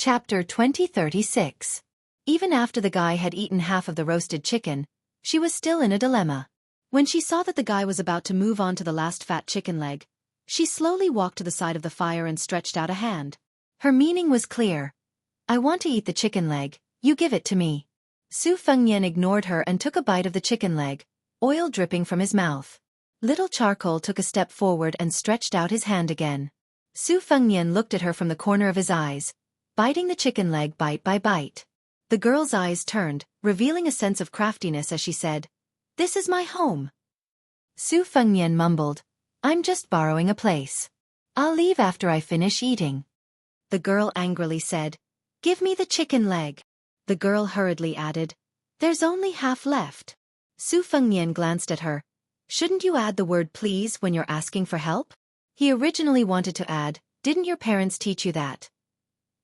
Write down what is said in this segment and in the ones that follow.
Chapter 2036. Even after the guy had eaten half of the roasted chicken, she was still in a dilemma. When she saw that the guy was about to move on to the last fat chicken leg, she slowly walked to the side of the fire and stretched out a hand. Her meaning was clear. I want to eat the chicken leg, you give it to me. Su Fengnian ignored her and took a bite of the chicken leg, oil dripping from his mouth. Little Charcoal took a step forward and stretched out his hand again. Su Fengnian looked at her from the corner of his eyes, biting the chicken leg bite by bite. The girl's eyes turned, revealing a sense of craftiness as she said, "This is my home." Su Fengnian mumbled, "I'm just borrowing a place. I'll leave after I finish eating." The girl angrily said, "Give me the chicken leg." The girl hurriedly added, "There's only half left." Su Fengnian glanced at her. "Shouldn't you add the word please when you're asking for help?" He originally wanted to add, "Didn't your parents teach you that?"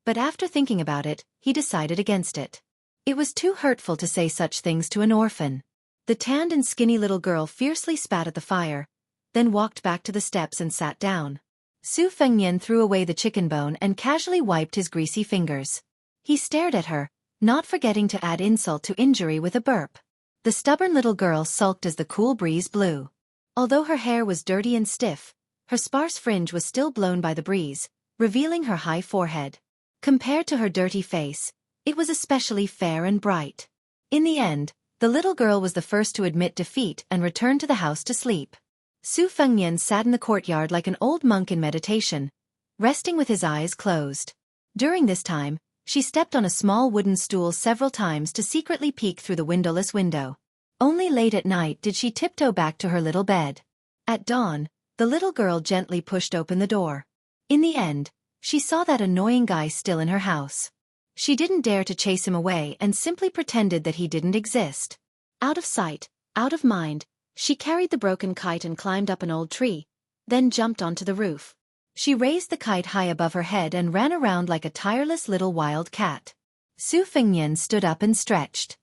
But after thinking about it, he decided against it. It was too hurtful to say such things to an orphan. The tanned and skinny little girl fiercely spat at the fire, then walked back to the steps and sat down. Su Fengnian threw away the chicken bone and casually wiped his greasy fingers. He stared at her, not forgetting to add insult to injury with a burp. The stubborn little girl sulked as the cool breeze blew. Although her hair was dirty and stiff, her sparse fringe was still blown by the breeze, revealing her high forehead. Compared to her dirty face, it was especially fair and bright. In the end, the little girl was the first to admit defeat and returned to the house to sleep. Su Fengnian sat in the courtyard like an old monk in meditation, resting with his eyes closed. During this time, she stepped on a small wooden stool several times to secretly peek through the windowless window. Only late at night did she tiptoe back to her little bed. At dawn, the little girl gently pushed open the door. In the end, she saw that annoying guy still in her house. She didn't dare to chase him away and simply pretended that he didn't exist. Out of sight, out of mind, she carried the broken kite and climbed up an old tree, then jumped onto the roof. She raised the kite high above her head and ran around like a tireless little wild cat. Su Fengnian stood up and stretched.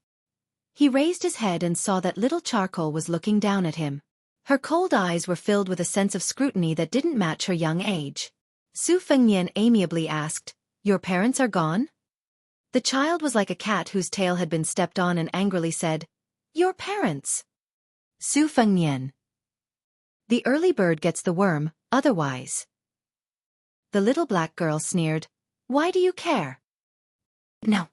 He raised his head and saw that Little Charcoal was looking down at him. Her cold eyes were filled with a sense of scrutiny that didn't match her young age. Su Fengnian amiably asked, "Your parents are gone?" The child was like a cat whose tail had been stepped on and angrily said, "Your parents." Su Fengnian. The early bird gets the worm, otherwise. The little black girl sneered, "Why do you care?" "No."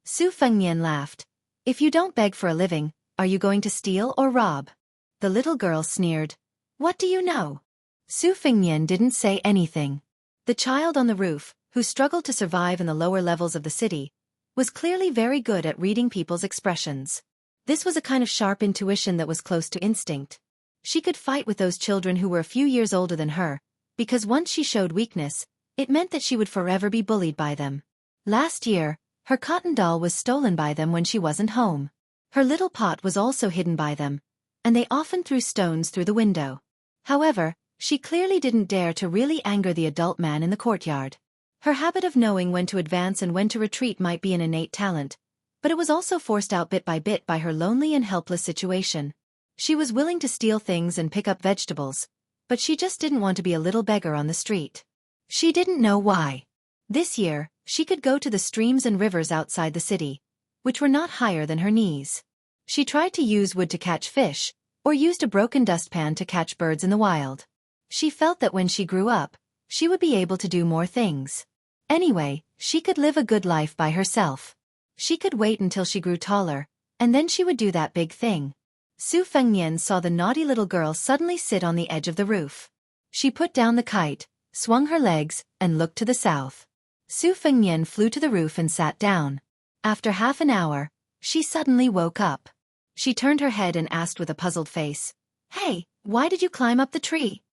Su Fengnian laughed. "If you don't beg for a living, are you going to steal or rob?" The little girl sneered, "What do you know?" Su Fengnian didn't say anything. The child on the roof, who struggled to survive in the lower levels of the city, was clearly very good at reading people's expressions. This was a kind of sharp intuition that was close to instinct. She could fight with those children who were a few years older than her, because once she showed weakness, it meant that she would forever be bullied by them. Last year, her cotton doll was stolen by them when she wasn't home. Her little pot was also hidden by them, and they often threw stones through the window. However, she clearly didn't dare to really anger the adult man in the courtyard. Her habit of knowing when to advance and when to retreat might be an innate talent, but it was also forced out bit by her lonely and helpless situation. She was willing to steal things and pick up vegetables, but she just didn't want to be a little beggar on the street. She didn't know why. This year, she could go to the streams and rivers outside the city, which were not higher than her knees. She tried to use wood to catch fish, or used a broken dustpan to catch birds in the wild. She felt that when she grew up, she would be able to do more things. Anyway, she could live a good life by herself. She could wait until she grew taller, and then she would do that big thing. Su Fengnian saw the naughty little girl suddenly sit on the edge of the roof. She put down the kite, swung her legs, and looked to the south. Su Fengnian flew to the roof and sat down. After half an hour, she suddenly woke up. She turned her head and asked with a puzzled face, "Hey, why did you climb up the tree?"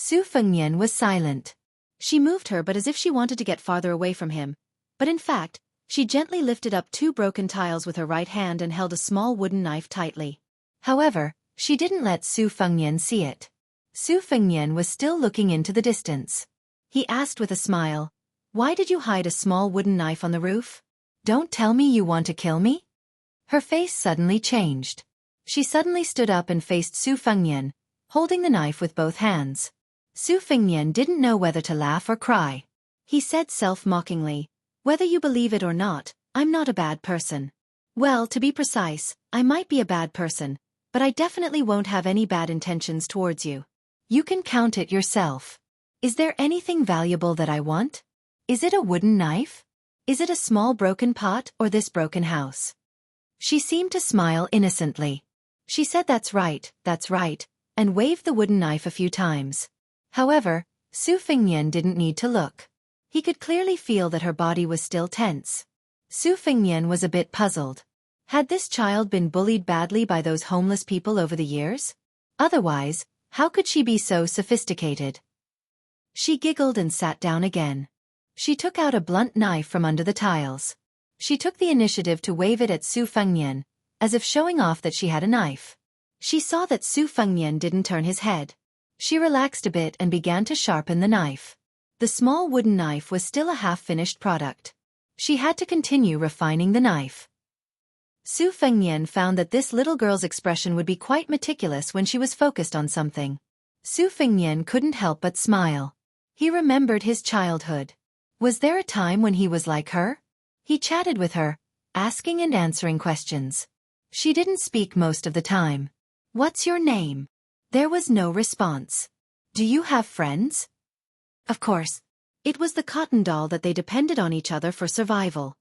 Su Fengnian was silent. She moved her but as if she wanted to get farther away from him, but in fact, she gently lifted up two broken tiles with her right hand and held a small wooden knife tightly. However, she didn't let Su Fengnian see it. Su Fengnian was still looking into the distance. He asked with a smile, "Why did you hide a small wooden knife on the roof? Don't tell me you want to kill me?" Her face suddenly changed. She suddenly stood up and faced Su Fengnian, holding the knife with both hands. Su Fengnian didn't know whether to laugh or cry. He said self-mockingly, Whether you believe it or not, I'm not a bad person. Well, to be precise, I might be a bad person, but I definitely won't have any bad intentions towards you. You can count it yourself. Is there anything valuable that I want? Is it a wooden knife? Is it a small broken pot or this broken house? She seemed to smile innocently. She said that's right, and waved the wooden knife a few times. However, Su Fengnian didn't need to look. He could clearly feel that her body was still tense. Su Fengnian was a bit puzzled. Had this child been bullied badly by those homeless people over the years? Otherwise, how could she be so sophisticated? She giggled and sat down again. She took out a blunt knife from under the tiles. She took the initiative to wave it at Su Fengnian, as if showing off that she had a knife. She saw that Su Fengnian didn't turn his head. She relaxed a bit and began to sharpen the knife. The small wooden knife was still a half-finished product. She had to continue refining the knife. Su Fengnian found that this little girl's expression would be quite meticulous when she was focused on something. Su Fengnian couldn't help but smile. He remembered his childhood. Was there a time when he was like her? He chatted with her, asking and answering questions. She didn't speak most of the time. What's your name? There was no response. Do you have friends? Of course. It was the cotton doll that they depended on each other for survival.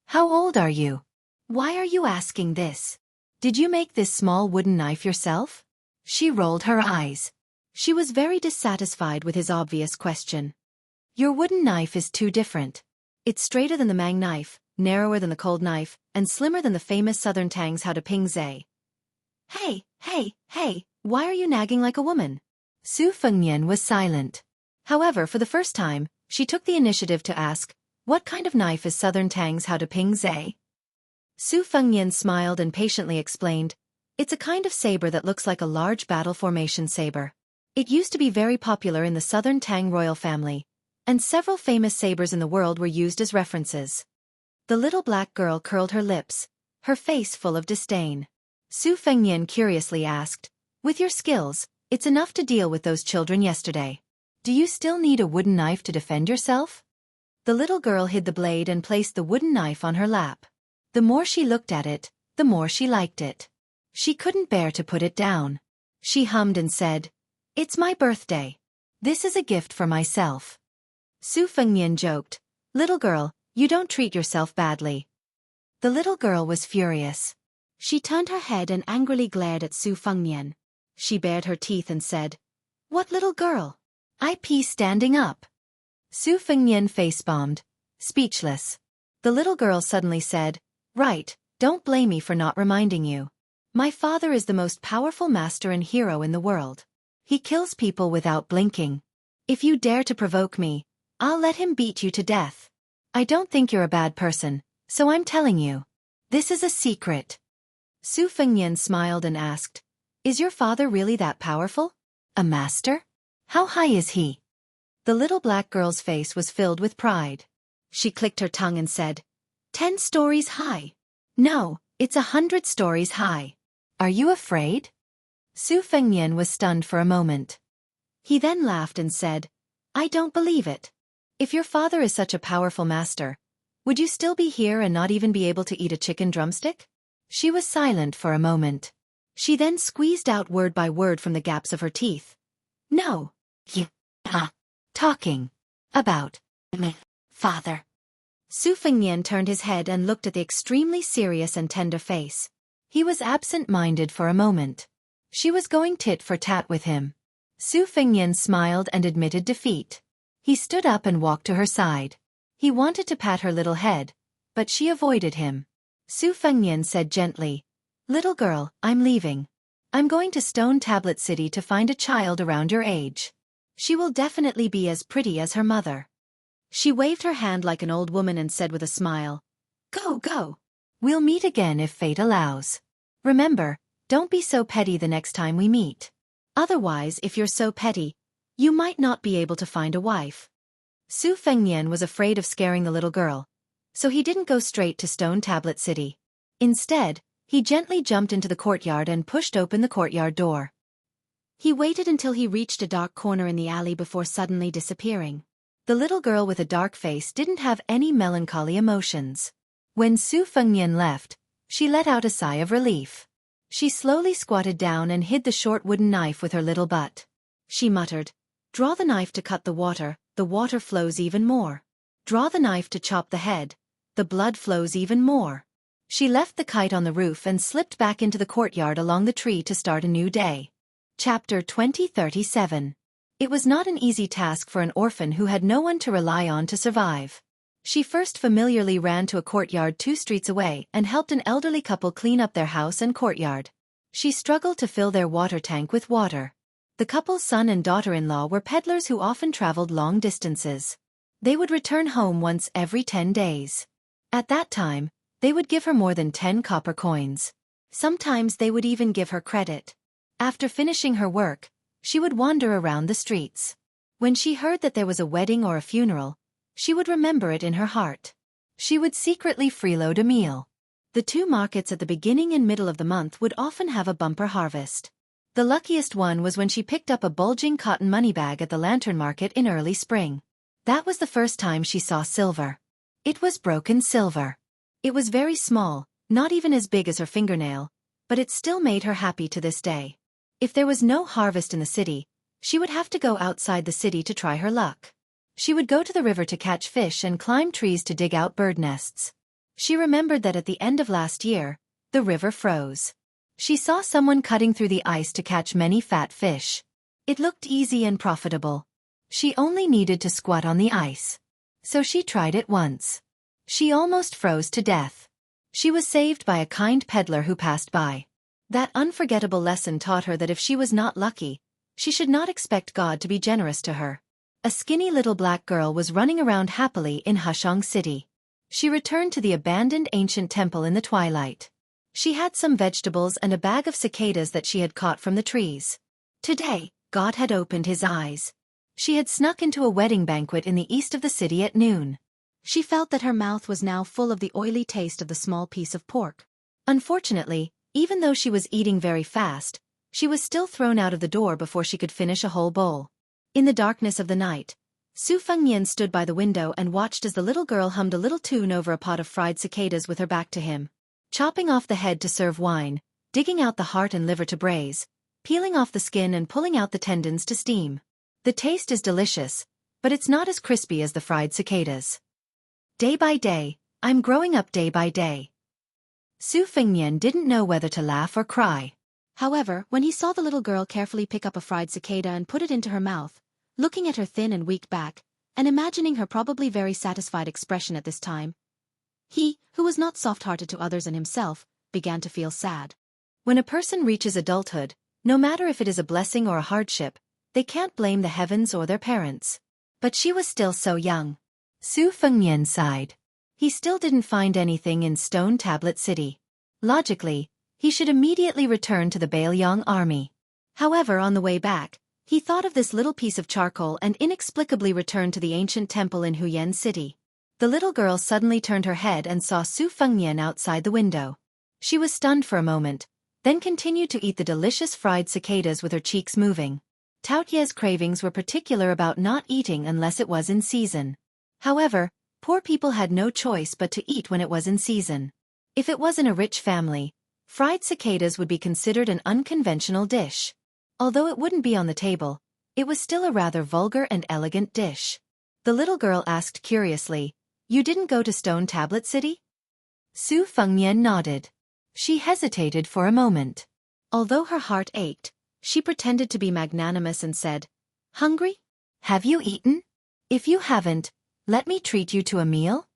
How old are you? Why are you asking this? Did you make this small wooden knife yourself? She rolled her eyes. She was very dissatisfied with his obvious question. Your wooden knife is too different. It's straighter than the Mang knife, narrower than the cold knife, and slimmer than the famous Southern Tang's How to Ping Zay. Hey, why are you nagging like a woman? Su Fengnian was silent. However, for the first time, she took the initiative to ask, what kind of knife is Southern Tang's How to Ping Zay? Su Fengnian smiled and patiently explained, it's a kind of saber that looks like a large battle formation saber. It used to be very popular in the Southern Tang royal family, and several famous sabers in the world were used as references. The little black girl curled her lips, her face full of disdain. Su Fengnian curiously asked, with your skills, it's enough to deal with those children yesterday. Do you still need a wooden knife to defend yourself? The little girl hid the blade and placed the wooden knife on her lap. The more she looked at it, the more she liked it. She couldn't bear to put it down. She hummed and said, it's my birthday. This is a gift for myself. Su Fengnian joked, little girl, you don't treat yourself badly. The little girl was furious. She turned her head and angrily glared at Su Fengnian. She bared her teeth and said, what little girl? IP standing up. Su Fengnian face-bombed, speechless. The little girl suddenly said, right, don't blame me for not reminding you. My father is the most powerful master and hero in the world. He kills people without blinking. If you dare to provoke me, I'll let him beat you to death. I don't think you're a bad person, so I'm telling you. This is a secret. Su Fengnian smiled and asked, is your father really that powerful? A master? How high is he? The little black girl's face was filled with pride. She clicked her tongue and said, 10 stories high. No, it's 100 stories high. Are you afraid? Su Fengnian was stunned for a moment. He then laughed and said, I don't believe it. If your father is such a powerful master, would you still be here and not even be able to eat a chicken drumstick? She was silent for a moment. She then squeezed out word by word from the gaps of her teeth. No. Talking. About. Me. Father. Su Fengnian turned his head and looked at the extremely serious and tender face. He was absent-minded for a moment. She was going tit for tat with him. Su Fengnian smiled and admitted defeat. He stood up and walked to her side. He wanted to pat her little head, but she avoided him. Su Fengnian said gently, little girl, I'm leaving. I'm going to Stone Tablet City to find a child around your age. She will definitely be as pretty as her mother. She waved her hand like an old woman and said with a smile, go. We'll meet again if fate allows. Remember, don't be so petty the next time we meet. Otherwise, if you're so petty, you might not be able to find a wife. Su Fengnian was afraid of scaring the little girl, so he didn't go straight to Stone Tablet City. Instead, he gently jumped into the courtyard and pushed open the courtyard door. He waited until he reached a dark corner in the alley before suddenly disappearing. The little girl with a dark face didn't have any melancholy emotions. When Su Fengnian left, she let out a sigh of relief. She slowly squatted down and hid the short wooden knife with her little butt. She muttered, "Draw the knife to cut the water flows even more. Draw the knife to chop the head, the blood flows even more." She left the kite on the roof and slipped back into the courtyard along the tree to start a new day. Chapter 2037. It was not an easy task for an orphan who had no one to rely on to survive. She first familiarly ran to a courtyard 2 streets away and helped an elderly couple clean up their house and courtyard. She struggled to fill their water tank with water. The couple's son and daughter-in-law were peddlers who often traveled long distances. They would return home once every 10 days. At that time, they would give her more than 10 copper coins. Sometimes they would even give her credit. After finishing her work, she would wander around the streets. When she heard that there was a wedding or a funeral, she would remember it in her heart. She would secretly freeload a meal. The 2 markets at the beginning and middle of the month would often have a bumper harvest. The luckiest one was when she picked up a bulging cotton money bag at the lantern market in early spring. That was the first time she saw silver. It was broken silver. It was very small, not even as big as her fingernail, but it still made her happy to this day. If there was no harvest in the city, she would have to go outside the city to try her luck. She would go to the river to catch fish and climb trees to dig out bird nests. She remembered that at the end of last year, the river froze. She saw someone cutting through the ice to catch many fat fish. It looked easy and profitable. She only needed to squat on the ice. So she tried it once. She almost froze to death. She was saved by a kind peddler who passed by. That unforgettable lesson taught her that if she was not lucky, she should not expect God to be generous to her. A skinny little black girl was running around happily in Hushong City. She returned to the abandoned ancient temple in the twilight. She had some vegetables and a bag of cicadas that she had caught from the trees. Today, God had opened his eyes. She had snuck into a wedding banquet in the east of the city at noon. She felt that her mouth was now full of the oily taste of the small piece of pork. Unfortunately, even though she was eating very fast, she was still thrown out of the door before she could finish a whole bowl. In the darkness of the night, Su Fengnian stood by the window and watched as the little girl hummed a little tune over a pot of fried cicadas with her back to him. Chopping off the head to serve wine, digging out the heart and liver to braise, peeling off the skin and pulling out the tendons to steam. The taste is delicious, but it's not as crispy as the fried cicadas. Day by day, I'm growing up day by day. Su Fengnian didn't know whether to laugh or cry. However, when he saw the little girl carefully pick up a fried cicada and put it into her mouth, looking at her thin and weak back, and imagining her probably very satisfied expression at this time, he, who was not soft-hearted to others and himself, began to feel sad. When a person reaches adulthood, no matter if it is a blessing or a hardship, they can't blame the heavens or their parents. But she was still so young. Su Fengnian sighed. He still didn't find anything in Stone Tablet City. Logically, he should immediately return to the Bailiang army. However, on the way back, he thought of this little piece of charcoal and inexplicably returned to the ancient temple in Huyen City. The little girl suddenly turned her head and saw Su Fengnian outside the window. She was stunned for a moment, then continued to eat the delicious fried cicadas with her cheeks moving. Taotie's cravings were particular about not eating unless it was in season. However, poor people had no choice but to eat when it was in season. If it was in a rich family, fried cicadas would be considered an unconventional dish. Although it wouldn't be on the table, it was still a rather vulgar and elegant dish. The little girl asked curiously, "You didn't go to Stone Tablet City?" Su Fengnian nodded. She hesitated for a moment. Although her heart ached, she pretended to be magnanimous and said, "Hungry? Have you eaten? If you haven't, let me treat you to a meal?"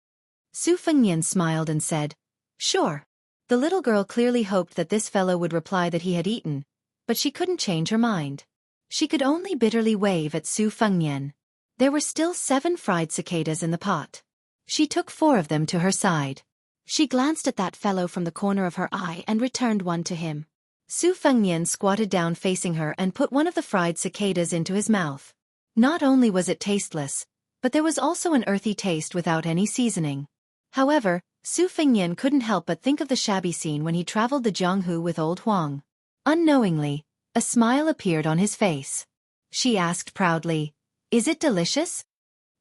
Su Fengnian smiled and said, "Sure." The little girl clearly hoped that this fellow would reply that he had eaten, but she couldn't change her mind. She could only bitterly wave at Su Fengnian. There were still 7 fried cicadas in the pot. She took 4 of them to her side. She glanced at that fellow from the corner of her eye and returned one to him. Su Fengnian squatted down facing her and put one of the fried cicadas into his mouth. Not only was it tasteless, but there was also an earthy taste without any seasoning. However, Su Fengnian couldn't help but think of the shabby scene when he traveled the Jianghu with old Huang. Unknowingly, a smile appeared on his face. She asked proudly, "Is it delicious?"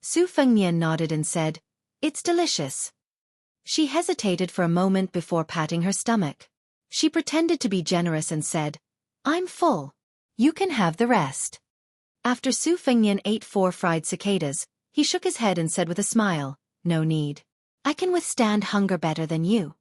Su Fengnian nodded and said, "It's delicious." She hesitated for a moment before patting her stomach. She pretended to be generous and said, "I'm full. You can have the rest." After Su Fengnian ate 4 fried cicadas, he shook his head and said with a smile, "No need. I can withstand hunger better than you."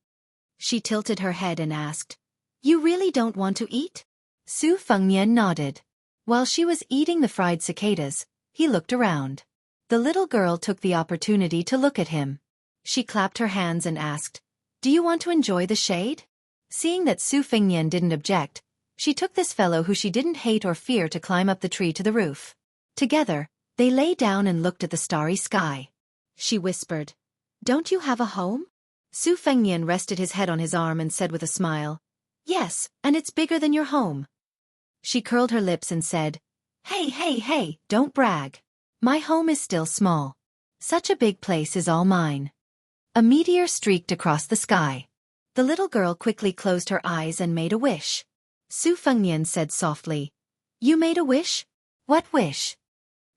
She tilted her head and asked, "You really don't want to eat?" Su Fengnian nodded. While she was eating the fried cicadas, he looked around. The little girl took the opportunity to look at him. She clapped her hands and asked, "Do you want to enjoy the shade?" Seeing that Su Fengnian didn't object, she took this fellow who she didn't hate or fear to climb up the tree to the roof. Together, they lay down and looked at the starry sky. She whispered, "Don't you have a home?" Su Fengnian rested his head on his arm and said with a smile, "Yes, and it's bigger than your home." She curled her lips and said, Hey, don't brag. My home is still small. Such a big place is all mine." A meteor streaked across the sky. The little girl quickly closed her eyes and made a wish. Su Fengnian said softly, "You made a wish? What wish?"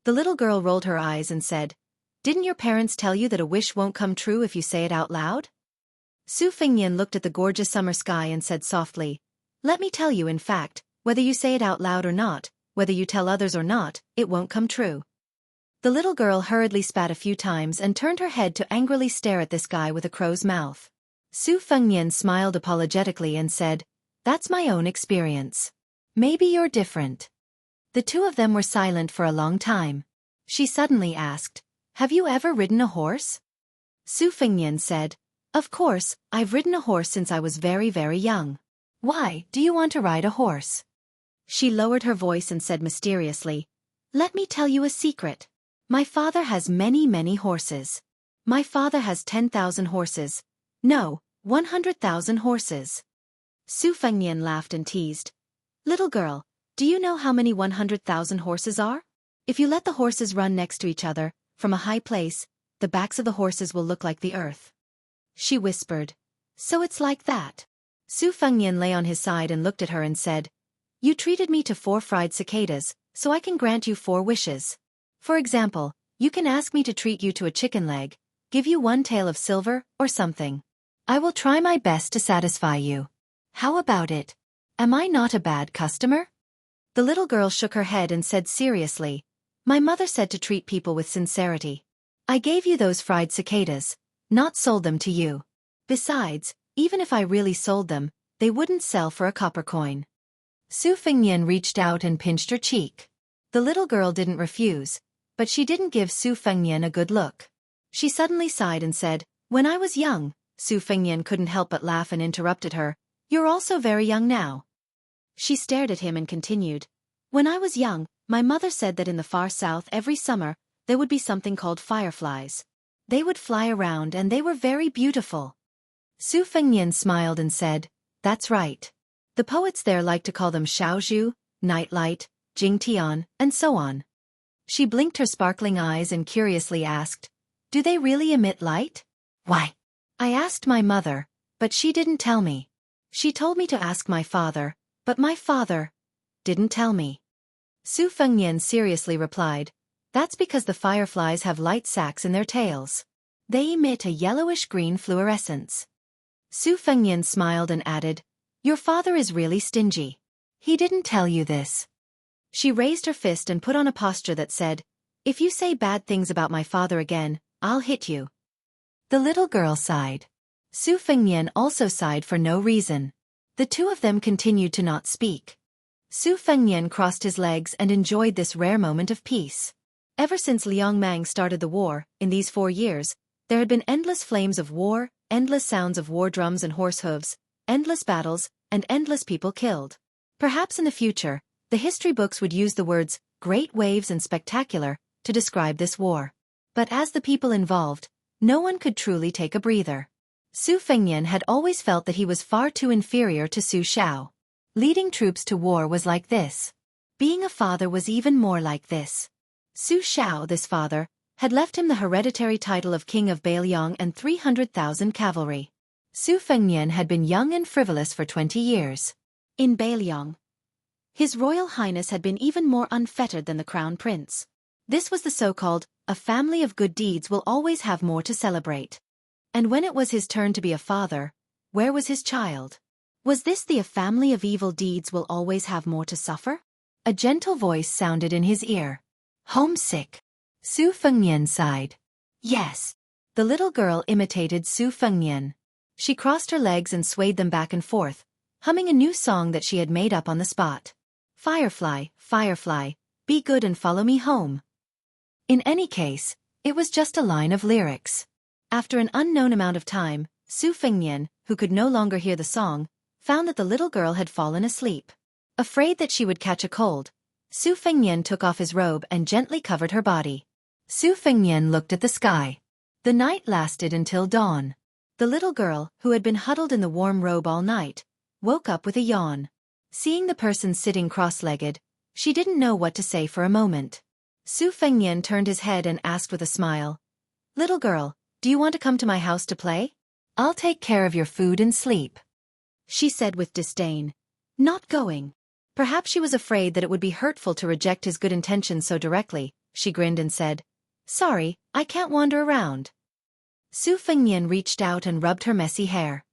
The little girl rolled her eyes and said, "Didn't your parents tell you that a wish won't come true if you say it out loud?" Su Fengnian looked at the gorgeous summer sky and said softly, "Let me tell you, in fact, whether you say it out loud or not, whether you tell others or not, it won't come true." The little girl hurriedly spat a few times and turned her head to angrily stare at this guy with a crow's mouth. Su Fengnian smiled apologetically and said, "That's my own experience. Maybe you're different." The two of them were silent for a long time. She suddenly asked, "Have you ever ridden a horse?" Su Fengnian said, "Of course, I've ridden a horse since I was very, very young. Why, do you want to ride a horse?" She lowered her voice and said mysteriously, "Let me tell you a secret. My father has many, many horses. My father has 10,000 horses. No, 100,000 horses." Su Fengnian laughed and teased, "Little girl, do you know how many 100,000 horses are? If you let the horses run next to each other, from a high place, the backs of the horses will look like the earth." She whispered, "So it's like that." Su Fengnian lay on his side and looked at her and said, "You treated me to 4 fried cicadas, so I can grant you 4 wishes. For example, you can ask me to treat you to a chicken leg, give you 1 tael of silver, or something. I will try my best to satisfy you. How about it? Am I not a bad customer?" The little girl shook her head and said seriously, "My mother said to treat people with sincerity. I gave you those fried cicadas, not sold them to you. Besides, even if I really sold them, they wouldn't sell for a copper coin." Su Fengnian reached out and pinched her cheek. The little girl didn't refuse, but she didn't give Su Fengnian a good look. She suddenly sighed and said, "When I was young," Su Fengnian couldn't help but laugh and interrupted her, "You're also very young now." She stared at him and continued, "When I was young, my mother said that in the far south every summer, there would be something called fireflies. They would fly around and they were very beautiful." Su Fengnian smiled and said, "That's right. The poets there like to call them Xiaozhu, Nightlight, Jingtian, and so on." She blinked her sparkling eyes and curiously asked, "Do they really emit light?" "Why? I asked my mother, but she didn't tell me. She told me to ask my father, but my father didn't tell me." Su Fengnian seriously replied, "That's because the fireflies have light sacs in their tails. They emit a yellowish-green fluorescence." Su Fengnian smiled and added, "Your father is really stingy. He didn't tell you this." She raised her fist and put on a posture that said, "If you say bad things about my father again, I'll hit you." The little girl sighed. Su Fengnian also sighed for no reason. The two of them continued to not speak. Su Fengnian crossed his legs and enjoyed this rare moment of peace. Ever since Liang Mang started the war, in these 4 years, there had been endless flames of war, endless sounds of war drums and horse hooves, endless battles, and endless people killed. Perhaps in the future, the history books would use the words great waves and spectacular to describe this war. But as the people involved, no one could truly take a breather. Su Fengnian had always felt that he was far too inferior to Su Xiao. Leading troops to war was like this. Being a father was even more like this. Su Xiao, this father, had left him the hereditary title of King of Bailiang and 300,000 cavalry. Su Fengnian had been young and frivolous for 20 years. In Bailiang, His Royal Highness had been even more unfettered than the Crown Prince. This was the so-called, a family of good deeds will always have more to celebrate. And when it was his turn to be a father, where was his child? Was this the a family of evil deeds will always have more to suffer? A gentle voice sounded in his ear. Homesick. Su Fengnian sighed. Yes. The little girl imitated Su Fengnian. She crossed her legs and swayed them back and forth, humming a new song that she had made up on the spot. Firefly, firefly, be good and follow me home. In any case, it was just a line of lyrics. After an unknown amount of time, Su Fengnian, who could no longer hear the song, found that the little girl had fallen asleep. Afraid that she would catch a cold, Su Fengnian took off his robe and gently covered her body. Su Fengnian looked at the sky. The night lasted until dawn. The little girl, who had been huddled in the warm robe all night, woke up with a yawn. Seeing the person sitting cross-legged, she didn't know what to say for a moment. Su Fengnian turned his head and asked with a smile, "Little girl, do you want to come to my house to play? I'll take care of your food and sleep." She said with disdain, "Not going." Perhaps she was afraid that it would be hurtful to reject his good intentions so directly. She grinned and said, "Sorry, I can't wander around." Su Fengnian reached out and rubbed her messy hair.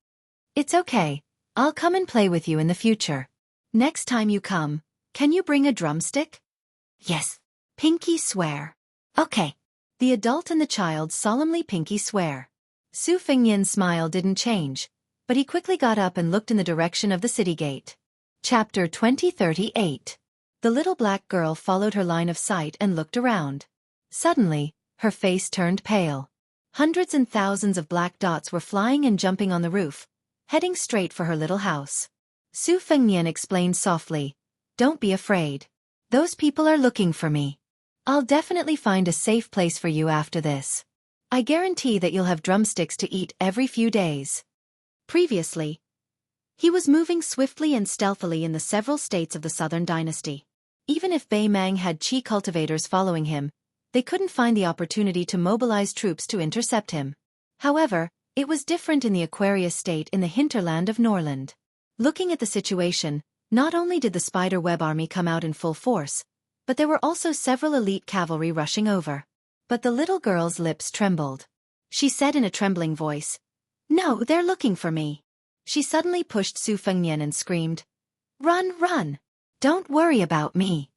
"It's okay, I'll come and play with you in the future. Next time you come, can you bring a drumstick?" "Yes." Pinky swear. "Okay." The adult and the child solemnly pinky swear. Su Fengnian's smile didn't change, but he quickly got up and looked in the direction of the city gate. Chapter 2038. The little black girl followed her line of sight and looked around. Suddenly, her face turned pale. Hundreds and thousands of black dots were flying and jumping on the roof, heading straight for her little house. Su Fengnian explained softly, "Don't be afraid. Those people are looking for me. I'll definitely find a safe place for you after this. I guarantee that you'll have drumsticks to eat every few days." Previously, he was moving swiftly and stealthily in the several states of the Southern Dynasty. Even if Bei Mang had Qi cultivators following him, they couldn't find the opportunity to mobilize troops to intercept him. However, it was different in the Aquarius state in the hinterland of Norland. Looking at the situation, not only did the spider web army come out in full force, but there were also several elite cavalry rushing over. But the little girl's lips trembled. She said in a trembling voice, "No, they're looking for me." She suddenly pushed Su Fengnian and screamed, "Run, run! Don't worry about me."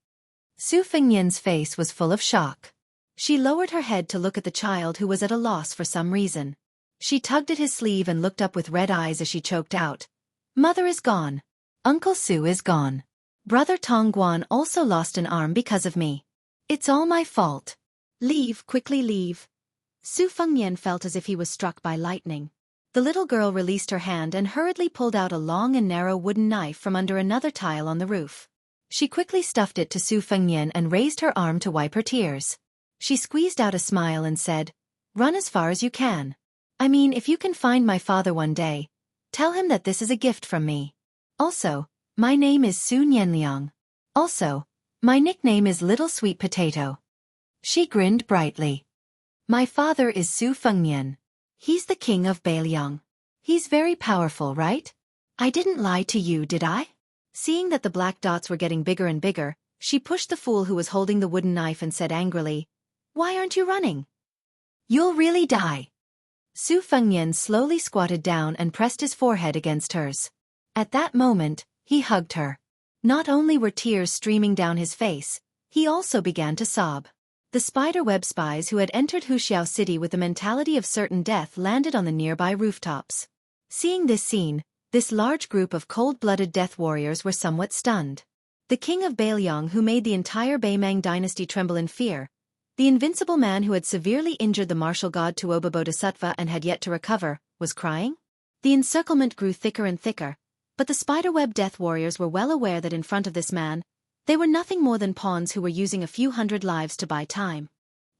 Su Fengnian's face was full of shock. She lowered her head to look at the child who was at a loss for some reason. She tugged at his sleeve and looked up with red eyes as she choked out, "Mother is gone. Uncle Su is gone. Brother Tong Guan also lost an arm because of me. It's all my fault. Leave, quickly leave." Su Fengnian felt as if he was struck by lightning. The little girl released her hand and hurriedly pulled out a long and narrow wooden knife from under another tile on the roof. She quickly stuffed it to Su Fengnian and raised her arm to wipe her tears. She squeezed out a smile and said, "Run as far as you can. I mean, if you can find my father one day, tell him that this is a gift from me. Also, my name is Su Nianliang. Also, my nickname is Little Sweet Potato." She grinned brightly. "My father is Su Fengnian. He's the king of Beiliang. He's very powerful, right? I didn't lie to you, did I?" Seeing that the black dots were getting bigger and bigger, she pushed the fool who was holding the wooden knife and said angrily, "Why aren't you running? You'll really die." Su Fengnian slowly squatted down and pressed his forehead against hers. At that moment, he hugged her. Not only were tears streaming down his face, he also began to sob. The spiderweb spies who had entered Huxiao City with the mentality of certain death landed on the nearby rooftops. Seeing this scene, this large group of cold-blooded death warriors were somewhat stunned. The king of Beiliang, who made the entire Beimang dynasty tremble in fear, the invincible man who had severely injured the martial god Tuoba Bodhisattva and had yet to recover, was crying. The encirclement grew thicker and thicker, but the spiderweb death warriors were well aware that in front of this man, they were nothing more than pawns who were using a few hundred lives to buy time.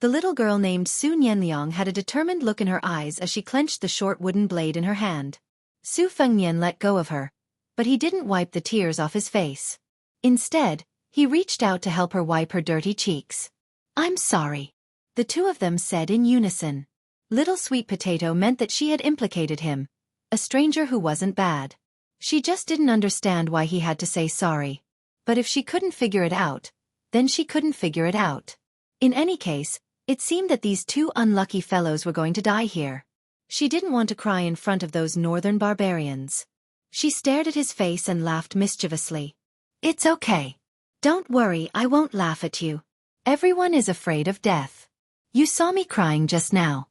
The little girl named Su Nianliang had a determined look in her eyes as she clenched the short wooden blade in her hand. Su Fengnian let go of her, but he didn't wipe the tears off his face. Instead, he reached out to help her wipe her dirty cheeks. "I'm sorry," the two of them said in unison. Little Sweet Potato meant that she had implicated him, a stranger who wasn't bad. She just didn't understand why he had to say sorry. But if she couldn't figure it out, then she couldn't figure it out. In any case, it seemed that these two unlucky fellows were going to die here. She didn't want to cry in front of those northern barbarians. She stared at his face and laughed mischievously. It's okay. Don't worry, I won't laugh at you. Everyone is afraid of death. You saw me crying just now.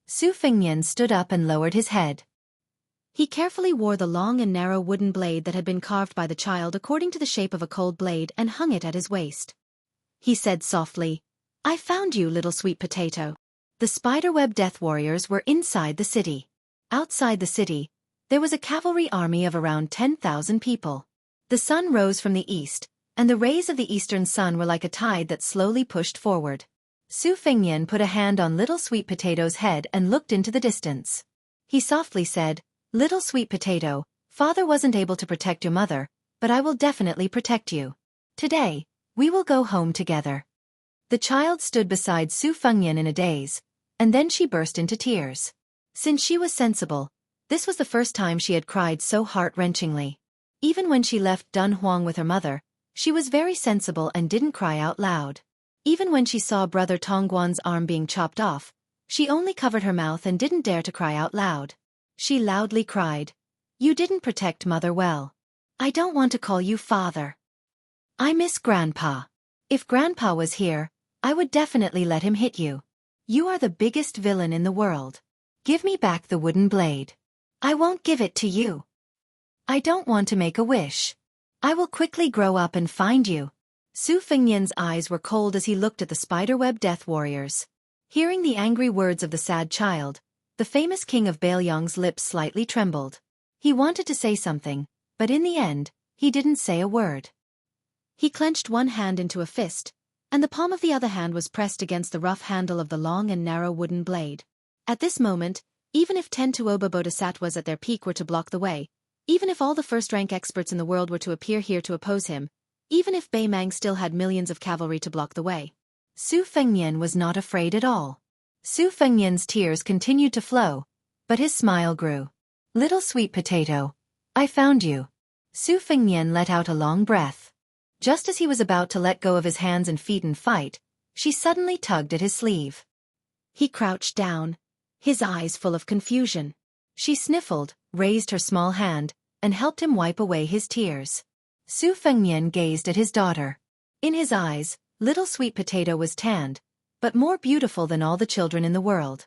Su Fengnian stood up and lowered his head. He carefully wore the long and narrow wooden blade that had been carved by the child according to the shape of a cold blade and hung it at his waist. He said softly, I found you, little sweet potato. The spiderweb death warriors were inside the city. Outside the city, there was a cavalry army of around 10,000 people. The sun rose from the east, and the rays of the eastern sun were like a tide that slowly pushed forward. Su Fengnian put a hand on little sweet potato's head and looked into the distance. He softly said, Little sweet potato, father wasn't able to protect your mother, but I will definitely protect you. Today, we will go home together. The child stood beside Su Fengnian in a daze, and then she burst into tears. Since she was sensible, this was the first time she had cried so heart-wrenchingly. Even when she left Dunhuang with her mother, she was very sensible and didn't cry out loud. Even when she saw brother Tongguan's arm being chopped off, she only covered her mouth and didn't dare to cry out loud. She loudly cried, You didn't protect mother well. I don't want to call you father. I miss Grandpa. If Grandpa was here, I would definitely let him hit you. You are the biggest villain in the world. Give me back the wooden blade. I won't give it to you. I don't want to make a wish. I will quickly grow up and find you. Su Fengnian's eyes were cold as he looked at the spiderweb death warriors. Hearing the angry words of the sad child, the famous king of Baelyong's lips slightly trembled. He wanted to say something, but in the end, he didn't say a word. He clenched one hand into a fist, and the palm of the other hand was pressed against the rough handle of the long and narrow wooden blade. At this moment, even if 10 Tuoba Bodhisattvas at their peak were to block the way, even if all the first-rank experts in the world were to appear here to oppose him, even if Bei Mang still had millions of cavalry to block the way, Su Fengnian was not afraid at all. Su Fengnian's tears continued to flow, but his smile grew. Little sweet potato, I found you. Su Fengnian let out a long breath. Just as he was about to let go of his hands and feet and fight, she suddenly tugged at his sleeve. He crouched down, his eyes full of confusion. She sniffled, raised her small hand, and helped him wipe away his tears. Su Fengnian gazed at his daughter. In his eyes, little sweet potato was tanned, but more beautiful than all the children in the world.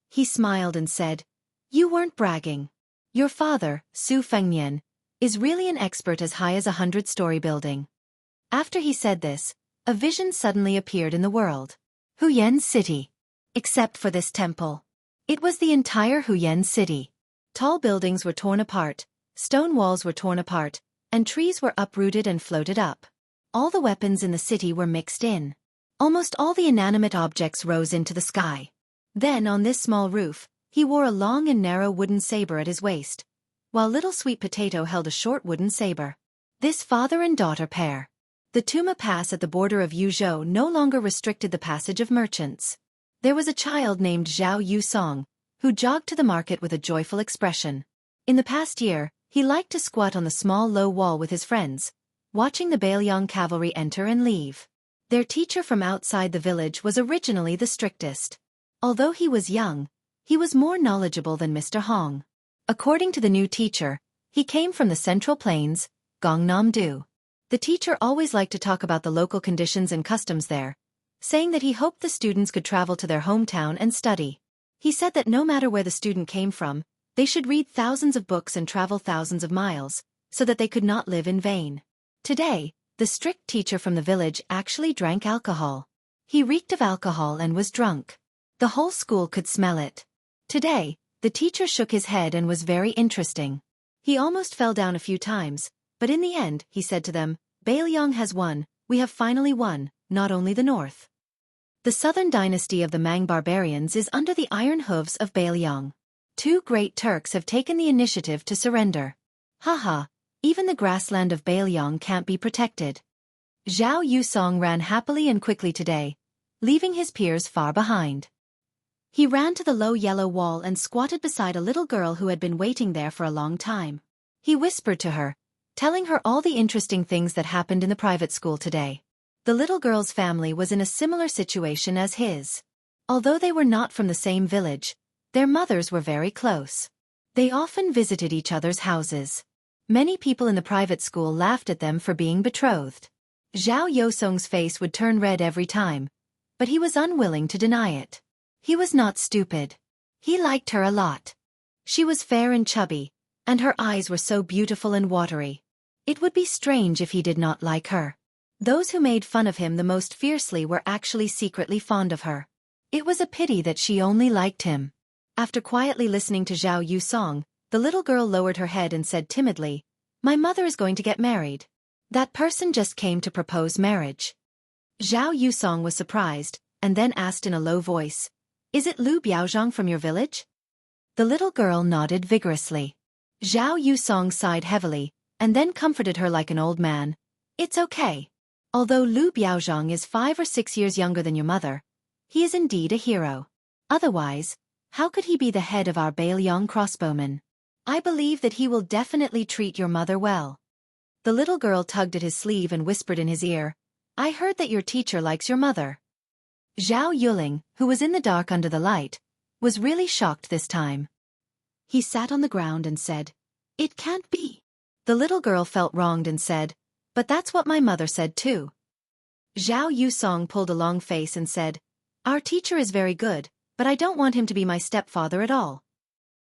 He smiled and said, You weren't bragging. Your father, Su Fengnian, is really an expert as high as 100-story building. After he said this, a vision suddenly appeared in the world. Huyen City. Except for this temple. It was the entire Huyen City. Tall buildings were torn apart, stone walls were torn apart, and trees were uprooted and floated up. All the weapons in the city were mixed in. Almost all the inanimate objects rose into the sky. Then on this small roof, he wore a long and narrow wooden saber at his waist, while little sweet potato held a short wooden saber. This father and daughter pair. The Tuma Pass at the border of Yuzhou no longer restricted the passage of merchants. There was a child named Zhao Yusong, who jogged to the market with a joyful expression. In the past year, he liked to squat on the small low wall with his friends, watching the Baelyong cavalry enter and leave. Their teacher from outside the village was originally the strictest. Although he was young, he was more knowledgeable than Mr. Hong. According to the new teacher, he came from the Central Plains, Gangnam-do. The teacher always liked to talk about the local conditions and customs there, saying that he hoped the students could travel to their hometown and study. He said that no matter where the student came from, they should read thousands of books and travel thousands of miles, so that they could not live in vain. Today, the strict teacher from the village actually drank alcohol. He reeked of alcohol and was drunk. The whole school could smell it. Today, the teacher shook his head and was very interesting. He almost fell down a few times, but in the end, he said to them, Baelyong has won, we have finally won, not only the north. The southern dynasty of the Mang barbarians is under the iron hooves of Baelyong. 2 great Turks have taken the initiative to surrender. Haha, even the grassland of Baelyong can't be protected. Zhao Yusong ran happily and quickly today, leaving his peers far behind. He ran to the low yellow wall and squatted beside a little girl who had been waiting there for a long time. He whispered to her, telling her all the interesting things that happened in the private school today. The little girl's family was in a similar situation as his. Although they were not from the same village, their mothers were very close. They often visited each other's houses. Many people in the private school laughed at them for being betrothed. Zhao Yosong's face would turn red every time, but he was unwilling to deny it. He was not stupid. He liked her a lot. She was fair and chubby, and her eyes were so beautiful and watery. It would be strange if he did not like her. Those who made fun of him the most fiercely were actually secretly fond of her. It was a pity that she only liked him. After quietly listening to Zhao Yusong, the little girl lowered her head and said timidly, "My mother is going to get married. That person just came to propose marriage." Zhao Yusong was surprised, and then asked in a low voice, "Is it Lu Biaozhang from your village?" The little girl nodded vigorously. Zhao Yusong sighed heavily, and then comforted her like an old man. "It's okay. Although Lu Biaozhang is 5 or 6 years younger than your mother, he is indeed a hero. Otherwise, how could he be the head of our Bailiang crossbowmen? I believe that he will definitely treat your mother well." The little girl tugged at his sleeve and whispered in his ear, "I heard that your teacher likes your mother." Zhao Yuling, who was in the dark under the light, was really shocked this time. He sat on the ground and said, "It can't be." The little girl felt wronged and said, "But that's what my mother said too." Zhao Yusong pulled a long face and said, "Our teacher is very good, but I don't want him to be my stepfather at all."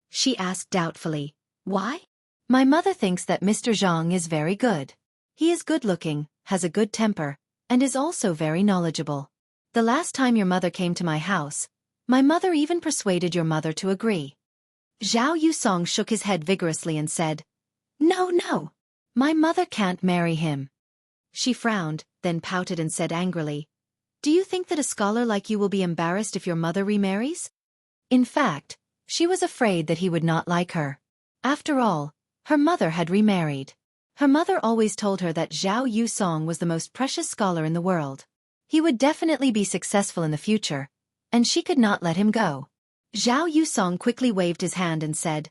She asked doubtfully, "Why?" "My mother thinks that Mr. Zhang is very good. He is good-looking, has a good temper, and is also very knowledgeable. The last time your mother came to my house, my mother even persuaded your mother to agree." Zhao Yusong shook his head vigorously and said, No, my mother can't marry him." She frowned, then pouted and said angrily, "Do you think that a scholar like you will be embarrassed if your mother remarries?" In fact, she was afraid that he would not like her. After all, her mother had remarried. Her mother always told her that Zhao Yusong was the most precious scholar in the world. He would definitely be successful in the future, and she could not let him go. Zhao Yusong quickly waved his hand and said,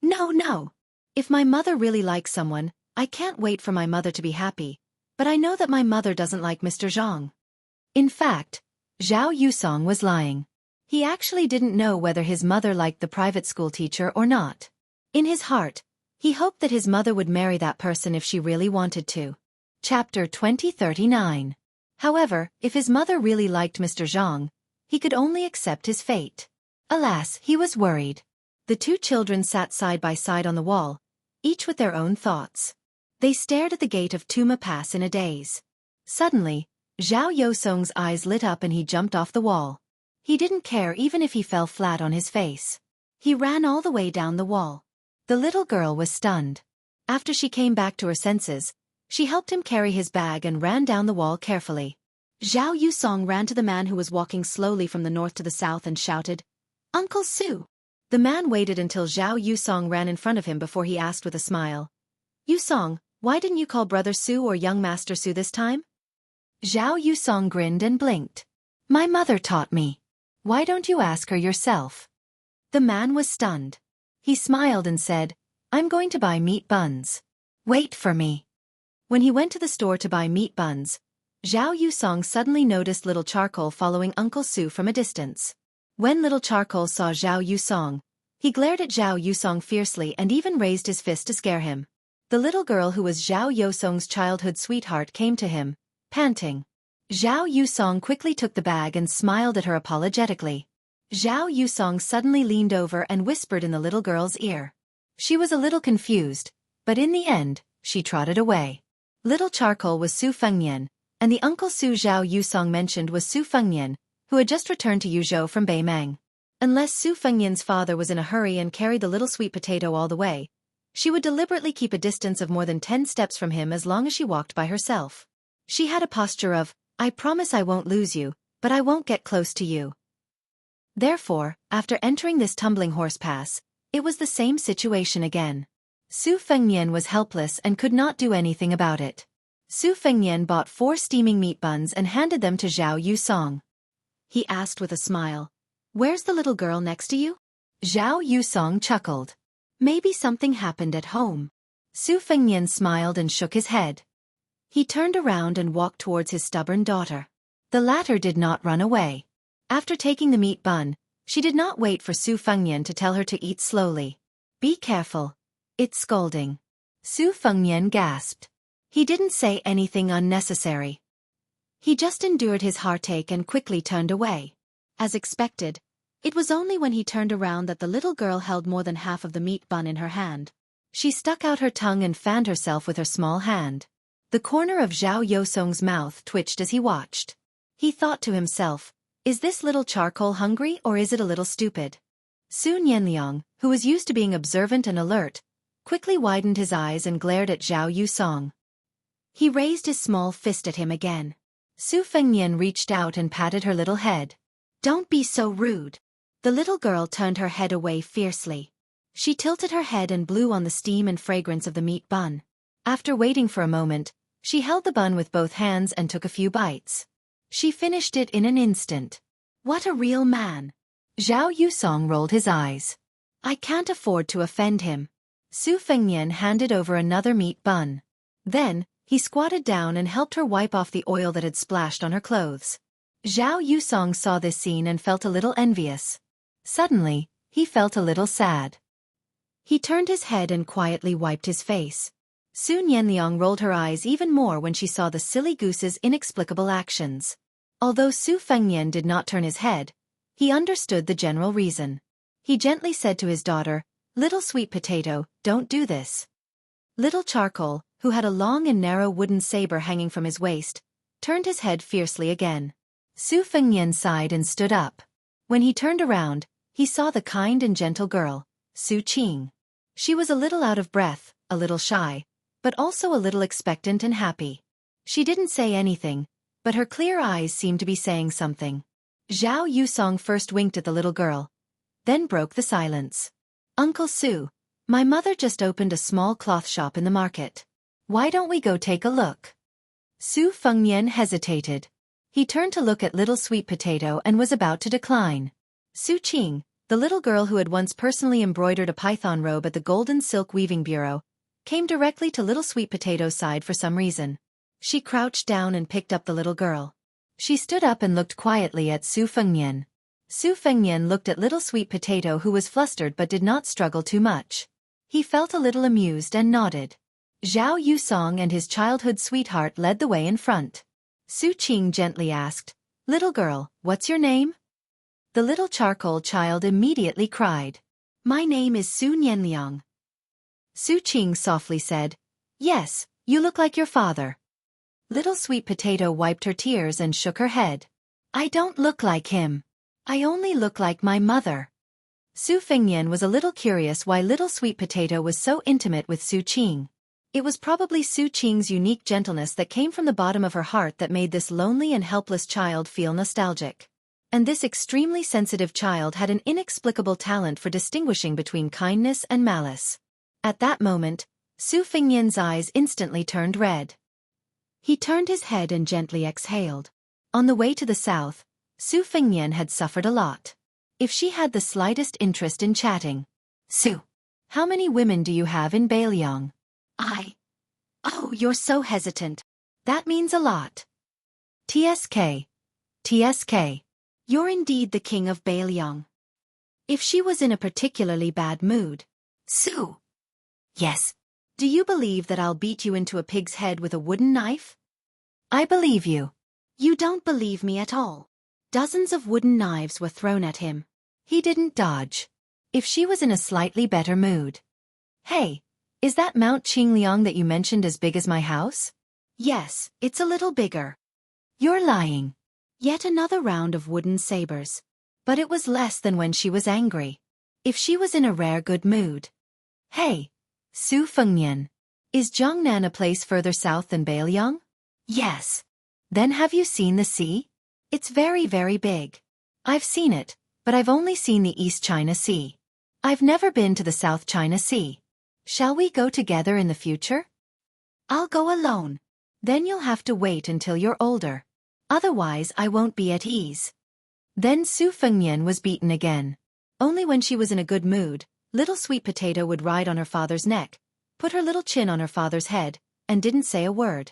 No. If my mother really likes someone, I can't wait for my mother to be happy, but I know that my mother doesn't like Mr. Zhang." In fact, Zhao Yusong was lying. He actually didn't know whether his mother liked the private school teacher or not. In his heart, he hoped that his mother would marry that person if she really wanted to. Chapter 2039. However, if his mother really liked Mr. Zhang, he could only accept his fate. Alas, he was worried. The two children sat side by side on the wall, each with their own thoughts. They stared at the gate of Tuma Pass in a daze. Suddenly, Zhao Yosong's eyes lit up and he jumped off the wall. He didn't care even if he fell flat on his face. He ran all the way down the wall. The little girl was stunned. After she came back to her senses, she helped him carry his bag and ran down the wall carefully. Zhao Yusong ran to the man who was walking slowly from the north to the south and shouted, "Uncle Su!" The man waited until Zhao Yusong ran in front of him before he asked with a smile, "Yusong, why didn't you call Brother Su or young Master Su this time?" Zhao Yusong grinned and blinked. "My mother taught me. Why don't you ask her yourself?" The man was stunned. He smiled and said, "I'm going to buy meat buns. Wait for me." When he went to the store to buy meat buns, Zhao Yusong suddenly noticed Little Charcoal following Uncle Su from a distance. When Little Charcoal saw Zhao Yusong, he glared at Zhao Yusong fiercely and even raised his fist to scare him. The little girl who was Zhao Yusong's childhood sweetheart came to him, panting. Zhao Yusong quickly took the bag and smiled at her apologetically. Zhao Yusong suddenly leaned over and whispered in the little girl's ear. She was a little confused, but in the end, she trotted away. Little Charcoal was Su Fengnian, and the Uncle Su Zhao Yusong mentioned was Su Fengnian, who had just returned to Yuzhou from Beimang. Unless Su Fengnian's father was in a hurry and carried the little sweet potato all the way, she would deliberately keep a distance of more than 10 steps from him as long as she walked by herself. She had a posture of, "I promise I won't lose you, but I won't get close to you." Therefore, after entering this tumbling horse pass, it was the same situation again. Su Fengnian was helpless and could not do anything about it. Su Fengnian bought 4 steaming meat buns and handed them to Zhao Yusong. He asked with a smile, "Where's the little girl next to you?" Zhao Yusong chuckled. "Maybe something happened at home." Su Fengnian smiled and shook his head. He turned around and walked towards his stubborn daughter. The latter did not run away. After taking the meat bun, she did not wait for Su Fengnian to tell her to eat slowly. Be careful. It's scalding. Su Fengnian gasped. He didn't say anything unnecessary. He just endured his heartache and quickly turned away. As expected, it was only when he turned around that the little girl held more than half of the meat bun in her hand. She stuck out her tongue and fanned herself with her small hand. The corner of Zhao Yosong's mouth twitched as he watched. He thought to himself, is this little charcoal hungry or is it a little stupid? Su Nianliang, who was used to being observant and alert, quickly widened his eyes and glared at Zhao Yusong. He raised his small fist at him again. Su Fengnian reached out and patted her little head. Don't be so rude. The little girl turned her head away fiercely. She tilted her head and blew on the steam and fragrance of the meat bun. After waiting for a moment, she held the bun with both hands and took a few bites. She finished it in an instant. What a real man. Zhao Yusong rolled his eyes. I can't afford to offend him. Su Fengnian handed over another meat bun. Then, he squatted down and helped her wipe off the oil that had splashed on her clothes. Zhao Yusong saw this scene and felt a little envious. Suddenly, he felt a little sad. He turned his head and quietly wiped his face. Su Nianliang rolled her eyes even more when she saw the silly goose's inexplicable actions. Although Su Fengnian did not turn his head, he understood the general reason. He gently said to his daughter, Little sweet potato, don't do this. Little Charcoal, who had a long and narrow wooden saber hanging from his waist, turned his head fiercely again. Su Fengnian sighed and stood up. When he turned around, he saw the kind and gentle girl, Su Qing. She was a little out of breath, a little shy, but also a little expectant and happy. She didn't say anything, but her clear eyes seemed to be saying something. Zhao Yusong first winked at the little girl, then broke the silence. Uncle Su, my mother just opened a small cloth shop in the market. Why don't we go take a look? Su Fengnian hesitated. He turned to look at little sweet potato and was about to decline. Su Qing, the little girl who had once personally embroidered a python robe at the Golden Silk Weaving Bureau, came directly to little sweet potato's side for some reason. She crouched down and picked up the little girl. She stood up and looked quietly at Su Fengnian. Su Fengnian looked at little sweet potato who was flustered but did not struggle too much. He felt a little amused and nodded. Zhao Yusong and his childhood sweetheart led the way in front. Su Qing gently asked, Little girl, what's your name? The little charcoal child immediately cried. My name is Su Nianliang. Su Qing softly said, Yes, you look like your father. Little sweet potato wiped her tears and shook her head. I don't look like him. I only look like my mother. Su Fengnian was a little curious why little sweet potato was so intimate with Su Qing. It was probably Su Qing's unique gentleness that came from the bottom of her heart that made this lonely and helpless child feel nostalgic. And this extremely sensitive child had an inexplicable talent for distinguishing between kindness and malice. At that moment, Su Fengnian's eyes instantly turned red. He turned his head and gently exhaled. On the way to the south, Su Fengnian had suffered a lot. If she had the slightest interest in chatting. Su, how many women do you have in Bailiang? Oh, you're so hesitant. That means a lot. TSK. You're indeed the king of Bailiang. If she was in a particularly bad mood. Su. Yes. Do you believe that I'll beat you into a pig's head with a wooden knife? I believe you. You don't believe me at all. Dozens of wooden knives were thrown at him. He didn't dodge. If she was in a slightly better mood. Hey, is that Mount Qingliang that you mentioned as big as my house? Yes, it's a little bigger. You're lying. Yet another round of wooden sabers. But it was less than when she was angry. If she was in a rare good mood. Hey, Su Fengnian. Is Zhongnan a place further south than Bailiang? Yes. Then have you seen the sea? It's very, very big. I've seen it, but I've only seen the East China Sea. I've never been to the South China Sea. Shall we go together in the future? I'll go alone. Then you'll have to wait until you're older. Otherwise I won't be at ease. Then Su Fengnian was beaten again. Only when she was in a good mood, little sweet potato would ride on her father's neck, put her little chin on her father's head, and didn't say a word.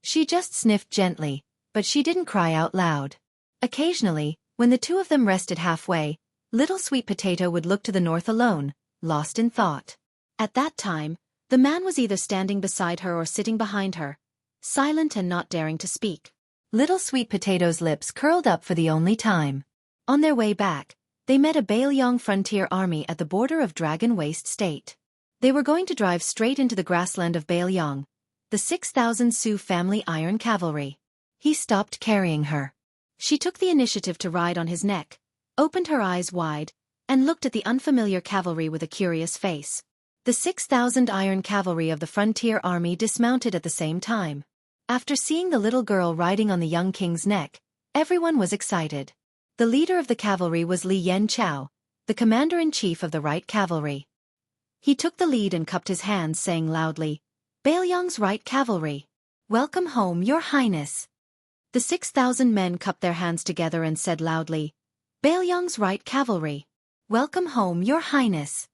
She just sniffed gently, but she didn't cry out loud. Occasionally, when the two of them rested halfway, Little Sweet Potato would look to the north alone, lost in thought. At that time, the man was either standing beside her or sitting behind her, silent and not daring to speak. Little Sweet Potato's lips curled up for the only time. On their way back, they met a Baelyong frontier army at the border of Dragon Waste State. They were going to drive straight into the grassland of Baelyong, the 6,000 Sioux family iron cavalry. He stopped carrying her. She took the initiative to ride on his neck, opened her eyes wide, and looked at the unfamiliar cavalry with a curious face. The 6,000 iron cavalry of the frontier army dismounted at the same time. After seeing the little girl riding on the young king's neck, everyone was excited. The leader of the cavalry was Li Yen Chao, the commander-in-chief of the Right Cavalry. He took the lead and cupped his hands, saying loudly, "Baelyong's Right Cavalry. Welcome home, Your Highness." The 6,000 men cupped their hands together and said loudly, "Baelyong's Right Cavalry. Welcome home, Your Highness."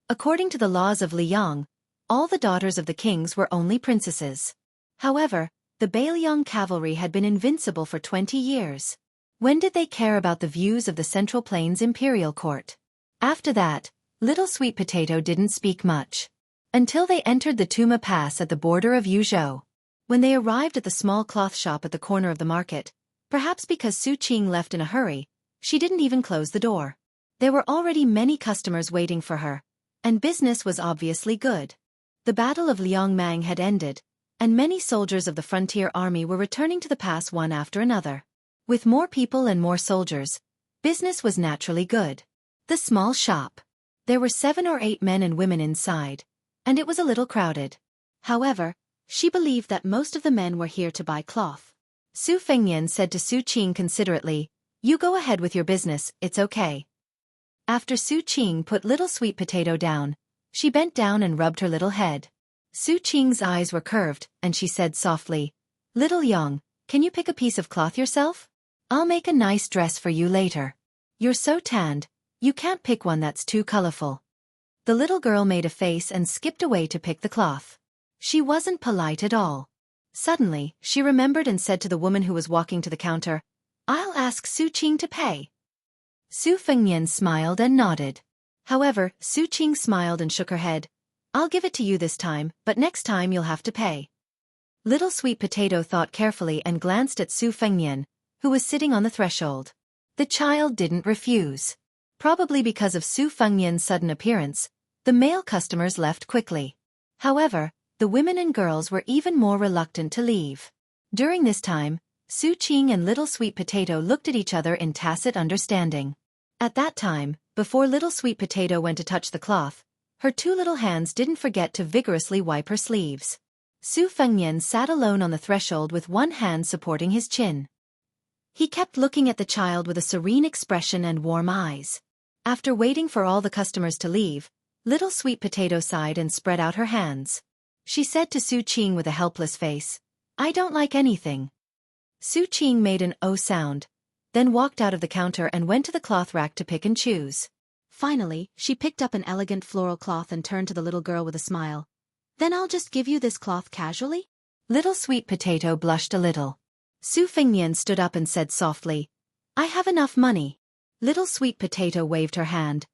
According to the laws of Liang, all the daughters of the kings were only princesses. However, the Baelyong cavalry had been invincible for 20 years. When did they care about the views of the Central Plains Imperial Court? After that, Little Sweet Potato didn't speak much. Until they entered the Tuma Pass at the border of Yuzhou. When they arrived at the small cloth shop at the corner of the market, perhaps because Su Qing left in a hurry, she didn't even close the door. There were already many customers waiting for her, and business was obviously good. The Battle of Liangmang had ended, and many soldiers of the frontier army were returning to the pass one after another. With more people and more soldiers, business was naturally good. The small shop. There were 7 or 8 men and women inside, and it was a little crowded. However, she believed that most of the men were here to buy cloth. Su Fengnian said to Su Qing considerately, "You go ahead with your business, it's okay." After Su Qing put Little Sweet Potato down, she bent down and rubbed her little head. Su Qing's eyes were curved, and she said softly, "Little Young, can you pick a piece of cloth yourself? I'll make a nice dress for you later. You're so tanned, you can't pick one that's too colorful." The little girl made a face and skipped away to pick the cloth. She wasn't polite at all. Suddenly, she remembered and said to the woman who was walking to the counter, "I'll ask Su Qing to pay." Su Fengnian smiled and nodded. However, Su Qing smiled and shook her head. "I'll give it to you this time, but next time you'll have to pay." Little Sweet Potato thought carefully and glanced at Su Fengnian, who was sitting on the threshold. The child didn't refuse. Probably because of Su Fengnian's sudden appearance, the male customers left quickly. However, the women and girls were even more reluctant to leave. During this time, Su Qing and Little Sweet Potato looked at each other in tacit understanding. At that time, before Little Sweet Potato went to touch the cloth, her 2 little hands didn't forget to vigorously wipe her sleeves. Su Fengnian sat alone on the threshold with one hand supporting his chin. He kept looking at the child with a serene expression and warm eyes. After waiting for all the customers to leave, Little Sweet Potato sighed and spread out her hands. She said to Su Qing with a helpless face, "I don't like anything." Su Qing made an "oh" sound, then walked out of the counter and went to the cloth rack to pick and choose. Finally, she picked up an elegant floral cloth and turned to the little girl with a smile. "Then I'll just give you this cloth casually?" Little Sweet Potato blushed a little. Su Fengnian stood up and said softly, "I have enough money." Little Sweet Potato waved her hand.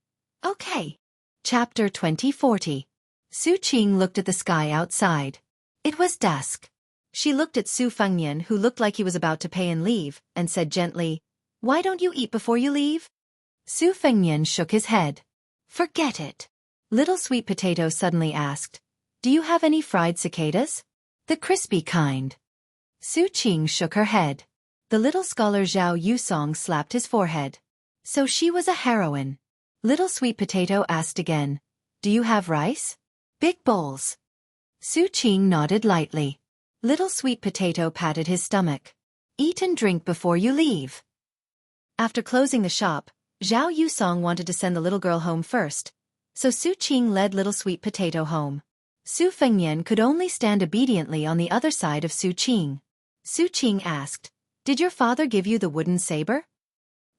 "Okay." Chapter 2040. Su Qing looked at the sky outside. It was dusk. She looked at Su Fengnian, who looked like he was about to pay and leave, and said gently, "Why don't you eat before you leave?" Su Fengnian shook his head. "Forget it." Little Sweet Potato suddenly asked, "Do you have any fried cicadas? The crispy kind?" Su Qing shook her head. The little scholar Zhao Yusong slapped his forehead. So she was a heroine. Little Sweet Potato asked again, "Do you have rice? Big bowls?" Su Qing nodded lightly. Little Sweet Potato patted his stomach. "Eat and drink before you leave." After closing the shop, Zhao Yusong wanted to send the little girl home first, so Su Qing led Little Sweet Potato home. Su Fengnian could only stand obediently on the other side of Su Qing. Su Qing asked, "Did your father give you the wooden saber?"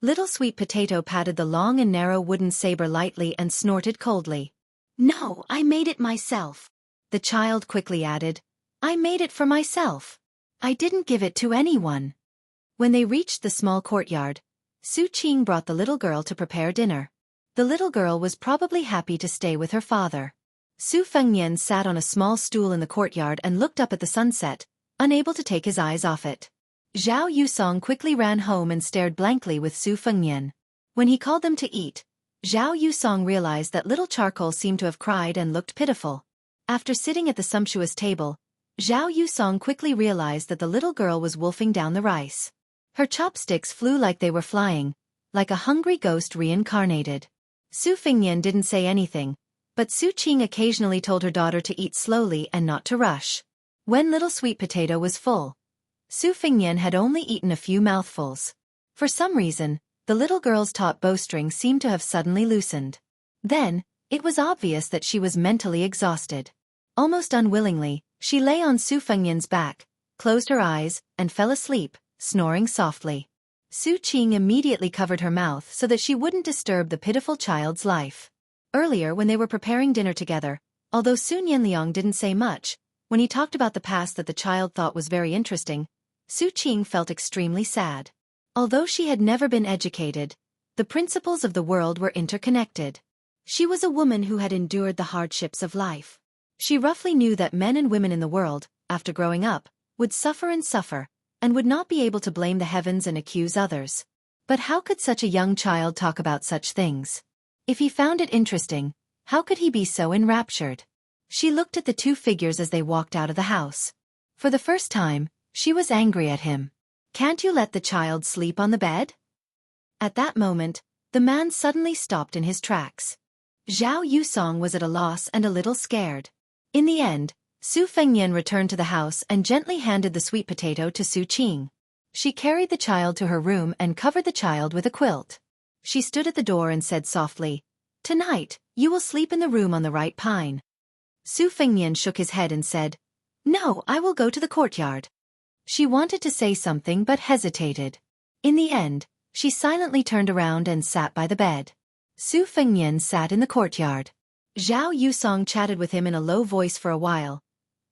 Little Sweet Potato patted the long and narrow wooden saber lightly and snorted coldly. "No, I made it myself." The child quickly added, "I made it for myself." I didn't give it to anyone. When they reached the small courtyard, Su Qing brought the little girl to prepare dinner. The little girl was probably happy to stay with her father. Su Fengnian sat on a small stool in the courtyard and looked up at the sunset, unable to take his eyes off it. Zhao Yusong quickly ran home and stared blankly with Su Fengnian. When he called them to eat, Zhao Yusong realized that little Charcoal seemed to have cried and looked pitiful. After sitting at the sumptuous table, Zhao Yusong quickly realized that the little girl was wolfing down the rice. Her chopsticks flew like they were flying, like a hungry ghost reincarnated. Su Fengnian didn't say anything, but Su Qing occasionally told her daughter to eat slowly and not to rush. When little Sweet Potato was full, Su Fengnian had only eaten a few mouthfuls. For some reason, the little girl's taut bowstring seemed to have suddenly loosened. Then, it was obvious that she was mentally exhausted. Almost unwillingly, she lay on Su Fengnian's back, closed her eyes, and fell asleep, snoring softly. Su Qing immediately covered her mouth so that she wouldn't disturb the pitiful child's life. Earlier when they were preparing dinner together, although Su Nianliang didn't say much, when he talked about the past that the child thought was very interesting, Su Qing felt extremely sad. Although she had never been educated, the principles of the world were interconnected. She was a woman who had endured the hardships of life. She roughly knew that men and women in the world, after growing up, would suffer and would not be able to blame the heavens and accuse others. But how could such a young child talk about such things? If he found it interesting, how could he be so enraptured? She looked at the two figures as they walked out of the house. For the first time, she was angry at him. Can't you let the child sleep on the bed? At that moment, the man suddenly stopped in his tracks. Zhao Yusong was at a loss and a little scared. In the end, Su Fengnian returned to the house and gently handed the sweet potato to Su Qing. She carried the child to her room and covered the child with a quilt. She stood at the door and said softly, "Tonight, you will sleep in the room on the right pine." Su Fengnian shook his head and said, "No, I will go to the courtyard." She wanted to say something but hesitated. In the end, she silently turned around and sat by the bed. Su Fengnian sat in the courtyard. Zhao Yusong chatted with him in a low voice for a while,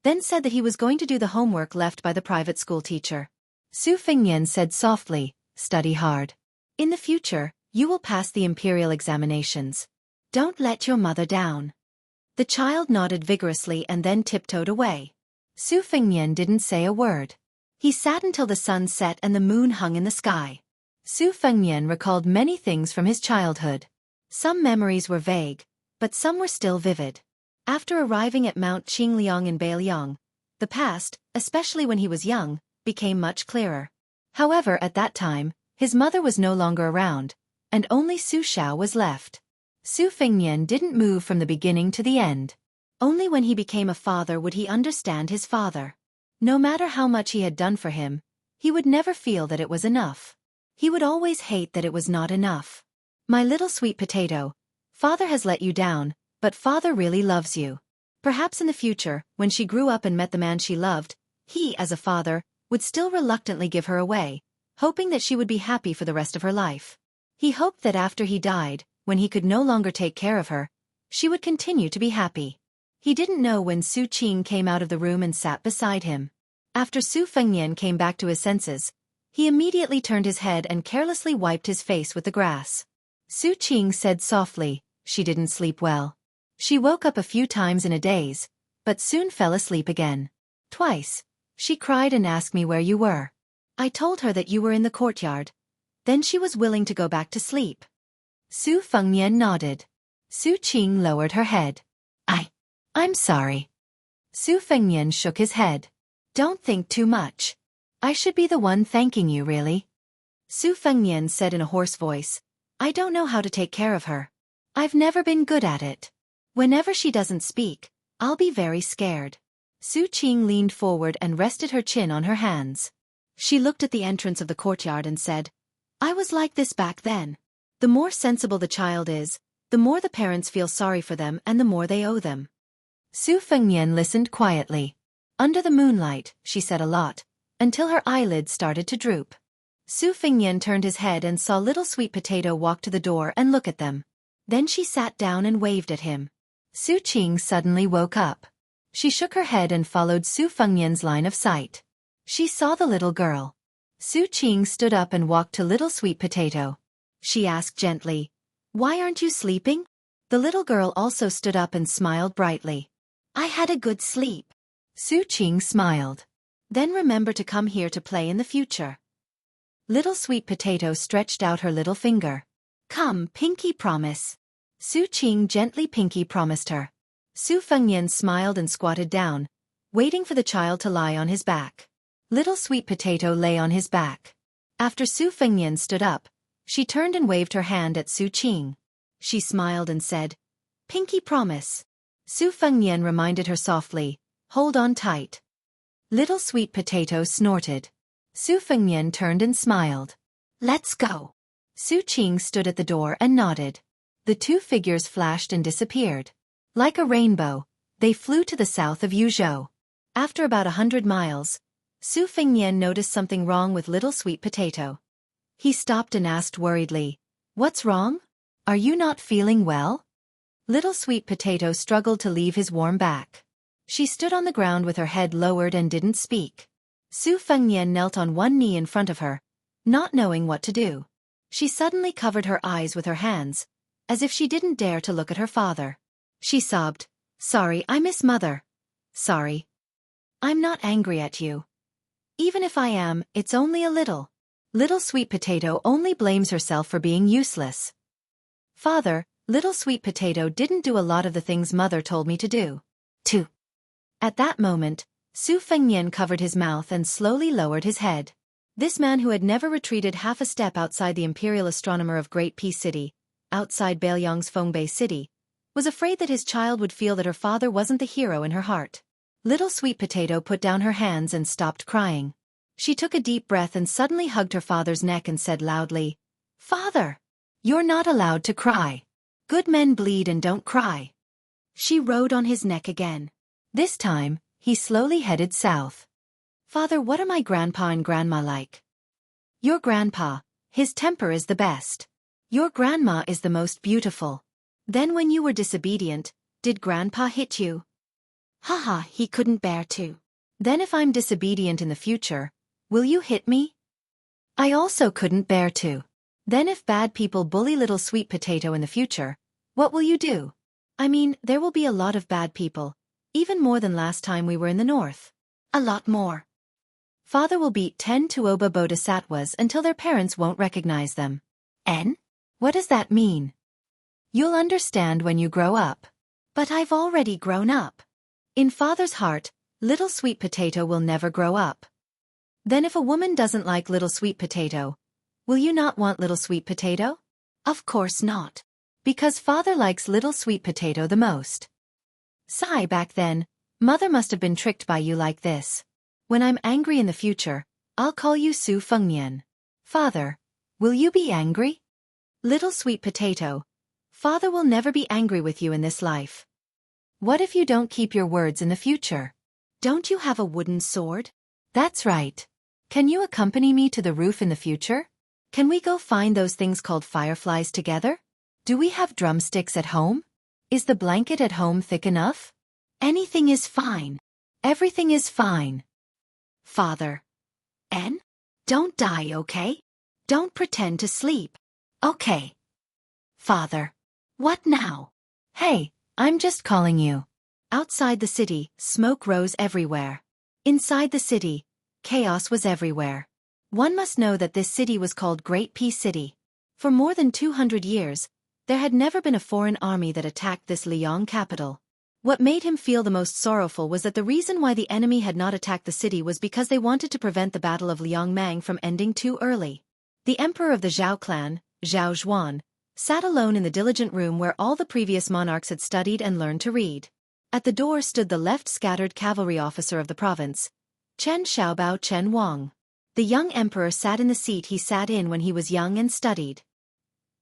then said that he was going to do the homework left by the private school teacher. Su Fengnian said softly, "Study hard. In the future, you will pass the imperial examinations. Don't let your mother down." The child nodded vigorously and then tiptoed away. Su Fengnian didn't say a word. He sat until the sun set and the moon hung in the sky. Su Fengnian recalled many things from his childhood. Some memories were vague, but some were still vivid. After arriving at Mount Qingliang in Beiliang, the past, especially when he was young, became much clearer. However, at that time, his mother was no longer around, and only Su Xiao was left. Su Fengnian didn't move from the beginning to the end. Only when he became a father would he understand his father. No matter how much he had done for him, he would never feel that it was enough. He would always hate that it was not enough. "My little sweet potato, father has let you down, but father really loves you." Perhaps in the future, when she grew up and met the man she loved, he, as a father, would still reluctantly give her away, hoping that she would be happy for the rest of her life. He hoped that after he died, when he could no longer take care of her, she would continue to be happy. He didn't know when Su Qing came out of the room and sat beside him. After Su Fengnian came back to his senses, he immediately turned his head and carelessly wiped his face with the grass. Su Qing said softly, "She didn't sleep well. She woke up a few times in a daze, but soon fell asleep again. Twice, she cried and asked me where you were. I told her that you were in the courtyard. Then she was willing to go back to sleep." Su Fengnian nodded. Su Qing lowered her head. I'm sorry." Su Fengnian shook his head. "Don't think too much. I should be the one thanking you, really." Su Fengnian said in a hoarse voice, "I don't know how to take care of her. I've never been good at it. Whenever she doesn't speak, I'll be very scared." Su Qing leaned forward and rested her chin on her hands. She looked at the entrance of the courtyard and said, "I was like this back then. The more sensible the child is, the more the parents feel sorry for them and the more they owe them." Su Fengnian listened quietly. Under the moonlight, she said a lot, until her eyelids started to droop. Su Fengnian turned his head and saw little Sweet Potato walk to the door and look at them. Then she sat down and waved at him. Su Qing suddenly woke up. She shook her head and followed Su Fengnian's line of sight. She saw the little girl. Su Qing stood up and walked to little Sweet Potato. She asked gently, "Why aren't you sleeping?" The little girl also stood up and smiled brightly. "I had a good sleep." Su Qing smiled. "Then remember to come here to play in the future." Little Sweet Potato stretched out her little finger. "Come, Pinky, promise." Su Qing gently pinky promised her. Su Fengnian smiled and squatted down, waiting for the child to lie on his back. Little Sweet Potato lay on his back. After Su Fengnian stood up, she turned and waved her hand at Su Qing. She smiled and said, "Pinky promise." Su Fengnian reminded her softly, "Hold on tight." Little Sweet Potato snorted. Su Fengnian turned and smiled. "Let's go." Su Qing stood at the door and nodded. The two figures flashed and disappeared. Like a rainbow, they flew to the south of Yuzhou. After about 100 miles, Su Fengnian noticed something wrong with Little Sweet Potato. He stopped and asked worriedly, "What's wrong? Are you not feeling well?" Little Sweet Potato struggled to leave his warm back. She stood on the ground with her head lowered and didn't speak. Su Fengnian knelt on one knee in front of her, not knowing what to do. She suddenly covered her eyes with her hands, as if she didn't dare to look at her father. She sobbed, "Sorry, I miss Mother. Sorry. I'm not angry at you. Even if I am, it's only a little." Little Sweet Potato only blames herself for being useless. "Father, Little Sweet Potato didn't do a lot of the things Mother told me to do." Too. At that moment, Su Fengnian covered his mouth and slowly lowered his head. This man, who had never retreated half a step outside the imperial astronomer of Great Peace City, outside Beiliang's Fengbei City, was afraid that his child would feel that her father wasn't the hero in her heart. Little Sweet Potato put down her hands and stopped crying. She took a deep breath and suddenly hugged her father's neck and said loudly, "Father! You're not allowed to cry. Good men bleed and don't cry." She rode on his neck again. This time, he slowly headed south. "Father, what are my grandpa and grandma like?" "Your grandpa, his temper is the best. Your grandma is the most beautiful. Then when you were disobedient, did grandpa hit you?" "Haha, he couldn't bear to." "Then if I'm disobedient in the future, will you hit me?" "I also couldn't bear to." "Then if bad people bully Little Sweet Potato in the future, what will you do?" "I mean, there will be a lot of bad people, even more than last time we were in the north." "A lot more." "Father will beat 10 Tuoba Bodhisattvas until their parents won't recognize them." "En? What does that mean?" "You'll understand when you grow up." "But I've already grown up." In Father's heart, Little Sweet Potato will never grow up. "Then if a woman doesn't like Little Sweet Potato, will you not want Little Sweet Potato?" "Of course not." "Because Father likes Little Sweet Potato the most." "Sigh, back then, Mother must have been tricked by you like this. When I'm angry in the future, I'll call you Su Fengnian." "Father, will you be angry?" "Little Sweet Potato, Father will never be angry with you in this life." "What if you don't keep your words in the future?" "Don't you have a wooden sword?" "That's right. Can you accompany me to the roof in the future? Can we go find those things called fireflies together? Do we have drumsticks at home? Is the blanket at home thick enough?" "Anything is fine." "Everything is fine." "Father. En? Don't die, okay? Don't pretend to sleep. Okay." "Father. What now?" "Hey, I'm just calling you." Outside the city, smoke rose everywhere. Inside the city, chaos was everywhere. One must know that this city was called Great Peace City. For more than 200 years, there had never been a foreign army that attacked this Liang capital. What made him feel the most sorrowful was that the reason why the enemy had not attacked the city was because they wanted to prevent the Battle of Liangmang from ending too early. The emperor of the Zhao clan, Zhao Zhuan, sat alone in the diligent room where all the previous monarchs had studied and learned to read. At the door stood the left-scattered cavalry officer of the province, Chen Xiaobao Chen Wang. The young emperor sat in the seat he sat in when he was young and studied.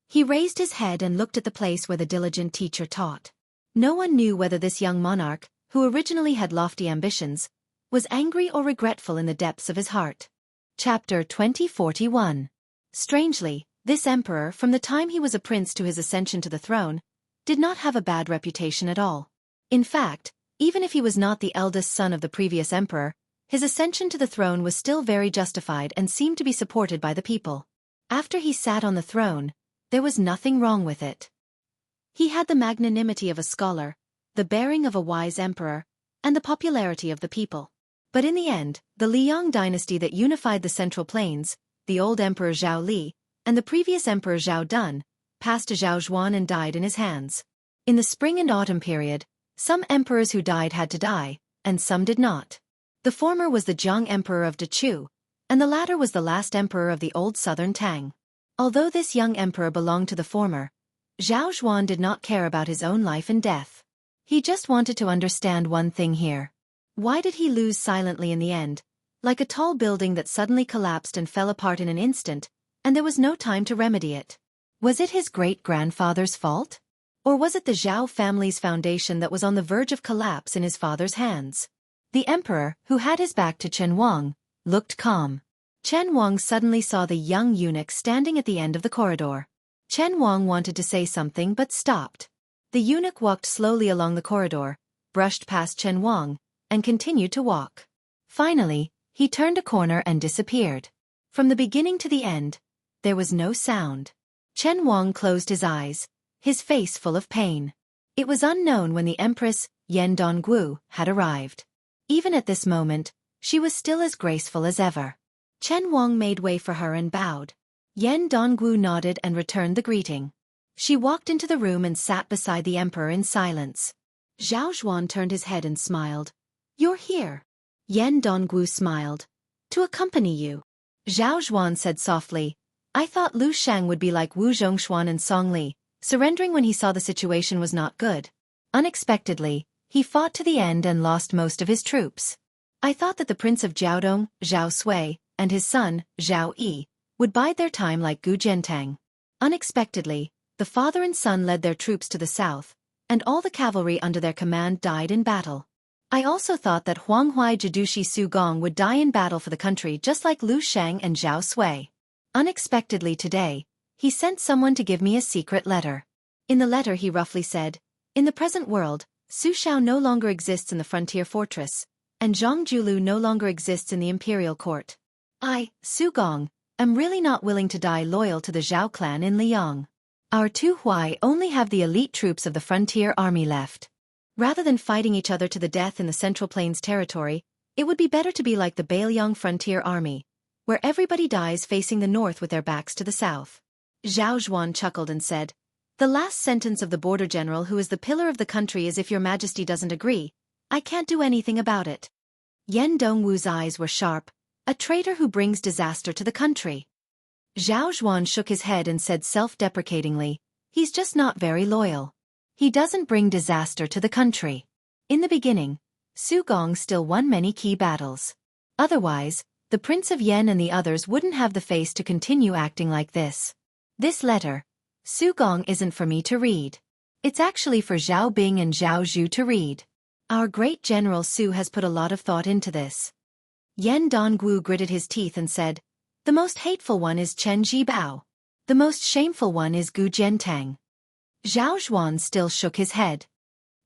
He raised his head and looked at the place where the diligent teacher taught. No one knew whether this young monarch, who originally had lofty ambitions, was angry or regretful in the depths of his heart. Chapter 2041. Strangely, this emperor, from the time he was a prince to his ascension to the throne, did not have a bad reputation at all. In fact, even if he was not the eldest son of the previous emperor, His ascension to the throne was still very justified and seemed to be supported by the people. After he sat on the throne, there was nothing wrong with it. He had the magnanimity of a scholar, the bearing of a wise emperor, and the popularity of the people. But in the end, the Liang dynasty that unified the Central Plains, the old Emperor Zhao Li, and the previous Emperor Zhao Dun, passed to Zhao Zhuan and died in his hands. In the spring and autumn period, some emperors who died had to die, and some did not. The former was the Zhang Emperor of Dechu, and the latter was the last emperor of the old southern Tang. Although this young emperor belonged to the former, Zhao Zhuan did not care about his own life and death. He just wanted to understand one thing here. Why did he lose silently in the end, like a tall building that suddenly collapsed and fell apart in an instant, and there was no time to remedy it? Was it his great-grandfather's fault? Or was it the Zhao family's foundation that was on the verge of collapse in his father's hands? The emperor, who had his back to Chen Wang, looked calm. Chen Wang suddenly saw the young eunuch standing at the end of the corridor. Chen Wang wanted to say something but stopped. The eunuch walked slowly along the corridor, brushed past Chen Wang, and continued to walk. Finally, he turned a corner and disappeared. From the beginning to the end, there was no sound. Chen Wang closed his eyes, his face full of pain. It was unknown when the Empress, Yan Dongwu, had arrived. Even at this moment, she was still as graceful as ever. Chen Wang made way for her and bowed. Yan Dongwu nodded and returned the greeting. She walked into the room and sat beside the emperor in silence. Zhao Zhuan turned his head and smiled. "You're here." Yan Dongwu smiled. "To accompany you." Zhao Zhuan said softly, "I thought Lu Shang would be like Wu Zhongshuan and Song Li, surrendering when he saw the situation was not good. Unexpectedly, he fought to the end and lost most of his troops. I thought that the Prince of Jiaodong, Zhao Sui, and his son, Zhao Yi, would bide their time like Gu Jiantang. Unexpectedly, the father and son led their troops to the south, and all the cavalry under their command died in battle. I also thought that Huanghuai Jidushi Su Gong would die in battle for the country just like Lu Shang and Zhao Sui. Unexpectedly today, he sent someone to give me a secret letter. In the letter he roughly said, in the present world, Su Shao no longer exists in the frontier fortress, and Zhang Julu no longer exists in the imperial court. I, Su Gong, am really not willing to die loyal to the Zhao clan in Liang. Our two Huai only have the elite troops of the frontier army left. Rather than fighting each other to the death in the Central Plains territory, it would be better to be like the Bailiang frontier army, where everybody dies facing the north with their backs to the south." Zhao Zhuan chuckled and said, "The last sentence of the border general who is the pillar of the country is if your majesty doesn't agree, I can't do anything about it." Yan Dongwu's eyes were sharp, "A traitor who brings disaster to the country." Zhao Zhuan shook his head and said self-deprecatingly, "He's just not very loyal. He doesn't bring disaster to the country." In the beginning, Su Gong still won many key battles. Otherwise, the Prince of Yan and the others wouldn't have the face to continue acting like this. This letter, Su Gong, isn't for me to read. It's actually for Zhao Bing and Zhao Zhu to read. Our great General Su has put a lot of thought into this. Yan Dongwu gritted his teeth and said, "The most hateful one is Chen Jibao. The most shameful one is Gu Jiantang." Zhao Zhuan still shook his head.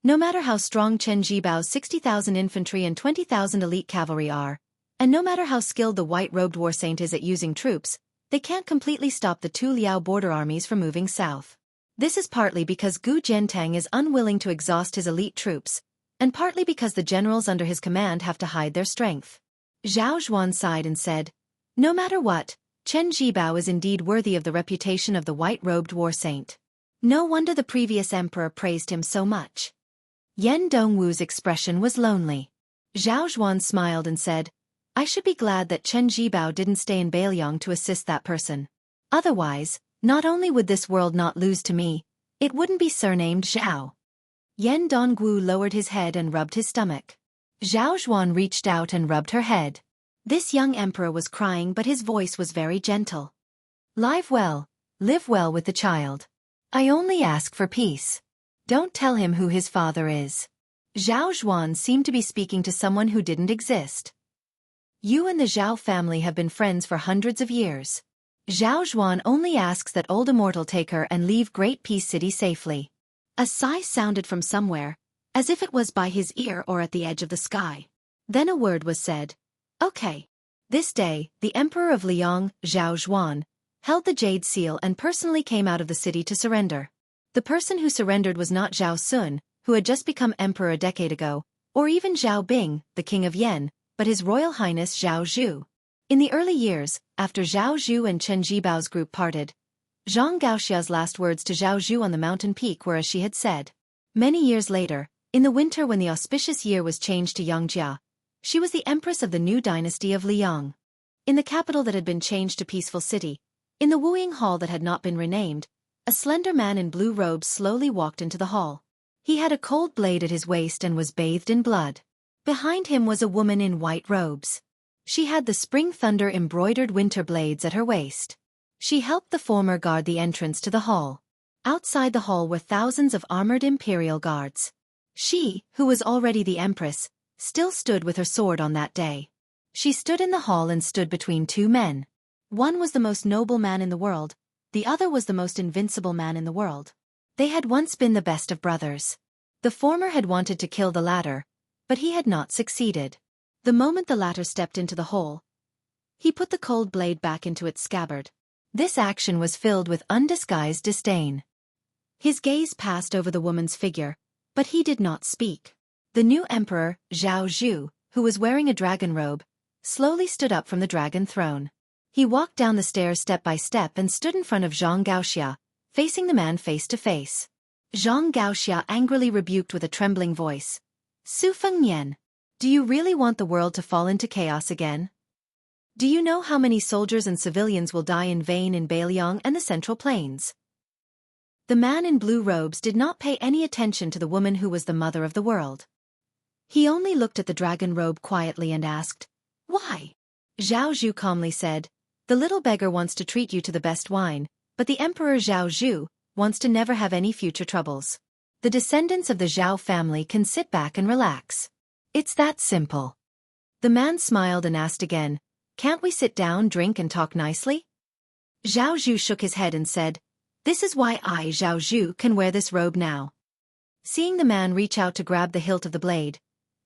No matter how strong Chen Jibao's 60,000 infantry and 20,000 elite cavalry are, and no matter how skilled the white-robed war saint is at using troops, they can't completely stop the two Liao border armies from moving south. This is partly because Gu Jiantang is unwilling to exhaust his elite troops, and partly because the generals under his command have to hide their strength. Zhao Zhuan sighed and said, "No matter what, Chen Jibao is indeed worthy of the reputation of the white-robed war saint. No wonder the previous emperor praised him so much." Yan Dongwu's expression was lonely. Zhao Zhuan smiled and said, "I should be glad that Chen Jibao didn't stay in Bailiang to assist that person. Otherwise, not only would this world not lose to me, it wouldn't be surnamed Zhao." Yan Dongwu lowered his head and rubbed his stomach. Zhao Zhuan reached out and rubbed her head. This young emperor was crying, but his voice was very gentle. "Live well with the child. I only ask for peace. Don't tell him who his father is." Zhao Zhuan seemed to be speaking to someone who didn't exist. "You and the Zhao family have been friends for hundreds of years. Zhao Zhuan only asks that old immortal take her and leave Great Peace City safely." A sigh sounded from somewhere, as if it was by his ear or at the edge of the sky. Then a word was said. Okay. This day, the Emperor of Liang, Zhao Zhuan, held the jade seal and personally came out of the city to surrender. The person who surrendered was not Zhao Sun, who had just become emperor a decade ago, or even Zhao Bing, the king of Yen, but His Royal Highness Zhao Zhu. In the early years, after Zhao Zhu and Chen Jibao's group parted, Zhang Gaoxia's last words to Zhao Zhu on the mountain peak were as she had said. Many years later, in the winter when the auspicious year was changed to Yangjia, she was the empress of the new dynasty of Liang. In the capital that had been changed to Peaceful City, in the wooing hall that had not been renamed, a slender man in blue robes slowly walked into the hall. He had a cold blade at his waist and was bathed in blood. Behind him was a woman in white robes. She had the spring thunder embroidered winter blades at her waist. She helped the former guard the entrance to the hall. Outside the hall were thousands of armored imperial guards. She, who was already the empress, still stood with her sword on that day. She stood in the hall and stood between two men. One was the most noble man in the world, the other was the most invincible man in the world. They had once been the best of brothers. The former had wanted to kill the latter, but he had not succeeded. The moment the latter stepped into the hole, he put the cold blade back into its scabbard. This action was filled with undisguised disdain. His gaze passed over the woman's figure, but he did not speak. The new emperor, Zhao Zhu, who was wearing a dragon robe, slowly stood up from the dragon throne. He walked down the stairs step by step and stood in front of Zhang Gaoxia, facing the man face to face. Zhang Gaoxia angrily rebuked with a trembling voice. Su Fengnian, do you really want the world to fall into chaos again? Do you know how many soldiers and civilians will die in vain in Beiliang and the Central Plains? The man in blue robes did not pay any attention to the woman who was the mother of the world. He only looked at the dragon robe quietly and asked, Why? Zhao Zhu calmly said, The little beggar wants to treat you to the best wine, but the Emperor Zhao Zhu wants to never have any future troubles. The descendants of the Zhao family can sit back and relax. It's that simple. The man smiled and asked again, Can't we sit down, drink and talk nicely? Zhao Zhu shook his head and said, This is why I, Zhao Zhu, can wear this robe now. Seeing the man reach out to grab the hilt of the blade,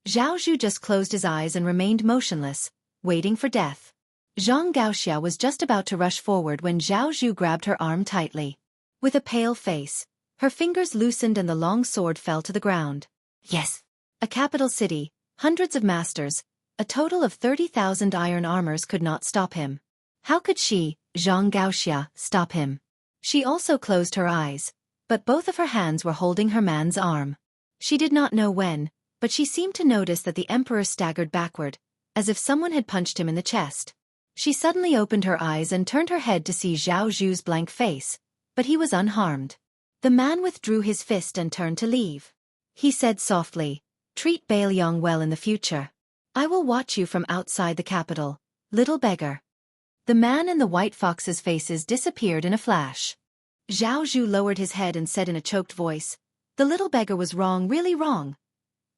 Zhao Zhu just closed his eyes and remained motionless, waiting for death. Zhang Gaoxia was just about to rush forward when Zhao Zhu grabbed her arm tightly. With a pale face, her fingers loosened and the long sword fell to the ground. Yes. A capital city, hundreds of masters, a total of 30,000 iron armors could not stop him. How could she, Zhang Gaoxia, stop him? She also closed her eyes, but both of her hands were holding her man's arm. She did not know when, but she seemed to notice that the emperor staggered backward, as if someone had punched him in the chest. She suddenly opened her eyes and turned her head to see Zhao Zhu's blank face, but he was unharmed. The man withdrew his fist and turned to leave. He said softly, Treat Beiliang well in the future. I will watch you from outside the capital, little beggar. The man and the white fox's faces disappeared in a flash. Zhao Zhu lowered his head and said in a choked voice, The little beggar was wrong, really wrong.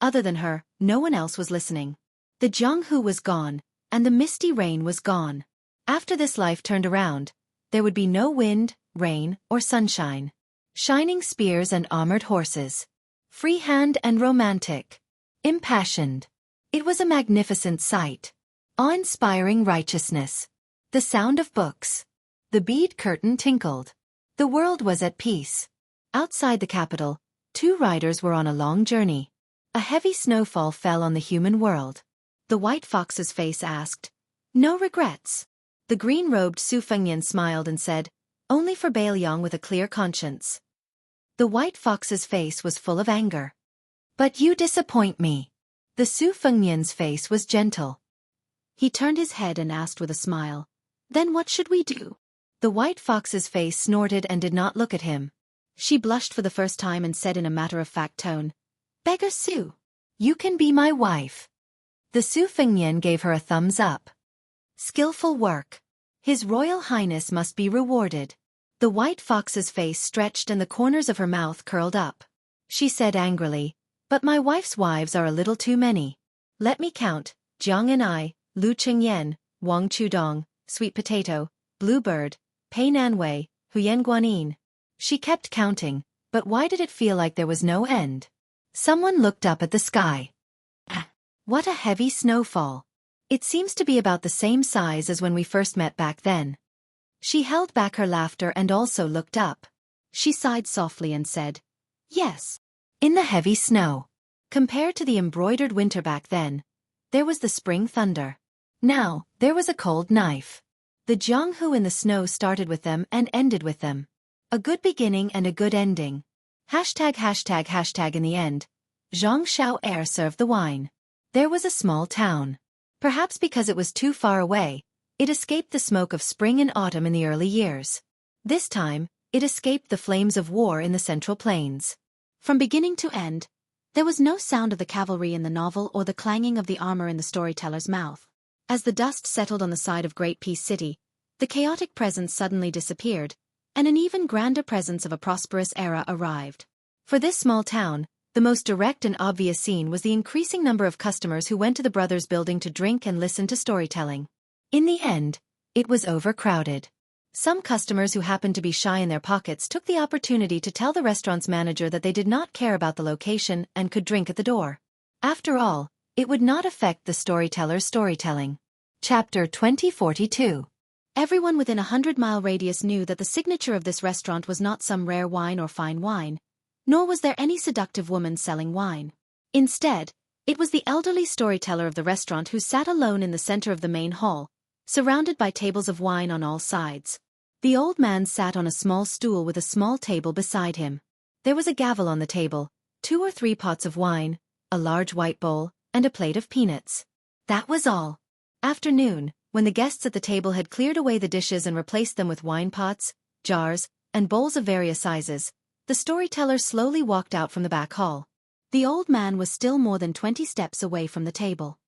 Other than her, no one else was listening. The Jianghu was gone, and the misty rain was gone. After this life turned around, there would be no wind, rain, or sunshine. Shining spears and armored horses. Freehand and romantic. Impassioned. It was a magnificent sight. Awe-inspiring righteousness. The sound of books. The bead curtain tinkled. The world was at peace. Outside the capital, two riders were on a long journey. A heavy snowfall fell on the human world. The white fox's face asked, No regrets. The green-robed Su Fengnian smiled and said, Only for Beiliang with a clear conscience. The white fox's face was full of anger. But you disappoint me. The Su Fengnian's face was gentle. He turned his head and asked with a smile, Then what should we do? The white fox's face snorted and did not look at him. She blushed for the first time and said in a matter-of-fact tone, Beggar Su, you can be my wife. The Su Fengnian gave her a thumbs up. Skillful work. His Royal Highness must be rewarded. The white fox's face stretched and the corners of her mouth curled up. She said angrily, But my wife's wives are a little too many. Let me count, Jiang and I, Lu Qingyan, Wang Chudong, Sweet Potato, Bluebird, Pei Nanwei, Huyen Guanyin. She kept counting, but why did it feel like there was no end? Someone looked up at the sky. What a heavy snowfall. It seems to be about the same size as when we first met back then. She held back her laughter and also looked up. She sighed softly and said, "Yes. In the heavy snow. Compared to the embroidered winter back then, there was the spring thunder. Now, there was a cold knife. The Jianghu in the snow started with them and ended with them. A good beginning and a good ending. ##### In the end, Zhang Xiao served the wine. There was a small town. Perhaps because it was too far away, it escaped the smoke of spring and autumn in the early years. This time, it escaped the flames of war in the Central Plains. From beginning to end, there was no sound of the cavalry in the novel or the clanging of the armor in the storyteller's mouth. As the dust settled on the side of Great Peace City, the chaotic presence suddenly disappeared, and an even grander presence of a prosperous era arrived. For this small town, the most direct and obvious scene was the increasing number of customers who went to the brothers' building to drink and listen to storytelling. In the end, it was overcrowded. Some customers who happened to be shy in their pockets took the opportunity to tell the restaurant's manager that they did not care about the location and could drink at the door. After all, it would not affect the storyteller's storytelling. Chapter 2042. Everyone within a 100-mile radius knew that the signature of this restaurant was not some rare wine or fine wine, nor was there any seductive woman selling wine. Instead, it was the elderly storyteller of the restaurant who sat alone in the center of the main hall, surrounded by tables of wine on all sides. The old man sat on a small stool with a small table beside him. There was a gavel on the table, 2 or 3 pots of wine, a large white bowl, and a plate of peanuts. That was all. After noon, when the guests at the table had cleared away the dishes and replaced them with wine pots, jars, and bowls of various sizes, the storyteller slowly walked out from the back hall. The old man was still more than 20 steps away from the table.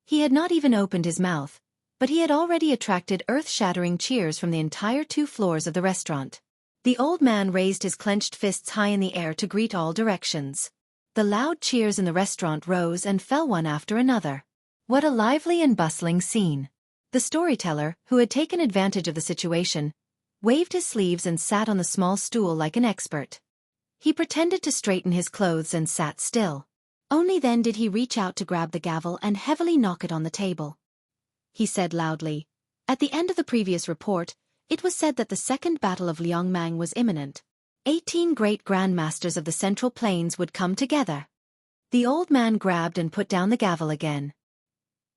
He had not even opened his mouth, but he had already attracted earth-shattering cheers from the entire 2 floors of the restaurant. The old man raised his clenched fists high in the air to greet all directions. The loud cheers in the restaurant rose and fell one after another. What a lively and bustling scene. The storyteller, who had taken advantage of the situation, waved his sleeves and sat on the small stool like an expert. He pretended to straighten his clothes and sat still. Only then did he reach out to grab the gavel and heavily knock it on the table. He said loudly, "At the end of the previous report, it was said that the Second Battle of Liangmang was imminent. 18 great grandmasters of the Central Plains would come together." The old man grabbed and put down the gavel again.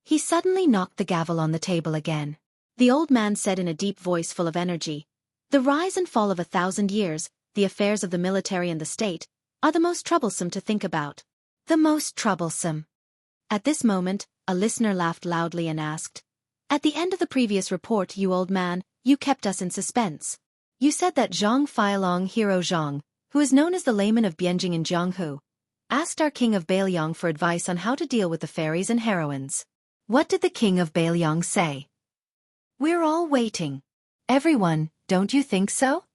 He suddenly knocked the gavel on the table again. The old man said in a deep voice full of energy, "The rise and fall of 1,000 years, the affairs of the military and the state, are the most troublesome to think about." The most troublesome. At this moment, a listener laughed loudly and asked, "At the end of the previous report, you old man, you kept us in suspense. You said that Zhang Feilong hero Zhang, who is known as the layman of Bianjing in Jianghu, asked our king of Bailiang for advice on how to deal with the fairies and heroines. What did the king of Bailiang say?" "We're all waiting." "Everyone, don't you think so?"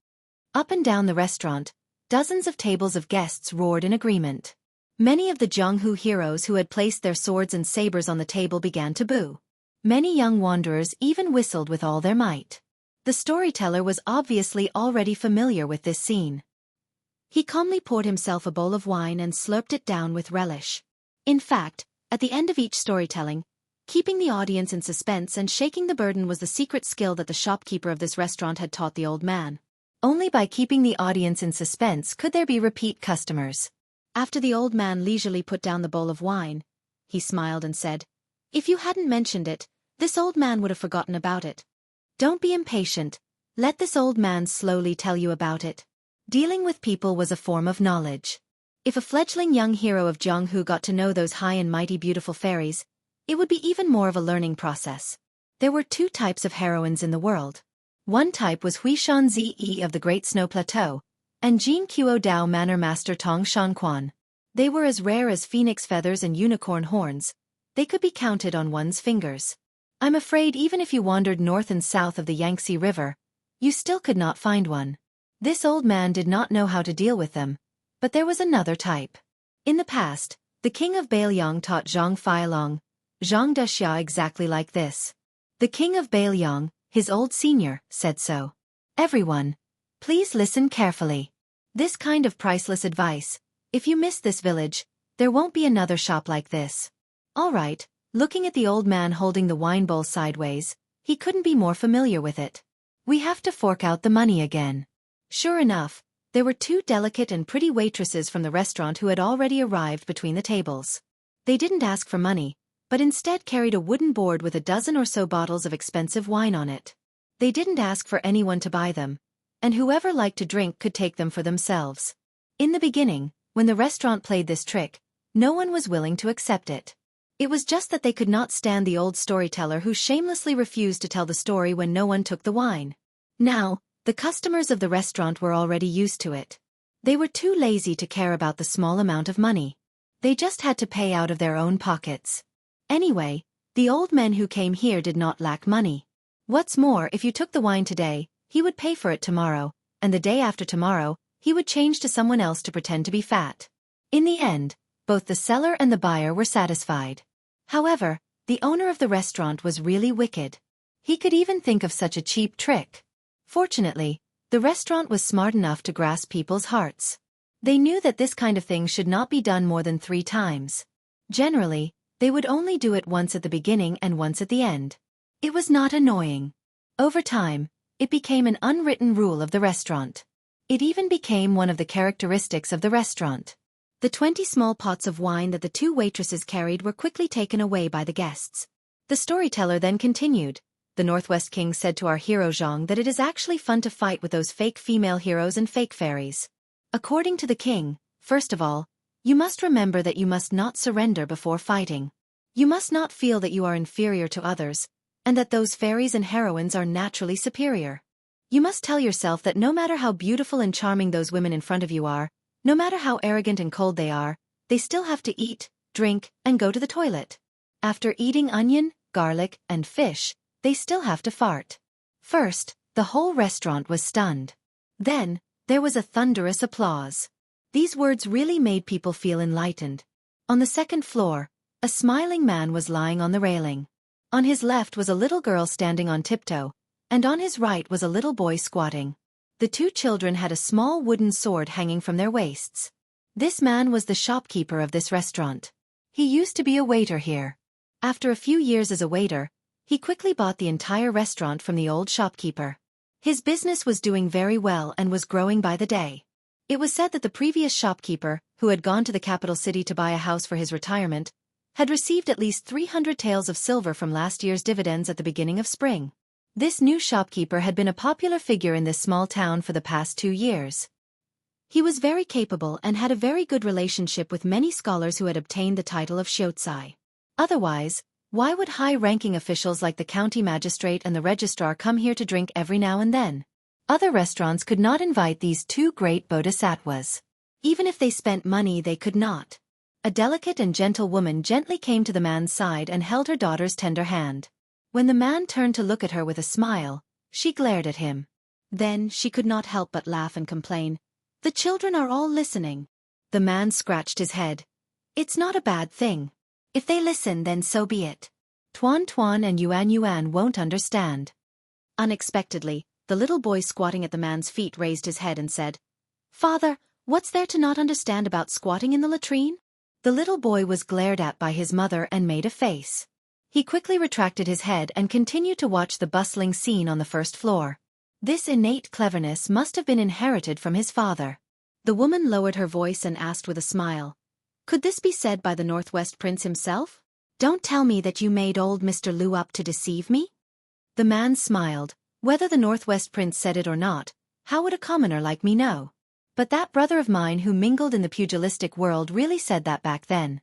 Up and down the restaurant, dozens of tables of guests roared in agreement. Many of the Jianghu heroes who had placed their swords and sabers on the table began to boo. Many young wanderers even whistled with all their might. The storyteller was obviously already familiar with this scene. He calmly poured himself a bowl of wine and slurped it down with relish. In fact, at the end of each storytelling, keeping the audience in suspense and shaking the burden was the secret skill that the shopkeeper of this restaurant had taught the old man. Only by keeping the audience in suspense could there be repeat customers. After the old man leisurely put down the bowl of wine, he smiled and said, "If you hadn't mentioned it, this old man would have forgotten about it. Don't be impatient, let this old man slowly tell you about it." Dealing with people was a form of knowledge. If a fledgling young hero of Jianghu got to know those high and mighty beautiful fairies, it would be even more of a learning process. There were 2 types of heroines in the world. One type was Huishan Zi of the Great Snow Plateau, and Jin Qiu Dao Manor Master Tong Shanquan. They were as rare as phoenix feathers and unicorn horns. They could be counted on one's fingers. I'm afraid even if you wandered north and south of the Yangtze River, you still could not find one. This old man did not know how to deal with them, but there was another type. In the past, the king of Bailiang taught Zhang Feilong, Zhang Dexia exactly like this. The king of Bailiang, his old senior, said so. "Everyone, please listen carefully. This kind of priceless advice, if you miss this village, there won't be another shop like this. All right, Looking at the old man holding the wine bowl sideways, he couldn't be more familiar with it. "We have to fork out the money again." Sure enough, there were two delicate and pretty waitresses from the restaurant who had already arrived between the tables. They didn't ask for money, but instead carried a wooden board with a dozen or so bottles of expensive wine on it. They didn't ask for anyone to buy them, and whoever liked to drink could take them for themselves. In the beginning, when the restaurant played this trick, no one was willing to accept it. It was just that they could not stand the old storyteller who shamelessly refused to tell the story when no one took the wine. Now, the customers of the restaurant were already used to it. They were too lazy to care about the small amount of money. They just had to pay out of their own pockets. Anyway, the old men who came here did not lack money. What's more, if you took the wine today, he would pay for it tomorrow, and the day after tomorrow, he would change to someone else to pretend to be fat. In the end, both the seller and the buyer were satisfied. However, the owner of the restaurant was really wicked. He could even think of such a cheap trick. Fortunately, the restaurant was smart enough to grasp people's hearts. They knew that this kind of thing should not be done more than 3 times. Generally, they would only do it once at the beginning and once at the end. It was not annoying. Over time, it became an unwritten rule of the restaurant. It even became one of the characteristics of the restaurant. The 20 small pots of wine that the 2 waitresses carried were quickly taken away by the guests. The storyteller then continued. "The Northwest King said to our hero Zhang that it is actually fun to fight with those fake female heroes and fake fairies. According to the king, first of all, you must remember that you must not surrender before fighting. You must not feel that you are inferior to others, and that those fairies and heroines are naturally superior. You must tell yourself that no matter how beautiful and charming those women in front of you are, no matter how arrogant and cold they are, they still have to eat, drink, and go to the toilet. After eating onion, garlic, and fish, they still have to fart." First, the whole restaurant was stunned. Then, there was a thunderous applause. These words really made people feel enlightened. On the second floor, a smiling man was lying on the railing. On his left was a little girl standing on tiptoe, and on his right was a little boy squatting. The 2 children had a small wooden sword hanging from their waists. This man was the shopkeeper of this restaurant. He used to be a waiter here. After a few years as a waiter, he quickly bought the entire restaurant from the old shopkeeper. His business was doing very well and was growing by the day. It was said that the previous shopkeeper, who had gone to the capital city to buy a house for his retirement, had received at least 300 taels of silver from last year's dividends at the beginning of spring. This new shopkeeper had been a popular figure in this small town for the past 2 years. He was very capable and had a very good relationship with many scholars who had obtained the title of Shiotsai. Otherwise, why would high-ranking officials like the county magistrate and the registrar come here to drink every now and then? Other restaurants could not invite these 2 great bodhisattvas. Even if they spent money, they could not. A delicate and gentle woman gently came to the man's side and held her daughter's tender hand. When the man turned to look at her with a smile, she glared at him. Then she could not help but laugh and complain, "The children are all listening." The man scratched his head. "It's not a bad thing. If they listen, then so be it. Tuan Tuan and Yuan Yuan won't understand." Unexpectedly, the little boy squatting at the man's feet raised his head and said, "Father, what's there to not understand about squatting in the latrine?" The little boy was glared at by his mother and made a face. He quickly retracted his head and continued to watch the bustling scene on the first floor. This innate cleverness must have been inherited from his father. The woman lowered her voice and asked with a smile, "Could this be said by the Northwest Prince himself? Don't tell me that you made old Mr. Liu up to deceive me?" The man smiled. "Whether the Northwest Prince said it or not, how would a commoner like me know? But that brother of mine who mingled in the pugilistic world really said that back then."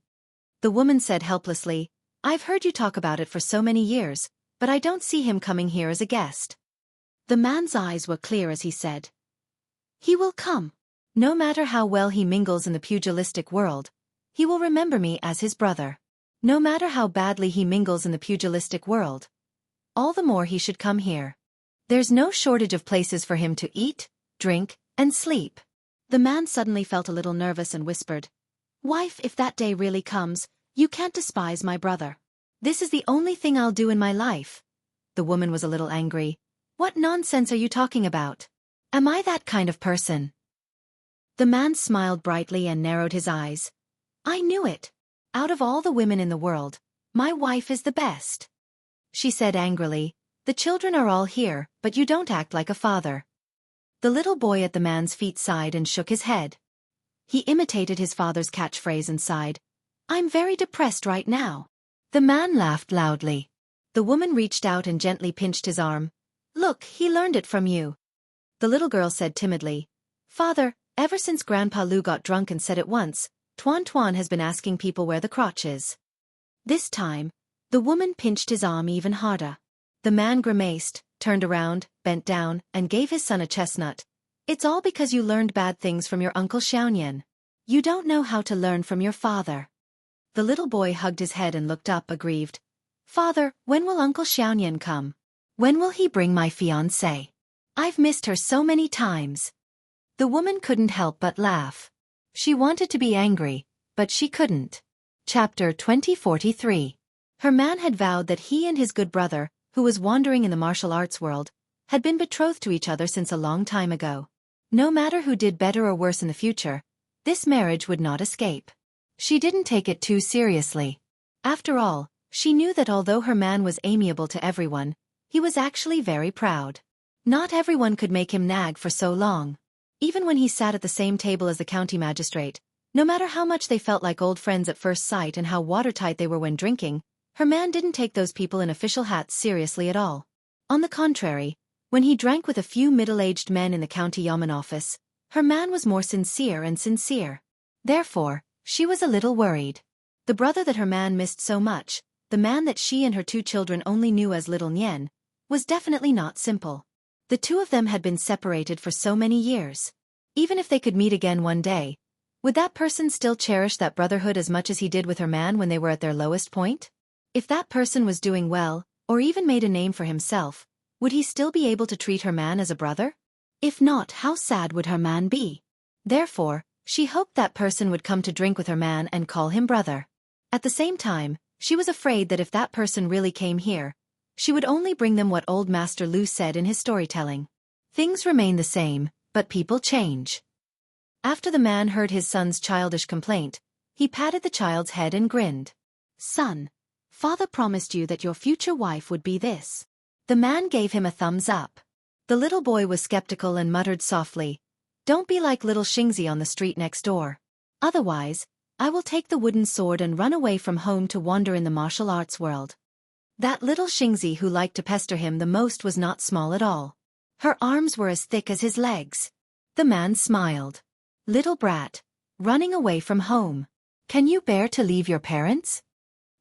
The woman said helplessly, "I've heard you talk about it for so many years, but I don't see him coming here as a guest." The man's eyes were clear as he said, "He will come. No matter how well he mingles in the pugilistic world, he will remember me as his brother. No matter how badly he mingles in the pugilistic world, all the more he should come here. There's no shortage of places for him to eat, drink, and sleep." The man suddenly felt a little nervous and whispered, "Wife, if that day really comes, you can't despise my brother. This is the only thing I'll do in my life." The woman was a little angry. "What nonsense are you talking about? Am I that kind of person?" The man smiled brightly and narrowed his eyes. "I knew it. Out of all the women in the world, My wife is the best. She said angrily, the children are all here, but you don't act like a father. The little boy at the man's feet sighed and shook his head. He imitated his father's catchphrase and sighed, I'm very depressed right now. The man laughed loudly. The woman reached out and gently pinched his arm. Look, he learned it from you. The little girl said timidly, Father, ever since Grandpa Lou got drunk and said it once, Tuan Tuan has been asking people where the crotch is. This time, the woman pinched his arm even harder. The man grimaced, turned around, bent down, and gave his son a chestnut. It's all because you learned bad things from your Uncle Xiaonian. You don't know how to learn from your father. The little boy hugged his head and looked up aggrieved. Father, when will Uncle Xiaonian come? When will he bring my fiancée? I've missed her so many times. The woman couldn't help but laugh. She wanted to be angry, but she couldn't. Chapter 2043. Her man had vowed that he and his good brother, who was wandering in the martial arts world, had been betrothed to each other since a long time ago. No matter who did better or worse in the future, this marriage would not escape. She didn't take it too seriously. After all, she knew that although her man was amiable to everyone, he was actually very proud. Not everyone could make him nag for so long. Even when he sat at the same table as the county magistrate, no matter how much they felt like old friends at first sight and how watertight they were when drinking, her man didn't take those people in official hats seriously at all. On the contrary, when he drank with a few middle-aged men in the county yamen office, her man was more sincere and sincere. Therefore, she was a little worried. The brother that her man missed so much, the man that she and her two children only knew as Little Nien, was definitely not simple. The two of them had been separated for so many years. Even if they could meet again one day, would that person still cherish that brotherhood as much as he did with her man when they were at their lowest point? If that person was doing well, or even made a name for himself, would he still be able to treat her man as a brother? If not, how sad would her man be? Therefore, she hoped that person would come to drink with her man and call him brother. At the same time, she was afraid that if that person really came here, she would only bring them what old Master Lu said in his storytelling. Things remain the same, but people change. After the man heard his son's childish complaint, he patted the child's head and grinned. Son, father promised you that your future wife would be this. The man gave him a thumbs up. The little boy was skeptical and muttered softly, Don't be like little Xingzi on the street next door. Otherwise, I will take the wooden sword and run away from home to wander in the martial arts world. That little Xingzi who liked to pester him the most was not small at all. Her arms were as thick as his legs. The man smiled. Little brat, running away from home. Can you bear to leave your parents?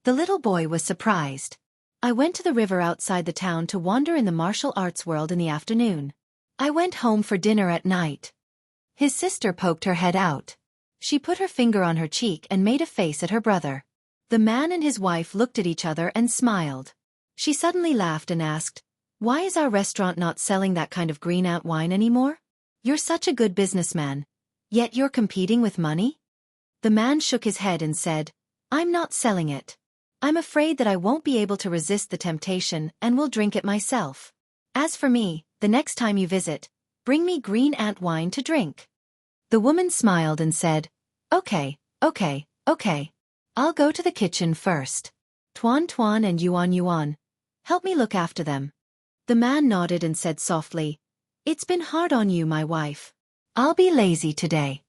The little boy was surprised. I went to the river outside the town to wander in the martial arts world in the afternoon. I went home for dinner at night. His sister poked her head out. She put her finger on her cheek and made a face at her brother. The man and his wife looked at each other and smiled. She suddenly laughed and asked, Why is our restaurant not selling that kind of green ant wine anymore? You're such a good businessman, yet you're competing with money? The man shook his head and said, I'm not selling it. I'm afraid that I won't be able to resist the temptation and will drink it myself. As for me, the next time you visit, bring me green ant wine to drink. The woman smiled and said, Okay. I'll go to the kitchen first. Tuan Tuan and Yuan Yuan, help me look after them. The man nodded and said softly, It's been hard on you, my wife. I'll be lazy today.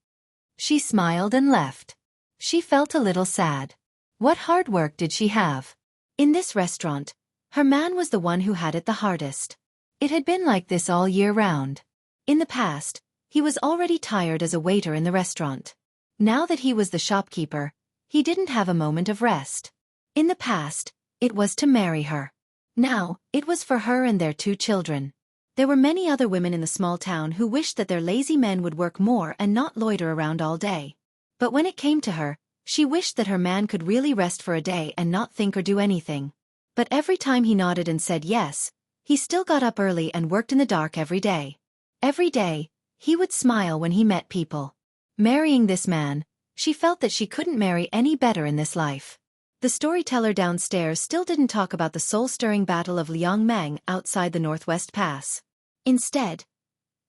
She smiled and left. She felt a little sad. What hard work did she have? In this restaurant, her man was the one who had it the hardest. It had been like this all year round. In the past, he was already tired as a waiter in the restaurant. Now that he was the shopkeeper, he didn't have a moment of rest. In the past, it was to marry her. Now, it was for her and their two children. There were many other women in the small town who wished that their lazy men would work more and not loiter around all day. But when it came to her, she wished that her man could really rest for a day and not think or do anything. But every time he nodded and said yes, he still got up early and worked in the dark every day. Every day, he would smile when he met people. Marrying this man, she felt that she couldn't marry any better in this life. The storyteller downstairs still didn't talk about the soul-stirring battle of Liangmang outside the Northwest Pass. Instead,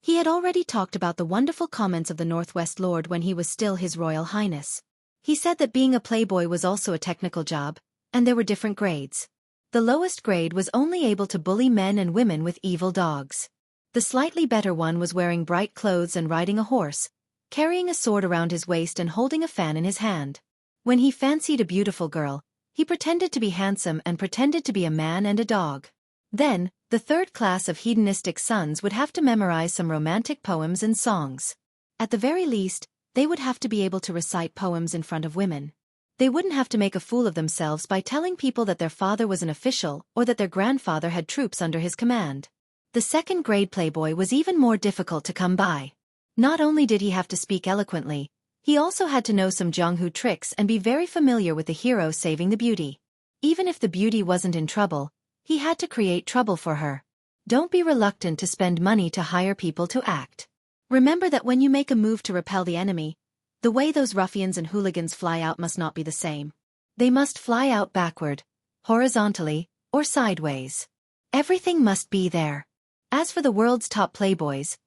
he had already talked about the wonderful comments of the Northwest Lord when he was still His Royal Highness. He said that being a playboy was also a technical job, And there were different grades. The lowest grade was only able to bully men and women with evil dogs. The slightly better one was wearing bright clothes and riding a horse, carrying a sword around his waist and holding a fan in his hand. When he fancied a beautiful girl, he pretended to be handsome and pretended to be a man and a dog. Then, the third class of hedonistic sons would have to memorize some romantic poems and songs. At the very least, they would have to be able to recite poems in front of women. They wouldn't have to make a fool of themselves by telling people that their father was an official or that their grandfather had troops under his command. The second-grade playboy was even more difficult to come by. Not only did he have to speak eloquently, he also had to know some Jonghu tricks and be very familiar with the hero saving the beauty. Even if the beauty wasn't in trouble, he had to create trouble for her. Don't be reluctant to spend money to hire people to act. Remember that when you make a move to repel the enemy, the way those ruffians and hooligans fly out must not be the same. They must fly out backward, horizontally, or sideways. Everything must be there. As for the world's top playboys,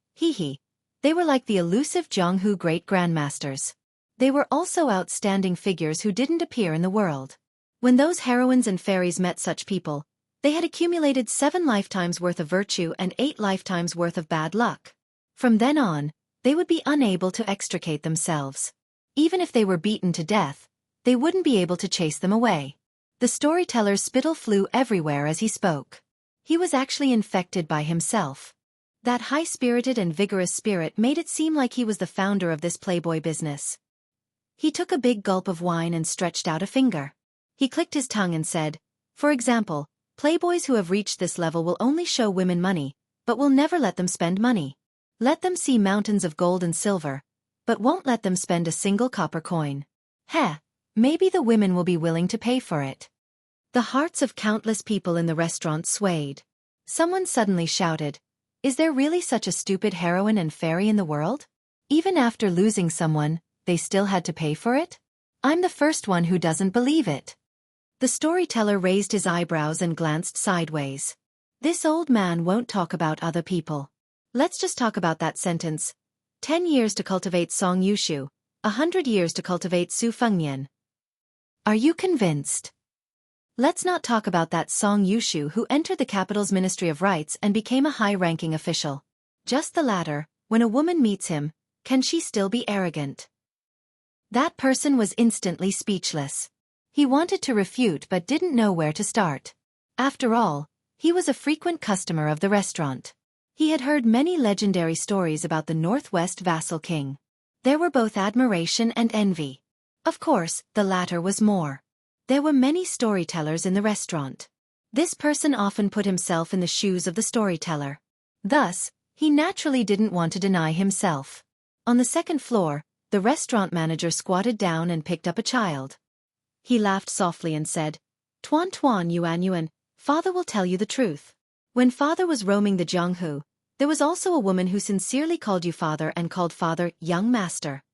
they were like the elusive Jonghu great grandmasters. They were also outstanding figures who didn't appear in the world. When those heroines and fairies met such people, they had accumulated 7 lifetimes worth of virtue and 8 lifetimes worth of bad luck. From then on, they would be unable to extricate themselves. Even if they were beaten to death, they wouldn't be able to chase them away. The storyteller's spittle flew everywhere as he spoke. He was actually infected by himself. That high-spirited and vigorous spirit made it seem like he was the founder of this playboy business. He took a big gulp of wine and stretched out a finger. He clicked his tongue and said, "For example, playboys who have reached this level will only show women money, but will never let them spend money. Let them see mountains of gold and silver, but won't let them spend a single copper coin. Maybe the women will be willing to pay for it." The hearts of countless people in the restaurant swayed. Someone suddenly shouted, "Is there really such a stupid heroine and fairy in the world? Even after losing someone, they still had to pay for it? I'm the first one who doesn't believe it." The storyteller raised his eyebrows and glanced sideways. This old man won't talk about other people. Let's just talk about that sentence. 10 years to cultivate Song Yushu, 100 years to cultivate Su Fengnian. Are you convinced? Let's not talk about that Song Yushu who entered the capital's Ministry of Rights and became a high-ranking official. Just the latter, when a woman meets him, can she still be arrogant? That person was instantly speechless. He wanted to refute but didn't know where to start. After all, he was a frequent customer of the restaurant. He had heard many legendary stories about the Northwest vassal king. There were both admiration and envy. Of course, the latter was more. There were many storytellers in the restaurant. This person often put himself in the shoes of the storyteller. Thus, he naturally didn't want to deny himself. On the second floor, the restaurant manager squatted down and picked up a child. He laughed softly and said, "Tuan Tuan Yuan Yuan, father will tell you the truth. When father was roaming the Jianghu, there was also a woman who sincerely called you father and called father young master.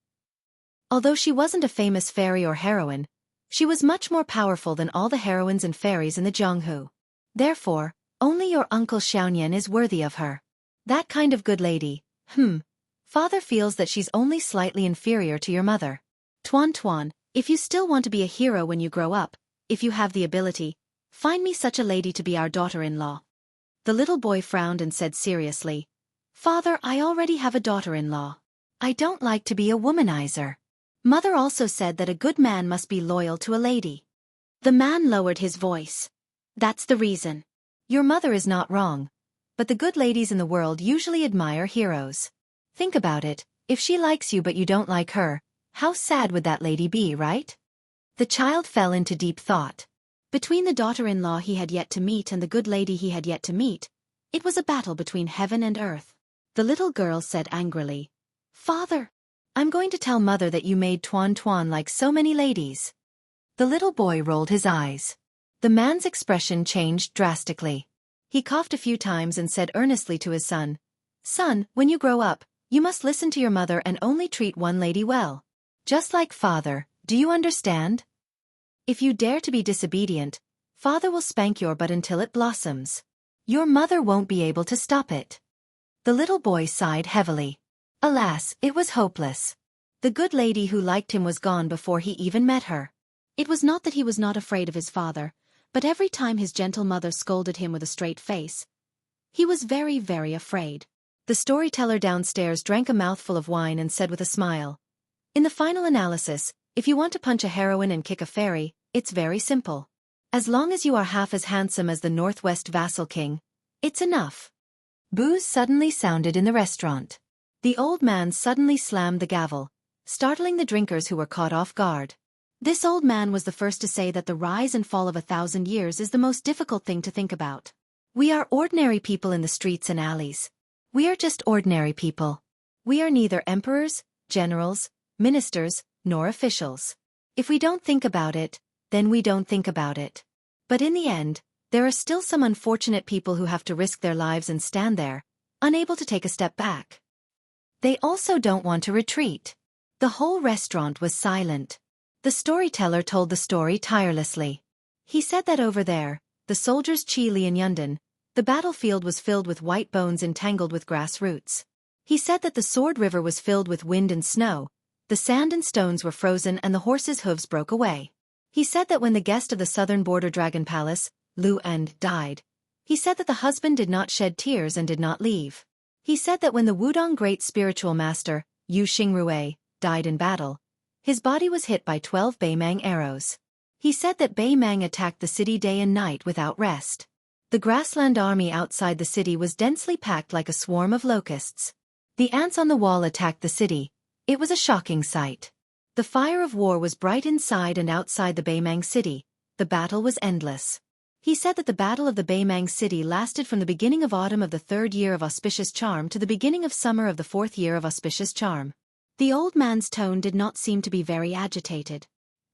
Although she wasn't a famous fairy or heroine, she was much more powerful than all the heroines and fairies in the Jianghu. Therefore, only your uncle Xiaonian is worthy of her. That kind of good lady, Father feels that she's only slightly inferior to your mother. Tuan Tuan, if you still want to be a hero when you grow up, if you have the ability, find me such a lady to be our daughter-in-law." The little boy frowned and said seriously, "Father, I already have a daughter-in-law. I don't like to be a womanizer. Mother also said that a good man must be loyal to a lady." The man lowered his voice. "That's the reason. Your mother is not wrong, but the good ladies in the world usually admire heroes. Think about it, if she likes you but you don't like her, how sad would that lady be, right?" The child fell into deep thought. Between the daughter-in-law he had yet to meet and the good lady he had yet to meet, it was a battle between heaven and earth. The little girl said angrily, "Father, I'm going to tell mother that you made Tuan Tuan like so many ladies." The little boy rolled his eyes. The man's expression changed drastically. He coughed a few times and said earnestly to his son, "Son, when you grow up, you must listen to your mother and only treat one lady well. Just like father, do you understand? If you dare to be disobedient, father will spank your butt until it blossoms. Your mother won't be able to stop it." The little boy sighed heavily. Alas, it was hopeless. The good lady who liked him was gone before he even met her. It was not that he was not afraid of his father, but every time his gentle mother scolded him with a straight face, he was very, very afraid. The storyteller downstairs drank a mouthful of wine and said with a smile, "In the final analysis, if you want to punch a heroine and kick a fairy, it's very simple. As long as you are half as handsome as the Northwest Vassal King, it's enough." Boos suddenly sounded in the restaurant. The old man suddenly slammed the gavel, startling the drinkers who were caught off guard. This old man was the first to say that the rise and fall of 1,000 years is the most difficult thing to think about. We are ordinary people in the streets and alleys. We are just ordinary people. We are neither emperors, generals, ministers, nor officials. If we don't think about it, then we don't think about it. But in the end, there are still some unfortunate people who have to risk their lives and stand there, unable to take a step back. They also don't want to retreat. The whole restaurant was silent. The storyteller told the story tirelessly. He said that over there, the soldiers Chi Li and Yundan, the battlefield was filled with white bones entangled with grass roots. He said that the Sword River was filled with wind and snow, the sand and stones were frozen and the horses' hooves broke away. He said that when the guest of the southern border dragon palace, Lu End, died, he said that the husband did not shed tears and did not leave. He said that when the Wudong great spiritual master, Yu Xingrui, died in battle, his body was hit by 12 Beimang arrows. He said that Beimang attacked the city day and night without rest. The grassland army outside the city was densely packed like a swarm of locusts. The ants on the wall attacked the city. It was a shocking sight. The fire of war was bright inside and outside the Beimang city. The battle was endless. He said that the battle of the Beimang city lasted from the beginning of autumn of the 3rd year of auspicious charm to the beginning of summer of the 4th year of auspicious charm. The old man's tone did not seem to be very agitated.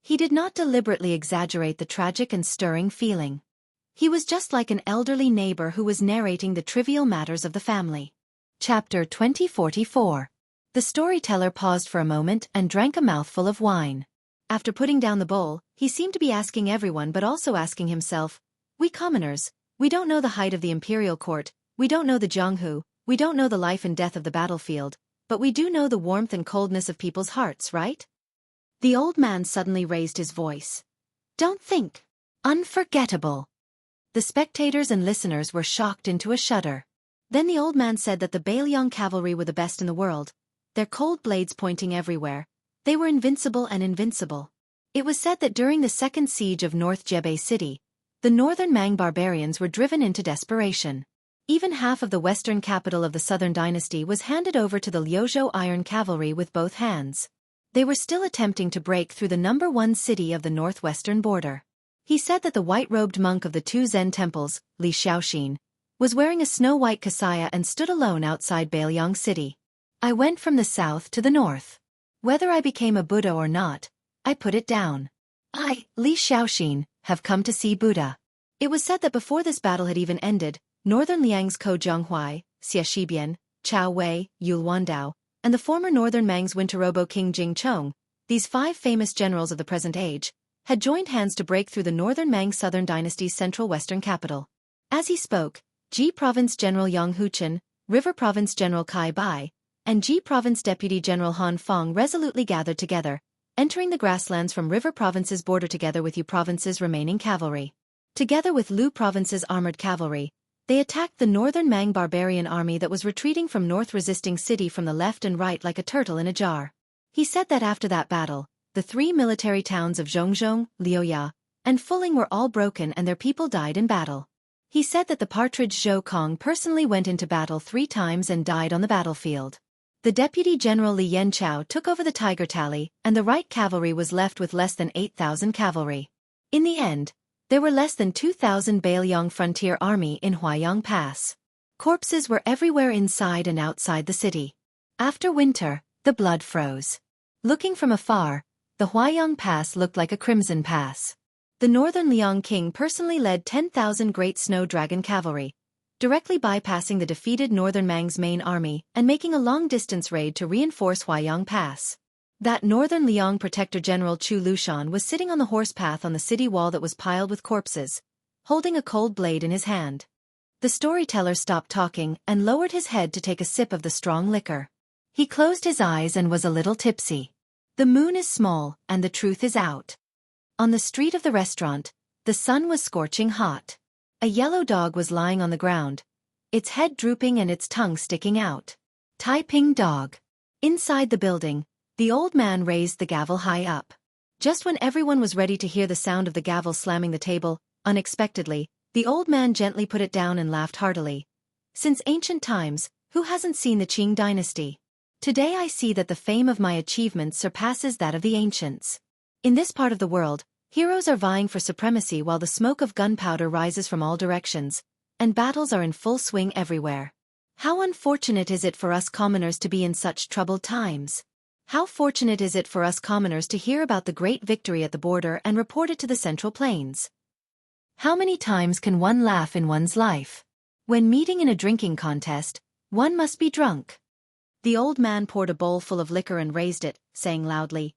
He did not deliberately exaggerate the tragic and stirring feeling. He was just like an elderly neighbor who was narrating the trivial matters of the family. Chapter 2044. The storyteller paused for a moment and drank a mouthful of wine. After putting down the bowl, he seemed to be asking everyone but also asking himself, "We commoners, we don't know the height of the imperial court, we don't know the Jianghu, we don't know the life and death of the battlefield, but we do know the warmth and coldness of people's hearts, right?" The old man suddenly raised his voice. "Don't think. Unforgettable." The spectators and listeners were shocked into a shudder. Then the old man said that the Bailiang cavalry were the best in the world, their cold blades pointing everywhere. They were invincible and invincible. It was said that during the second siege of North Jebei City, the northern Mang barbarians were driven into desperation. Even half of the western capital of the southern dynasty was handed over to the Liuzhou Iron Cavalry with both hands. They were still attempting to break through the #1 city of the northwestern border. He said that the white-robed monk of the 2 Zen temples, Li Shaoxin, was wearing a snow-white kasaya and stood alone outside Bailiang City. "I went from the south to the north. Whether I became a Buddha or not, I put it down. I, Li Shaoxin, have come to see Buddha." It was said that before this battle had even ended, Northern Liang's Ko Zhonghuai, Xie Shibian, Chao Wei, Yul Wandao, and the former Northern Mang's Winterobo King Jing Chong, these 5 famous generals of the present age, had joined hands to break through the Northern Mang Southern Dynasty's central western capital. As he spoke, Ji Province General Yang Huchen, River Province General Kai Bai, and Ji Province Deputy General Han Fong resolutely gathered together, entering the grasslands from River Province's border together with Yu Province's remaining cavalry. Together with Lu Province's armored cavalry, they attacked the Northern Mang barbarian army that was retreating from North resisting city from the left and right like a turtle in a jar. He said that after that battle, the 3 military towns of Zhongzhong, Liuya, and Fuling were all broken and their people died in battle. He said that the partridge Zhou Kong personally went into battle 3 times and died on the battlefield. The Deputy General Li Yanchao took over the Tiger Tally, and the right cavalry was left with less than 8,000 cavalry. In the end, there were less than 2,000 Bailiang frontier army in Huaiyang Pass. Corpses were everywhere inside and outside the city. After winter, the blood froze. Looking from afar, the Huaiyang Pass looked like a crimson pass. The Northern Liang King personally led 10,000 Great Snow Dragon cavalry, directly bypassing the defeated Northern Mang's main army and making a long-distance raid to reinforce Huaiyang Pass. That Northern Liang Protector General Chu Lushan was sitting on the horse path on the city wall that was piled with corpses, holding a cold blade in his hand. The storyteller stopped talking and lowered his head to take a sip of the strong liquor. He closed his eyes and was a little tipsy. The moon is small, and the truth is out. On the street of the restaurant, the sun was scorching hot. A yellow dog was lying on the ground, its head drooping and its tongue sticking out. Taiping dog. Inside the building, the old man raised the gavel high up. Just when everyone was ready to hear the sound of the gavel slamming the table, unexpectedly, the old man gently put it down and laughed heartily. Since ancient times, who hasn't seen the Qing dynasty? Today I see that the fame of my achievements surpasses that of the ancients. In this part of the world, heroes are vying for supremacy while the smoke of gunpowder rises from all directions, and battles are in full swing everywhere. How unfortunate is it for us commoners to be in such troubled times? How fortunate is it for us commoners to hear about the great victory at the border and report it to the Central Plains? How many times can one laugh in one's life? When meeting in a drinking contest, one must be drunk. The old man poured a bowl full of liquor and raised it, saying loudly,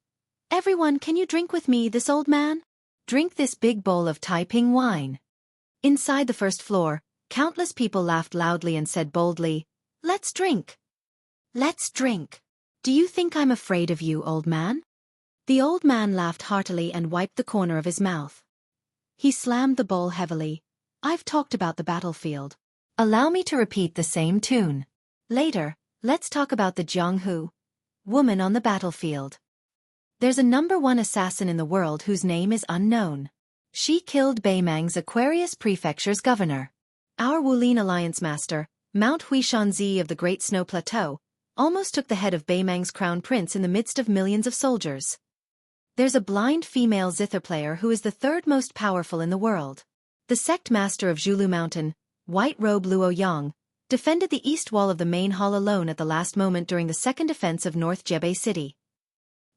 "Everyone, can you drink with me, this old man? Drink this big bowl of Taiping wine." Inside the first floor, countless people laughed loudly and said boldly, "Let's drink. Let's drink. Do you think I'm afraid of you, old man?" The old man laughed heartily and wiped the corner of his mouth. He slammed the bowl heavily. "I've talked about the battlefield. Allow me to repeat the same tune. Later, let's talk about the Jianghu woman on the battlefield. There's a #1 assassin in the world whose name is unknown. She killed Beimang's Aquarius Prefecture's governor. Our Wulin Alliance master, Mount Huishanzi of the Great Snow Plateau, almost took the head of Beimang's crown prince in the midst of millions of soldiers. There's a blind female zither player who is the third most powerful in the world. The sect master of Zhulu Mountain, White Robe Luo Yang, defended the east wall of the main hall alone at the last moment during the second defense of North Jebei City.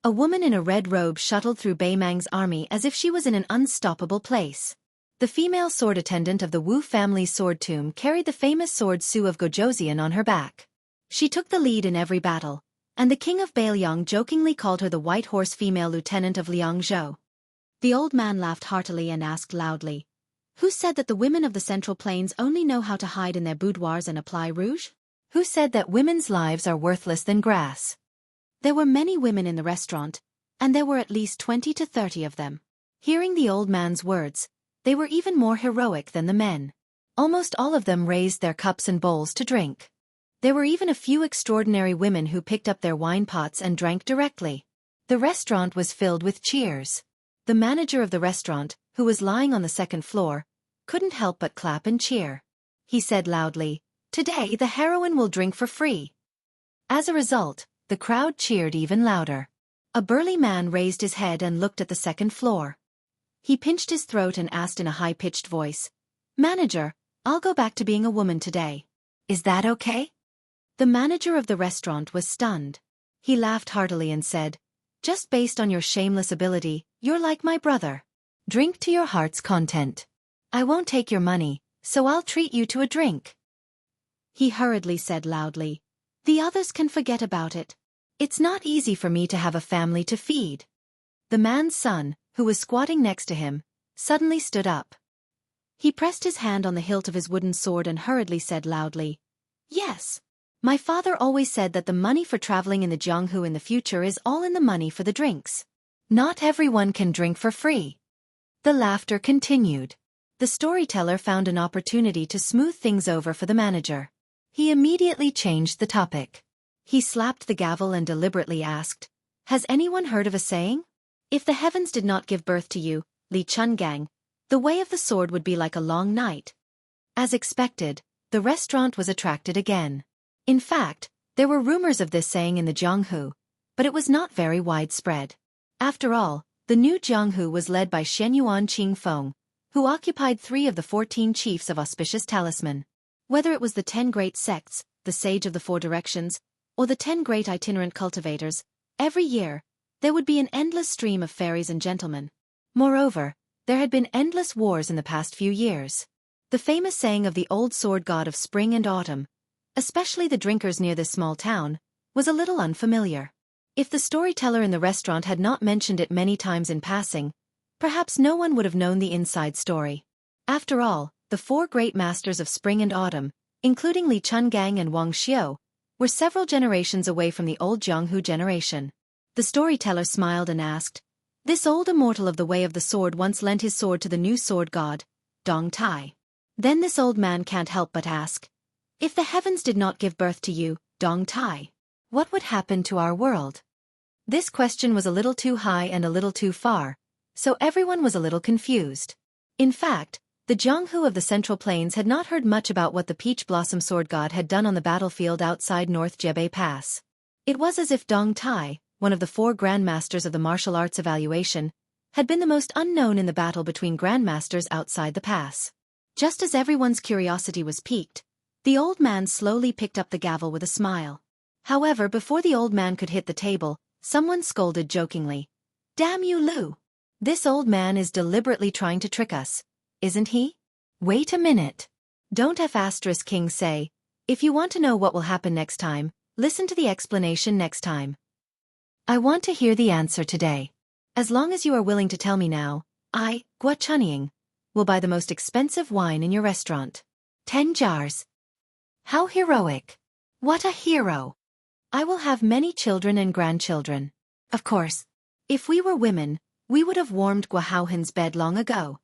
A woman in a red robe shuttled through Beimang's army as if she was in an unstoppable place. The female sword attendant of the Wu family's sword tomb carried the famous sword Su of Gojoseon on her back. She took the lead in every battle, and the king of Bailiang jokingly called her the White Horse female lieutenant of Liangzhou. The old man laughed heartily and asked loudly, "Who said that the women of the Central Plains only know how to hide in their boudoirs and apply rouge? Who said that women's lives are worthless than grass?" There were many women in the restaurant, and there were at least 20 to 30 of them. Hearing the old man's words, they were even more heroic than the men. Almost all of them raised their cups and bowls to drink. There were even a few extraordinary women who picked up their wine pots and drank directly. The restaurant was filled with cheers. The manager of the restaurant, who was lying on the second floor, couldn't help but clap and cheer. He said loudly, "Today the heroine will drink for free." As a result, the crowd cheered even louder. A burly man raised his head and looked at the second floor. He pinched his throat and asked in a high-pitched voice, "Manager, I'll go back to being a woman today. Is that okay?" The manager of the restaurant was stunned. He laughed heartily and said, "Just based on your shameless ability, you're like my brother. Drink to your heart's content. I won't take your money, so I'll treat you to a drink." He hurriedly said loudly, "The others can forget about it. It's not easy for me to have a family to feed." The man's son, who was squatting next to him, suddenly stood up. He pressed his hand on the hilt of his wooden sword and hurriedly said loudly, "Yes. My father always said that the money for traveling in the Jianghu in the future is all in the money for the drinks. Not everyone can drink for free." The laughter continued. The storyteller found an opportunity to smooth things over for the manager. He immediately changed the topic. He slapped the gavel and deliberately asked, "Has anyone heard of a saying? If the heavens did not give birth to you, Li Chungang, the way of the sword would be like a long night." As expected, the restaurant was attracted again. In fact, there were rumors of this saying in the Jianghu, but it was not very widespread. After all, the new Jianghu was led by Shenyuan Qingfeng, who occupied 3 of the 14 chiefs of auspicious talisman. Whether it was the 10 great sects, the Sage of the 4 Directions, or the 10 great itinerant cultivators, every year, there would be an endless stream of fairies and gentlemen. Moreover, there had been endless wars in the past few years. The famous saying of the old sword god of spring and autumn, especially the drinkers near this small town, was a little unfamiliar. If the storyteller in the restaurant had not mentioned it many times in passing, perhaps no one would have known the inside story. After all, the 4 great masters of spring and autumn, including Li Chungang and Wang Xiu, were several generations away from the old Jianghu generation. The storyteller smiled and asked, This old immortal of the way of the sword once lent his sword to the new sword god, Dong Tai. Then this old man can't help but ask, if the heavens did not give birth to you, Dong Tai, what would happen to our world? This question was a little too high and a little too far, so everyone was a little confused. In fact, the Jianghu of the Central Plains had not heard much about what the Peach Blossom Sword God had done on the battlefield outside North Jebei Pass. It was as if Dong Tai, one of the 4 grandmasters of the martial arts evaluation, had been the most unknown in the battle between grandmasters outside the pass. Just as everyone's curiosity was piqued, the old man slowly picked up the gavel with a smile. However, before the old man could hit the table, someone scolded jokingly, "Damn you, Lu! This old man is deliberately trying to trick us, isn't he? Wait a minute. Don't F** King say, if you want to know what will happen next time, listen to the explanation next time. I want to hear the answer today. As long as you are willing to tell me now, I, Gua Chunying, will buy the most expensive wine in your restaurant. 10 jars. How heroic. What a hero. I will have many children and grandchildren. Of course, if we were women, we would have warmed Gua Haohen's bed long ago."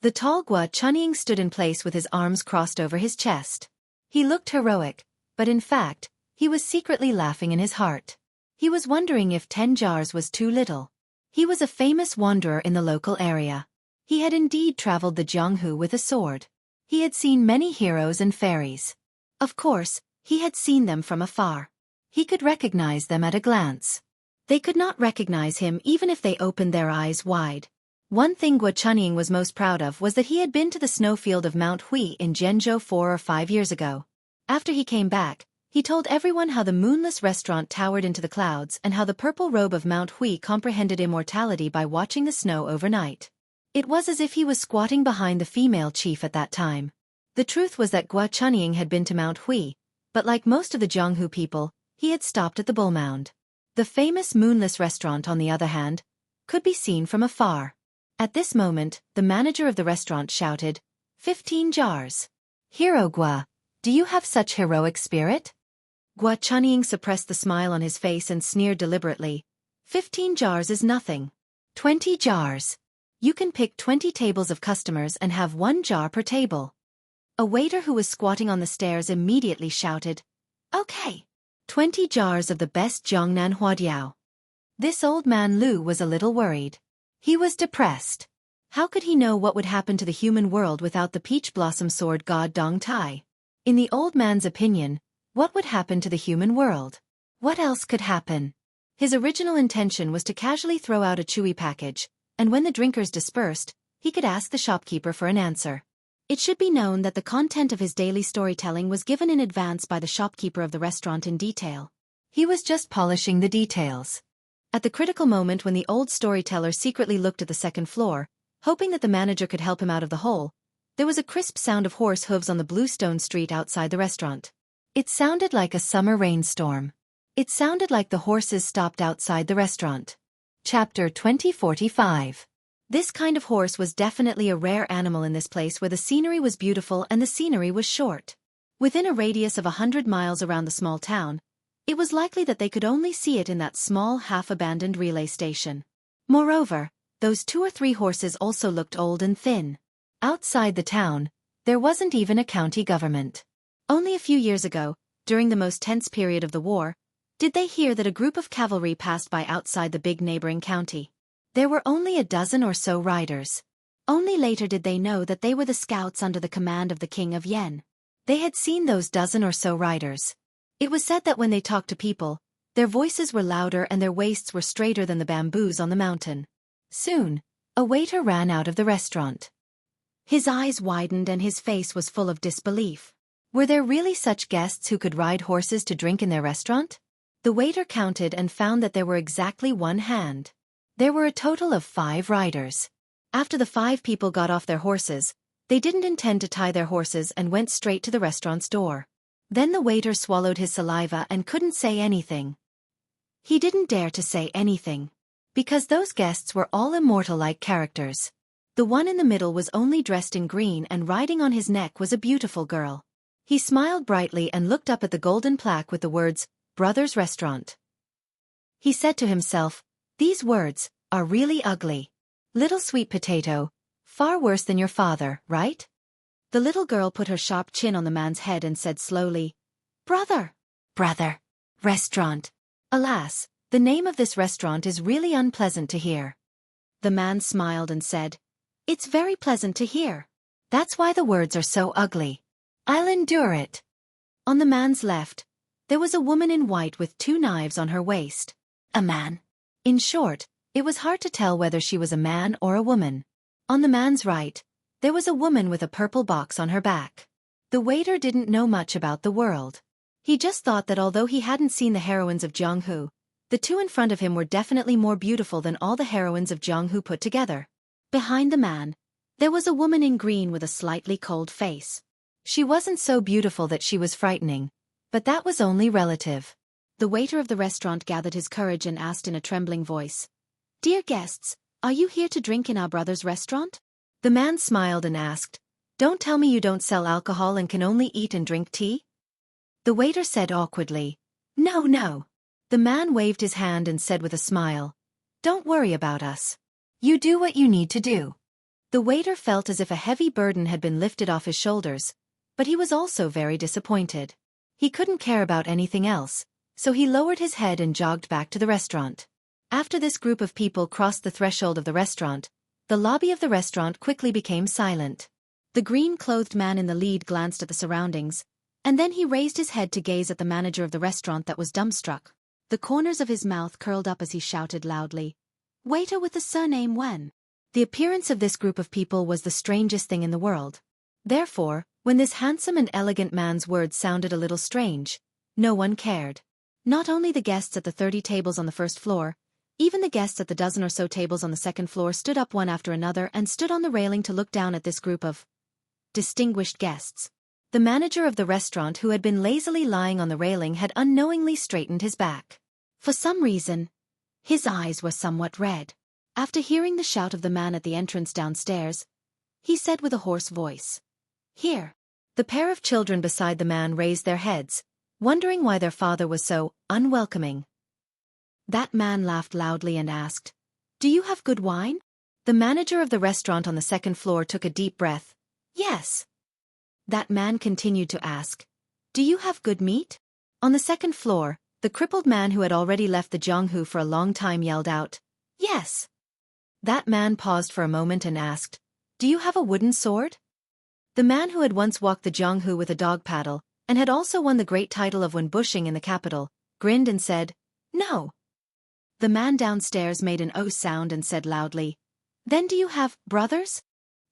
The tall Gua Chunying stood in place with his arms crossed over his chest. He looked heroic, but in fact, he was secretly laughing in his heart. He was wondering if 10 jars was too little. He was a famous wanderer in the local area. He had indeed traveled the Jianghu with a sword. He had seen many heroes and fairies. Of course, he had seen them from afar. He could recognize them at a glance. They could not recognize him even if they opened their eyes wide. One thing Gua Chunying was most proud of was that he had been to the snowfield of Mount Hui in Zhenzhou 4 or 5 years ago. After he came back, he told everyone how the moonless restaurant towered into the clouds and how the purple robe of Mount Hui comprehended immortality by watching the snow overnight. It was as if he was squatting behind the female chief at that time. The truth was that Gua Chunying had been to Mount Hui, but like most of the Jianghu people, he had stopped at the Bull Mound. The famous moonless restaurant, on the other hand, could be seen from afar. At this moment, the manager of the restaurant shouted, 15 jars. Hero Gua, do you have such heroic spirit? Gua Chunying suppressed the smile on his face and sneered deliberately. 15 jars is nothing. 20 jars. You can pick 20 tables of customers and have 1 jar per table. A waiter who was squatting on the stairs immediately shouted, Okay. 20 jars of the best Jiangnan Huadiao. This old man Lu was a little worried. He was depressed. How could he know what would happen to the human world without the peach blossom sword god Dong Tai? In the old man's opinion, what would happen to the human world? What else could happen? His original intention was to casually throw out a chewy package, and when the drinkers dispersed, he could ask the shopkeeper for an answer. It should be known that the content of his daily storytelling was given in advance by the shopkeeper of the restaurant in detail. He was just polishing the details. At the critical moment when the old storyteller secretly looked at the second floor, hoping that the manager could help him out of the hole, there was a crisp sound of horse hooves on the bluestone street outside the restaurant. It sounded like a summer rainstorm. It sounded like the horses stopped outside the restaurant. Chapter 2045. This kind of horse was definitely a rare animal in this place where the scenery was beautiful and the scenery was short. Within a radius of 100 miles around the small town, it was likely that they could only see it in that small half-abandoned relay station. Moreover, those 2 or 3 horses also looked old and thin. Outside the town, there wasn't even a county government. Only a few years ago, during the most tense period of the war, did they hear that a group of cavalry passed by outside the big neighboring county. There were only a dozen or so riders. Only later did they know that they were the scouts under the command of the King of Yen. They had seen those dozen or so riders. It was said that when they talked to people, their voices were louder and their waists were straighter than the bamboos on the mountain. Soon, a waiter ran out of the restaurant. His eyes widened and his face was full of disbelief. Were there really such guests who could ride horses to drink in their restaurant? The waiter counted and found that there were exactly 1 hand. There were a total of 5 riders. After the 5 people got off their horses, they didn't intend to tie their horses and went straight to the restaurant's door. Then the waiter swallowed his saliva and couldn't say anything. He didn't dare to say anything. Because those guests were all immortal-like characters. The one in the middle was only dressed in green and riding on his neck was a beautiful girl. He smiled brightly and looked up at the golden plaque with the words, Brothers Restaurant. He said to himself, these words, are really ugly. Little sweet potato, far worse than your father, right? The little girl put her sharp chin on the man's head and said slowly, Brother. Brother. Restaurant. Alas, the name of this restaurant is really unpleasant to hear. The man smiled and said, It's very pleasant to hear. That's why the words are so ugly. I'll endure it. On the man's left, there was a woman in white with 2 knives on her waist. A man. In short, it was hard to tell whether she was a man or a woman. On the man's right, there was a woman with a purple box on her back. The waiter didn't know much about the world. He just thought that although he hadn't seen the heroines of Jianghu, the 2 in front of him were definitely more beautiful than all the heroines of Jianghu put together. Behind the man, there was a woman in green with a slightly cold face. She wasn't so beautiful that she was frightening, but that was only relative. The waiter of the restaurant gathered his courage and asked in a trembling voice, Dear guests, are you here to drink in our brother's restaurant? The man smiled and asked, Don't tell me you don't sell alcohol and can only eat and drink tea? The waiter said awkwardly, No, no. The man waved his hand and said with a smile, Don't worry about us. You do what you need to do. The waiter felt as if a heavy burden had been lifted off his shoulders, but he was also very disappointed. He couldn't care about anything else, so he lowered his head and jogged back to the restaurant. After this group of people crossed the threshold of the restaurant, the lobby of the restaurant quickly became silent. The green-clothed man in the lead glanced at the surroundings, and then he raised his head to gaze at the manager of the restaurant that was dumbstruck. The corners of his mouth curled up as he shouted loudly, Waiter with the surname Wen. The appearance of this group of people was the strangest thing in the world. Therefore, when this handsome and elegant man's words sounded a little strange, no one cared. Not only the guests at the 30 tables on the first floor, even the guests at the dozen or so tables on the second floor stood up one after another and stood on the railing to look down at this group of distinguished guests. The manager of the restaurant who had been lazily lying on the railing had unknowingly straightened his back. For some reason, his eyes were somewhat red. After hearing the shout of the man at the entrance downstairs, he said with a hoarse voice, Here. The pair of children beside the man raised their heads, wondering why their father was so unwelcoming. That man laughed loudly and asked, Do you have good wine? The manager of the restaurant on the second floor took a deep breath. Yes. That man continued to ask, Do you have good meat? On the second floor, the crippled man who had already left the Jianghu for a long time yelled out, Yes. That man paused for a moment and asked, Do you have a wooden sword? The man who had once walked the Jianghu with a dog paddle, and had also won the great title of Wenbushing in the capital, grinned and said, No. The man downstairs made an O sound and said loudly, Then do you have brothers?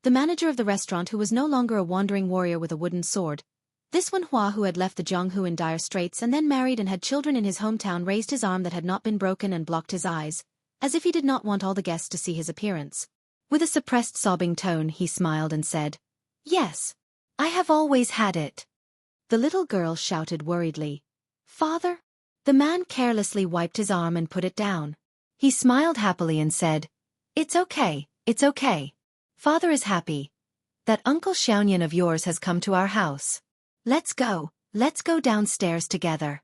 The manager of the restaurant who was no longer a wandering warrior with a wooden sword, this Wen Hua who had left the Jianghu in dire straits and then married and had children in his hometown raised his arm that had not been broken and blocked his eyes, as if he did not want all the guests to see his appearance. With a suppressed sobbing tone he smiled and said, Yes. I have always had it. The little girl shouted worriedly, Father? The man carelessly wiped his arm and put it down. He smiled happily and said, It's okay, it's okay. Father is happy. That Uncle Xiaoyan of yours has come to our house. Let's go downstairs together.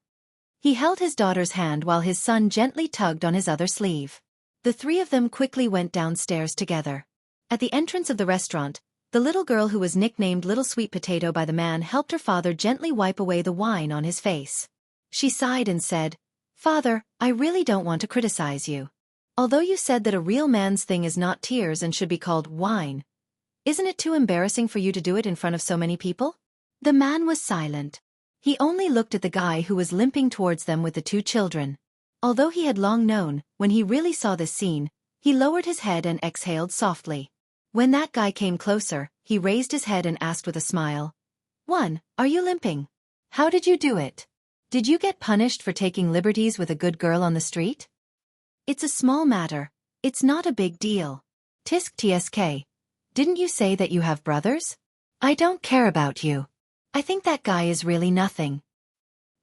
He held his daughter's hand while his son gently tugged on his other sleeve. The 3 of them quickly went downstairs together. At the entrance of the restaurant, the little girl who was nicknamed Little Sweet Potato by the man helped her father gently wipe away the wine on his face. She sighed and said, Father, I really don't want to criticize you. Although you said that a real man's thing is not tears and should be called wine, isn't it too embarrassing for you to do it in front of so many people? The man was silent. He only looked at the guy who was limping towards them with the 2 children. Although he had long known, when he really saw this scene, he lowered his head and exhaled softly. When that guy came closer, he raised his head and asked with a smile, Are you limping? How did you do it? Did you get punished for taking liberties with a good girl on the street? It's a small matter. It's not a big deal. Tisk tsk. Didn't you say that you have brothers? I don't care about you. I think that guy is really nothing.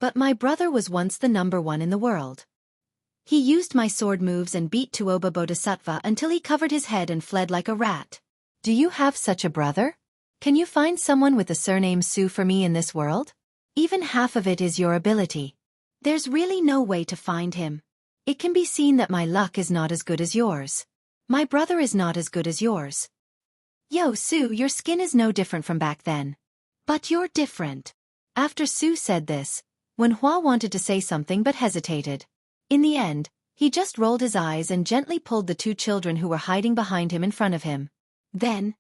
But my brother was once the number 1 in the world. He used my sword moves and beat Tuoba Bodhisattva until he covered his head and fled like a rat. Do you have such a brother? Can you find someone with the surname Su for me in this world? Even half of it is your ability. There's really no way to find him. It can be seen that my luck is not as good as yours. My brother is not as good as yours. Yo, Sue, your skin is no different from back then. But you're different. After Sue said this, Wenhua wanted to say something but hesitated. In the end, he just rolled his eyes and gently pulled the two children who were hiding behind him in front of him. Then,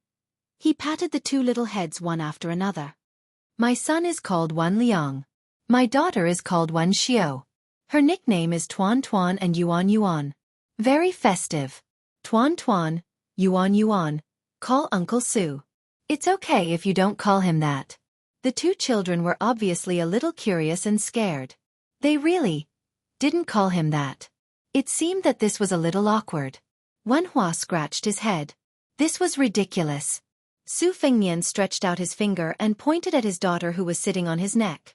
he patted the two little heads one after another. My son is called Wan Liang. My daughter is called Wan Xiao. Her nickname is Tuan Tuan and Yuan Yuan. Very festive. Tuan Tuan, Yuan Yuan, call Uncle Sue. It's okay if you don't call him that. The two children were obviously a little curious and scared. They really didn't call him that. It seemed that this was a little awkward. Wenhua scratched his head. This was ridiculous. Su Fengnian stretched out his finger and pointed at his daughter who was sitting on his neck.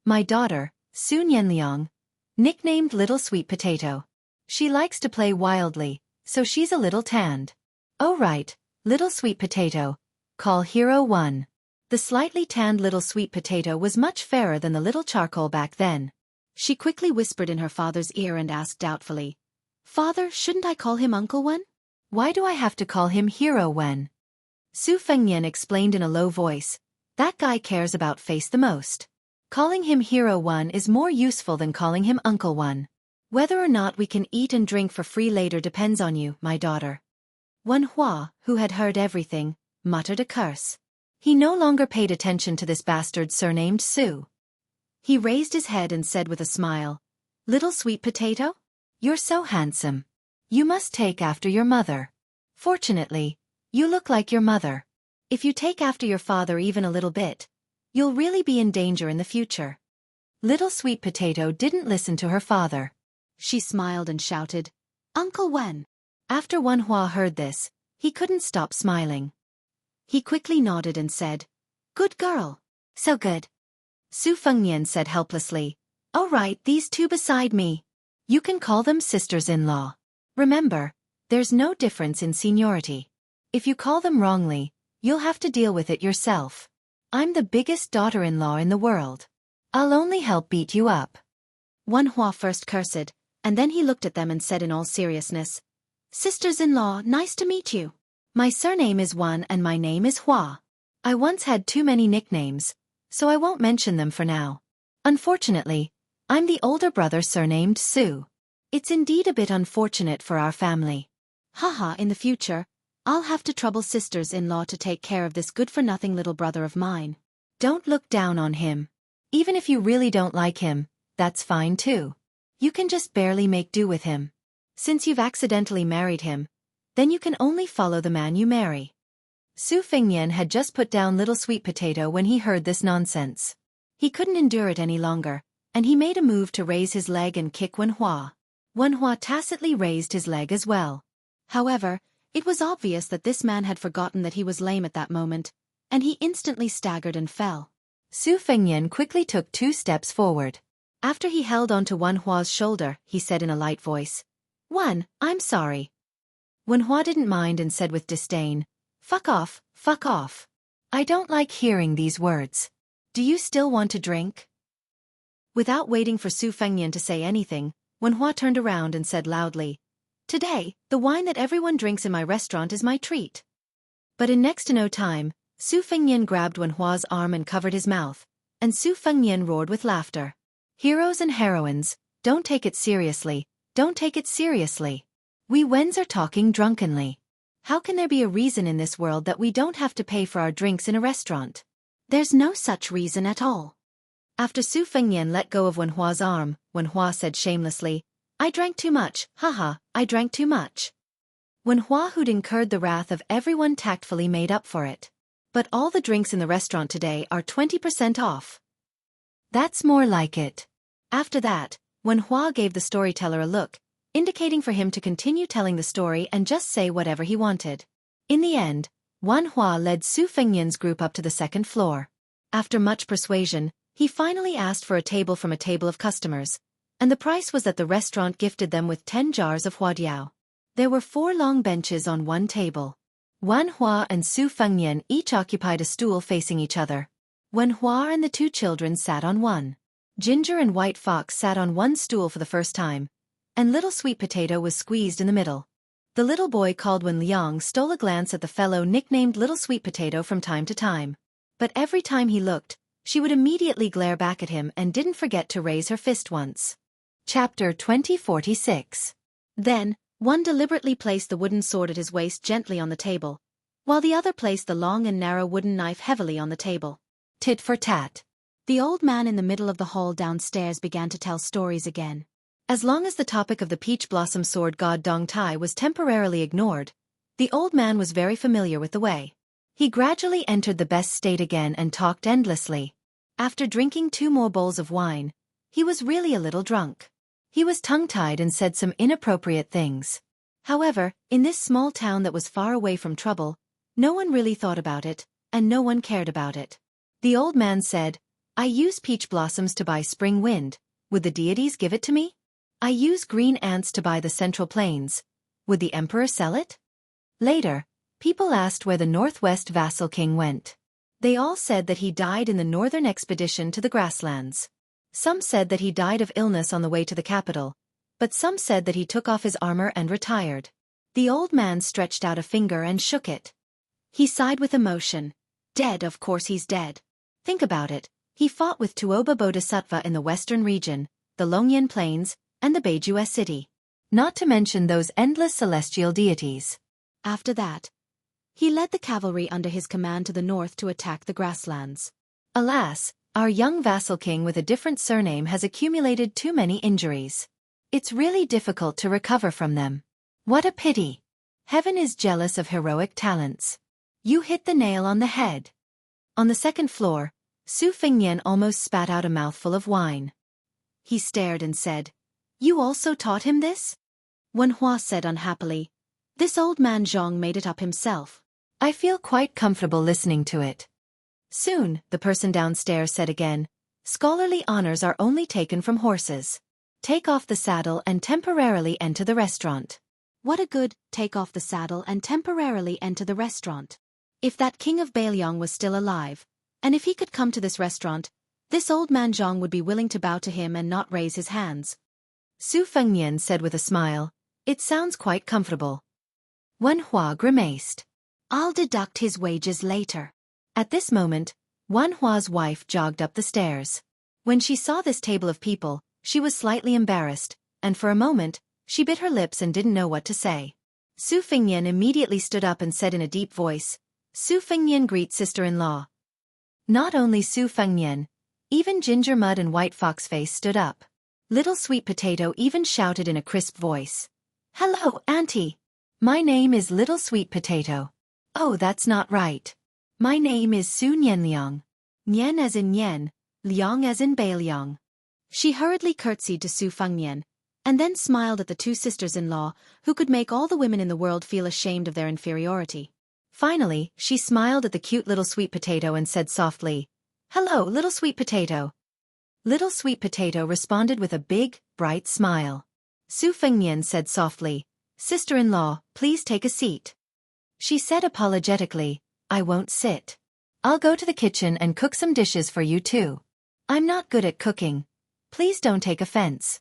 My daughter, Su Nianliang, nicknamed Little Sweet Potato. She likes to play wildly, so she's a little tanned. Oh right, Little Sweet Potato, call Hero 1. The slightly tanned Little Sweet Potato was much fairer than the little charcoal back then. She quickly whispered in her father's ear and asked doubtfully, Father, shouldn't I call him Uncle Wen? Why do I have to call him Hero Wen? Su Fengnian explained in a low voice, that guy cares about face the most. Calling him Hero Wen is more useful than calling him Uncle Wen. Whether or not we can eat and drink for free later depends on you, my daughter. Wenhua, who had heard everything, muttered a curse. He no longer paid attention to this bastard surnamed Su. He raised his head and said with a smile, Little Sweet Potato? You're so handsome. You must take after your mother. Fortunately, you look like your mother. If you take after your father even a little bit, you'll really be in danger in the future. Little Sweet Potato didn't listen to her father. She smiled and shouted, Uncle Wen. After Wenhua heard this, he couldn't stop smiling. He quickly nodded and said, Good girl. So good. Su Fengnian said helplessly, All right, these two beside me. You can call them sisters-in-law. Remember, there's no difference in seniority. If you call them wrongly, you'll have to deal with it yourself. I'm the biggest daughter-in-law in the world. I'll only help beat you up. Wenhua first cursed, and then he looked at them and said in all seriousness, Sisters-in-law, nice to meet you. My surname is Wan and my name is Hua. I once had too many nicknames, so I won't mention them for now. Unfortunately, I'm the older brother surnamed Su. It's indeed a bit unfortunate for our family. Haha, in the future, I'll have to trouble sisters-in-law to take care of this good-for-nothing little brother of mine. Don't look down on him. Even if you really don't like him, that's fine too. You can just barely make do with him. Since you've accidentally married him, then you can only follow the man you marry. Su Fengnian had just put down Little Sweet Potato when he heard this nonsense. He couldn't endure it any longer, and he made a move to raise his leg and kick Wenhua. Wenhua tacitly raised his leg as well. However, it was obvious that this man had forgotten that he was lame at that moment, and he instantly staggered and fell. Su Fengnian quickly took 2 steps forward. After he held onto Wenhua's shoulder, he said in a light voice, Wan, I'm sorry. Wenhua didn't mind and said with disdain, Fuck off, fuck off. I don't like hearing these words. Do you still want to drink? Without waiting for Su Fengnian to say anything, Wenhua turned around and said loudly, Today, the wine that everyone drinks in my restaurant is my treat. But in next to no time, Su Fengnian grabbed Wenhua's arm and covered his mouth, and Su Fengnian roared with laughter. Heroes and heroines, don't take it seriously, don't take it seriously. We Wens are talking drunkenly. How can there be a reason in this world that we don't have to pay for our drinks in a restaurant? There's no such reason at all. After Su Fengnian let go of Wenhua's arm, Wenhua said shamelessly, I drank too much, haha, I drank too much. Wenhua, who'd incurred the wrath of everyone, tactfully made up for it. But all the drinks in the restaurant today are 20% off. That's more like it. After that, Wenhua gave the storyteller a look, indicating for him to continue telling the story and just say whatever he wanted. In the end, Wenhua led Su Fengnian's group up to the 2nd floor. After much persuasion, he finally asked for a table from a table of customers, and the price was that the restaurant gifted them with 10 jars of huadiao. There were 4 long benches on one table. Wenhua and Su Fengnian each occupied a stool facing each other. Wenhua and the 2 children sat on one. Ginger and White Fox sat on one stool for the first time, and Little Sweet Potato was squeezed in the middle. The little boy called Wen Liang stole a glance at the fellow nicknamed Little Sweet Potato from time to time. But every time he looked, she would immediately glare back at him and didn't forget to raise her fist once. Chapter 2046. Then, one deliberately placed the wooden sword at his waist gently on the table, while the other placed the long and narrow wooden knife heavily on the table. Tit for tat. The old man in the middle of the hall downstairs began to tell stories again. As long as the topic of the peach blossom sword god Dong Tai was temporarily ignored, the old man was very familiar with the way. He gradually entered the best state again and talked endlessly. After drinking 2 more bowls of wine, he was really a little drunk. He was tongue-tied and said some inappropriate things. However, in this small town that was far away from trouble, no one really thought about it, and no one cared about it. The old man said, "I use peach blossoms to buy spring wind. Would the deities give it to me? I use green ants to buy the central plains. Would the emperor sell it?" Later, people asked where the Northwest vassal king went. They all said that he died in the northern expedition to the grasslands. Some said that he died of illness on the way to the capital, but some said that he took off his armor and retired. The old man stretched out a finger and shook it. He sighed with emotion. Dead, of course he's dead. Think about it, he fought with Tuoba Bodhisattva in the western region, the Longyan Plains, and the Beijue city. Not to mention those endless celestial deities. After that, he led the cavalry under his command to the north to attack the grasslands. Alas, our young vassal king with a different surname has accumulated too many injuries. It's really difficult to recover from them. What a pity. Heaven is jealous of heroic talents. You hit the nail on the head. On the second floor, Su Fengnian almost spat out a mouthful of wine. He stared and said, "You also taught him this?" Wen Hua said unhappily, "This old man Zhang made it up himself. I feel quite comfortable listening to it." Soon, the person downstairs said again, "Scholarly honors are only taken from horses. Take off the saddle and temporarily enter the restaurant." What a good, take off the saddle and temporarily enter the restaurant. If that king of Bailiang was still alive, and if he could come to this restaurant, this old man Zhang would be willing to bow to him and not raise his hands. Su Fengnian said with a smile, "It sounds quite comfortable." Wen Hua grimaced. "I'll deduct his wages later." At this moment, Wen Hua's wife jogged up the stairs. When she saw this table of people, she was slightly embarrassed, and for a moment, she bit her lips and didn't know what to say. Su Fengnian immediately stood up and said in a deep voice, "Su Fengnian greet sister-in-law." Not only Su Fengnian, even Ginger Mud and White Foxface stood up. Little Sweet Potato even shouted in a crisp voice, "Hello, Auntie. My name is Little Sweet Potato." "Oh, that's not right. My name is Su Nianliang. Nian as in Nian, Liang as in Bailiang." She hurriedly curtsied to Su Fengnian, and then smiled at the 2 sisters-in-law, who could make all the women in the world feel ashamed of their inferiority. Finally, she smiled at the cute Little Sweet Potato and said softly, "Hello, Little Sweet Potato." Little Sweet Potato responded with a big, bright smile. Su Fengnian said softly, "Sister-in-law, please take a seat." She said apologetically, "I won't sit. I'll go to the kitchen and cook some dishes for you too. I'm not good at cooking. Please don't take offense."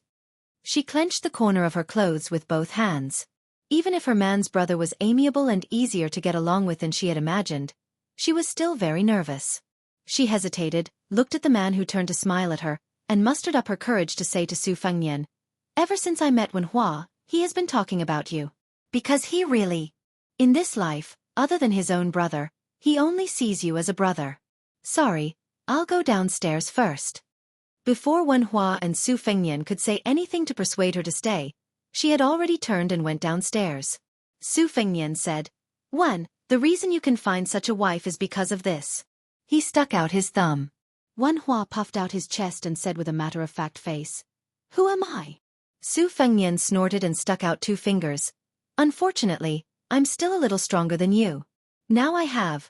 She clenched the corner of her clothes with both hands. Even if her man's brother was amiable and easier to get along with than she had imagined, she was still very nervous. She hesitated, looked at the man who turned to smile at her, and mustered up her courage to say to Su Fengnian, "Ever since I met Wen Hua, he has been talking about you. Because he really, in this life, other than his own brother, he only sees you as a brother. Sorry, I'll go downstairs first." Before Wen Hua and Su Fengnian could say anything to persuade her to stay, she had already turned and went downstairs. Su Fengnian said, "Wen, the reason you can find such a wife is because of this." He stuck out his thumb. Wen Hua puffed out his chest and said with a matter-of-fact face, "Who am I?" Su Fengnian snorted and stuck out 2 fingers. "Unfortunately, I'm still a little stronger than you. Now I have."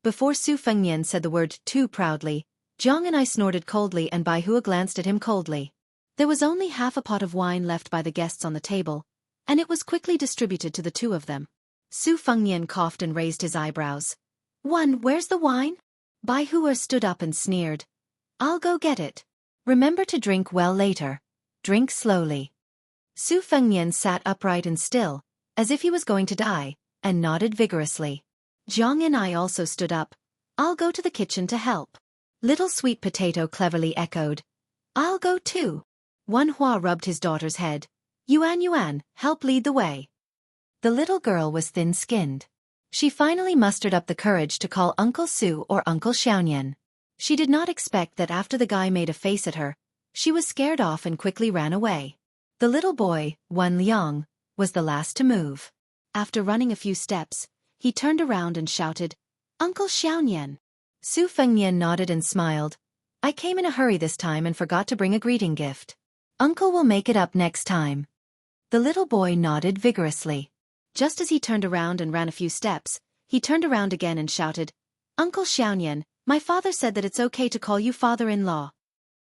Before Su Fengnian said the word too proudly, Zhang and I snorted coldly and Bai Hua glanced at him coldly. There was only half a pot of wine left by the guests on the table, and it was quickly distributed to the 2 of them. Su Fengnian coughed and raised his eyebrows. "Wen, where's the wine?" Bai Hua stood up and sneered, "I'll go get it. Remember to drink well later. Drink slowly." Su Fengnian sat upright and still, as if he was going to die, and nodded vigorously. Jiang and I also stood up. I'll go to the kitchen to help. Little Sweet Potato cleverly echoed. I'll go too. Wenhua rubbed his daughter's head. Yuan, help lead the way. The little girl was thin-skinned. She finally mustered up the courage to call Uncle Su or Uncle Xiaonian. She did not expect that after the guy made a face at her, she was scared off and quickly ran away. The little boy, Wan Liang, was the last to move. After running a few steps, he turned around and shouted, Uncle Xiaonian. Su Fengnian nodded and smiled. I came in a hurry this time and forgot to bring a greeting gift. Uncle will make it up next time. The little boy nodded vigorously. Just as he turned around and ran a few steps, he turned around again and shouted, Uncle Xiaonian, my father said that it's okay to call you father-in-law.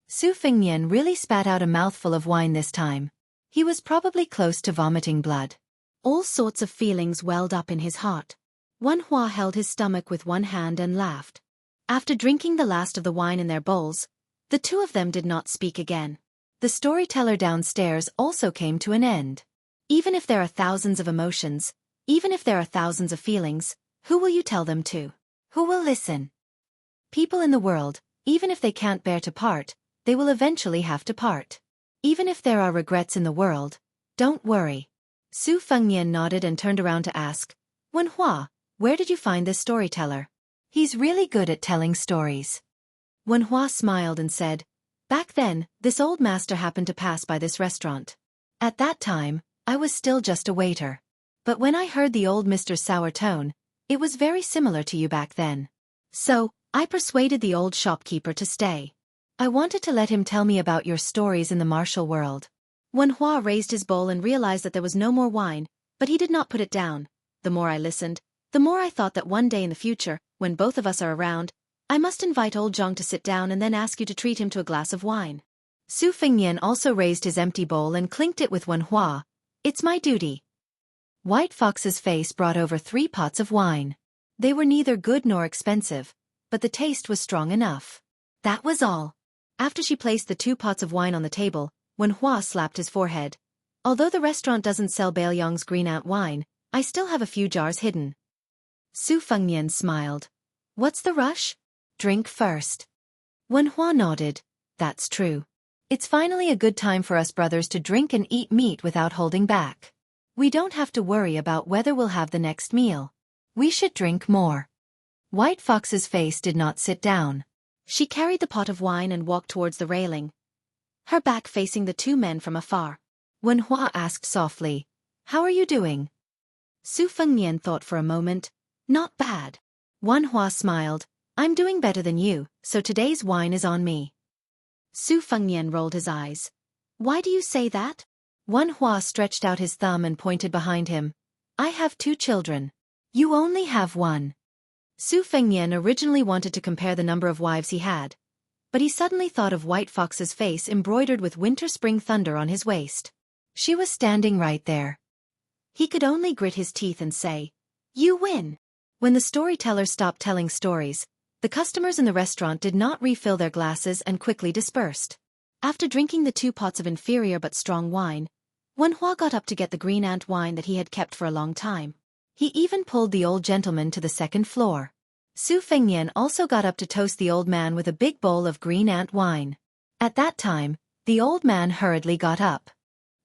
Su Fengnian really spat out a mouthful of wine this time. He was probably close to vomiting blood. All sorts of feelings welled up in his heart. Wenhua held his stomach with one hand and laughed. After drinking the last of the wine in their bowls, the two of them did not speak again. The storyteller downstairs also came to an end. Even if there are thousands of emotions, even if there are thousands of feelings, who will you tell them to? Who will listen? People in the world, even if they can't bear to part, they will eventually have to part. Even if there are regrets in the world, don't worry. Su Fengnian nodded and turned around to ask, Wenhua, where did you find this storyteller? He's really good at telling stories. Wenhua smiled and said, Back then, this old master happened to pass by this restaurant. At that time, I was still just a waiter. But when I heard the old Mr. sour tone, it was very similar to you back then. So, I persuaded the old shopkeeper to stay. I wanted to let him tell me about your stories in the martial world. Wenhua raised his bowl and realized that there was no more wine, but he did not put it down. The more I listened, the more I thought that one day in the future, when both of us are around, I must invite old Zhang to sit down and then ask you to treat him to a glass of wine. Su Fengnian also raised his empty bowl and clinked it with Wenhua. It's my duty. White Fox's face brought over 3 pots of wine. They were neither good nor expensive, but the taste was strong enough. That was all. After she placed the 2 pots of wine on the table, Wenhua slapped his forehead. Although the restaurant doesn't sell Baoyang's green ant wine, I still have a few jars hidden. Su Fengnian smiled. What's the rush? Drink first. Wenhua nodded. That's true. It's finally a good time for us brothers to drink and eat meat without holding back. We don't have to worry about whether we'll have the next meal. We should drink more. White Fox's face did not sit down. She carried the pot of wine and walked towards the railing, her back facing the 2 men from afar. Wenhua asked softly, How are you doing? Su Fengnian thought for a moment. Not bad. Wenhua smiled. I'm doing better than you, so today's wine is on me. Su Fengnian rolled his eyes. Why do you say that? Wenhua stretched out his thumb and pointed behind him. I have 2 children. You only have 1. Su Fengnian originally wanted to compare the number of wives he had, but he suddenly thought of White Fox's face embroidered with winter-spring thunder on his waist. She was standing right there. He could only grit his teeth and say, You win. When the storyteller stopped telling stories, the customers in the restaurant did not refill their glasses and quickly dispersed. After drinking the 2 pots of inferior but strong wine, Wenhua got up to get the green ant wine that he had kept for a long time. He even pulled the old gentleman to the 2nd floor. Su Fengnian also got up to toast the old man with a big bowl of green ant wine. At that time, the old man hurriedly got up.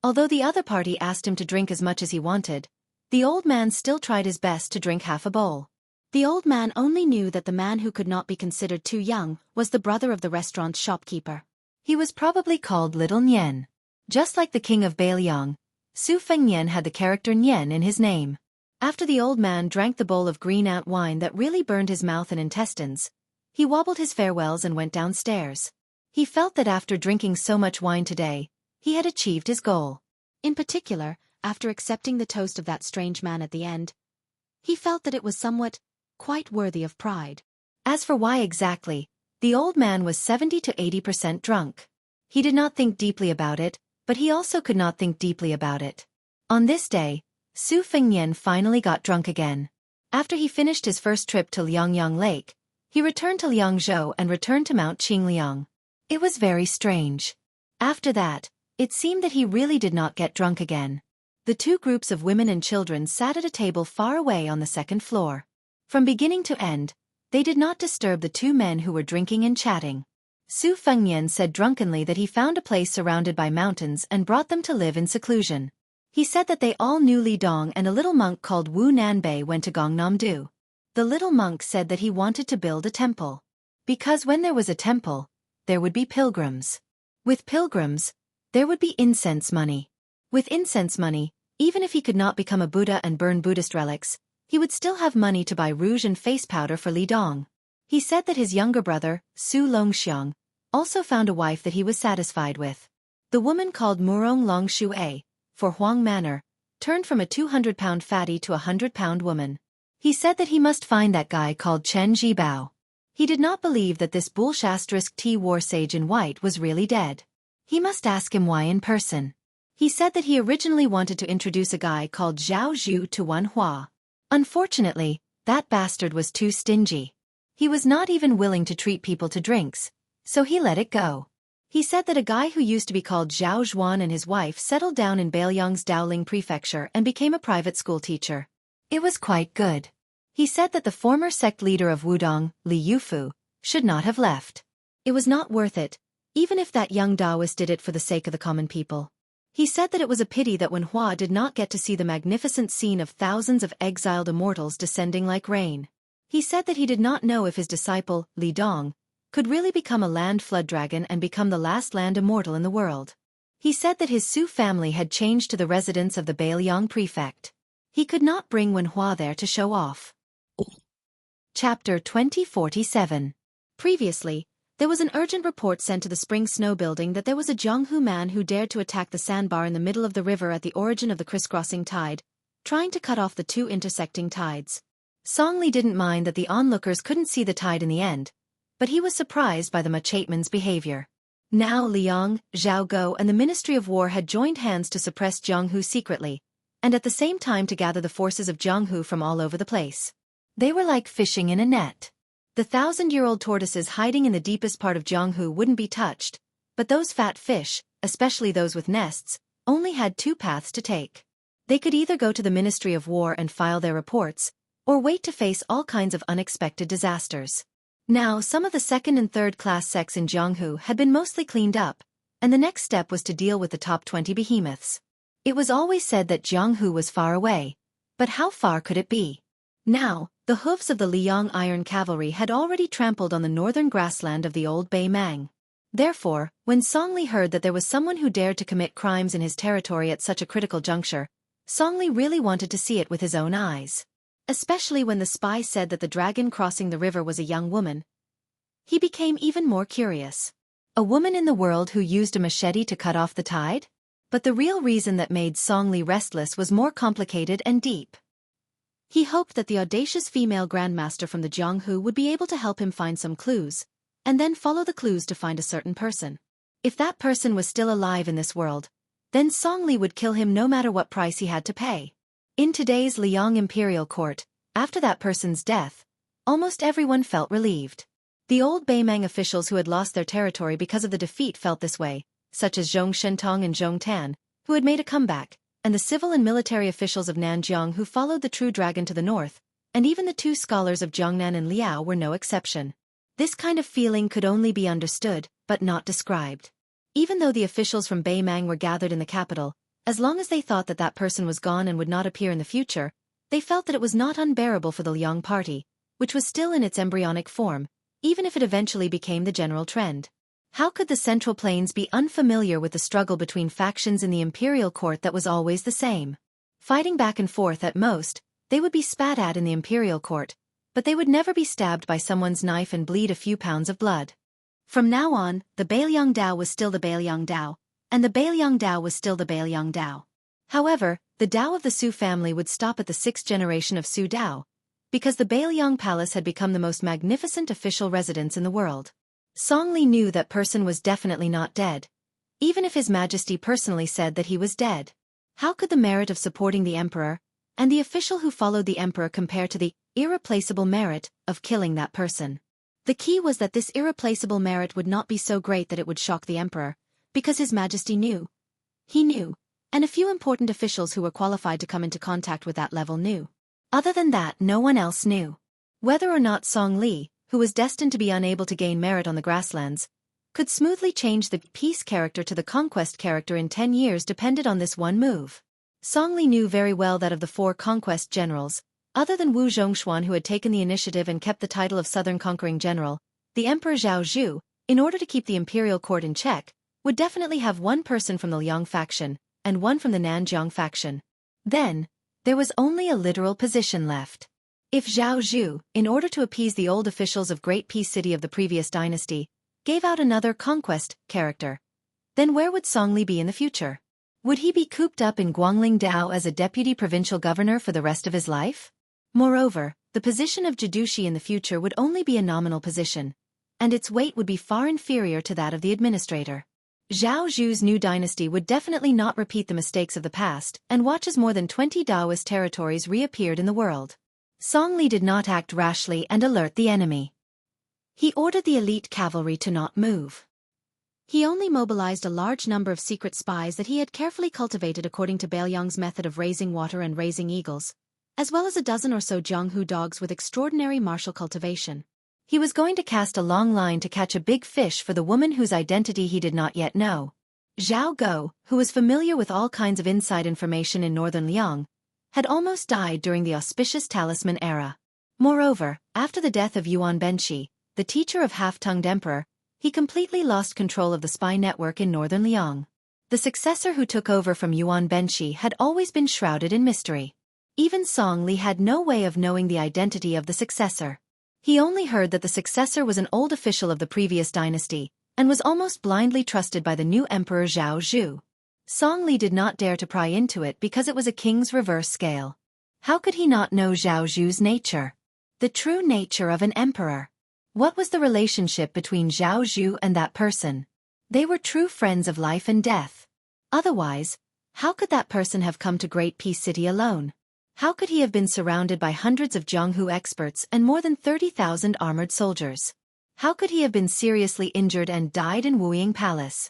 Although the other party asked him to drink as much as he wanted, the old man still tried his best to drink half a bowl. The old man only knew that the man who could not be considered too young was the brother of the restaurant's shopkeeper. He was probably called Little Nian. Just like the king of Baoyang, Su Fengnian had the character Nian in his name. After the old man drank the bowl of green ant wine that really burned his mouth and intestines, he wobbled his farewells and went downstairs. He felt that after drinking so much wine today, he had achieved his goal. In particular, after accepting the toast of that strange man at the end, he felt that it was quite worthy of pride. As for why exactly, the old man was 70 to 80% drunk. He did not think deeply about it, but he also could not think deeply about it. On this day, Su Fengnian finally got drunk again. After he finished his first trip to Liangyang Lake, he returned to Liangzhou and returned to Mount Qingliang. It was very strange. After that, It seemed that he really did not get drunk again. The two groups of women and children sat at a table far away on the second floor. From beginning to end, they did not disturb the two men who were drinking and chatting. Su Fengnian said drunkenly that he found a place surrounded by mountains and brought them to live in seclusion. He said that they all knew Li Dong and a little monk called Wu Nanbei went to Gangnam-do. The little monk said that he wanted to build a temple. Because when there was a temple, there would be pilgrims. With pilgrims, there would be incense money. With incense money, even if he could not become a Buddha and burn Buddhist relics, he would still have money to buy rouge and face powder for Li Dong. He said that his younger brother, Su Longxiang, also found a wife that he was satisfied with. The woman called Murong Longshuai, for Huang Manor, turned from a 200-pound fatty to a 100-pound woman. He said that he must find that guy called Chen Jibao. He did not believe that this bull*** T war sage in white was really dead. He must ask him why in person. He said that he originally wanted to introduce a guy called Zhao Zhu to Wan Hua. Unfortunately, that bastard was too stingy. He was not even willing to treat people to drinks, so he let it go. He said that a guy who used to be called Zhao Zhuan and his wife settled down in Beiliang's Daoling prefecture and became a private school teacher. It was quite good. He said that the former sect leader of Wudong, Li Yufu, should not have left. It was not worth it, even if that young Taoist did it for the sake of the common people. He said that it was a pity that Wen Hua did not get to see the magnificent scene of thousands of exiled immortals descending like rain. He said that he did not know if his disciple, Li Dong, could really become a land flood dragon and become the last land immortal in the world. He said that his Su family had changed to the residence of the Beiliang prefect. He could not bring Wen Hua there to show off. Chapter 2047. Previously, there was an urgent report sent to the Spring Snow Building that there was a Jianghu man who dared to attack the sandbar in the middle of the river at the origin of the crisscrossing tide, trying to cut off the two intersecting tides. Song Li didn't mind that the onlookers couldn't see the tide in the end, but he was surprised by the Machateman's behavior. Now Liang, Zhao Go and the Ministry of War had joined hands to suppress Jianghu secretly, and at the same time to gather the forces of Jianghu from all over the place. They were like fishing in a net. The 1,000-year-old tortoises hiding in the deepest part of Jianghu wouldn't be touched, but those fat fish, especially those with nests, only had two paths to take. They could either go to the Ministry of War and file their reports, or wait to face all kinds of unexpected disasters. Now some of the second and third class sects in Jianghu had been mostly cleaned up, and the next step was to deal with the top 20 behemoths. It was always said that Jianghu was far away, but how far could it be? Now, the hoofs of the Liang Iron Cavalry had already trampled on the northern grassland of the old Bei Mang. Therefore, when Song Li heard that there was someone who dared to commit crimes in his territory at such a critical juncture, Song Li really wanted to see it with his own eyes. Especially when the spy said that the dragon crossing the river was a young woman. He became even more curious. A woman in the world who used a machete to cut off the tide? But the real reason that made Song Li restless was more complicated and deep. He hoped that the audacious female grandmaster from the Jianghu would be able to help him find some clues, and then follow the clues to find a certain person. If that person was still alive in this world, then Song Li would kill him no matter what price he had to pay. In today's Liang Imperial Court, after that person's death, almost everyone felt relieved. The old Beimang officials who had lost their territory because of the defeat felt this way, such as Zhong Shentong and Zhong Tan, who had made a comeback, and the civil and military officials of Nanjiang who followed the true dragon to the north, and even the two scholars of Jiangnan and Liao were no exception. This kind of feeling could only be understood, but not described. Even though the officials from Beimang were gathered in the capital, as long as they thought that that person was gone and would not appear in the future, they felt that it was not unbearable for the Liang party, which was still in its embryonic form, even if it eventually became the general trend. How could the Central Plains be unfamiliar with the struggle between factions in the imperial court that was always the same? Fighting back and forth at most, they would be spat at in the imperial court, but they would never be stabbed by someone's knife and bleed a few pounds of blood. From now on, the Beiliang Dao was still the Beiliang Dao, and the Beiliang Dao was still the Beiliang Dao. However, the Dao of the Su family would stop at the 6th generation of Su Dao, because the Beiliang Palace had become the most magnificent official residence in the world. Song Li knew that person was definitely not dead, even if His Majesty personally said that he was dead. How could the merit of supporting the emperor, and the official who followed the emperor compare to the irreplaceable merit of killing that person? The key was that this irreplaceable merit would not be so great that it would shock the emperor, because His Majesty knew He knew, and a few important officials who were qualified to come into contact with that level knew. Other than that, no one else knew. Whether or not Song Li, who was destined to be unable to gain merit on the grasslands, could smoothly change the peace character to the conquest character in 10 years depended on this one move. Song Li knew very well that of the 4 conquest generals, other than Wu Zhongshuan who had taken the initiative and kept the title of Southern Conquering General, the Emperor Zhao Zhu, in order to keep the imperial court in check, would definitely have one person from the Liang faction, and one from the Nanjiang faction. Then, there was only a literal position left. If Zhao Zhu, in order to appease the old officials of Great Peace City of the previous dynasty, gave out another conquest character, then where would Song Li be in the future? Would he be cooped up in Guangling Dao as a deputy provincial governor for the rest of his life? Moreover, the position of Jidushi in the future would only be a nominal position, and its weight would be far inferior to that of the administrator. Zhao Zhu's new dynasty would definitely not repeat the mistakes of the past and watch as more than 20 Daoist territories reappeared in the world. Song Li did not act rashly and alert the enemy. He ordered the elite cavalry to not move. He only mobilized a large number of secret spies that he had carefully cultivated according to Bailiang's method of raising water and raising eagles, as well as a dozen or so Jianghu dogs with extraordinary martial cultivation. He was going to cast a long line to catch a big fish for the woman whose identity he did not yet know. Zhao Go, who was familiar with all kinds of inside information in northern Liang, had almost died during the auspicious talisman era. Moreover, after the death of Yuan Benshi, the teacher of half-tongued emperor, he completely lost control of the spy network in northern Liang. The successor who took over from Yuan Benshi had always been shrouded in mystery. Even Song Li had no way of knowing the identity of the successor. He only heard that the successor was an old official of the previous dynasty, and was almost blindly trusted by the new emperor Zhao Zhu. Song Li did not dare to pry into it because it was a king's reverse scale. How could he not know Zhao Zhu's nature? The true nature of an emperor. What was the relationship between Zhao Zhu and that person? They were true friends of life and death. Otherwise, how could that person have come to Great Peace City alone? How could he have been surrounded by hundreds of Jianghu experts and more than 30,000 armored soldiers? How could he have been seriously injured and died in Wuying Palace?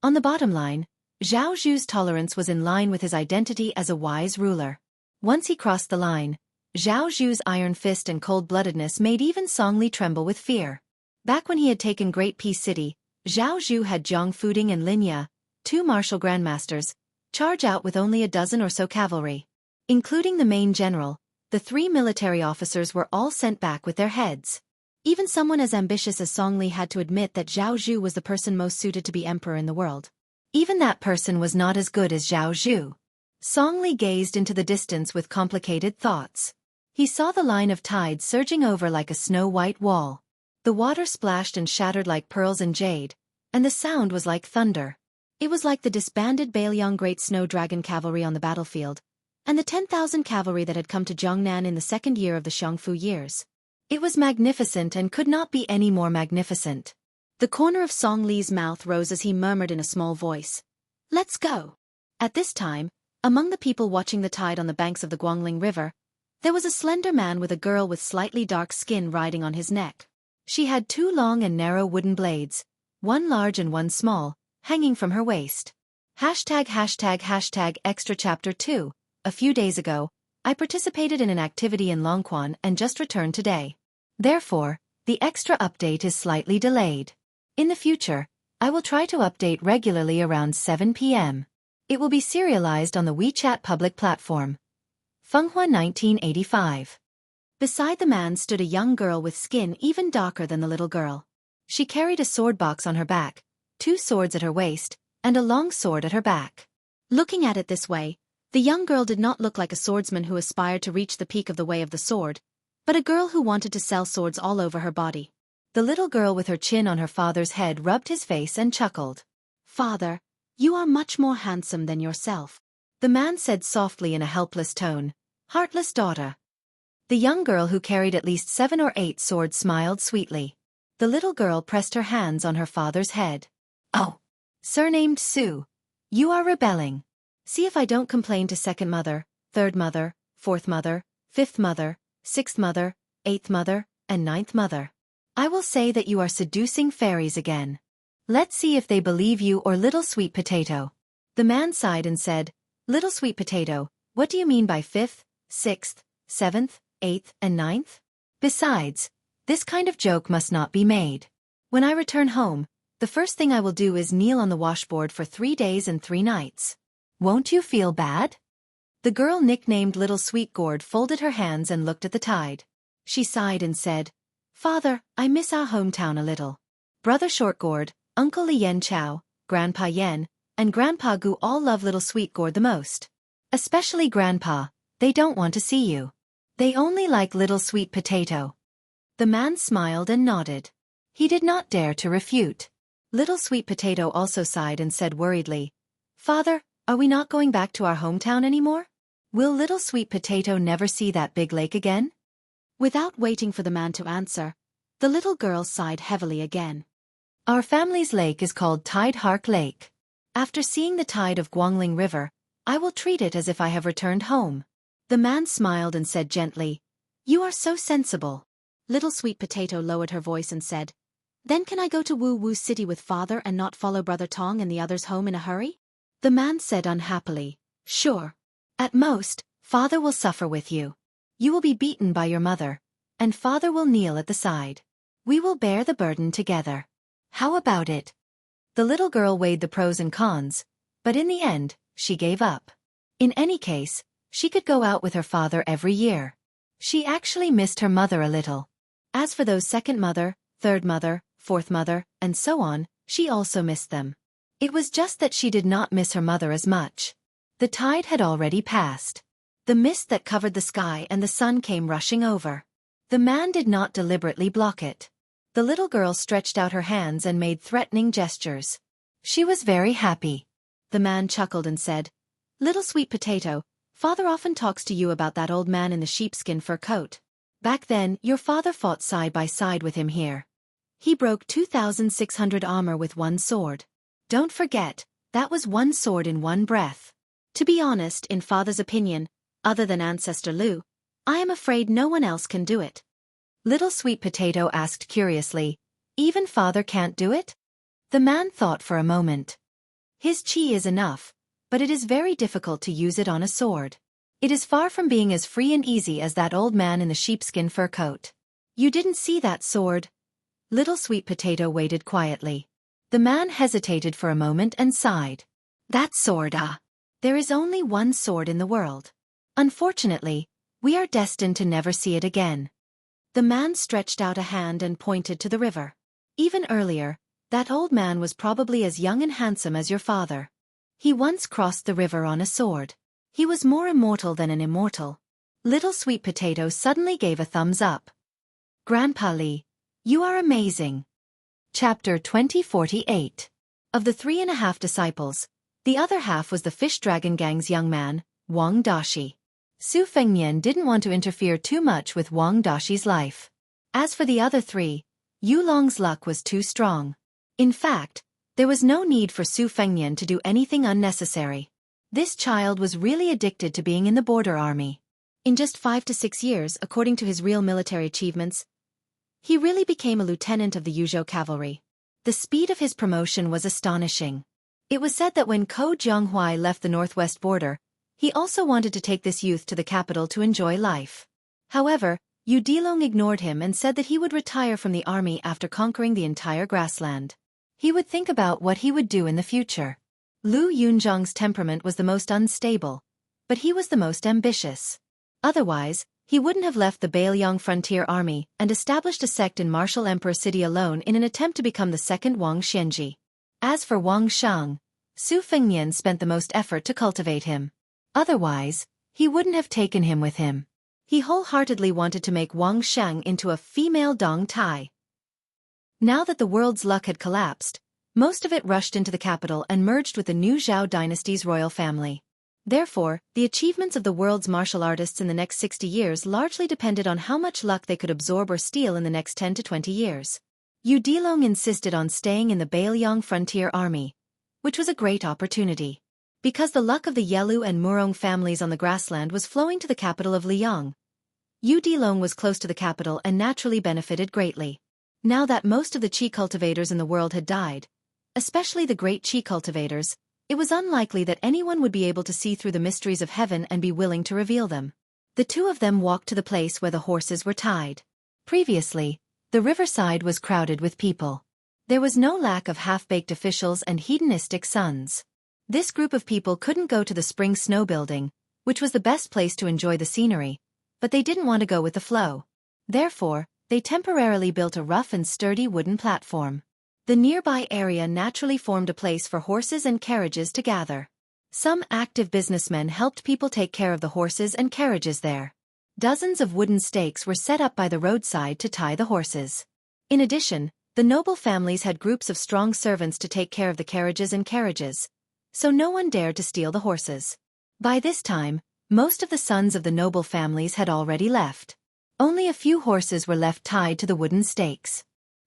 On the bottom line, Zhao Zhu's tolerance was in line with his identity as a wise ruler. Once he crossed the line, Zhao Zhu's iron fist and cold-bloodedness made even Song Li tremble with fear. Back when he had taken Great Peace City, Zhao Zhu had Zhang Fuding and Lin Ye, 2 martial grandmasters, charge out with only a dozen or so cavalry. Including the main general, the 3 military officers were all sent back with their heads. Even someone as ambitious as Song Li had to admit that Zhao Zhu was the person most suited to be emperor in the world. Even that person was not as good as Zhao Zhu. Song Li gazed into the distance with complicated thoughts. He saw the line of tide surging over like a snow-white wall. The water splashed and shattered like pearls and jade, and the sound was like thunder. It was like the disbanded Bailiang Great Snow Dragon cavalry on the battlefield, and the 10,000 cavalry that had come to Jiangnan in the second year of the Xiongfu years. It was magnificent and could not be any more magnificent. The corner of Song Li's mouth rose as he murmured in a small voice, "Let's go." At this time, among the people watching the tide on the banks of the Guangling River, there was a slender man with a girl with slightly dark skin riding on his neck. She had 2 long and narrow wooden blades, one large and one small, hanging from her waist. Extra chapter 2. A few days ago, I participated in an activity in Longquan and just returned today. Therefore, the extra update is slightly delayed. In the future, I will try to update regularly around 7 p.m. It will be serialized on the WeChat public platform. Fenghua 1985. Beside the man stood a young girl with skin even darker than the little girl. She carried a sword box on her back, 2 swords at her waist, and a long sword at her back. Looking at it this way, the young girl did not look like a swordsman who aspired to reach the peak of the way of the sword, but a girl who wanted to sell swords all over her body. The little girl with her chin on her father's head rubbed his face and chuckled. "Father, you are much more handsome than yourself," the man said softly in a helpless tone. "Heartless daughter." The young girl who carried at least 7 or 8 swords smiled sweetly. The little girl pressed her hands on her father's head. "Oh, surnamed Su, you are rebelling. See if I don't complain to second mother, third mother, fourth mother, fifth mother, sixth mother, eighth mother, and ninth mother. I will say that you are seducing fairies again. Let's see if they believe you or little sweet potato." The man sighed and said, "Little sweet potato, what do you mean by 5th, 6th, 7th, 8th, and 9th? Besides, this kind of joke must not be made. When I return home, the first thing I will do is kneel on the washboard for 3 days and 3 nights. Won't you feel bad?" The girl nicknamed Little Sweet Gourd folded her hands and looked at the tide. She sighed and said, "Father, I miss our hometown a little. Brother Short Gourd, Uncle Li Yen Chow, Grandpa Yen, and Grandpa Gu all love Little Sweet Gourd the most. Especially Grandpa, they don't want to see you. They only like Little Sweet Potato." The man smiled and nodded. He did not dare to refute. Little Sweet Potato also sighed and said worriedly, "Father, are we not going back to our hometown anymore? Will Little Sweet Potato never see that big lake again?" Without waiting for the man to answer, the little girl sighed heavily again. "Our family's lake is called Tide Hark Lake. After seeing the tide of Guangling River, I will treat it as if I have returned home." The man smiled and said gently, "You are so sensible." Little Sweet Potato lowered her voice and said, "Then can I go to Woo Woo City with father and not follow Brother Tong and the others home in a hurry?" The man said unhappily, "Sure. At most, father will suffer with you. You will be beaten by your mother, and father will kneel at the side. We will bear the burden together. How about it?" The little girl weighed the pros and cons, but in the end, she gave up. In any case, she could go out with her father every year. She actually missed her mother a little. As for those second mother, third mother, fourth mother, and so on, she also missed them. It was just that she did not miss her mother as much. The tide had already passed. The mist that covered the sky and the sun came rushing over. The man did not deliberately block it. The little girl stretched out her hands and made threatening gestures. She was very happy. The man chuckled and said, "Little Sweet Potato, father often talks to you about that old man in the sheepskin fur coat. Back then, your father fought side by side with him here. He broke 2,600 armor with one sword. Don't forget, that was one sword in one breath. To be honest, in father's opinion, other than Ancestor Lu, I am afraid no one else can do it." Little Sweet Potato asked curiously, "Even father can't do it?" The man thought for a moment. "His chi is enough, but it is very difficult to use it on a sword. It is far from being as free and easy as that old man in the sheepskin fur coat. You didn't see that sword?" Little Sweet Potato waited quietly. The man hesitated for a moment and sighed. "That sword, there is only one sword in the world. Unfortunately, we are destined to never see it again." The man stretched out a hand and pointed to the river. "Even earlier, that old man was probably as young and handsome as your father. He once crossed the river on a sword. He was more immortal than an immortal." Little Sweet Potato suddenly gave a thumbs up. "Grandpa Li, you are amazing." Chapter 2048. Of the 3.5 disciples, the other half was the Fish Dragon Gang's young man, Wang Dashi. Su Fengnian didn't want to interfere too much with Wang Dashi's life. As for the other 3, Yu Long's luck was too strong. In fact, there was no need for Su Fengnian to do anything unnecessary. This child was really addicted to being in the border army. In just 5 to 6 years, according to his real military achievements, he really became a lieutenant of the Yuzhou cavalry. The speed of his promotion was astonishing. It was said that when Ko Jianghuai left the northwest border, he also wanted to take this youth to the capital to enjoy life. However, Yu Dilong ignored him and said that he would retire from the army after conquering the entire grassland. He would think about what he would do in the future. Lu Yunzhang's temperament was the most unstable, but he was the most ambitious. Otherwise, he wouldn't have left the Bailiang frontier army and established a sect in Martial Emperor City alone in an attempt to become the second Wang Xianji. As for Wang Shang, Su Fengnian spent the most effort to cultivate him. Otherwise, he wouldn't have taken him with him. He wholeheartedly wanted to make Wang Shang into a female Dong Tai. Now that the world's luck had collapsed, most of it rushed into the capital and merged with the new Zhao dynasty's royal family. Therefore, the achievements of the world's martial artists in the next 60 years largely depended on how much luck they could absorb or steal in the next 10 to 20 years. Yu Dilong insisted on staying in the Bailiang frontier army, which was a great opportunity. Because the luck of the Yelu and Murong families on the grassland was flowing to the capital of Liang, Yu Dilong was close to the capital and naturally benefited greatly. Now that most of the qi cultivators in the world had died, especially the great qi cultivators, it was unlikely that anyone would be able to see through the mysteries of heaven and be willing to reveal them. The two of them walked to the place where the horses were tied. Previously, the riverside was crowded with people. There was no lack of half-baked officials and hedonistic sons. This group of people couldn't go to the spring snow building, which was the best place to enjoy the scenery, but they didn't want to go with the flow. Therefore, they temporarily built a rough and sturdy wooden platform. The nearby area naturally formed a place for horses and carriages to gather. Some active businessmen helped people take care of the horses and carriages there. Dozens of wooden stakes were set up by the roadside to tie the horses. In addition, the noble families had groups of strong servants to take care of the carriages, so no one dared to steal the horses. By this time, most of the sons of the noble families had already left. Only a few horses were left tied to the wooden stakes.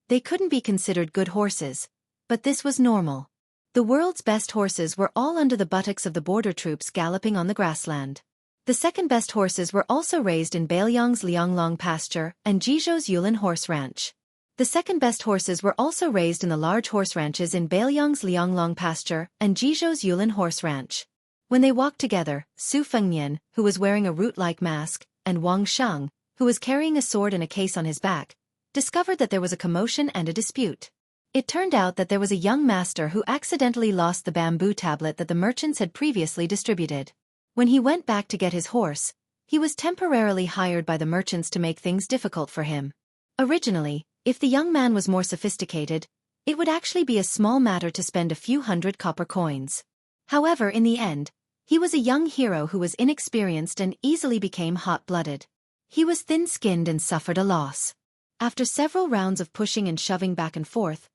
They couldn't be considered good horses, but this was normal. The world's best horses were all under the buttocks of the border troops galloping on the grassland. The second best horses were also raised in Bailiang's Lianglong pasture and Jizhou's Yulin horse ranch. The second best horses were also raised in the large horse ranches in Bailiang's Lianglong pasture and Jizhou's Yulin horse ranch. When they walked together, Su Fengnian, who was wearing a root-like mask, and Wang Sheng, who was carrying a sword and a case on his back, discovered that there was a commotion and a dispute. It turned out that there was a young master who accidentally lost the bamboo tablet that the merchants had previously distributed. When he went back to get his horse, he was temporarily hired by the merchants to make things difficult for him. Originally, if the young man was more sophisticated, it would actually be a small matter to spend a few hundred copper coins. However, in the end, he was a young hero who was inexperienced and easily became hot-blooded. He was thin-skinned and suffered a loss. After several rounds of pushing and shoving back and forth,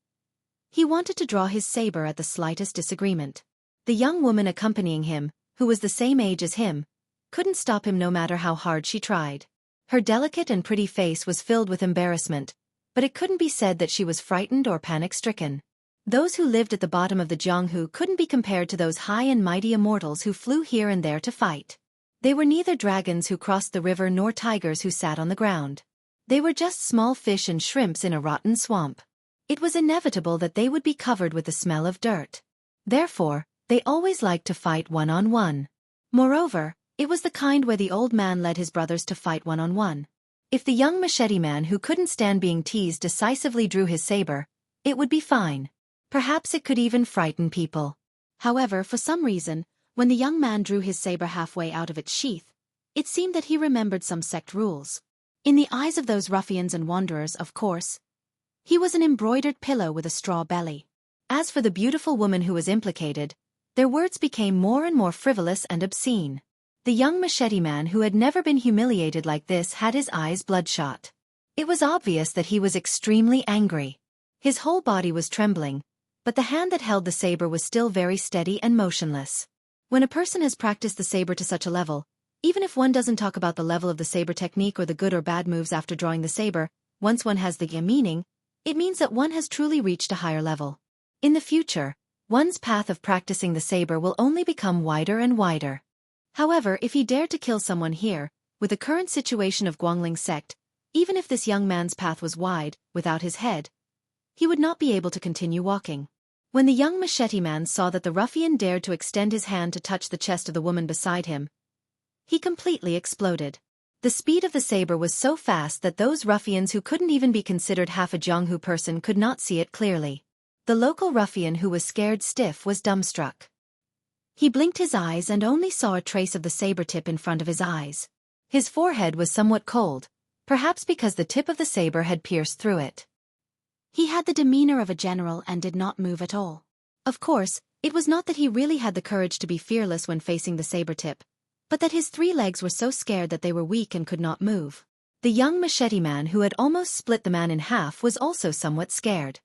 he wanted to draw his saber at the slightest disagreement. The young woman accompanying him, who was the same age as him, couldn't stop him no matter how hard she tried. Her delicate and pretty face was filled with embarrassment, but it couldn't be said that she was frightened or panic-stricken. Those who lived at the bottom of the Jianghu couldn't be compared to those high and mighty immortals who flew here and there to fight. They were neither dragons who crossed the river nor tigers who sat on the ground. They were just small fish and shrimps in a rotten swamp. It was inevitable that they would be covered with the smell of dirt. Therefore, they always liked to fight one-on-one. Moreover, it was the kind where the old man led his brothers to fight one-on-one. If the young machete man who couldn't stand being teased decisively drew his saber, it would be fine. Perhaps it could even frighten people. However, for some reason, when the young man drew his saber halfway out of its sheath, it seemed that he remembered some sect rules. In the eyes of those ruffians and wanderers, of course, he was an embroidered pillow with a straw belly. As for the beautiful woman who was implicated, their words became more and more frivolous and obscene. The young machete man who had never been humiliated like this had his eyes bloodshot. It was obvious that he was extremely angry. His whole body was trembling, but the hand that held the saber was still very steady and motionless. When a person has practiced the saber to such a level, even if one doesn't talk about the level of the saber technique or the good or bad moves after drawing the saber, once one has the meaning, it means that one has truly reached a higher level. In the future, one's path of practicing the saber will only become wider and wider. However, if he dared to kill someone here, with the current situation of Guangling's sect, even if this young man's path was wide, without his head, he would not be able to continue walking. When the young machete man saw that the ruffian dared to extend his hand to touch the chest of the woman beside him, he completely exploded. The speed of the saber was so fast that those ruffians who couldn't even be considered half a Jianghu person could not see it clearly. The local ruffian who was scared stiff was dumbstruck. He blinked his eyes and only saw a trace of the saber tip in front of his eyes. His forehead was somewhat cold, perhaps because the tip of the saber had pierced through it. He had the demeanor of a general and did not move at all. Of course, it was not that he really had the courage to be fearless when facing the saber tip, but that his 3 legs were so scared that they were weak and could not move. The young machete man who had almost split the man in half was also somewhat scared.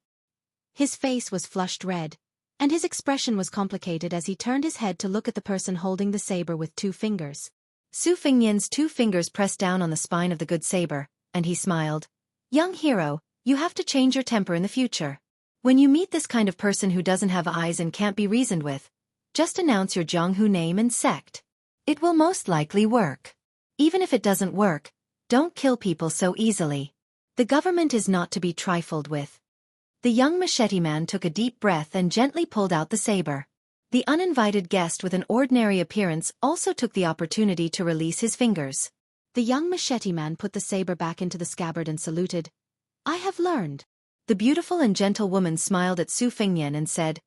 His face was flushed red, and his expression was complicated as he turned his head to look at the person holding the saber with 2 fingers. Su Fengnian's 2 fingers pressed down on the spine of the good saber, and he smiled. "Young hero, you have to change your temper in the future. When you meet this kind of person who doesn't have eyes and can't be reasoned with, just announce your Jianghu name and sect. It will most likely work. Even if it doesn't work, don't kill people so easily. The government is not to be trifled with." The young machete man took a deep breath and gently pulled out the saber. The uninvited guest with an ordinary appearance also took the opportunity to release his fingers. The young machete man put the saber back into the scabbard and saluted. I have learned. The beautiful and gentle woman smiled at Su Fengnian and said,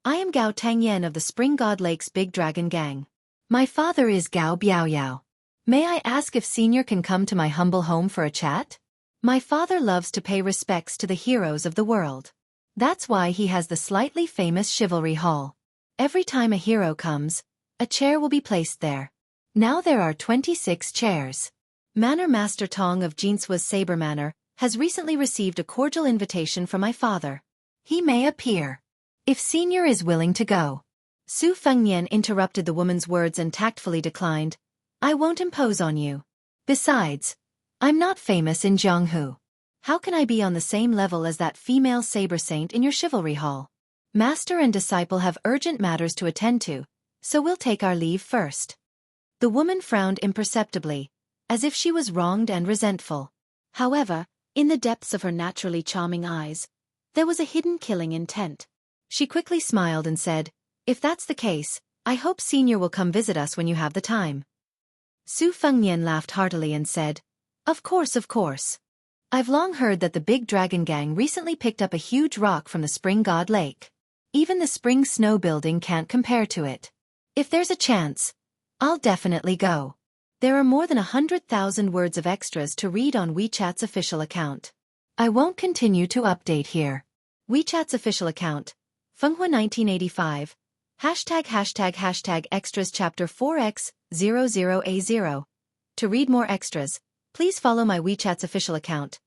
I am Gao Tangyan of the Spring God Lake's Big Dragon Gang. My father is Gao Biaoyao. May I ask if Senior can come to my humble home for a chat? My father loves to pay respects to the heroes of the world. That's why he has the slightly famous Chivalry Hall. Every time a hero comes, a chair will be placed there. Now there are 26 chairs. Manor Master Tong of Jinswa's Saber Manor has recently received a cordial invitation from my father. He may appear. If Senior is willing to go. Su Fengnian interrupted the woman's words and tactfully declined. I won't impose on you. Besides, I'm not famous in Jianghu. How can I be on the same level as that female saber saint in your Chivalry Hall? Master and disciple have urgent matters to attend to, so we'll take our leave first. The woman frowned imperceptibly, as if she was wronged and resentful. However, in the depths of her naturally charming eyes, there was a hidden killing intent. She quickly smiled and said, If that's the case, I hope Senior will come visit us when you have the time. Su Fengnian laughed heartily and said, Of course, of course. I've long heard that the Big Dragon Gang recently picked up a huge rock from the Spring God Lake. Even the Spring Snow Building can't compare to it. If there's a chance, I'll definitely go. There are more than 100,000 words of extras to read on WeChat's official account. I won't continue to update here. WeChat's official account, Fenghua 1985, ### extras chapter 4x00A0. To read more extras, please follow my WeChat's official account.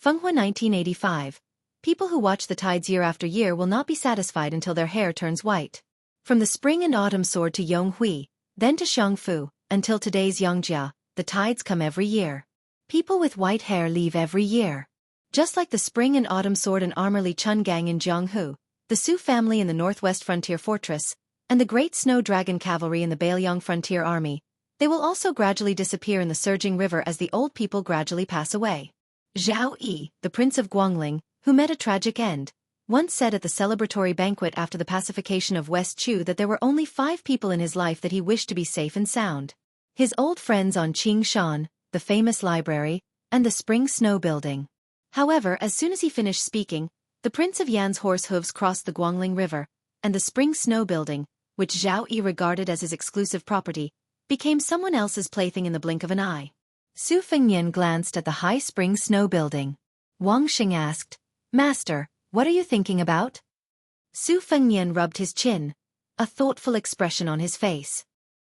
Fenghua 1985. People who watch the tides year after year will not be satisfied until their hair turns white. From the spring and autumn sword to Yonghui, then to Xiangfu, until today's Yongjia, the tides come every year. People with white hair leave every year. Just like the spring and autumn sword and armor Li Chun gang in Jianghu, the Su family in the northwest frontier fortress, and the great snow dragon cavalry in the Bailiang frontier army, they will also gradually disappear in the surging river as the old people gradually pass away. Zhao Yi, the prince of Guangling, who met a tragic end, once said at the celebratory banquet after the pacification of West Chu that there were only 5 people in his life that he wished to be safe and sound. His old friends on Qing Shan, the famous library, and the Spring Snow Building. However, as soon as he finished speaking, the Prince of Yan's horse hooves crossed the Guangling River, and the Spring Snow Building, which Zhao Yi regarded as his exclusive property, became someone else's plaything in the blink of an eye. Su Fengnian glanced at the high Spring Snow Building. Wang Xing asked, Master, what are you thinking about? Su Fengnian rubbed his chin, a thoughtful expression on his face.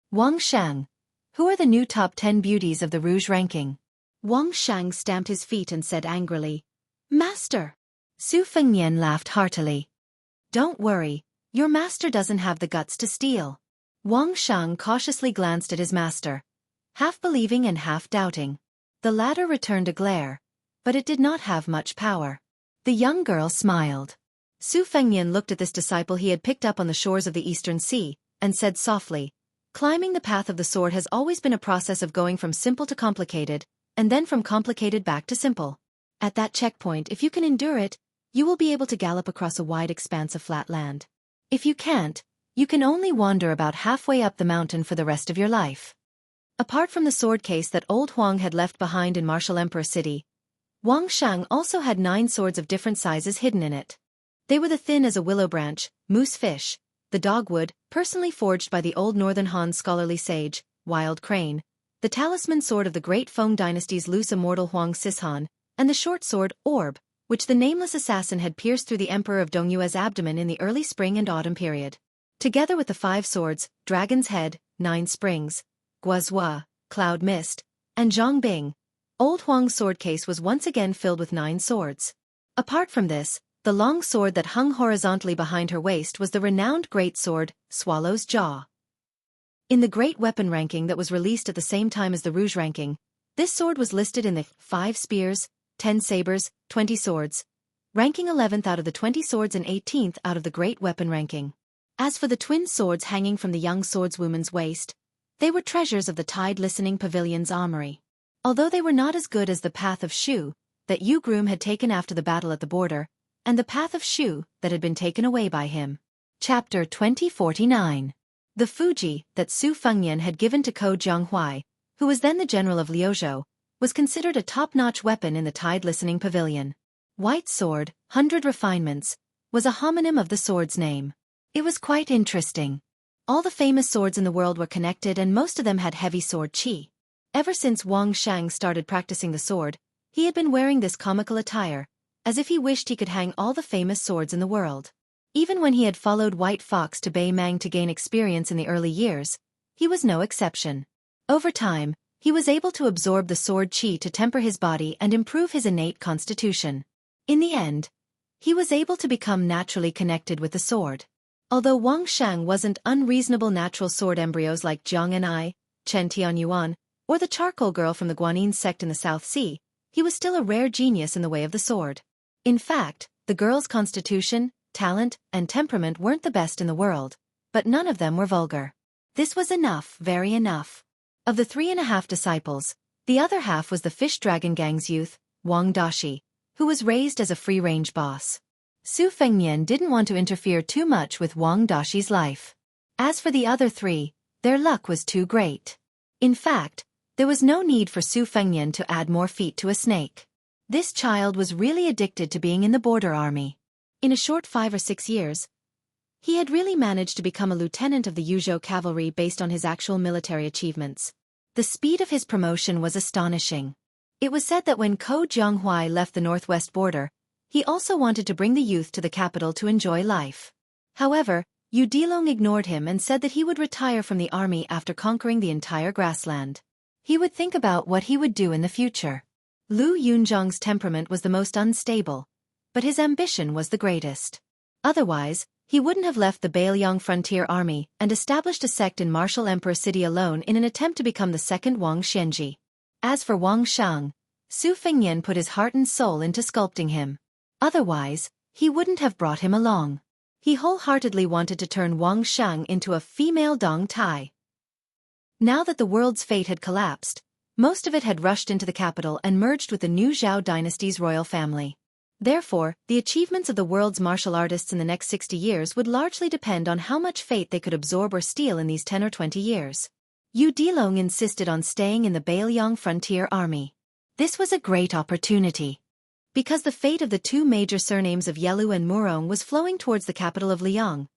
Wang Shang, who are the new top 10 beauties of the Rouge ranking? Wang Shang stamped his feet and said angrily, Master! Su Fengnian laughed heartily. Don't worry, your master doesn't have the guts to steal. Wang Shang cautiously glanced at his master, half believing and half doubting. The latter returned a glare, but it did not have much power. The young girl smiled. Su Fengnian looked at this disciple he had picked up on the shores of the Eastern Sea, and said softly, Climbing the path of the sword has always been a process of going from simple to complicated, and then from complicated back to simple. At that checkpoint, if you can endure it, you will be able to gallop across a wide expanse of flat land. If you can't, you can only wander about halfway up the mountain for the rest of your life. Apart from the sword case that old Huang had left behind in Martial Emperor City, Wang Shang also had 9 swords of different sizes hidden in it. They were the thin as a willow branch, moose fish, the dogwood, personally forged by the old Northern Han scholarly sage, Wild Crane, the talisman sword of the great Feng dynasty's loose immortal Huang Sishan, and the short sword, Orb, which the nameless assassin had pierced through the Emperor of Dongyue's abdomen in the early spring and autumn period. Together with the 5 swords, Dragon's Head, 9 Springs, Guazhua, Cloud Mist, and Zhongbing, old Huang's sword case was once again filled with 9 swords. Apart from this, the long sword that hung horizontally behind her waist was the renowned great sword, Swallow's Jaw. In the great weapon ranking that was released at the same time as the Rouge ranking, this sword was listed in the 5 spears, 10 sabers, 20 swords, ranking 11th out of the 20 swords and 18th out of the great weapon ranking. As for the twin swords hanging from the young swordswoman's waist, they were treasures of the Tide Listening Pavilion's armory. Although they were not as good as the Path of Shu that Yu Groom had taken after the battle at the border, and the Path of Shu that had been taken away by him. Chapter 2049. The Fuji that Su Fengnian had given to Ko Jianghuai, who was then the general of Liuzhou, was considered a top-notch weapon in the Tide Listening Pavilion. White Sword, 100 Refinements, was a homonym of the sword's name. It was quite interesting. All the famous swords in the world were connected and most of them had heavy sword qi. Ever since Wang Shang started practicing the sword, he had been wearing this comical attire, as if he wished he could hang all the famous swords in the world. Even when he had followed White Fox to Bei Mang to gain experience in the early years, he was no exception. Over time, he was able to absorb the sword qi to temper his body and improve his innate constitution. In the end, he was able to become naturally connected with the sword. Although Wang Shang wasn't unreasonable natural sword embryos like Jiang and I, Chen Tianyuan, or the charcoal girl from the Guanyin sect in the South Sea, he was still a rare genius in the way of the sword. In fact, the girl's constitution, talent, and temperament weren't the best in the world, but none of them were vulgar. This was enough, very enough. Of the 3.5 disciples, the other half was the Fish Dragon Gang's youth, Wang Dashi, who was raised as a free-range boss. Su Fengnian didn't want to interfere too much with Wang Dashi's life. As for the other 3, their luck was too great. In fact, there was no need for Su Fengnian to add more feet to a snake. This child was really addicted to being in the border army. In a short 5 or 6 years, he had really managed to become a lieutenant of the Yuzhou cavalry based on his actual military achievements. The speed of his promotion was astonishing. It was said that when Ko Jianghuai left the northwest border, he also wanted to bring the youth to the capital to enjoy life. However, Yu Dilong ignored him and said that he would retire from the army after conquering the entire grassland. He would think about what he would do in the future. Lu Yunzhang's temperament was the most unstable, but his ambition was the greatest. Otherwise, he wouldn't have left the Beiliang frontier army and established a sect in Martial Emperor City alone in an attempt to become the second Wang Xianji. As for Wang Shang, Su Fengnian put his heart and soul into sculpting him. Otherwise, he wouldn't have brought him along. He wholeheartedly wanted to turn Wang Shang into a female Dong Tai. Now that the world's fate had collapsed, most of it had rushed into the capital and merged with the new Zhao dynasty's royal family. Therefore, the achievements of the world's martial artists in the next 60 years would largely depend on how much fate they could absorb or steal in these 10 or 20 years. Yu Dilong insisted on staying in the Beiliang frontier army. This was a great opportunity. Because the fate of the 2 major surnames of Yelu and Murong was flowing towards the capital of Liang,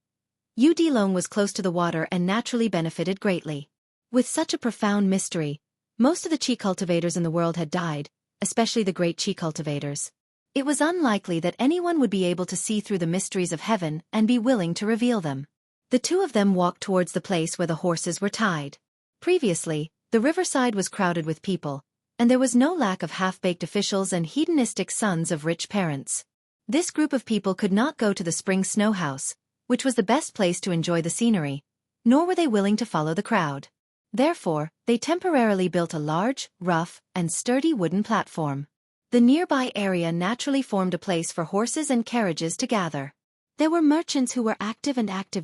Yu Dilong was close to the water and naturally benefited greatly. With such a profound mystery, most of the qi cultivators in the world had died, especially the great qi cultivators. It was unlikely that anyone would be able to see through the mysteries of heaven and be willing to reveal them. The 2 of them walked towards the place where the horses were tied. Previously, the riverside was crowded with people, and there was no lack of half-baked officials and hedonistic sons of rich parents. This group of people could not go to the spring snow house, which was the best place to enjoy the scenery, nor were they willing to follow the crowd. Therefore, they temporarily built a large, rough, and sturdy wooden platform. The nearby area naturally formed a place for horses and carriages to gather. There were merchants who were active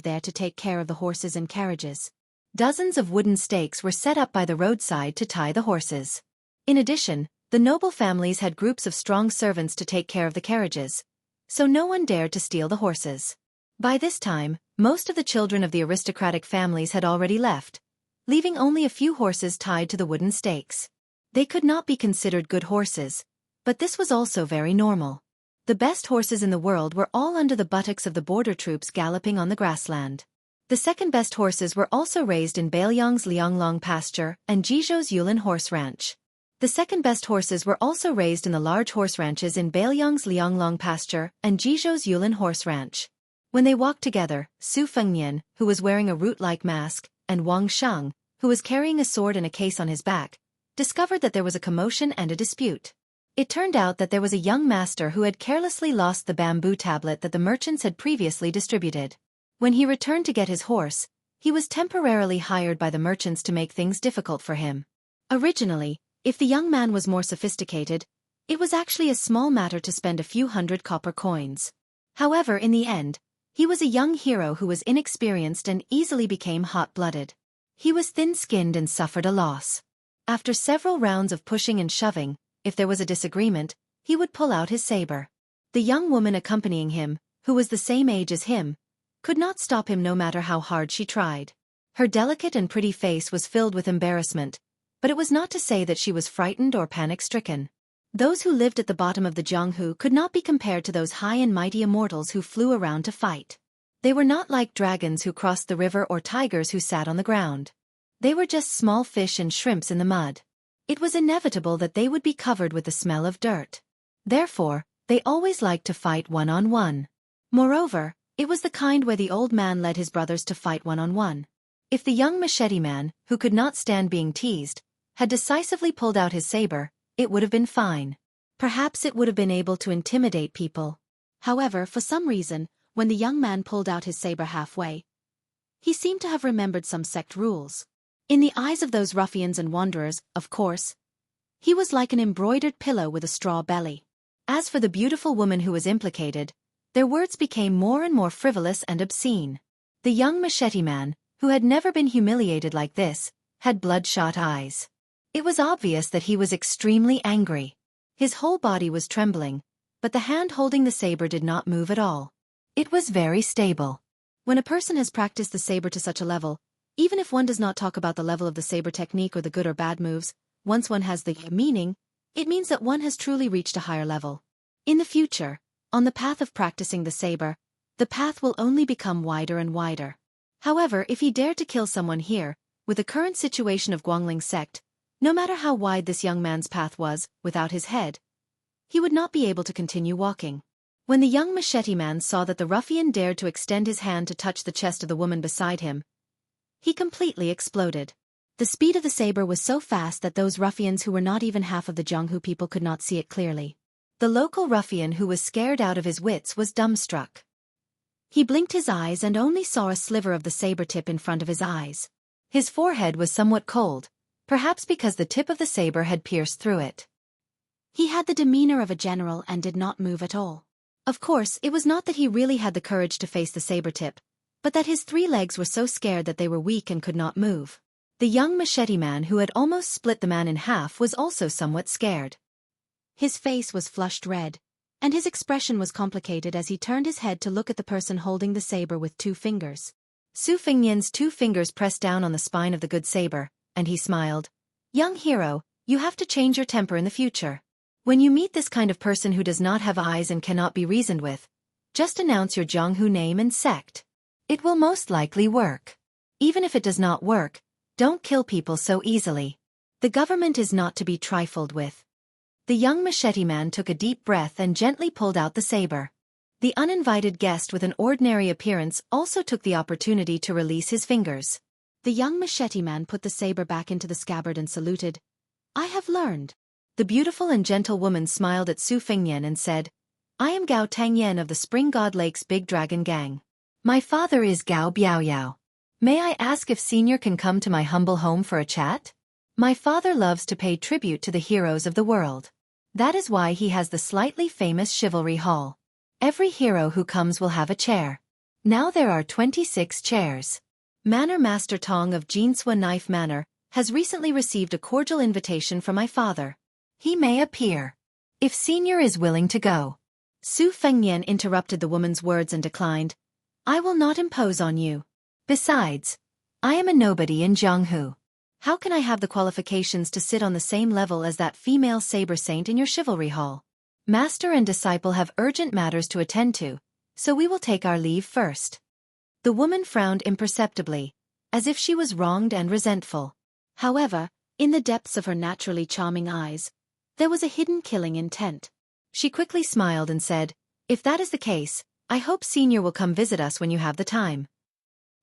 there to take care of the horses and carriages. Dozens of wooden stakes were set up by the roadside to tie the horses. In addition, the noble families had groups of strong servants to take care of the carriages, so no one dared to steal the horses. By this time, most of the children of the aristocratic families had already left, leaving only a few horses tied to the wooden stakes. They could not be considered good horses, but this was also very normal. The best horses in the world were all under the buttocks of the border troops galloping on the grassland. The second best horses were also raised in Beiliang's Lianglong pasture and Jizhou's Yulin horse ranch. The second best horses were also raised in the large horse ranches in Beiliang's Lianglong pasture and Jizhou's Yulin horse ranch. When they walked together, Su Fengnian, who was wearing a root-like mask, and Wang Shang, who was carrying a sword and a case on his back, discovered that there was a commotion and a dispute. It turned out that there was a young master who had carelessly lost the bamboo tablet that the merchants had previously distributed. When he returned to get his horse, he was temporarily hired by the merchants to make things difficult for him. Originally, if the young man was more sophisticated, it was actually a small matter to spend a few hundred copper coins. However, in the end, he was a young hero who was inexperienced and easily became hot-blooded. He was thin-skinned and suffered a loss. After several rounds of pushing and shoving, if there was a disagreement, he would pull out his saber. The young woman accompanying him, who was the same age as him, could not stop him no matter how hard she tried. Her delicate and pretty face was filled with embarrassment, but it was not to say that she was frightened or panic-stricken. Those who lived at the bottom of the Jianghu could not be compared to those high and mighty immortals who flew around to fight. They were not like dragons who crossed the river or tigers who sat on the ground. They were just small fish and shrimps in the mud. It was inevitable that they would be covered with the smell of dirt. Therefore, they always liked to fight one-on-one. Moreover, it was the kind where the old man led his brothers to fight one-on-one. If the young machete man, who could not stand being teased, had decisively pulled out his saber, it would have been fine. Perhaps it would have been able to intimidate people. However, for some reason, when the young man pulled out his saber halfway, he seemed to have remembered some sect rules. In the eyes of those ruffians and wanderers, of course, he was like an embroidered pillow with a straw belly. As for the beautiful woman who was implicated, their words became more and more frivolous and obscene. The young machete man, who had never been humiliated like this, had bloodshot eyes. It was obvious that he was extremely angry. His whole body was trembling, but the hand holding the saber did not move at all. It was very stable. When a person has practiced the saber to such a level, even if one does not talk about the level of the saber technique or the good or bad moves, once one has the meaning, it means that one has truly reached a higher level. In the future, on the path of practicing the saber, the path will only become wider and wider. However, if he dared to kill someone here, with the current situation of Guangling's sect, no matter how wide this young man's path was, without his head, he would not be able to continue walking. When the young machete man saw that the ruffian dared to extend his hand to touch the chest of the woman beside him, he completely exploded. The speed of the saber was so fast that those ruffians who were not even half of the Jianghu people could not see it clearly. The local ruffian who was scared out of his wits was dumbstruck. He blinked his eyes and only saw a sliver of the saber tip in front of his eyes. His forehead was somewhat cold, perhaps because the tip of the saber had pierced through it. He had the demeanor of a general and did not move at all. Of course, it was not that he really had the courage to face the saber tip, but that his 3 legs were so scared that they were weak and could not move. The young machete man who had almost split the man in half was also somewhat scared. His face was flushed red, and his expression was complicated as he turned his head to look at the person holding the saber with 2 fingers. Su Fengnian's 2 fingers pressed down on the spine of the good saber, and he smiled. "Young hero, you have to change your temper in the future. When you meet this kind of person who does not have eyes and cannot be reasoned with, just announce your Jianghu name and sect. It will most likely work. Even if it does not work, don't kill people so easily. The government is not to be trifled with." The young machete man took a deep breath and gently pulled out the saber. The uninvited guest with an ordinary appearance also took the opportunity to release his fingers. The young machete man put the saber back into the scabbard and saluted. "I have learned." The beautiful and gentle woman smiled at Su Fengnian and said, "I am Gao Tangyan of the Spring God Lake's Big Dragon Gang. My father is Gao Biaoyao. May I ask if Senior can come to my humble home for a chat? My father loves to pay tribute to the heroes of the world. That is why he has the slightly famous Chivalry Hall. Every hero who comes will have a chair. Now there are 26 chairs. Manor Master Tong of Jinsua Knife Manor has recently received a cordial invitation from my father. He may appear. If Senior is willing to go." Su Fengnian interrupted the woman's words and declined. "I will not impose on you. Besides, I am a nobody in Jianghu. How can I have the qualifications to sit on the same level as that female saber saint in your chivalry hall? Master and disciple have urgent matters to attend to, so we will take our leave first." The woman frowned imperceptibly, as if she was wronged and resentful. However, in the depths of her naturally charming eyes, there was a hidden killing intent. She quickly smiled and said, "If that is the case, I hope Senior will come visit us when you have the time."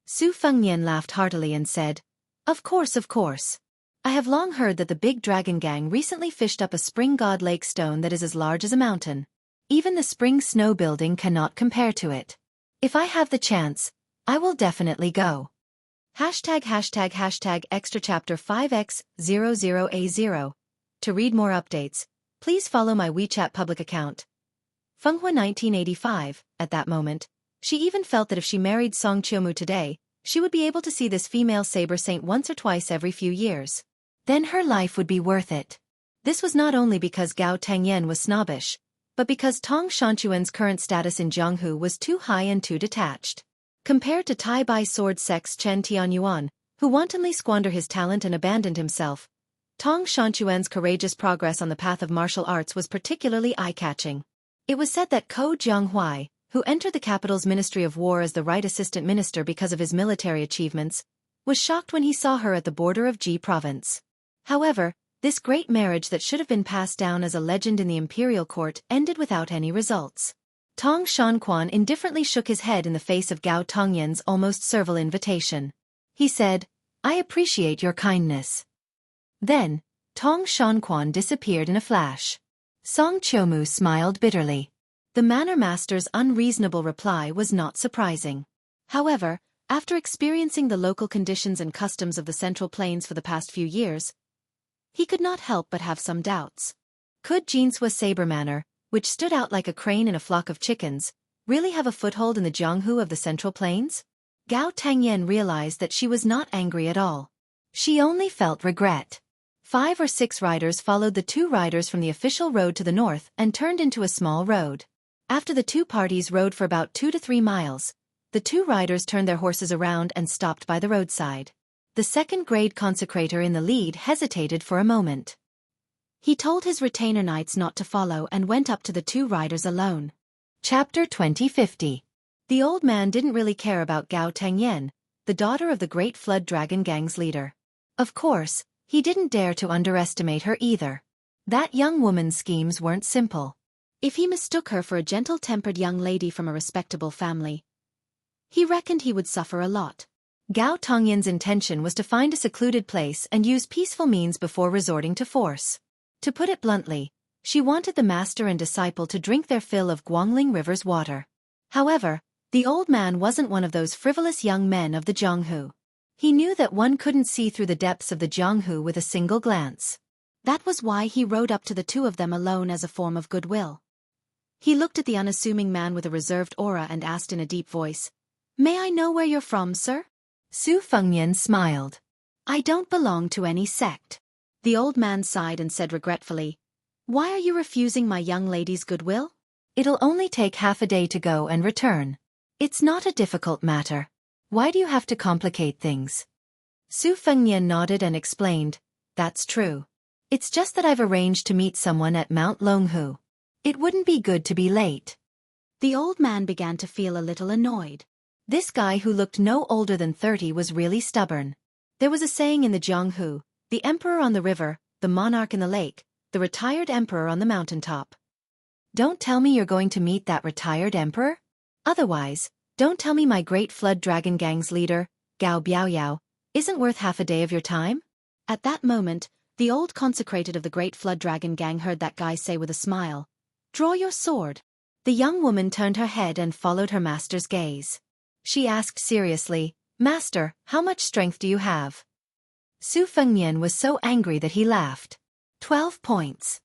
Su Fengnian laughed heartily and said, Of course. I have long heard that the Big Dragon Gang recently fished up a Spring God Lake stone that is as large as a mountain. Even the Spring Snow Building cannot compare to it. If I have the chance, I will definitely go. #extra chapter 5x00A0. To read more updates, please follow my WeChat public account. Fenghua 1985, at that moment, she even felt that if she married Song Qiumu today, she would be able to see this female saber saint once or twice every few years. Then her life would be worth it. This was not only because Gao Tangyan was snobbish, but because Tong Shanchuan's current status in Jianghu was too high and too detached. Compared to Tai Bai sword sex Chen Tianyuan, who wantonly squandered his talent and abandoned himself, Tong Shanchuan's courageous progress on the path of martial arts was particularly eye-catching. It was said that Ko Jianghuai, who entered the capital's Ministry of War as the right assistant minister because of his military achievements, was shocked when he saw her at the border of Ji province. However, this great marriage that should have been passed down as a legend in the imperial court ended without any results. Tong Shanquan indifferently shook his head in the face of Gao Tongyan's almost servile invitation. He said, "I appreciate your kindness." Then, Tong Shanquan disappeared in a flash. Song Qiumu smiled bitterly. The manor master's unreasonable reply was not surprising. However, after experiencing the local conditions and customs of the Central Plains for the past few years, he could not help but have some doubts. Could Jinsua Saber Manor, which stood out like a crane in a flock of chickens, really have a foothold in the Jianghu of the Central Plains? Gao Tangyan realized that she was not angry at all. She only felt regret. 5 or 6 riders followed the 2 riders from the official road to the north and turned into a small road. After the 2 parties rode for about 2 to 3 miles, the 2 riders turned their horses around and stopped by the roadside. The second-grade consecrator in the lead hesitated for a moment. He told his retainer knights not to follow and went up to the 2 riders alone. Chapter 2050. The old man didn't really care about Gao Tangyan, the daughter of the Great Flood Dragon Gang's leader. Of course, he didn't dare to underestimate her either. That young woman's schemes weren't simple. If he mistook her for a gentle-tempered young lady from a respectable family, he reckoned he would suffer a lot. Gao Tongyan's intention was to find a secluded place and use peaceful means before resorting to force. To put it bluntly, she wanted the master and disciple to drink their fill of Guangling River's water. However, the old man wasn't one of those frivolous young men of the Jianghu. He knew that one couldn't see through the depths of the Jianghu with a single glance. That was why he rode up to the 2 of them alone as a form of goodwill. He looked at the unassuming man with a reserved aura and asked in a deep voice, "May I know where you're from, sir?" Su Fengnian smiled. "I don't belong to any sect." The old man sighed and said regretfully, "Why are you refusing my young lady's goodwill? It'll only take half a day to go and return. It's not a difficult matter. Why do you have to complicate things?" Su Fengnian nodded and explained, "That's true. It's just that I've arranged to meet someone at Mount Longhu. It wouldn't be good to be late." The old man began to feel a little annoyed. This guy who looked no older than 30 was really stubborn. There was a saying in the Jianghu, the emperor on the river, the monarch in the lake, the retired emperor on the mountaintop. Don't tell me you're going to meet that retired emperor? Otherwise, don't tell me my Great Flood Dragon Gang's leader, Gao Biaoyao, isn't worth half a day of your time? At that moment, the old consecrated of the Great Flood Dragon Gang heard that guy say with a smile, "Draw your sword." The young woman turned her head and followed her master's gaze. She asked seriously, "Master, how much strength do you have?" Su Fengnian was so angry that he laughed. 12 points.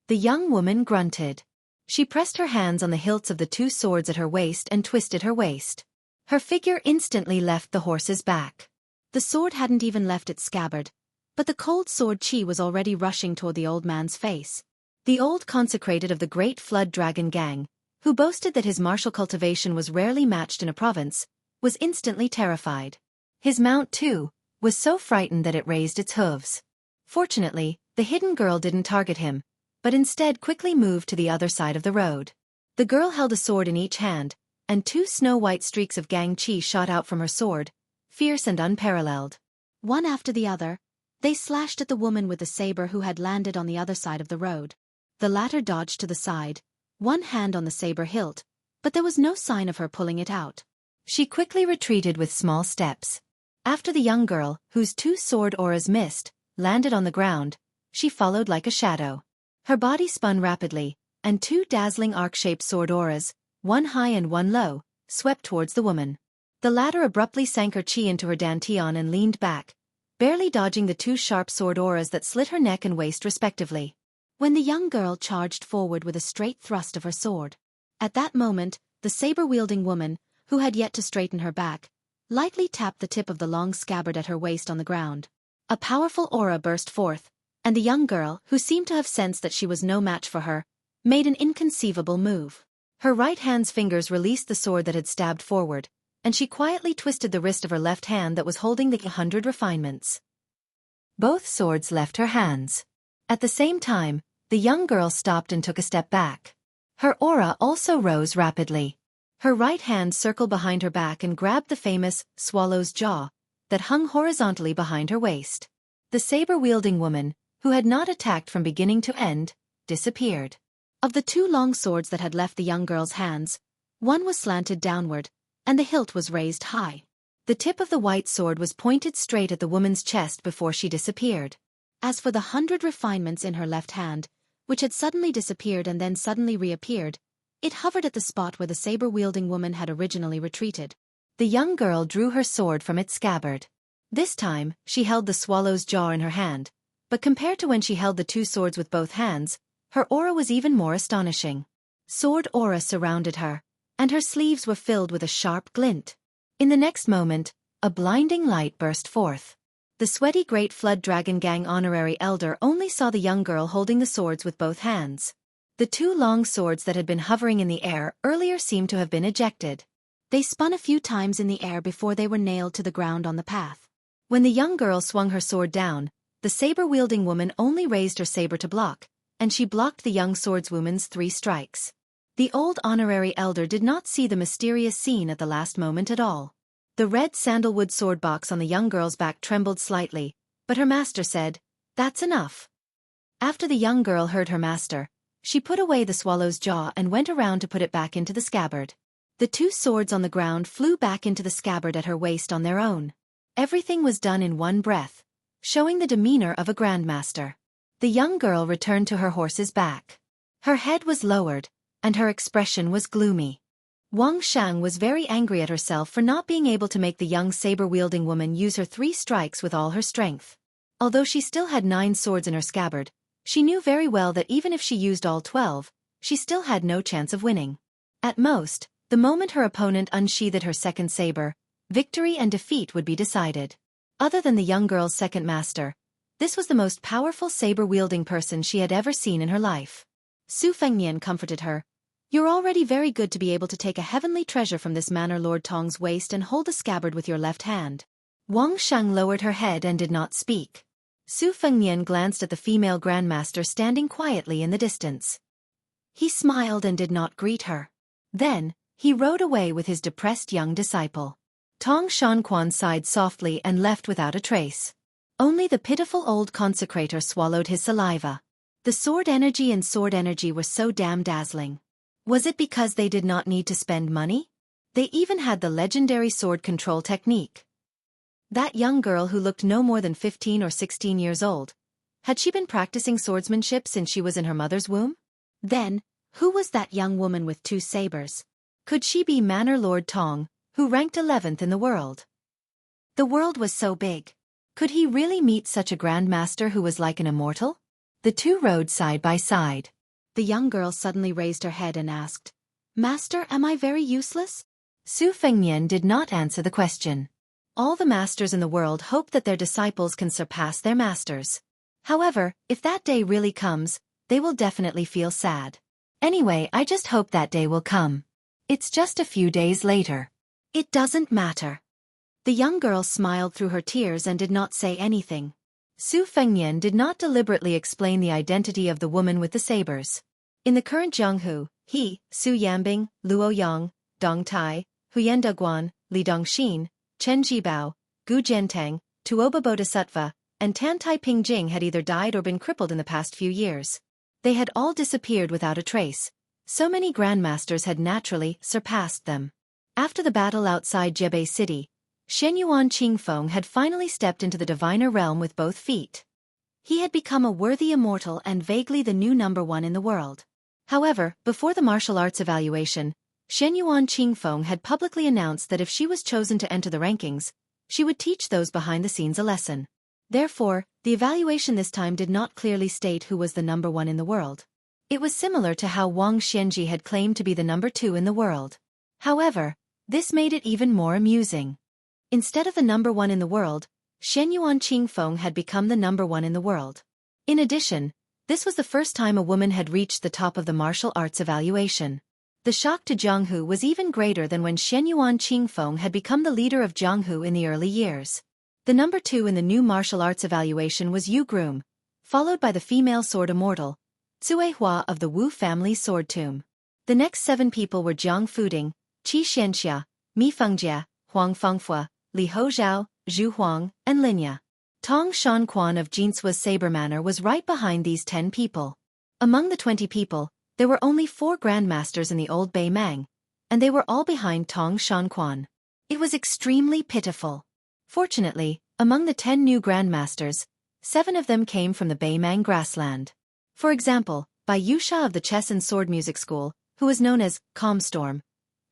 The young woman grunted. She pressed her hands on the hilts of the 2 swords at her waist and twisted her waist. Her figure instantly left the horse's back. The sword hadn't even left its scabbard, but the cold sword chi was already rushing toward the old man's face. The old consecrated of the Great Flood Dragon Gang, who boasted that his martial cultivation was rarely matched in a province, was instantly terrified. His mount, too, was so frightened that it raised its hooves. Fortunately, the hidden girl didn't target him, but instead quickly moved to the other side of the road. The girl held a sword in each hand, and 2 snow-white streaks of gang chi shot out from her sword, fierce and unparalleled. One after the other, they slashed at the woman with the saber who had landed on the other side of the road. The latter dodged to the side, one hand on the saber hilt, but there was no sign of her pulling it out. She quickly retreated with small steps. After the young girl, whose 2 sword auras missed, landed on the ground, she followed like a shadow. Her body spun rapidly, and 2 dazzling arc-shaped sword auras, one high and one low, swept towards the woman. The latter abruptly sank her chi into her dantian and leaned back, barely dodging the 2 sharp sword auras that slit her neck and waist respectively. When the young girl charged forward with a straight thrust of her sword. At that moment, the saber-wielding woman, who had yet to straighten her back, lightly tapped the tip of the long scabbard at her waist on the ground. A powerful aura burst forth, and the young girl, who seemed to have sensed that she was no match for her, made an inconceivable move. Her right hand's fingers released the sword that had stabbed forward, and she quietly twisted the wrist of her left hand that was holding the 100 refinements. Both swords left her hands. At the same time, the young girl stopped and took a step back. Her aura also rose rapidly. Her right hand circled behind her back and grabbed the famous swallow's jaw that hung horizontally behind her waist. The saber-wielding woman, who had not attacked from beginning to end, disappeared. Of the two long swords that had left the young girl's hands, one was slanted downward, and the hilt was raised high. The tip of the white sword was pointed straight at the woman's chest before she disappeared. As for the 100 refinements in her left hand, which had suddenly disappeared and then suddenly reappeared, it hovered at the spot where the saber-wielding woman had originally retreated. The young girl drew her sword from its scabbard. This time, she held the swallow's jaw in her hand, but compared to when she held the two swords with both hands, her aura was even more astonishing. Sword aura surrounded her, and her sleeves were filled with a sharp glint. In the next moment, a blinding light burst forth. The sweaty Great Flood Dragon Gang honorary elder only saw the young girl holding the swords with both hands. The two long swords that had been hovering in the air earlier seemed to have been ejected. They spun a few times in the air before they were nailed to the ground on the path. When the young girl swung her sword down, the saber-wielding woman only raised her saber to block, and she blocked the young swordswoman's 3 strikes. The old honorary elder did not see the mysterious scene at the last moment at all. The red sandalwood sword box on the young girl's back trembled slightly, but her master said, "That's enough." After the young girl heard her master, she put away the swallow's jaw and went around to put it back into the scabbard. The two swords on the ground flew back into the scabbard at her waist on their own. Everything was done in one breath, showing the demeanor of a grandmaster. The young girl returned to her horse's back. Her head was lowered, and her expression was gloomy. Wang Shang was very angry at herself for not being able to make the young saber-wielding woman use her 3 strikes with all her strength. Although she still had 9 swords in her scabbard, she knew very well that even if she used all 12, she still had no chance of winning. At most, the moment her opponent unsheathed her second saber, victory and defeat would be decided. Other than the young girl's second master, this was the most powerful saber-wielding person she had ever seen in her life. Su Fengnian comforted her. "You're already very good to be able to take a heavenly treasure from this Manor Lord Tong's waist and hold the scabbard with your left hand." Wang Shang lowered her head and did not speak. Su Fengnian glanced at the female grandmaster standing quietly in the distance. He smiled and did not greet her. Then, he rode away with his depressed young disciple. Tong Shanquan sighed softly and left without a trace. Only the pitiful old consecrator swallowed his saliva. The sword energy and sword energy were so damn dazzling. Was it because they did not need to spend money? They even had the legendary sword control technique. That young girl who looked no more than 15 or 16 years old. Had she been practicing swordsmanship since she was in her mother's womb? Then, who was that young woman with 2 sabers? Could she be Manor Lord Tong, who ranked 11th in the world? The world was so big. Could he really meet such a grandmaster who was like an immortal? The two rode side by side. The young girl suddenly raised her head and asked, "Master, am I very useless?" Su Fengnian did not answer the question. All the masters in the world hope that their disciples can surpass their masters. However, if that day really comes, they will definitely feel sad. Anyway, I just hope that day will come. It's just a few days later. It doesn't matter. The young girl smiled through her tears and did not say anything. Su Fengnian did not deliberately explain the identity of the woman with the sabers. In the current Jianghu, he, Su Yambing, Luo Yang, Dong Tai, Huyen Daguan, Li Dongxin, Chen Jibao, Gu Jiantang, Tuoba Bodhisattva, and Tan Tai Ping Jing had either died or been crippled in the past few years. They had all disappeared without a trace. So many grandmasters had naturally surpassed them. After the battle outside Jebei City, Shenyuan Qingfeng had finally stepped into the diviner realm with both feet. He had become a worthy immortal and vaguely the new #1 in the world. However, before the martial arts evaluation, Shenyuan Qingfeng had publicly announced that if she was chosen to enter the rankings, she would teach those behind the scenes a lesson. Therefore, the evaluation this time did not clearly state who was the #1 in the world. It was similar to how Wang Xianji had claimed to be the #2 in the world. However, this made it even more amusing. Instead of the #1 in the world, Shenyuan Qingfeng had become the #1 in the world. In addition, this was the first time a woman had reached the top of the martial arts evaluation. The shock to Jianghu was even greater than when Xianyuan Qingfeng had become the leader of Jianghu in the early years. The number 2 in the new martial arts evaluation was Yu Groom, followed by the female sword immortal, Cui Hua of the Wu family sword tomb. The next 7 people were Jiang Fuding, Qi Xianxia, Mi Fengjie, Huang Fengfua, Li Hozhao, Zhu Huang, and Linya. Tong Shanquan of Jinshua's Saber Manor was right behind these 10 people. Among the 20 people, there were only 4 grandmasters in the old Bei Mang, and they were all behind Tong Shanquan. It was extremely pitiful. Fortunately, among the 10 new grandmasters, 7 of them came from the Bei Mang grassland. For example, Bai Yusha of the Chess and Sword Music School, who was known as Calmstorm,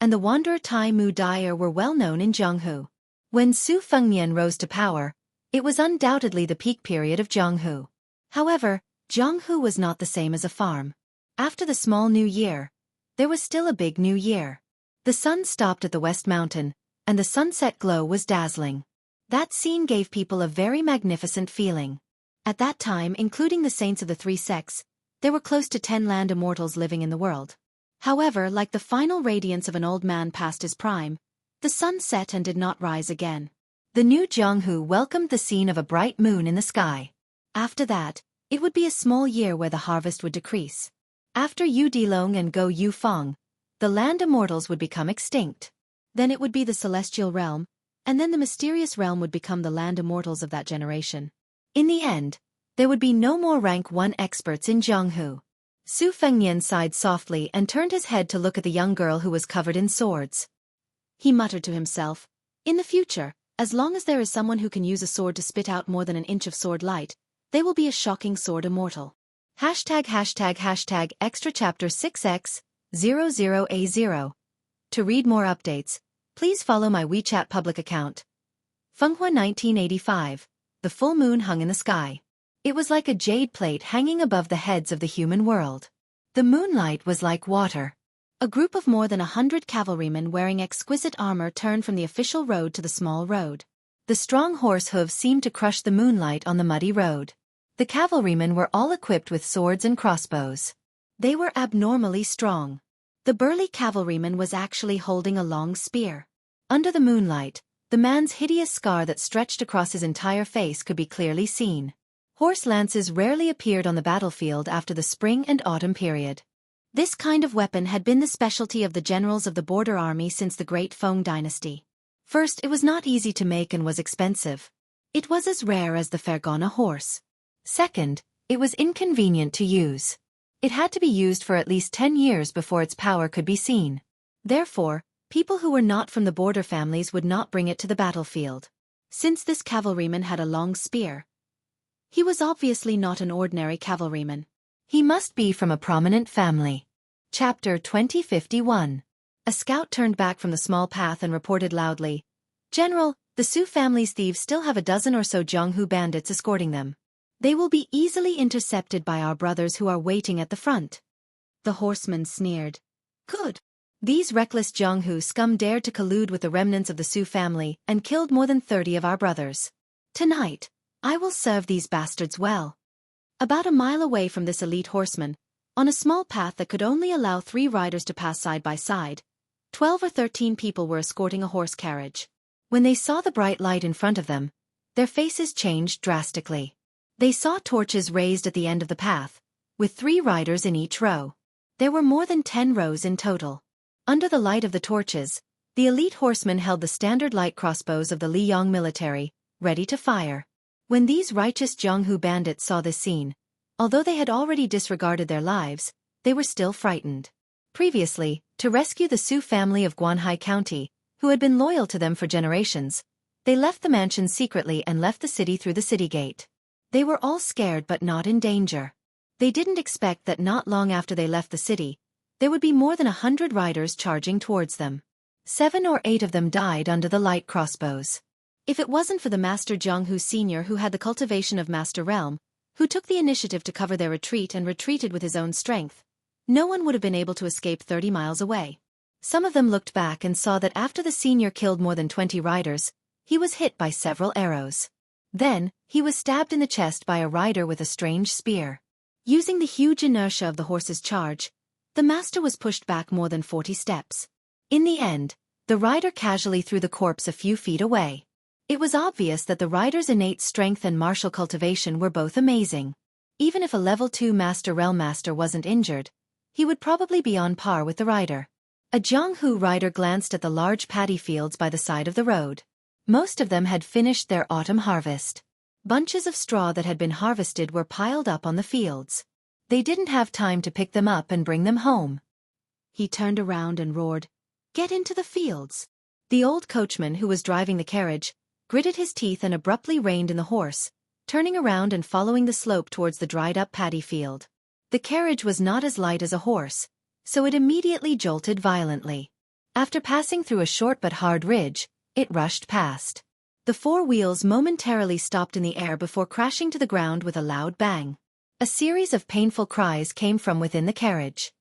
and the wanderer Tai Mu Dyer were well known in Jianghu. When Su Fengmian rose to power, it was undoubtedly the peak period of Jianghu. However, Jianghu was not the same as a farm. After the small new year, there was still a big new year. The sun stopped at the West Mountain, and the sunset glow was dazzling. That scene gave people a very magnificent feeling. At that time, including the saints of the 3 sects, there were close to 10 land immortals living in the world. However, like the final radiance of an old man past his prime, the sun set and did not rise again. The new Jianghu welcomed the scene of a bright moon in the sky. After that, it would be a small year where the harvest would decrease. After Yu Dilong and Go Yu Feng, the land immortals would become extinct. Then it would be the celestial realm, and then the mysterious realm would become the land immortals of that generation. In the end, there would be no more rank 1 experts in Jianghu. Su Fengnian sighed softly and turned his head to look at the young girl who was covered in swords. He muttered to himself, "In the future, as long as there is someone who can use a sword to spit out more than an inch of sword light, they will be a shocking sword immortal." Extra Chapter 6x00A0. To read more updates, please follow my WeChat public account. Fenghua 1985. The full moon hung in the sky. It was like a jade plate hanging above the heads of the human world. The moonlight was like water. A group of more than 100 cavalrymen wearing exquisite armor turned from the official road to the small road. The strong horse hooves seemed to crush the moonlight on the muddy road. The cavalrymen were all equipped with swords and crossbows. They were abnormally strong. The burly cavalryman was actually holding a long spear. Under the moonlight, the man's hideous scar that stretched across his entire face could be clearly seen. Horse lances rarely appeared on the battlefield after the spring and autumn period. This kind of weapon had been the specialty of the generals of the border army since the Great Feng dynasty. First, it was not easy to make and was expensive. It was as rare as the Fergana horse. Second, it was inconvenient to use. It had to be used for at least 10 years before its power could be seen. Therefore, people who were not from the border families would not bring it to the battlefield. Since this cavalryman had a long spear, he was obviously not an ordinary cavalryman. He must be from a prominent family. Chapter 2051. A scout turned back from the small path and reported loudly, "General, the Su family's thieves still have a dozen or so Jianghu bandits escorting them. They will be easily intercepted by our brothers who are waiting at the front." The horseman sneered. "Good. These reckless Jianghu scum dared to collude with the remnants of the Su family and killed more than 30 of our brothers. Tonight, I will serve these bastards well." About a mile away from this elite horseman, on a small path that could only allow 3 riders to pass side by side, 12 or 13 people were escorting a horse carriage. When they saw the bright light in front of them, their faces changed drastically. They saw torches raised at the end of the path, with 3 riders in each row. There were more than 10 rows in total. Under the light of the torches, the elite horsemen held the standard light crossbows of the Liyang military, ready to fire. When these righteous Jianghu bandits saw this scene, although they had already disregarded their lives, they were still frightened. Previously, to rescue the Su family of Guanhai County, who had been loyal to them for generations, they left the mansion secretly and left the city through the city gate. They were all scared but not in danger. They didn't expect that not long after they left the city, there would be more than 100 riders charging towards them. 7 or 8 of them died under the light crossbows. If it wasn't for the Master Jianghu Sr. who had the cultivation of Master Realm, who took the initiative to cover their retreat and retreated with his own strength, no one would have been able to escape 30 miles away. Some of them looked back and saw that after the senior killed more than 20 riders, he was hit by several arrows. Then, he was stabbed in the chest by a rider with a strange spear. Using the huge inertia of the horse's charge, The master was pushed back more than 40 steps. In the end, the rider casually threw the corpse a few feet away. It was obvious that the rider's innate strength and martial cultivation were both amazing. Even if a level 2 master realm master wasn't injured, he would probably be on par with the rider. A Jianghu rider glanced at the large paddy fields by the side of the road. Most of them had finished their autumn harvest. Bunches of straw that had been harvested were piled up on the fields. They didn't have time to pick them up and bring them home. He turned around and roared, "Get into the fields!" The old coachman who was driving the carriage gritted his teeth and abruptly reined in the horse, turning around and following the slope towards the dried-up paddy field. The carriage was not as light as a horse, so it immediately jolted violently. After passing through a short but hard ridge, it rushed past. The four wheels momentarily stopped in the air before crashing to the ground with a loud bang. A series of painful cries came from within the carriage.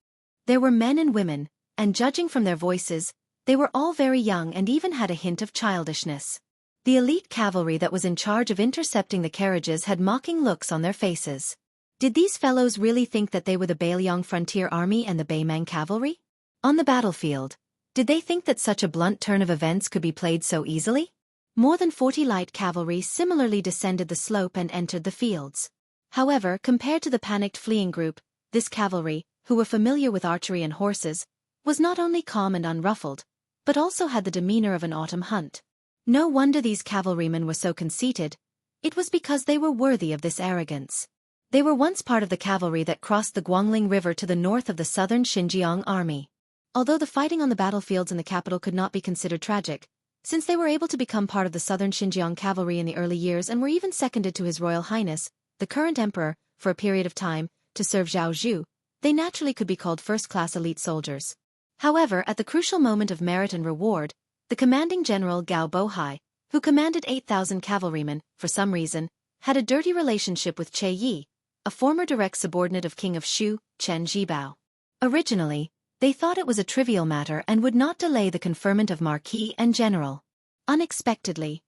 There were men and women, and judging from their voices, they were all very young and even had a hint of childishness. The elite cavalry that was in charge of intercepting the carriages had mocking looks on their faces. Did these fellows really think that they were the Bailiang Frontier Army and the Baimang Cavalry? On the battlefield, did they think that such a blunt turn of events could be played so easily? More than 40 light cavalry similarly descended the slope and entered the fields. However, compared to the panicked fleeing group, this cavalry, who were familiar with archery and horses, was not only calm and unruffled, but also had the demeanor of an autumn hunt. No wonder these cavalrymen were so conceited. It was because they were worthy of this arrogance. They were once part of the cavalry that crossed the Guangling River to the north of the southern Xinjiang army. Although the fighting on the battlefields in the capital could not be considered tragic, since they were able to become part of the southern Xinjiang cavalry in the early years and were even seconded to His Royal Highness, the current emperor, for a period of time, to serve Zhao Zhu, they naturally could be called first-class elite soldiers. However, at the crucial moment of merit and reward, the commanding general Gao Bohai, who commanded 8,000 cavalrymen, for some reason, had a dirty relationship with Che Yi, a former direct subordinate of King of Shu, Chen Zhibao. Originally, they thought it was a trivial matter and would not delay the conferment of Marquis and General. Unexpectedly,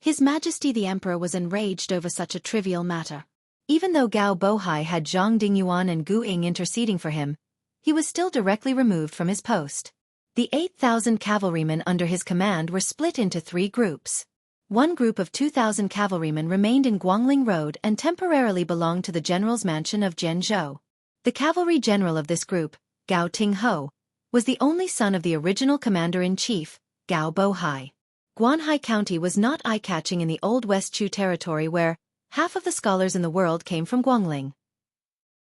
His Majesty the Emperor was enraged over such a trivial matter. Even though Gao Bohai had Zhang Dingyuan and Gu Ying interceding for him, he was still directly removed from his post. The 8,000 cavalrymen under his command were split into 3 groups. One group of 2,000 cavalrymen remained in Guangling Road and temporarily belonged to the general's mansion of Zhenzhou. The cavalry general of this group, Gao Tingho, was the only son of the original commander-in-chief, Gao Bohai. Guanhai County was not eye-catching in the old West Chu territory where half of the scholars in the world came from Guangling.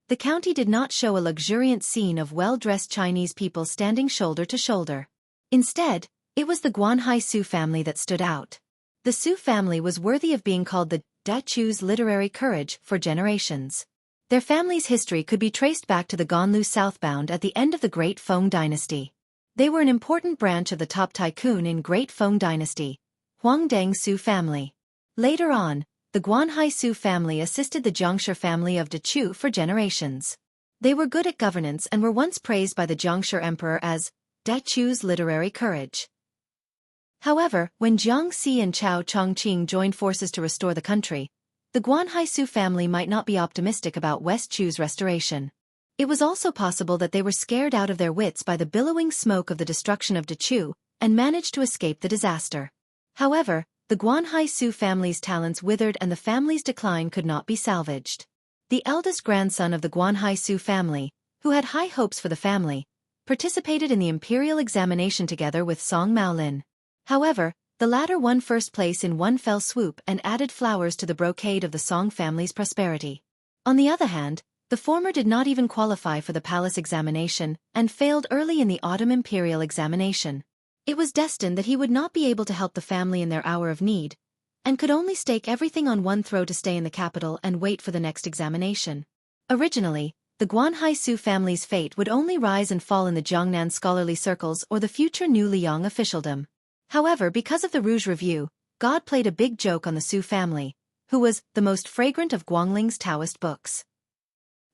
The county did not show a luxuriant scene of well-dressed Chinese people standing shoulder to shoulder. Instead, it was the Guanhai Su family that stood out. The Su family was worthy of being called the Dachu's literary courage for generations. Their family's history could be traced back to the Ganlu southbound at the end of the Great Feng dynasty. They were an important branch of the top tycoon in Great Feng dynasty, Huangdang Su family. Later on, the Guanhai Su family assisted the Jiangshi family of Dachu for generations. They were good at governance and were once praised by the Jiangshi emperor as Dachu's literary courage. However, when Jiang Xi and Chao Chongqing joined forces to restore the country, the Guanhai Su family might not be optimistic about West Chu's restoration. It was also possible that they were scared out of their wits by the billowing smoke of the destruction of Dachu and managed to escape the disaster. However, the Guanhai Su family's talents withered and the family's decline could not be salvaged. The eldest grandson of the Guanhai Su family, who had high hopes for the family, participated in the imperial examination together with Song Maolin. However, the latter won first place in one fell swoop and added flowers to the brocade of the Song family's prosperity. On the other hand, the former did not even qualify for the palace examination and failed early in the autumn imperial examination. It was destined that he would not be able to help the family in their hour of need, and could only stake everything on one throw to stay in the capital and wait for the next examination. Originally, the Guanhai Su family's fate would only rise and fall in the Jiangnan scholarly circles or the future new Liang officialdom. However, because of the Rouge Review, God played a big joke on the Su family, who was the most fragrant of Guangling's Taoist books.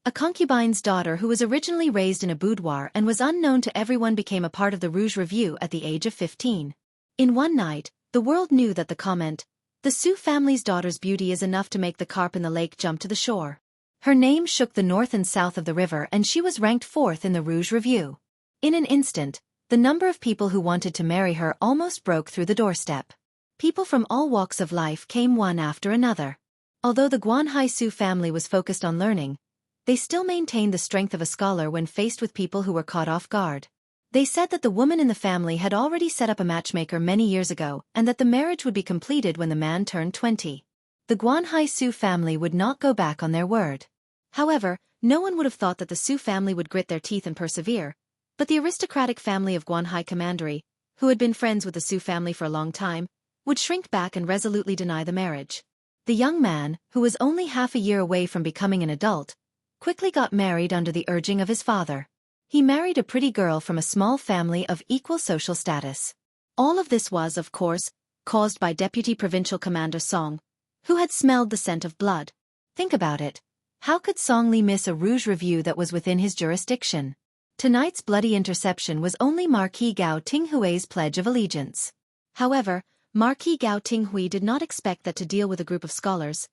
A concubine's daughter who was originally raised in a boudoir and was unknown to everyone became a part of the Rouge Review at the age of 15. In one night, the world knew that the comment, "The Su family's daughter's beauty is enough to make the carp in the lake jump to the shore," Her name shook the north and south of the river, and she was ranked 4th in the Rouge Review. In an instant, the number of people who wanted to marry her almost broke through the doorstep. People from all walks of life came one after another. Although the Guanhai Su family was focused on learning, they still maintained the strength of a scholar when faced with people who were caught off guard. They said that the woman in the family had already set up a matchmaker many years ago, and that the marriage would be completed when the man turned 20. The Guanhai Su family would not go back on their word. However, no one would have thought that the Su family would grit their teeth and persevere, but the aristocratic family of Guanhai Commandery, who had been friends with the Su family for a long time, would shrink back and resolutely deny the marriage. The young man, who was only half a year away from becoming an adult, quickly got married under the urging of his father. He married a pretty girl from a small family of equal social status. All of this was, of course, caused by Deputy Provincial Commander Song, who had smelled the scent of blood. Think about it. How could Song Li miss a Rouge Review that was within his jurisdiction? Tonight's bloody interception was only Marquis Gao Tinghui's pledge of allegiance. However, Marquis Gao Tinghui did not expect that to deal with a group of scholars.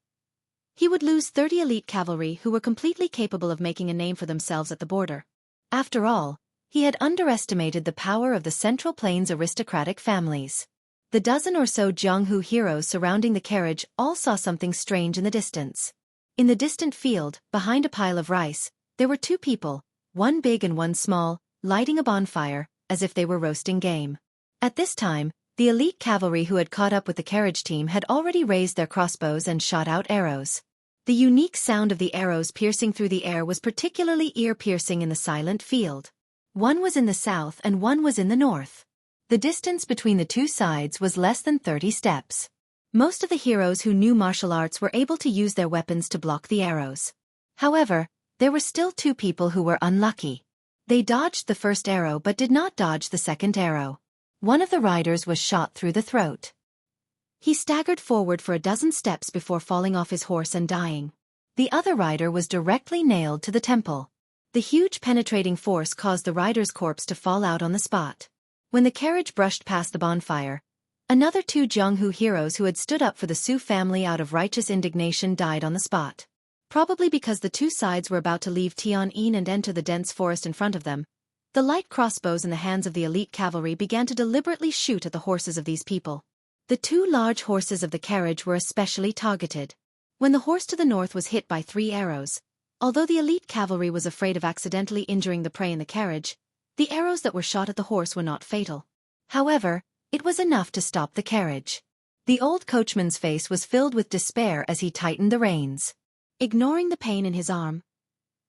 He would lose 30 elite cavalry who were completely capable of making a name for themselves at the border. After all, he had underestimated the power of the Central Plains aristocratic families. The dozen or so Jianghu heroes surrounding the carriage all saw something strange in the distance. In the distant field, behind a pile of rice, there were 2 people, one big and one small, lighting a bonfire, as if they were roasting game. At this time, the elite cavalry who had caught up with the carriage team had already raised their crossbows and shot out arrows. The unique sound of the arrows piercing through the air was particularly ear-piercing in the silent field. One was in the south and one was in the north. The distance between the 2 sides was less than 30 steps. Most of the heroes who knew martial arts were able to use their weapons to block the arrows. However, there were still 2 people who were unlucky. They dodged the first arrow but did not dodge the second arrow. One of the riders was shot through the throat. He staggered forward for a dozen steps before falling off his horse and dying. The other rider was directly nailed to the temple. The huge penetrating force caused the rider's corpse to fall out on the spot. When the carriage brushed past the bonfire, another 2 Jianghu heroes who had stood up for the Su family out of righteous indignation died on the spot. Probably because the 2 sides were about to leave Tian'an and enter the dense forest in front of them, the light crossbows in the hands of the elite cavalry began to deliberately shoot at the horses of these people. The 2 large horses of the carriage were especially targeted. When the horse to the north was hit by 3 arrows, although the elite cavalry was afraid of accidentally injuring the prey in the carriage, the arrows that were shot at the horse were not fatal. However, it was enough to stop the carriage. The old coachman's face was filled with despair as he tightened the reins. Ignoring the pain in his arm,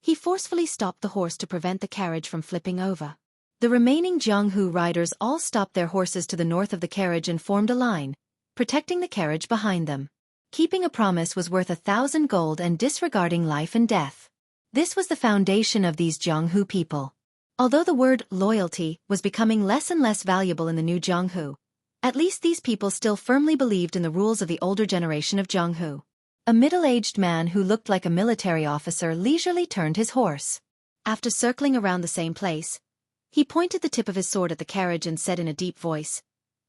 he forcefully stopped the horse to prevent the carriage from flipping over. The remaining Jianghu riders all stopped their horses to the north of the carriage and formed a line, protecting the carriage behind them. Keeping a promise was worth 1,000 gold and disregarding life and death. This was the foundation of these Jianghu people. Although the word loyalty was becoming less and less valuable in the new Jianghu, at least these people still firmly believed in the rules of the older generation of Jianghu. A middle-aged man who looked like a military officer leisurely turned his horse. After circling around the same place, he pointed the tip of his sword at the carriage and said in a deep voice,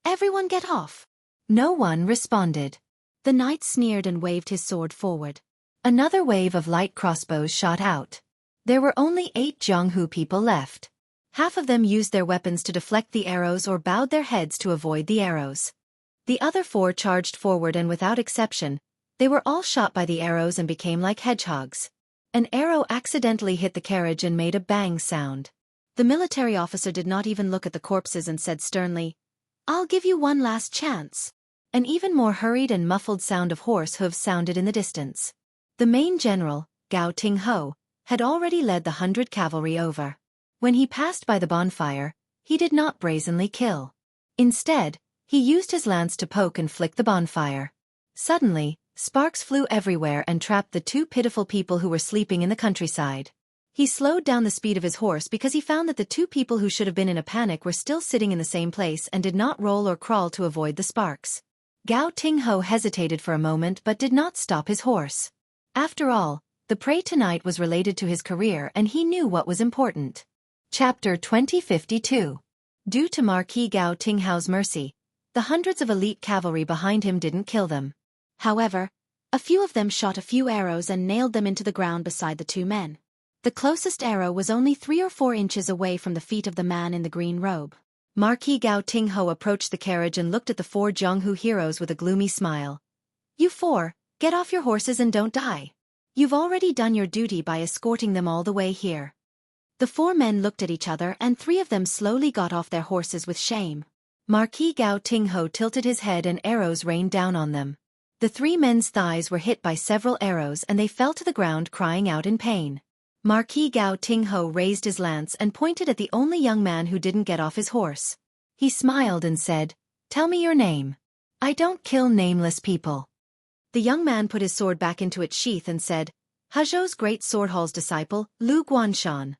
"Everyone get off." No one responded. The knight sneered and waved his sword forward. Another wave of light crossbows shot out. There were only 8 Jianghu people left. Half of them used their weapons to deflect the arrows or bowed their heads to avoid the arrows. The other 4 charged forward and without exception, they were all shot by the arrows and became like hedgehogs. An arrow accidentally hit the carriage and made a bang sound. The military officer did not even look at the corpses and said sternly, "I'll give you one last chance." An even more hurried and muffled sound of horse hooves sounded in the distance. The main general, Gao Tingho, had already led the 100 cavalry over. When he passed by the bonfire, he did not brazenly kill. Instead, he used his lance to poke and flick the bonfire. Suddenly, sparks flew everywhere and trapped the 2 pitiful people who were sleeping in the countryside. He slowed down the speed of his horse because he found that the 2 people who should have been in a panic were still sitting in the same place and did not roll or crawl to avoid the sparks. Gao Tingho hesitated for a moment but did not stop his horse. After all, the prey tonight was related to his career and he knew what was important. Chapter 2052. Due to Marquis Gao Tinghao's mercy, the hundreds of elite cavalry behind him didn't kill them. However, A few of them shot a few arrows and nailed them into the ground beside the two men. The closest arrow was only 3 or 4 inches away from the feet of the man in the green robe. Marquis Gao Tingho approached the carriage and looked at the 4 Zhonghu heroes with a gloomy smile. "You 4, get off your horses and don't die. You've already done your duty by escorting them all the way here." The 4 men looked at each other and 3 of them slowly got off their horses with shame. Marquis Gao Tingho tilted his head and arrows rained down on them. The 3 men's thighs were hit by several arrows and they fell to the ground crying out in pain. Marquis Gao Tingho raised his lance and pointed at the only young man who didn't get off his horse. He smiled and said, "Tell me your name. I don't kill nameless people." The young man put his sword back into its sheath and said, "Hezhou's great sword hall's disciple, Lu Guanshan."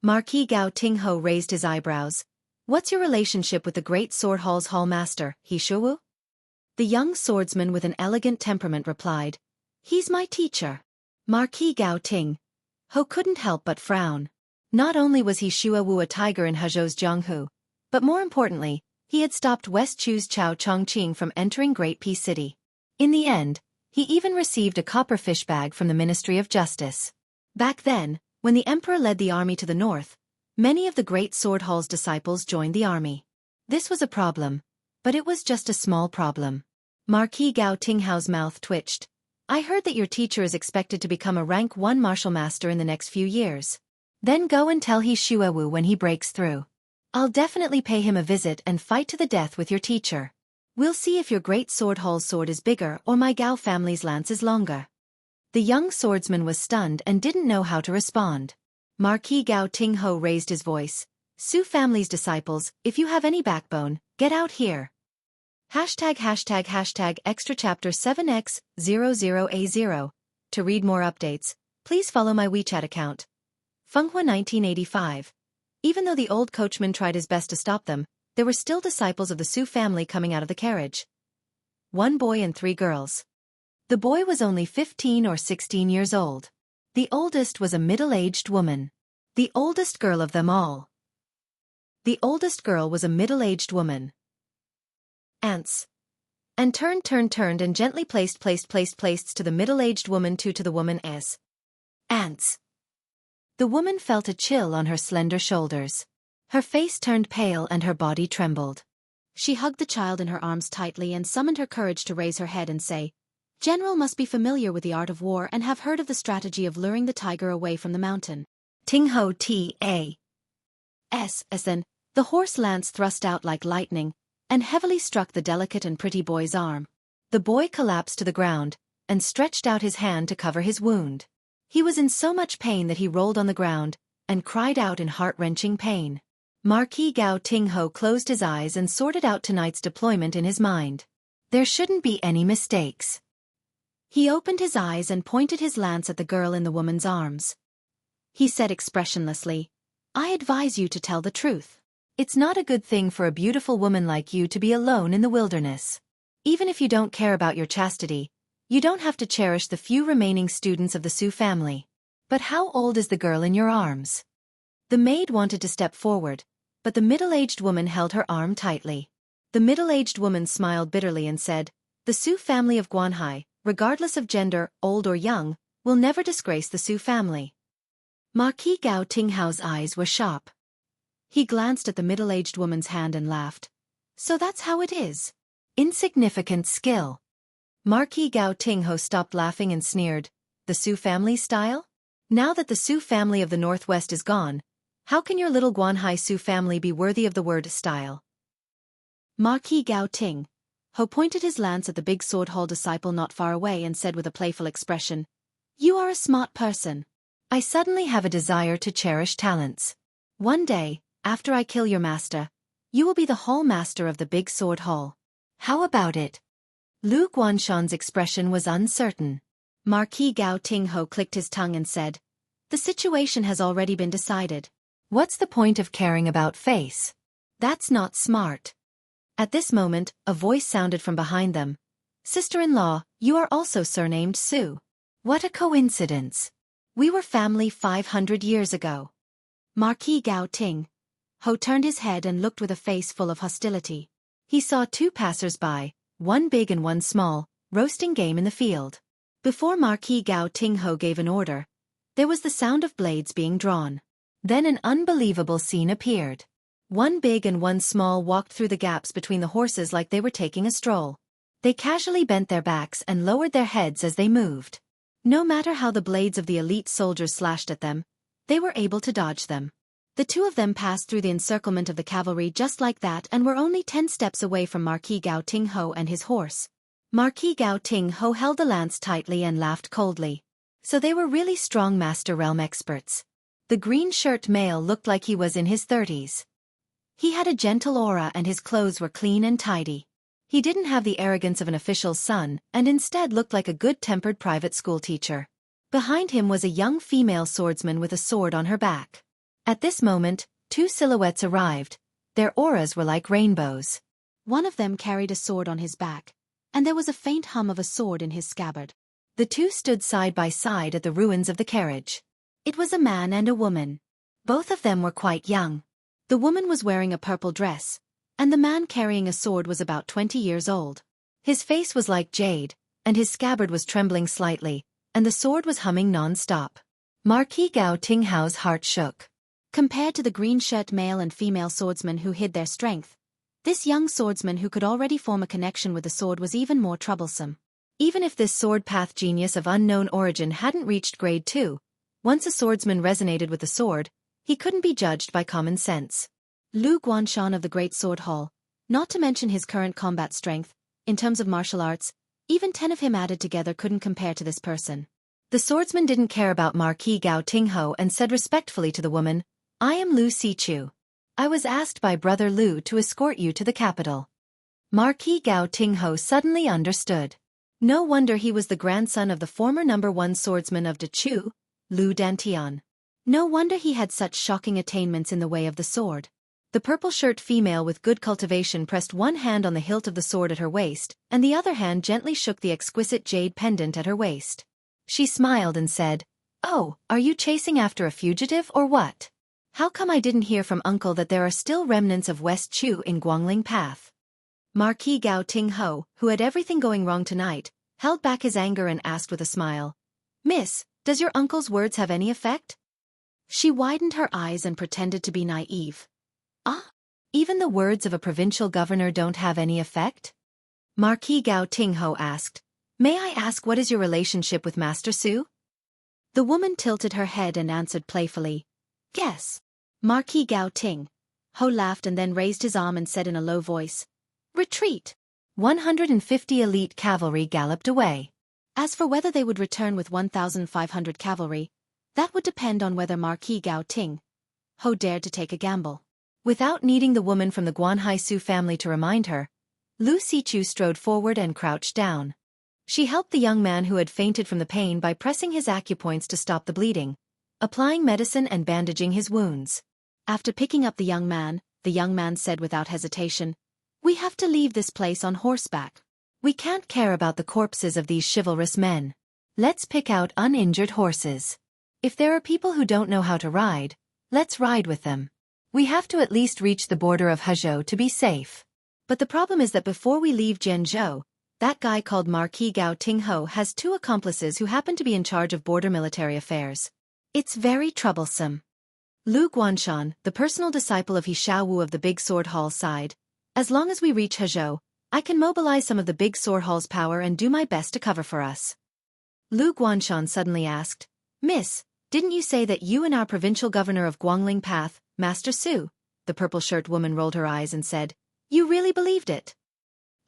Marquis Gao Tingho raised his eyebrows. "What's your relationship with the great sword hall's hallmaster, He Shuwu?" The young swordsman with an elegant temperament replied, "He's my teacher." Marquis Gao Tingho couldn't help but frown. Not only was he Shuwu a tiger in Hezhou's Jianghu, but more importantly, he had stopped West Chu's Chao Chongqing from entering Great Peace City. In the end, he even received a copper fish bag from the Ministry of Justice. Back then, when the emperor led the army to the north, many of the great sword hall's disciples joined the army. This was a problem, but it was just a small problem. Marquis Gao Tinghao's mouth twitched. "I heard that your teacher is expected to become a rank 1 martial master in the next few years. Then go and tell He Shuwu when he breaks through. I'll definitely pay him a visit and fight to the death with your teacher. We'll see if your great sword hall's sword is bigger or my Gao family's lance is longer." The young swordsman was stunned and didn't know how to respond. Marquis Gao Tingho raised his voice. "Su family's disciples, if you have any backbone, get out here. #### extra chapter 7x00A0. To read more updates, please follow my WeChat account. Fenghua 1985. Even though the old coachman tried his best to stop them, there were still disciples of the Su family coming out of the carriage. 1 boy and 3 girls. The boy was only 15 or 16 years old. The oldest was a middle-aged woman. The oldest girl of them all. The oldest girl was a middle-aged woman. Ants. And turned and gently placed to the middle-aged woman to the woman as. Ants. The woman felt a chill on her slender shoulders. Her face turned pale and her body trembled. She hugged the child in her arms tightly and summoned her courage to raise her head and say, "General must be familiar with the art of war and have heard of the strategy of luring the tiger away from the mountain." Tingho T.A.S. Then, the horse lance thrust out like lightning, and heavily struck the delicate and pretty boy's arm. The boy collapsed to the ground, and stretched out his hand to cover his wound. He was in so much pain that he rolled on the ground, and cried out in heart-wrenching pain. Marquis Gao Tingho closed his eyes and sorted out tonight's deployment in his mind. There shouldn't be any mistakes. He opened his eyes and pointed his lance at the girl in the woman's arms. He said expressionlessly, "I advise you to tell the truth. It's not a good thing for a beautiful woman like you to be alone in the wilderness. Even if you don't care about your chastity, you don't have to cherish the few remaining students of the Su family. But how old is the girl in your arms?" The maid wanted to step forward, but the middle-aged woman held her arm tightly. The middle-aged woman smiled bitterly and said, "The Su family of Guanhai, regardless of gender, old or young, will never disgrace the Su family." Marquis Gao Tinghao's eyes were sharp. He glanced at the middle-aged woman's hand and laughed. "So that's how it is. Insignificant skill." Marquis Gao Tingho stopped laughing and sneered, "The Su family style? Now that the Su family of the Northwest is gone, how can your little Guanhai Su family be worthy of the word style?" Marquis Gao Tingho pointed his lance at the big sword hall disciple not far away and said with a playful expression, "You are a smart person. I suddenly have a desire to cherish talents. One day, after I kill your master, you will be the hall master of the big sword hall. How about it?" Lu Guanshan's expression was uncertain. Marquis Gao Tingho clicked his tongue and said, "The situation has already been decided. What's the point of caring about face? That's not smart." At this moment, a voice sounded from behind them. "Sister-in-law, you are also surnamed Su. What a coincidence. We were family 500 years ago." Marquis Gao Tingho turned his head and looked with a face full of hostility. He saw 2 passers-by, one big and one small, roasting game in the field. Before Marquis Gao Tingho gave an order, there was the sound of blades being drawn. Then an unbelievable scene appeared. One big and one small walked through the gaps between the horses like they were taking a stroll. They casually bent their backs and lowered their heads as they moved. No matter how the blades of the elite soldiers slashed at them, they were able to dodge them. The two of them passed through the encirclement of the cavalry just like that and were only 10 steps away from Marquis Gao Tingho and his horse. Marquis Gao Tingho held the lance tightly and laughed coldly. So they were really strong Master Realm experts. The green-shirt male looked like he was in his 30s. He had a gentle aura and his clothes were clean and tidy. He didn't have the arrogance of an official's son and instead looked like a good-tempered private school teacher. Behind him was a young female swordsman with a sword on her back. At this moment, 2 silhouettes arrived. Their auras were like rainbows. One of them carried a sword on his back, and there was a faint hum of a sword in his scabbard. The two stood side by side at the ruins of the carriage. It was a man and a woman. Both of them were quite young. The woman was wearing a purple dress, and the man carrying a sword was about 20 years old. His face was like jade, and his scabbard was trembling slightly, and the sword was humming non-stop. Marquis Gao Tinghao's heart shook. Compared to the green-shirt male and female swordsmen who hid their strength, this young swordsman who could already form a connection with the sword was even more troublesome. Even if this sword path genius of unknown origin hadn't reached grade 2, once a swordsman resonated with the sword, he couldn't be judged by common sense. Lu Guanshan of the Great Sword Hall, not to mention his current combat strength, in terms of martial arts, even 10 of him added together couldn't compare to this person. The swordsman didn't care about Marquis Gao Tingho and said respectfully to the woman, "I am Lu Sichu. I was asked by Brother Lu to escort you to the capital." Marquis Gao Tingho suddenly understood. No wonder he was the grandson of the former #1 swordsman of Dechu, Lu Dantian. No wonder he had such shocking attainments in the way of the sword. The purple-shirt female with good cultivation pressed one hand on the hilt of the sword at her waist, and the other hand gently shook the exquisite jade pendant at her waist. She smiled and said, "Oh, are you chasing after a fugitive or what? How come I didn't hear from Uncle that there are still remnants of West Chu in Guangling Path?" Marquis Gao Tingho, who had everything going wrong tonight, held back his anger and asked with a smile, "Miss, does your uncle's words have any effect?" She widened her eyes and pretended to be naive. "Ah? Even the words of a provincial governor don't have any effect?" Marquis Gao Tingho asked, "May I ask what is your relationship with Master Su?" The woman tilted her head and answered playfully, "Guess." Marquis Gao Ting Ho laughed and then raised his arm and said in a low voice, "Retreat." 150 elite cavalry galloped away. As for whether they would return with 1,500 cavalry, that would depend on whether Marquis Gao Ting Ho dared to take a gamble. Without needing the woman from the Guanhai Su family to remind her, Lu Sichu strode forward and crouched down. She helped the young man who had fainted from the pain by pressing his acupoints to stop the bleeding, applying medicine and bandaging his wounds. After picking up the young man said without hesitation, "We have to leave this place on horseback. We can't care about the corpses of these chivalrous men. Let's pick out uninjured horses. If there are people who don't know how to ride, let's ride with them. We have to at least reach the border of Hezhou to be safe. But the problem is that before we leave Zhenzhou, that guy called Marquis Gao Tingho has 2 accomplices who happen to be in charge of border military affairs. It's very troublesome." Lu Guanshan, the personal disciple of He Xiaowu of the Big Sword Hall, sighed, "As long as we reach Hezhou, I can mobilize some of the Big Sword Hall's power and do my best to cover for us." Lu Guanshan suddenly asked, "Miss, didn't you say that you and our provincial governor of Guangling Path, Master Su?" The purple-shirt woman rolled her eyes and said, "You really believed it?"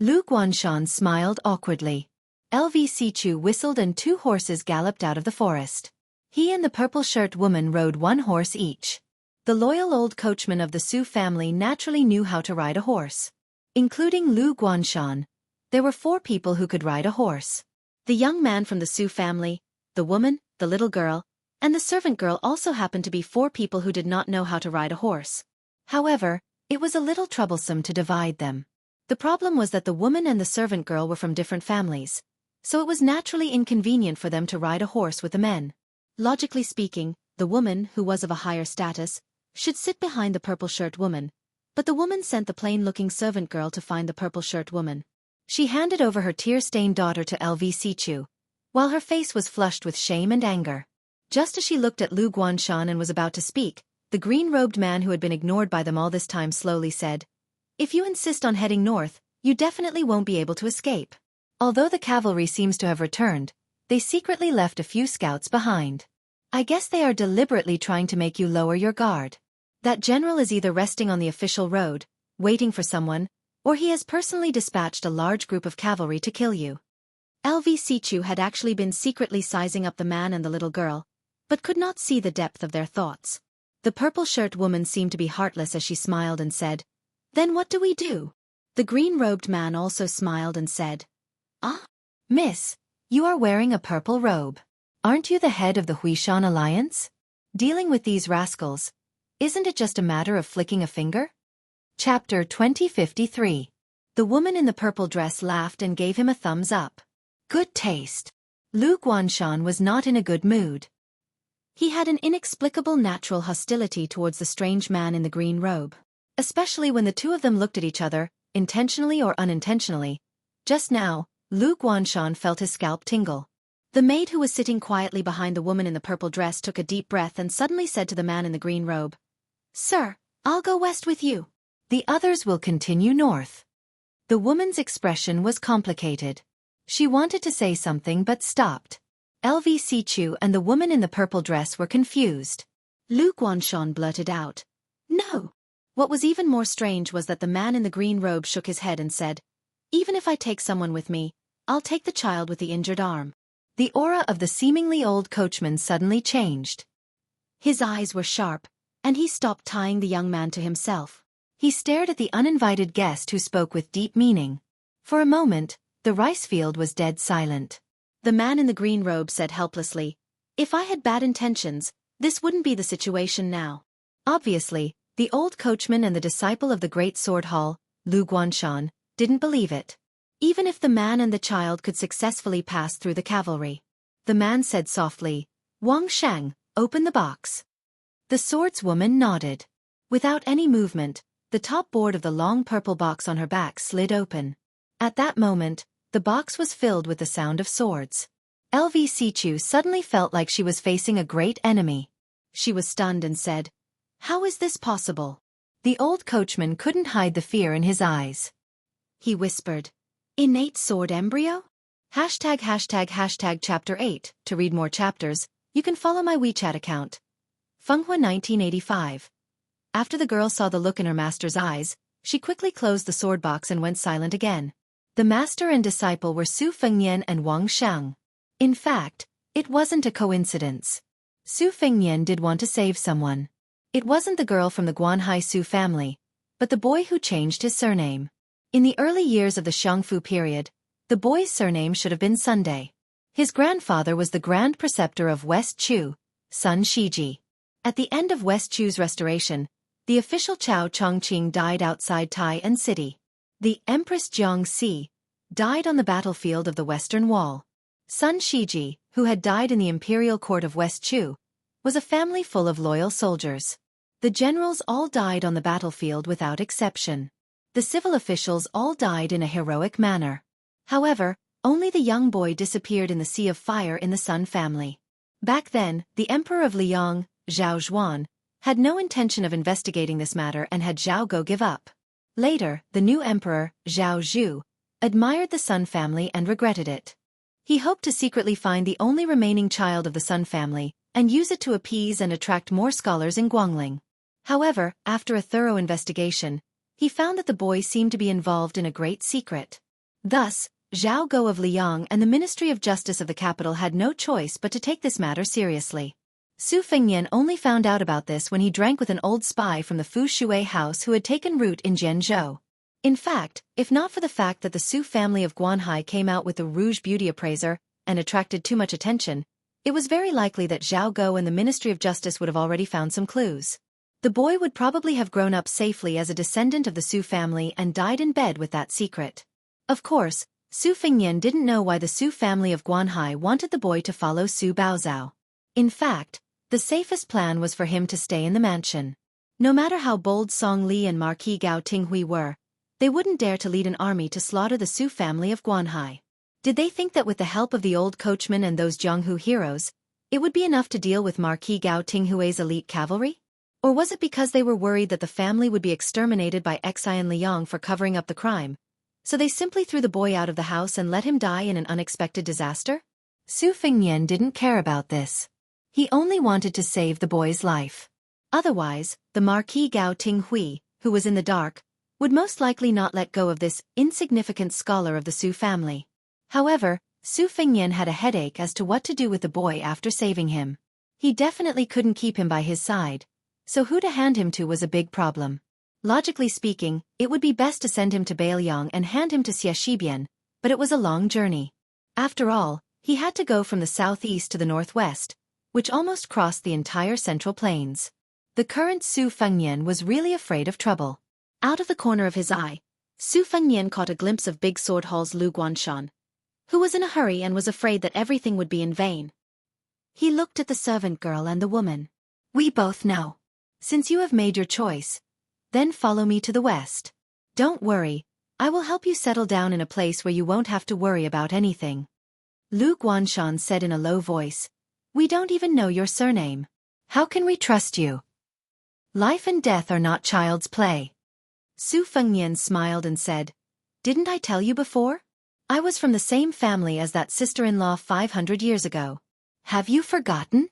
Lu Guanshan smiled awkwardly. LV Sichu whistled and 2 horses galloped out of the forest. He and the purple-shirt woman rode 1 horse each. The loyal old coachman of the Su family naturally knew how to ride a horse. Including Lu Guanshan, there were 4 people who could ride a horse. The young man from the Su family, the woman, the little girl, and the servant girl also happened to be 4 people who did not know how to ride a horse. However, it was a little troublesome to divide them. The problem was that the woman and the servant girl were from different families, so it was naturally inconvenient for them to ride a horse with the men. Logically speaking, the woman, who was of a higher status, should sit behind the purple-shirt woman, but the woman sent the plain-looking servant girl to find the purple-shirt woman. She handed over her tear-stained daughter to LV Sichu, while her face was flushed with shame and anger. Just as she looked at Lu Guanshan and was about to speak, the green-robed man who had been ignored by them all this time slowly said, "If you insist on heading north, you definitely won't be able to escape." Although the cavalry seems to have returned, they secretly left a few scouts behind. I guess they are deliberately trying to make you lower your guard. That general is either resting on the official road, waiting for someone, or he has personally dispatched a large group of cavalry to kill you. LVCQ had actually been secretly sizing up the man and the little girl, but could not see the depth of their thoughts. The purple-shirt woman seemed to be heartless as she smiled and said, "Then what do we do?" The green-robed man also smiled and said, "Ah, miss, you are wearing a purple robe. Aren't you the head of the Huishan Alliance? Dealing with these rascals, isn't it just a matter of flicking a finger?" Chapter 2053. The woman in the purple dress laughed and gave him a thumbs up. Good taste. Lu Guanshan was not in a good mood. He had an inexplicable natural hostility towards the strange man in the green robe. Especially when the two of them looked at each other, intentionally or unintentionally. Just now, Lu Guanshan felt his scalp tingle. The maid who was sitting quietly behind the woman in the purple dress took a deep breath and suddenly said to the man in the green robe, "Sir, I'll go west with you. The others will continue north." The woman's expression was complicated. She wanted to say something but stopped. LVC Chu and the woman in the purple dress were confused. Lu Guanshan blurted out, "No." What was even more strange was that the man in the green robe shook his head and said, "Even if I take someone with me, I'll take the child with the injured arm." The aura of the seemingly old coachman suddenly changed. His eyes were sharp, and he stopped tying the young man to himself. He stared at the uninvited guest who spoke with deep meaning. For a moment, the rice field was dead silent. The man in the green robe said helplessly, "If I had bad intentions, this wouldn't be the situation now." Obviously, the old coachman and the disciple of the Great Sword Hall, Lu Guanshan, didn't believe it. Even if the man and the child could successfully pass through the cavalry. The man said softly, "Wang Shang, open the box." The swordswoman nodded. Without any movement, the top board of the long purple box on her back slid open. At that moment, the box was filled with the sound of swords. LVC Chu suddenly felt like she was facing a great enemy. She was stunned and said, "How is this possible?" The old coachman couldn't hide the fear in his eyes. He whispered, "Innate sword embryo?" #### Chapter 8. To read more chapters, you can follow my WeChat account. Fenghua 1985. After the girl saw the look in her master's eyes, she quickly closed the sword box and went silent again. The master and disciple were Su Fengnian and Wang Shang. In fact, it wasn't a coincidence. Su Fengnian did want to save someone. It wasn't the girl from the Guanhai Su family, but the boy who changed his surname. In the early years of the Xiongfu period, the boy's surname should have been Sunday. His grandfather was the Grand Preceptor of West Chu, Sun Shiji. At the end of West Chu's restoration, the official Chao Chongqing died outside Tai'an City. The Empress Jiangxi died on the battlefield of the Western Wall. Sun Shiji, who had died in the imperial court of West Chu, was a family full of loyal soldiers. The generals all died on the battlefield without exception. The civil officials all died in a heroic manner. However, only the young boy disappeared in the Sea of Fire in the Sun family. Back then, the Emperor of Liang, Zhao Zhuan, had no intention of investigating this matter and had Zhao Go give up. Later, the new emperor, Zhao Zhu, admired the Sun family and regretted it. He hoped to secretly find the only remaining child of the Sun family and use it to appease and attract more scholars in Guangling. However, after a thorough investigation, he found that the boy seemed to be involved in a great secret. Thus, Zhao Go of Liang and the Ministry of Justice of the capital had no choice but to take this matter seriously. Su Fengnian only found out about this when he drank with an old spy from the Fu Shui house who had taken root in Zhenzhou. In fact, if not for the fact that the Su family of Guanhai came out with the Rouge Beauty Appraiser and attracted too much attention, it was very likely that Zhao Go and the Ministry of Justice would have already found some clues. The boy would probably have grown up safely as a descendant of the Su family and died in bed with that secret. Of course, Su Fengnian didn't know why the Su family of Guanhai wanted the boy to follow Su Baozhao. In fact, the safest plan was for him to stay in the mansion. No matter how bold Song Li and Marquis Gao Tinghui were, they wouldn't dare to lead an army to slaughter the Su family of Guanhai. Did they think that with the help of the old coachman and those Jianghu heroes, it would be enough to deal with Marquis Gao Tinghue's elite cavalry? Or was it because they were worried that the family would be exterminated by Xian Liang for covering up the crime, so they simply threw the boy out of the house and let him die in an unexpected disaster? Su Fengnian didn't care about this. He only wanted to save the boy's life. Otherwise, the Marquis Gao Tinghui, who was in the dark, would most likely not let go of this insignificant scholar of the Su family. However, Su Fengnian had a headache as to what to do with the boy after saving him. He definitely couldn't keep him by his side, so who to hand him to was a big problem. Logically speaking, it would be best to send him to Bailiang and hand him to Xie Shibian, but it was a long journey. After all, he had to go from the southeast to the northwest, which almost crossed the entire central plains. The current Su Fengnian was really afraid of trouble. Out of the corner of his eye, Su Fengnian caught a glimpse of Big Sword Hall's Lu Guanshan, who was in a hurry and was afraid that everything would be in vain. He looked at the servant girl and the woman. "We both know. Since you have made your choice, then follow me to the west. Don't worry, I will help you settle down in a place where you won't have to worry about anything." Lu Guanshan said in a low voice, "We don't even know your surname. How can we trust you? Life and death are not child's play." Su Fengnian smiled and said, "Didn't I tell you before? I was from the same family as that sister-in-law 500 years ago. Have you forgotten?"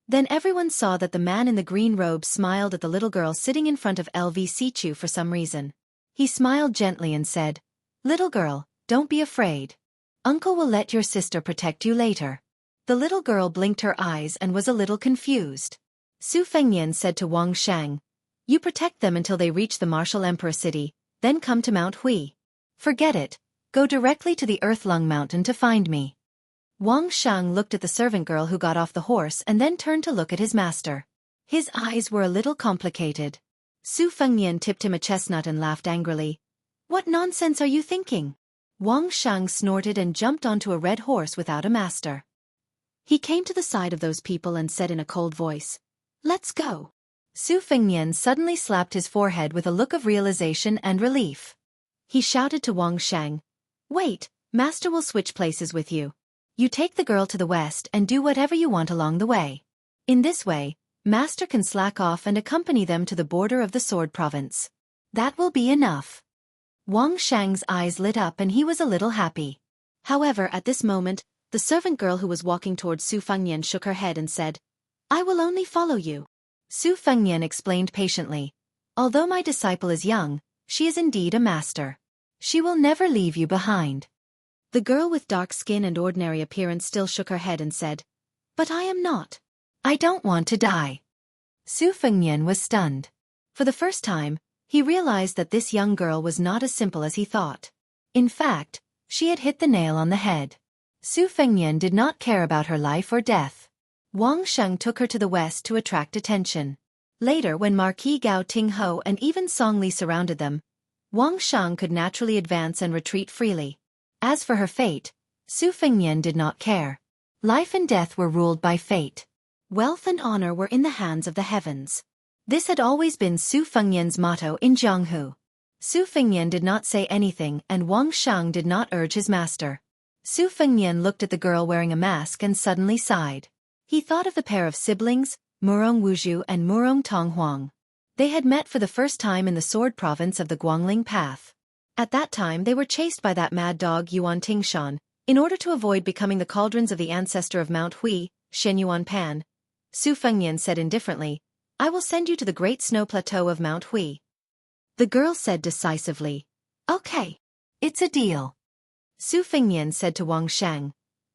Then everyone saw that the man in the green robe smiled at the little girl sitting in front of LV Sichu for some reason. He smiled gently and said, "Little girl, don't be afraid. Uncle will let your sister protect you later." The little girl blinked her eyes and was a little confused. Su Fengnian said to Wang Shang, "You protect them until they reach the Martial Emperor city, then come to Mount Hui. Forget it, go directly to the Earthlung Mountain to find me." Wang Shang looked at the servant girl who got off the horse and then turned to look at his master. His eyes were a little complicated. Su Fengnian tipped him a chestnut and laughed angrily. "What nonsense are you thinking?" Wang Shang snorted and jumped onto a red horse without a master. He came to the side of those people and said in a cold voice, "Let's go." Su Fengnian suddenly slapped his forehead with a look of realization and relief. He shouted to Wang Shang, "Wait, Master will switch places with you. You take the girl to the west and do whatever you want along the way. In this way, Master can slack off and accompany them to the border of the Sword Province. That will be enough." Wang Shang's eyes lit up and he was a little happy. However, at this moment, the servant girl who was walking towards Su Fengnian shook her head and said, "I will only follow you." Su Fengnian explained patiently, "Although my disciple is young, she is indeed a master. She will never leave you behind." The girl with dark skin and ordinary appearance still shook her head and said, "But I am not. I don't want to die." Su Fengnian was stunned. For the first time, he realized that this young girl was not as simple as he thought. In fact, she had hit the nail on the head. Su Fengnian did not care about her life or death. Wang Sheng took her to the west to attract attention. Later, when Marquis Gao Tingho and even Song Li surrounded them, Wang Sheng could naturally advance and retreat freely. As for her fate, Su Fengnian did not care. Life and death were ruled by fate. Wealth and honor were in the hands of the heavens. This had always been Su Fengnian's motto in Jianghu. Su Fengnian did not say anything and Wang Sheng did not urge his master. Su Fengnian looked at the girl wearing a mask and suddenly sighed. He thought of the pair of siblings, Murong Wuzhu and Murong Tonghuang. They had met for the first time in the Sword Province of the Guangling Path. At that time they were chased by that mad dog Yuan Tingshan, in order to avoid becoming the cauldrons of the ancestor of Mount Hui, Shen Yuan Pan. Su Fengnian said indifferently, "I will send you to the great snow plateau of Mount Hui." The girl said decisively, "Okay. It's a deal." Su Fengnian said to Wang Sheng,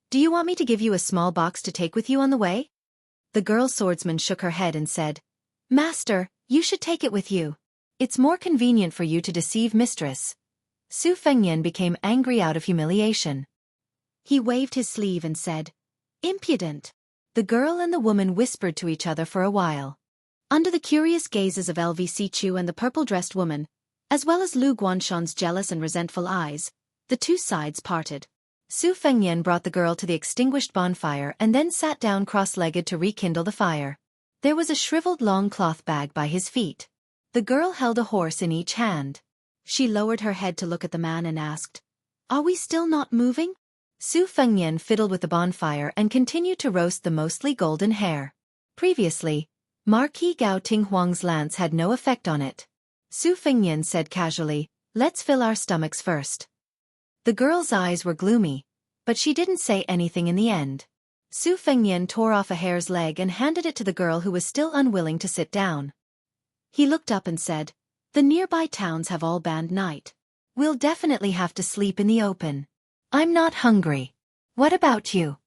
"Do you want me to give you a small box to take with you on the way?" The girl swordsman shook her head and said, "Master, you should take it with you. It's more convenient for you to deceive mistress." Su Fengnian became angry out of humiliation. He waved his sleeve and said, "Impudent." The girl and the woman whispered to each other for a while. Under the curious gazes of LVC Chu and the purple-dressed woman, as well as Lu Guanshan's jealous and resentful eyes, the two sides parted. Su Fengnian brought the girl to the extinguished bonfire and then sat down cross-legged to rekindle the fire. There was a shriveled long cloth bag by his feet. The girl held a horse in each hand. She lowered her head to look at the man and asked, "Are we still not moving?" Su Fengnian fiddled with the bonfire and continued to roast the mostly golden hare. Previously, Marquis Gao Tinghuang's lance had no effect on it. Su Fengnian said casually, "Let's fill our stomachs first." The girl's eyes were gloomy, but she didn't say anything in the end. Su Fengnian tore off a hare's leg and handed it to the girl who was still unwilling to sit down. He looked up and said, "The nearby towns have all banned night. We'll definitely have to sleep in the open. I'm not hungry. What about you?"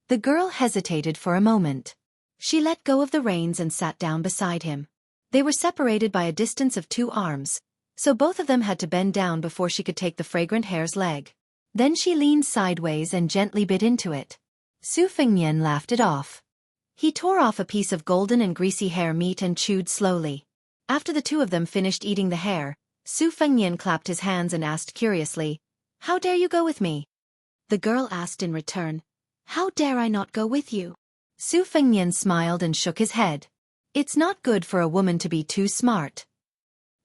The girl hesitated for a moment. She let go of the reins and sat down beside him. They were separated by a distance of 2 arms, so both of them had to bend down before she could take the fragrant hare's leg. Then she leaned sideways and gently bit into it. Su Fengnian laughed it off. He tore off a piece of golden and greasy hare meat and chewed slowly. After the two of them finished eating the hare, Su Fengnian clapped his hands and asked curiously, "How dare you go with me?" The girl asked in return, "How dare I not go with you?" Su Fengnian smiled and shook his head. It's not good for a woman to be too smart.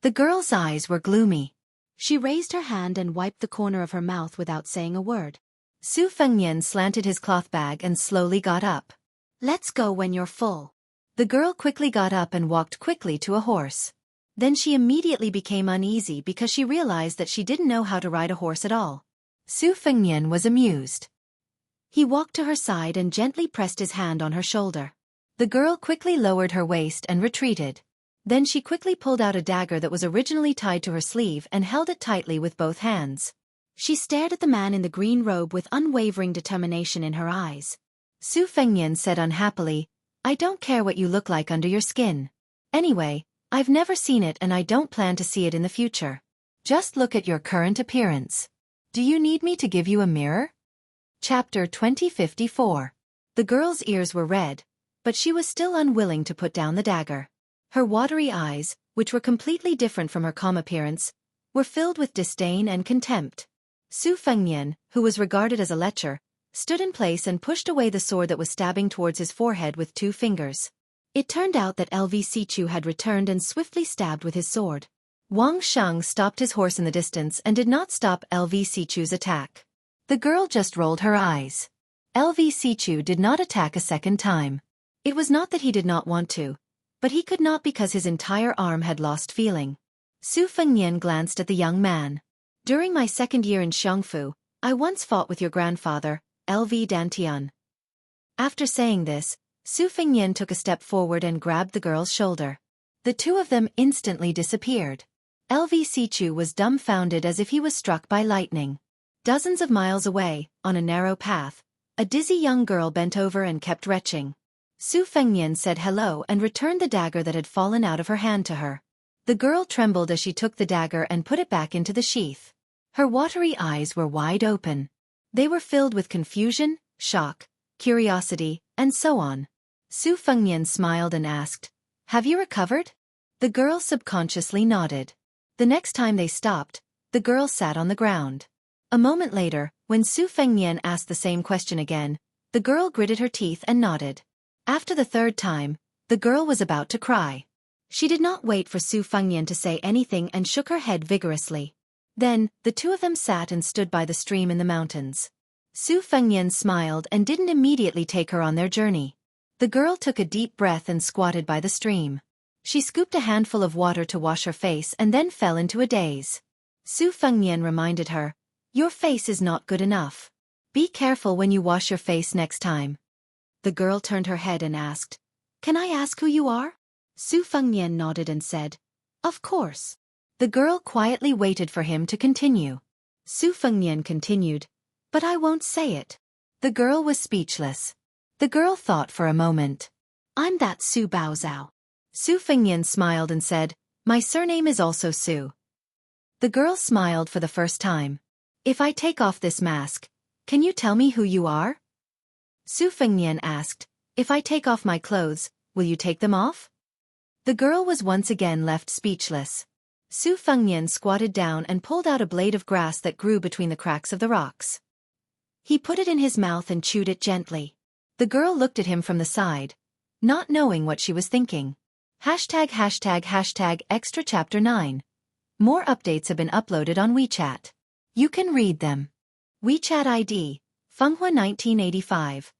The girl's eyes were gloomy. She raised her hand and wiped the corner of her mouth without saying a word. Su Fengnian slanted his cloth bag and slowly got up. "Let's go when you're full." The girl quickly got up and walked quickly to a horse. Then she immediately became uneasy because she realized that she didn't know how to ride a horse at all. Su Fengnian was amused. He walked to her side and gently pressed his hand on her shoulder. The girl quickly lowered her waist and retreated. Then she quickly pulled out a dagger that was originally tied to her sleeve and held it tightly with both hands. She stared at the man in the green robe with unwavering determination in her eyes. Su Fengnian said unhappily, "I don't care what you look like under your skin. Anyway, I've never seen it and I don't plan to see it in the future. Just look at your current appearance. Do you need me to give you a mirror?" Chapter 2054. The girl's ears were red, but she was still unwilling to put down the dagger. Her watery eyes, which were completely different from her calm appearance, were filled with disdain and contempt. Su Fengnian, who was regarded as a lecher, stood in place and pushed away the sword that was stabbing towards his forehead with 2 fingers. It turned out that LV Sichu had returned and swiftly stabbed with his sword. Wang Sheng stopped his horse in the distance and did not stop LV Sichu's attack. The girl just rolled her eyes. LV Sichu did not attack a second time. It was not that he did not want to, but he could not because his entire arm had lost feeling. Su Fengnian glanced at the young man. "During my 2nd year in Xiongfu, I once fought with your grandfather, LV Dantian." After saying this, Su Fengnian took a step forward and grabbed the girl's shoulder. The two of them instantly disappeared. LV Sichu was dumbfounded as if he was struck by lightning. Dozens of miles away, on a narrow path, a dizzy young girl bent over and kept retching. Su Fengnian said hello and returned the dagger that had fallen out of her hand to her. The girl trembled as she took the dagger and put it back into the sheath. Her watery eyes were wide open. They were filled with confusion, shock, curiosity, and so on. Su Fengnian smiled and asked, "Have you recovered?" The girl subconsciously nodded. The next time they stopped, the girl sat on the ground. A moment later, when Su Fengnian asked the same question again, the girl gritted her teeth and nodded. After the 3rd time, the girl was about to cry. She did not wait for Su Fengnian to say anything and shook her head vigorously. Then, the two of them sat and stood by the stream in the mountains. Su Fengnian smiled and didn't immediately take her on their journey. The girl took a deep breath and squatted by the stream. She scooped a handful of water to wash her face and then fell into a daze. Su Fengnian reminded her, "Your face is not good enough. Be careful when you wash your face next time." The girl turned her head and asked, "Can I ask who you are?" Su Fengnian nodded and said, "Of course." The girl quietly waited for him to continue. Su Fengnian continued, "But I won't say it." The girl was speechless. The girl thought for a moment. "I'm that Su Baozhao." Su Fengnian smiled and said, "My surname is also Su." The girl smiled for the first time. "If I take off this mask, can you tell me who you are?" Su Fengnian asked, "If I take off my clothes, will you take them off?" The girl was once again left speechless. Su Fengnian squatted down and pulled out a blade of grass that grew between the cracks of the rocks. He put it in his mouth and chewed it gently. The girl looked at him from the side, not knowing what she was thinking. ###extra chapter 9. More updates have been uploaded on WeChat. You can read them. WeChat ID Fenghua 1985.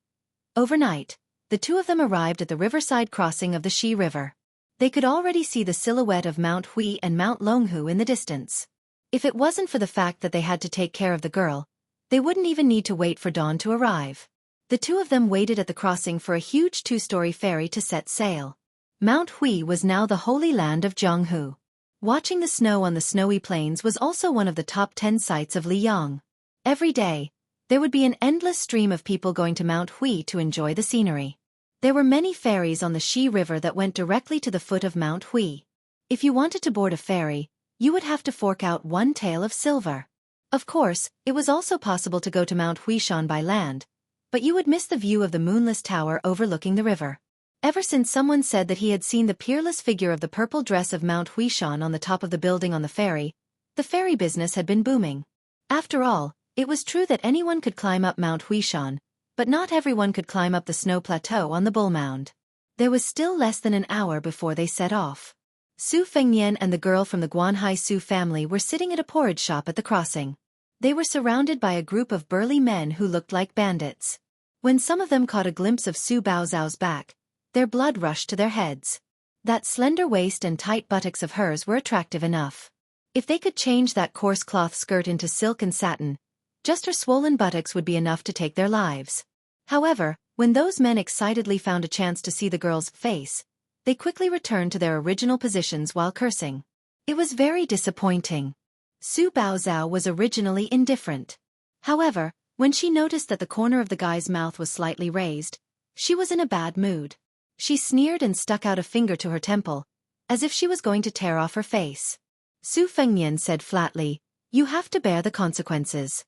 Overnight, the two of them arrived at the riverside crossing of the Xi River. They could already see the silhouette of Mount Hui and Mount Longhu in the distance. If it wasn't for the fact that they had to take care of the girl, they wouldn't even need to wait for dawn to arrive. The two of them waited at the crossing for a huge 2-story ferry to set sail. Mount Hui was now the holy land of Jianghu. Watching the snow on the snowy plains was also one of the top 10 sights of Liyang. Every day, there would be an endless stream of people going to Mount Hui to enjoy the scenery. There were many ferries on the Xi River that went directly to the foot of Mount Hui. If you wanted to board a ferry, you would have to fork out one tael of silver. Of course, it was also possible to go to Mount Huishan by land, but you would miss the view of the moonless tower overlooking the river. Ever since someone said that he had seen the peerless figure of the purple dress of Mount Huishan on the top of the building on the ferry business had been booming. After all, it was true that anyone could climb up Mount Huishan, but not everyone could climb up the snow plateau on the Bull Mound. There was still less than an hour before they set off. Su Fengnian and the girl from the Guanhai Su family were sitting at a porridge shop at the crossing. They were surrounded by a group of burly men who looked like bandits. When some of them caught a glimpse of Su Baozao's back, their blood rushed to their heads. That slender waist and tight buttocks of hers were attractive enough. If they could change that coarse cloth skirt into silk and satin, just her swollen buttocks would be enough to take their lives. However, when those men excitedly found a chance to see the girl's face, they quickly returned to their original positions while cursing. It was very disappointing. Su Baozao was originally indifferent. However, when she noticed that the corner of the guy's mouth was slightly raised, she was in a bad mood. She sneered and stuck out a finger to her temple, as if she was going to tear off her face. Su Fengnian said flatly, "You have to bear the consequences."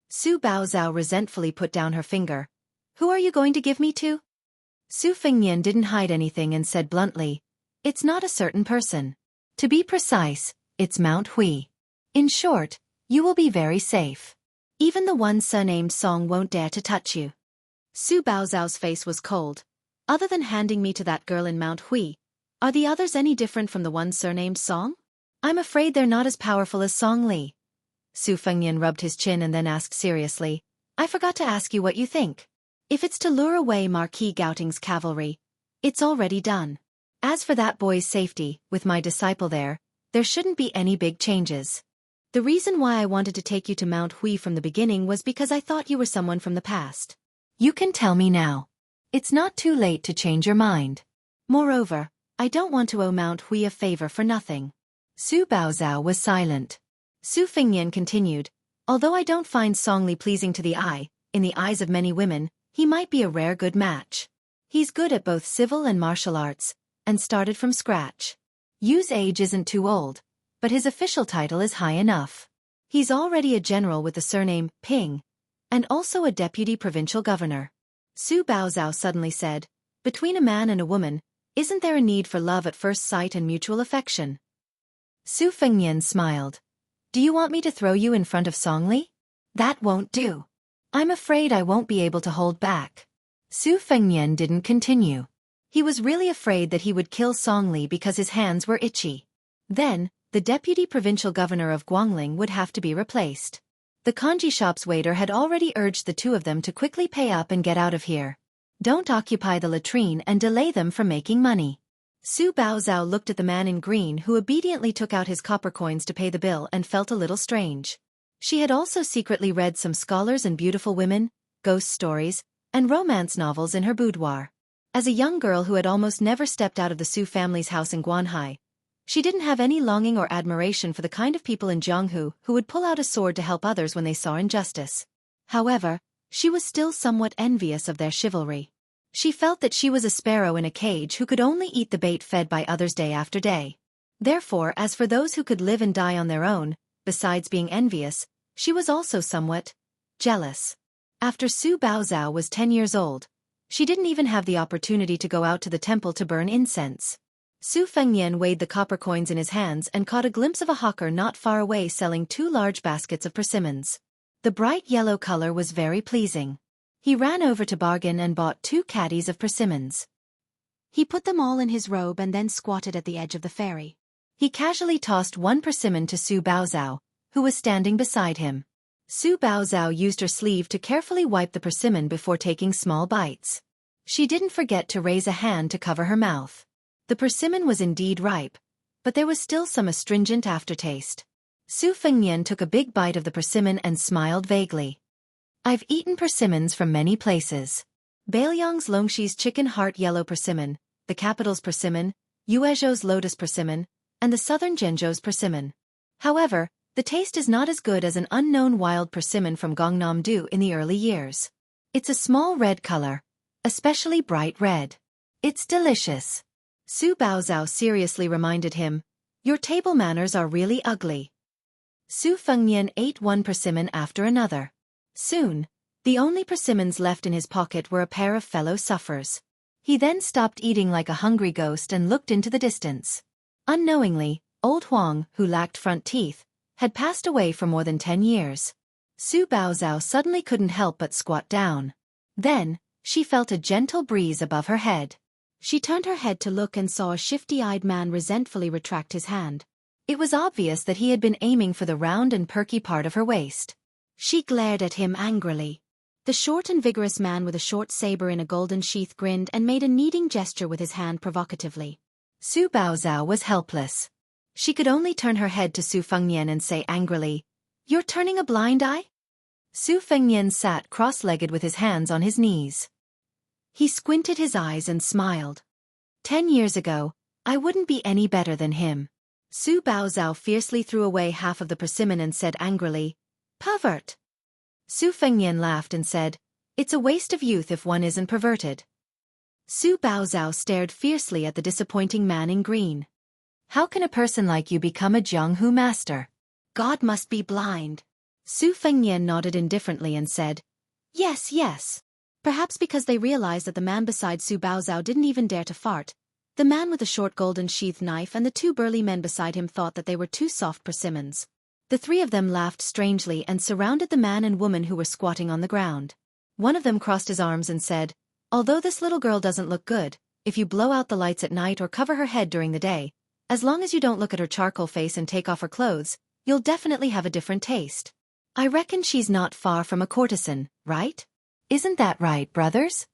Su Baozao resentfully put down her finger. "Who are you going to give me to?" Su Fengnian didn't hide anything and said bluntly, "It's not a certain person. To be precise, it's Mount Hui. In short, you will be very safe. Even the one surnamed Song won't dare to touch you." Su Baozao's face was cold. "Other than handing me to that girl in Mount Hui, are the others any different from the one surnamed Song? I'm afraid they're not as powerful as Song Li." Su Fengnian rubbed his chin and then asked seriously, "I forgot to ask you what you think. If it's to lure away Marquis Gauting's cavalry, it's already done. As for that boy's safety, with my disciple there shouldn't be any big changes. The reason why I wanted to take you to Mount Hui from the beginning was because I thought you were someone from the past. You can tell me now. It's not too late to change your mind. Moreover, I don't want to owe Mount Hui a favor for nothing." Su Baozao was silent. Su Fengnian continued, "Although I don't find Song Li pleasing to the eye, in the eyes of many women, he might be a rare good match. He's good at both civil and martial arts, and started from scratch. Yu's age isn't too old, but his official title is high enough. He's already a general with the surname Ping, and also a deputy provincial governor." Su Baozao suddenly said, "Between a man and a woman, isn't there a need for love at first sight and mutual affection?" Su Fengnian smiled. "Do you want me to throw you in front of Song Li? That won't do. I'm afraid I won't be able to hold back." Su Fengnian didn't continue. He was really afraid that he would kill Song Li because his hands were itchy. Then, the deputy provincial governor of Guangling would have to be replaced. The kanji shop's waiter had already urged the two of them to quickly pay up and get out of here. Don't occupy the latrine and delay them from making money. Su Baozao looked at the man in green who obediently took out his copper coins to pay the bill and felt a little strange. She had also secretly read some scholars and beautiful women, ghost stories, and romance novels in her boudoir. As a young girl who had almost never stepped out of the Su family's house in Guanhai, she didn't have any longing or admiration for the kind of people in Jianghu who would pull out a sword to help others when they saw injustice. However, she was still somewhat envious of their chivalry. She felt that she was a sparrow in a cage who could only eat the bait fed by others day after day. Therefore, as for those who could live and die on their own, besides being envious, she was also somewhat jealous. After Su Baozao was 10 years old, she didn't even have the opportunity to go out to the temple to burn incense. Su Fengnian weighed the copper coins in his hands and caught a glimpse of a hawker not far away selling 2 large baskets of persimmons. The bright yellow color was very pleasing. He ran over to bargain and bought 2 caddies of persimmons. He put them all in his robe and then squatted at the edge of the ferry. He casually tossed 1 persimmon to Su Baozao, who was standing beside him. Su Baozhao used her sleeve to carefully wipe the persimmon before taking small bites. She didn't forget to raise a hand to cover her mouth. The persimmon was indeed ripe, but there was still some astringent aftertaste. Su Fengnian took a big bite of the persimmon and smiled vaguely. I've eaten persimmons from many places. Bailiang's Longshi's chicken heart yellow persimmon, the capital's persimmon, Yuezhou's lotus persimmon, and the southern Zhenzhou's persimmon. However, the taste is not as good as an unknown wild persimmon from Gangnam-do in the early years. It's a small red color, especially bright red. It's delicious. Su Baozhao seriously reminded him, your table manners are really ugly. Su Fengnian ate one persimmon after another. Soon, the only persimmons left in his pocket were a pair of fellow sufferers. He then stopped eating like a hungry ghost and looked into the distance. Unknowingly, old Huang, who lacked front teeth, had passed away for more than 10 years. Su Baozhao suddenly couldn't help but squat down. Then, she felt a gentle breeze above her head. She turned her head to look and saw a shifty-eyed man resentfully retract his hand. It was obvious that he had been aiming for the round and perky part of her waist. She glared at him angrily. The short and vigorous man with a short saber in a golden sheath grinned and made a kneading gesture with his hand provocatively. Su Baozhao was helpless. She could only turn her head to Su Fengnian and say angrily, "You're turning a blind eye?" Su Fengnian sat cross-legged with his hands on his knees. He squinted his eyes and smiled. 10 years ago, I wouldn't be any better than him. Su Baozhao fiercely threw away half of the persimmon and said angrily, "Pervert." Su Fengnian laughed and said, "It's a waste of youth if one isn't perverted." Su Baozhao stared fiercely at the disappointing man in green. How can a person like you become a Jianghu master? God must be blind. Su Fengnian nodded indifferently and said, "Yes, yes." Perhaps because they realized that the man beside Su Baozhao didn't even dare to fart. The man with the short golden sheath knife and the 2 burly men beside him thought that they were 2 soft persimmons. The 3 of them laughed strangely and surrounded the man and woman who were squatting on the ground. One of them crossed his arms and said, "Although this little girl doesn't look good, if you blow out the lights at night or cover her head during the day, as long as you don't look at her charcoal face and take off her clothes, you'll definitely have a different taste. I reckon she's not far from a courtesan, right? Isn't that right, brothers?"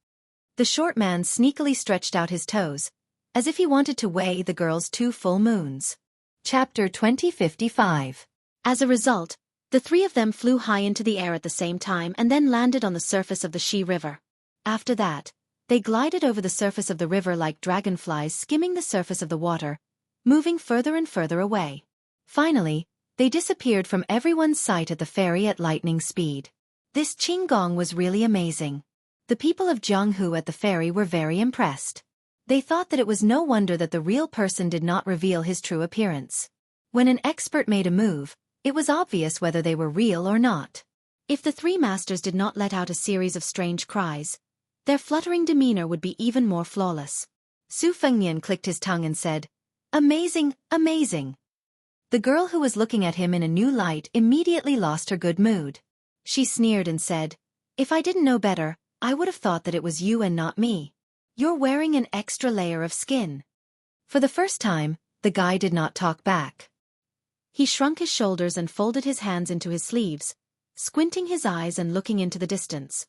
The short man sneakily stretched out his toes, as if he wanted to weigh the girl's 2 full moons. Chapter 2055. As a result, the 3 of them flew high into the air at the same time and then landed on the surface of the Shi River. After that, they glided over the surface of the river like dragonflies skimming the surface of the water, moving further and further away. Finally, they disappeared from everyone's sight at the ferry at lightning speed. This Qinggong was really amazing. The people of Jianghu at the ferry were very impressed. They thought that it was no wonder that the real person did not reveal his true appearance. When an expert made a move, it was obvious whether they were real or not. If the 3 masters did not let out a series of strange cries, their fluttering demeanor would be even more flawless. Su Fengnian clicked his tongue and said, "Amazing, amazing." The girl who was looking at him in a new light immediately lost her good mood. She sneered and said, "If I didn't know better, I would have thought that it was you and not me. You're wearing an extra layer of skin." For the first time, the guy did not talk back. He shrunk his shoulders and folded his hands into his sleeves, squinting his eyes and looking into the distance.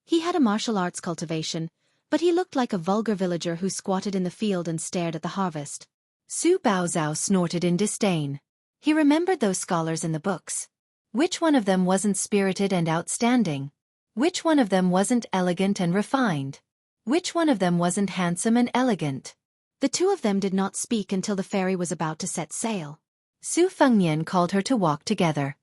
He had a martial arts cultivation, but he looked like a vulgar villager who squatted in the field and stared at the harvest. Su Baozhao snorted in disdain. He remembered those scholars in the books. Which one of them wasn't spirited and outstanding? Which one of them wasn't elegant and refined? Which one of them wasn't handsome and elegant? The 2 of them did not speak until the ferry was about to set sail. Su Fengnian called her to walk together.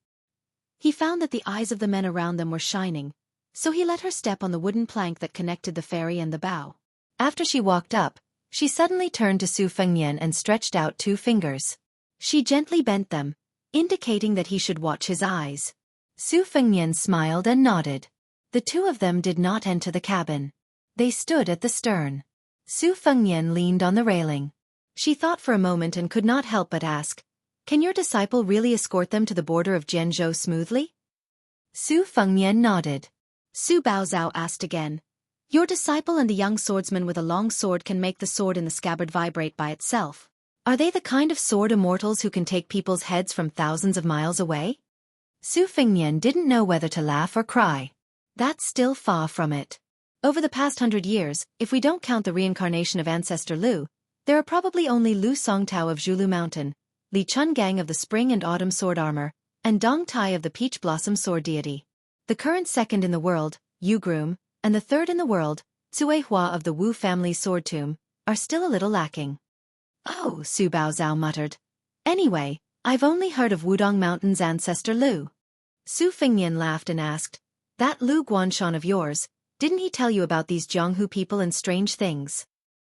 He found that the eyes of the men around them were shining, so he let her step on the wooden plank that connected the ferry and the bow. After she walked up, she suddenly turned to Su Fengnian and stretched out 2 fingers. She gently bent them, indicating that he should watch his eyes. Su Fengnian smiled and nodded. The 2 of them did not enter the cabin. They stood at the stern. Su Fengnian leaned on the railing. She thought for a moment and could not help but ask, "Can your disciple really escort them to the border of Zhenzhou smoothly?" Su Fengnian nodded. Su Baozhao asked again, "Your disciple and the young swordsman with a long sword can make the sword in the scabbard vibrate by itself. Are they the kind of sword immortals who can take people's heads from thousands of miles away?" Su Fengnian didn't know whether to laugh or cry. That's still far from it. Over the past 100 years, if we don't count the reincarnation of Ancestor Lu, there are probably only Lu Songtao of Zhulu Mountain, Li Chungang of the Spring and Autumn Sword Armor, and Dong Tai of the Peach Blossom Sword Deity. The current second in the world, Yu Groom, and the third in the world, Cui Hua of the Wu family's sword tomb, are still a little lacking. Oh, Su Baozhao muttered. Anyway, I've only heard of Wudong Mountain's ancestor Lu. Su Fengnian laughed and asked, that Lu Guanshan of yours, didn't he tell you about these Jianghu people and strange things?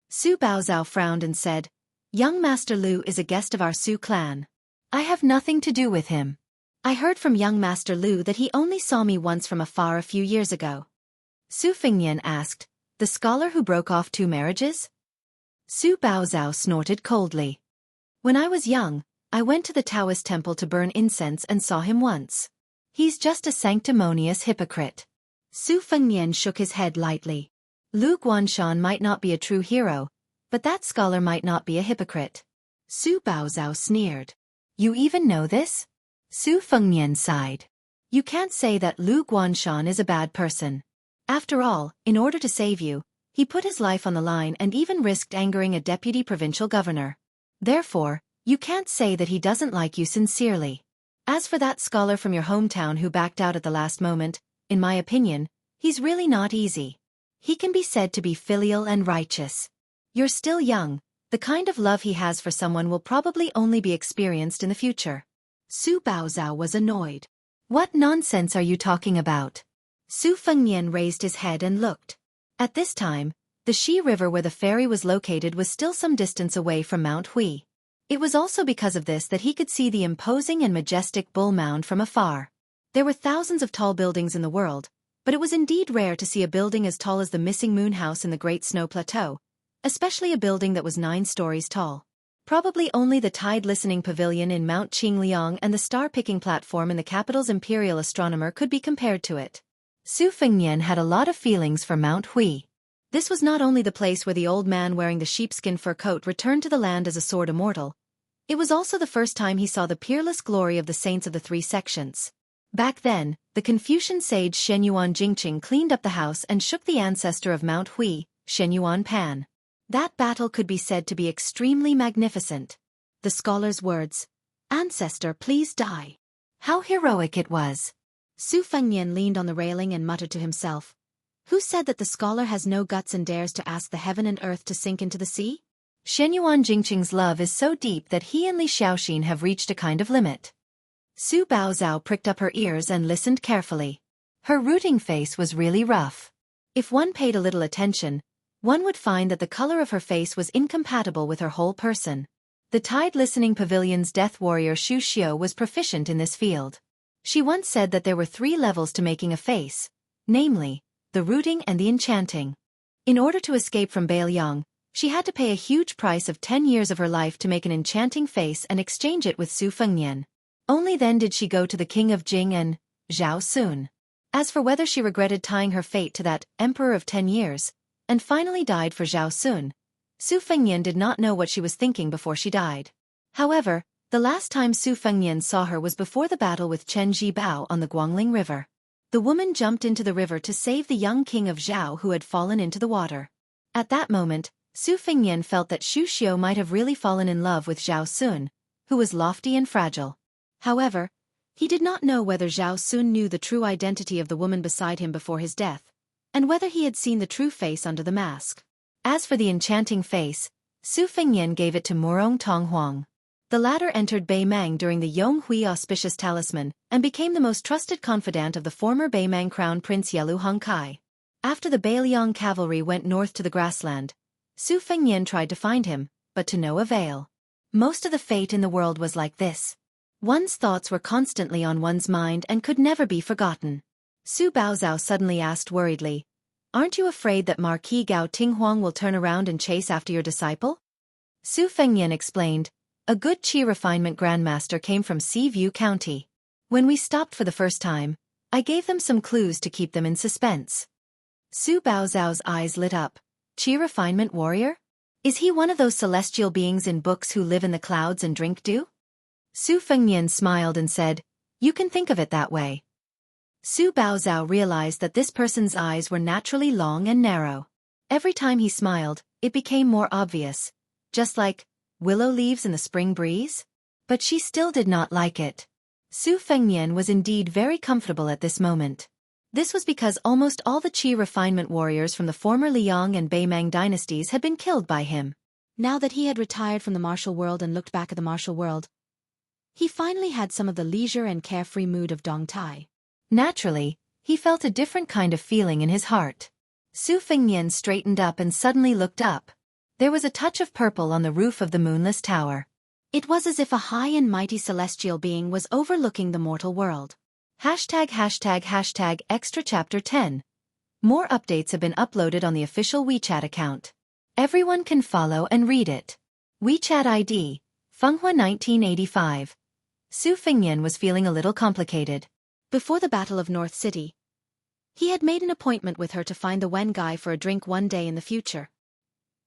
Su Baozhao frowned and said, young Master Lu is a guest of our Su clan. I have nothing to do with him. I heard from young Master Lu that he only saw me once from afar a few years ago. Su Fengnian asked, the scholar who broke off 2 marriages? Su Baozhao snorted coldly. When I was young, I went to the Taoist temple to burn incense and saw him once. He's just a sanctimonious hypocrite. Su Fengnian shook his head lightly. Lu Guanshan might not be a true hero, but that scholar might not be a hypocrite. Su Baozhao sneered. You even know this? Su Fengnian sighed. You can't say that Lu Guanshan is a bad person. After all, in order to save you, he put his life on the line and even risked angering a deputy provincial governor. Therefore, you can't say that he doesn't like you sincerely. As for that scholar from your hometown who backed out at the last moment, in my opinion, he's really not easy. He can be said to be filial and righteous. You're still young, the kind of love he has for someone will probably only be experienced in the future. Su Baozhao was annoyed. What nonsense are you talking about? Su Fengnian raised his head and looked. At this time, the Shi River where the ferry was located was still some distance away from Mount Hui. It was also because of this that he could see the imposing and majestic Bull Mound from afar. There were thousands of tall buildings in the world, but it was indeed rare to see a building as tall as the missing moon house in the Great Snow Plateau, especially a building that was 9 stories tall. Probably only the tide-listening pavilion in Mount Qingliang and the star-picking platform in the capital's imperial astronomer could be compared to it. Su Fengnian had a lot of feelings for Mount Hui. This was not only the place where the old man wearing the sheepskin fur coat returned to the land as a sword immortal. It was also the first time he saw the peerless glory of the saints of the 3 sections. Back then, the Confucian sage Shenyuan Jingqing cleaned up the house and shook the ancestor of Mount Hui, Shenyuan Pan. That battle could be said to be extremely magnificent. The scholar's words, "Ancestor, please die." How heroic it was. Su Fengnian leaned on the railing and muttered to himself, who said that the scholar has no guts and dares to ask the heaven and earth to sink into the sea? Shenyuan Jingqing's love is so deep that he and Li Xiaoxin have reached a kind of limit. Su Baozhao pricked up her ears and listened carefully. Her rooting face was really rough. If one paid a little attention, one would find that the color of her face was incompatible with her whole person. The tide-listening pavilion's death warrior Xu Xiu was proficient in this field. She once said that there were 3 levels to making a face, namely, the rooting and the enchanting. In order to escape from Bailiang, she had to pay a huge price of 10 years of her life to make an enchanting face and exchange it with Su Fengnian. Only then did she go to the king of Jing and Zhao Sun. As for whether she regretted tying her fate to that emperor of 10 years, and finally died for Zhao Sun, Su Fengnian did not know what she was thinking before she died. However, the last time Su Fengnian saw her was before the battle with Chen Zhibao on the Guangling River. The woman jumped into the river to save the young king of Zhao who had fallen into the water. At that moment, Su Fengnian felt that Xu Xiu might have really fallen in love with Zhao Sun, who was lofty and fragile. However, he did not know whether Zhao Sun knew the true identity of the woman beside him before his death, and whether he had seen the true face under the mask. As for the enchanting face, Su Fengnian gave it to Murong Tonghuang. The latter entered Beimang during the Yonghui auspicious talisman, and became the most trusted confidant of the former Beimang crown prince Yelu Hongkai. After the Bailiang cavalry went north to the grassland, Su Fengnian tried to find him, but to no avail. Most of the fate in the world was like this. One's thoughts were constantly on one's mind and could never be forgotten. Su Baozhao suddenly asked worriedly, "Aren't you afraid that Marquis Gao Tinghuang will turn around and chase after your disciple?" Su Fengnian explained, "A good qi refinement grandmaster came from Seaview County. When we stopped for the first time, I gave them some clues to keep them in suspense." Su Baozhao's eyes lit up. Qi refinement warrior? Is he one of those celestial beings in books who live in the clouds and drink dew? Su Fengnian smiled and said, You can think of it that way. Su Baozhao realized that this person's eyes were naturally long and narrow. Every time he smiled, it became more obvious, just like willow leaves in the spring breeze. But she still did not like it. Su Fengnian was indeed very comfortable at this moment. This was because almost all the Qi refinement warriors from the former Liang and Beimang dynasties had been killed by him. Now that he had retired from the martial world and looked back at the martial world, he finally had some of the leisure and carefree mood of Dong Tai. Naturally, he felt a different kind of feeling in his heart. Su Fengnian straightened up and suddenly looked up. There was a touch of purple on the roof of the moonless tower. It was as if a high and mighty celestial being was overlooking the mortal world. ###extra chapter 10. More updates have been uploaded on the official WeChat account. Everyone can follow and read it. WeChat ID, Fenghua 1985. Su Fengnian was feeling a little complicated. Before the Battle of North City, he had made an appointment with her to find the Wen guy for a drink one day in the future.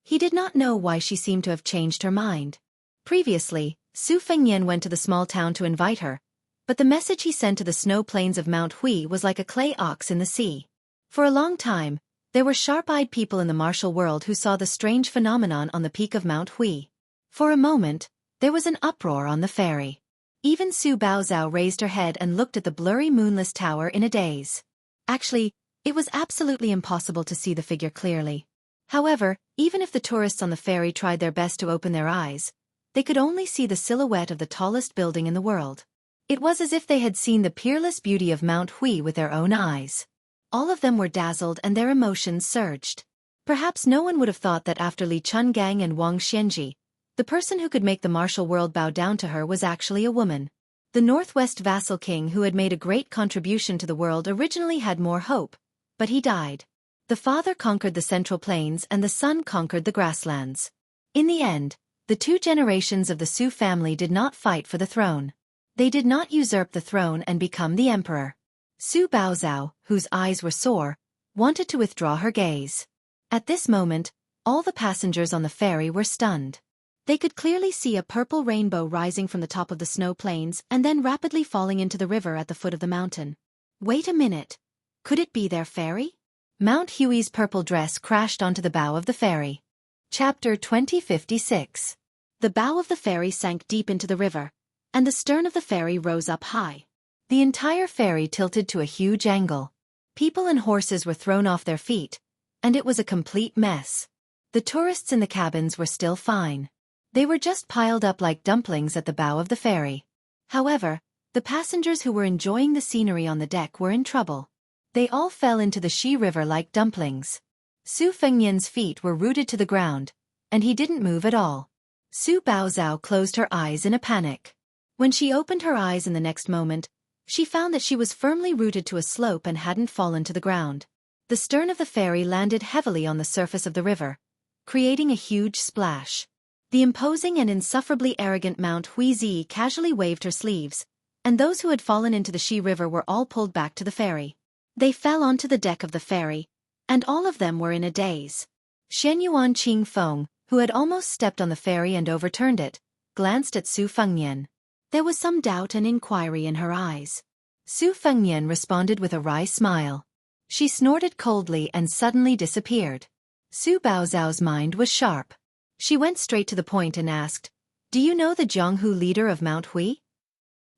He did not know why she seemed to have changed her mind. Previously, Su Fengnian went to the small town to invite her, but the message he sent to the snow plains of Mount Hui was like a clay ox in the sea. For a long time, there were sharp-eyed people in the martial world who saw the strange phenomenon on the peak of Mount Hui. For a moment, there was an uproar on the ferry. Even Su Baozhao raised her head and looked at the blurry moonless tower in a daze. Actually, it was absolutely impossible to see the figure clearly. However, even if the tourists on the ferry tried their best to open their eyes, they could only see the silhouette of the tallest building in the world. It was as if they had seen the peerless beauty of Mount Hui with their own eyes. All of them were dazzled and their emotions surged. Perhaps no one would have thought that after Li Chungang and Wang Xianji, the person who could make the martial world bow down to her was actually a woman. The Northwest vassal king who had made a great contribution to the world originally had more hope, but he died. The father conquered the Central Plains and the son conquered the grasslands. In the end, the two generations of the Su family did not fight for the throne. They did not usurp the throne and become the emperor. Su Baozhao, whose eyes were sore, wanted to withdraw her gaze. At this moment, all the passengers on the ferry were stunned. They could clearly see a purple rainbow rising from the top of the snow plains and then rapidly falling into the river at the foot of the mountain. Wait a minute. Could it be their ferry? Mount Hui's purple dress crashed onto the bow of the ferry. Chapter 2056. The bow of the ferry sank deep into the river, and the stern of the ferry rose up high. The entire ferry tilted to a huge angle. People and horses were thrown off their feet, and it was a complete mess. The tourists in the cabins were still fine. They were just piled up like dumplings at the bow of the ferry. However, the passengers who were enjoying the scenery on the deck were in trouble. They all fell into the Xi River like dumplings. Su Fengnian's feet were rooted to the ground, and he didn't move at all. Su Baozhao closed her eyes in a panic. When she opened her eyes in the next moment, she found that she was firmly rooted to a slope and hadn't fallen to the ground. The stern of the ferry landed heavily on the surface of the river, creating a huge splash. The imposing and insufferably arrogant Mount Huizi casually waved her sleeves, and those who had fallen into the Xi River were all pulled back to the ferry. They fell onto the deck of the ferry, and all of them were in a daze. Shenyuan Qingfeng, who had almost stepped on the ferry and overturned it, glanced at Su Fengnian. There was some doubt and inquiry in her eyes. Su Fengnian responded with a wry smile. She snorted coldly and suddenly disappeared. Su Baozhao's mind was sharp. She went straight to the point and asked, "Do you know the Jianghu leader of Mount Hui?"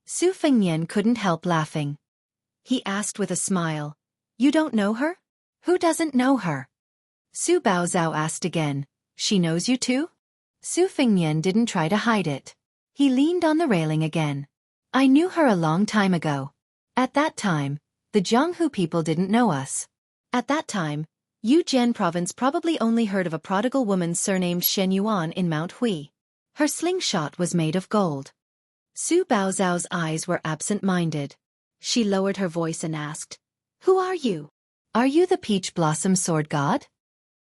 Su Fengnian couldn't help laughing. He asked with a smile, "You don't know her? Who doesn't know her?" Su Baozhao asked again, "She knows you too?" Su Fengnian didn't try to hide it. He leaned on the railing again. "I knew her a long time ago. At that time, the Jianghu people didn't know us. At that time, Yujian province probably only heard of a prodigal woman surnamed Shenyuan in Mount Hui. Her slingshot was made of gold." Su Baozhao's eyes were absent-minded. She lowered her voice and asked, "Who are you? Are you the Peach Blossom Sword God?"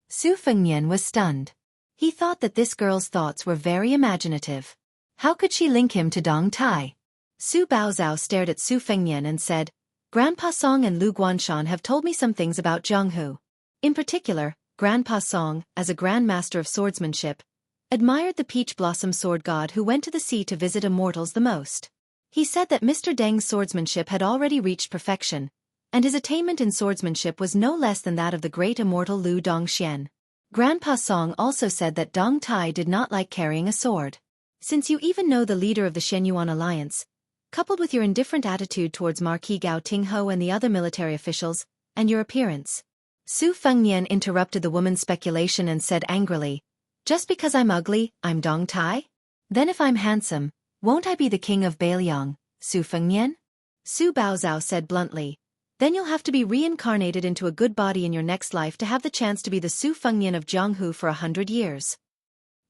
Su Fengnian was stunned. He thought that this girl's thoughts were very imaginative. How could she link him to Dong Tai? Su Baozhao stared at Su Fengnian and said, "Grandpa Song and Lu Guanshan have told me some things about Jianghu. In particular, Grandpa Song, as a Grand Master of swordsmanship, admired the Peach Blossom Sword God who went to the sea to visit immortals the most. He said that Mr. Deng's swordsmanship had already reached perfection, and his attainment in swordsmanship was no less than that of the great immortal Lu Dongxian. Grandpa Song also said that Dong Tai did not like carrying a sword. Since you even know the leader of the Shenyuan alliance, coupled with your indifferent attitude towards Marquis Gao Tingho and the other military officials, and your appearance. Su Fengnian interrupted the woman's speculation and said angrily, "Just because I'm ugly, I'm Dong Tai? Then if I'm handsome, won't I be the king of Bailiang, Su Fengnian?" Su Baozhao said bluntly, "Then you'll have to be reincarnated into a good body in your next life to have the chance to be the Su Fengnian of Jianghu for 100 years.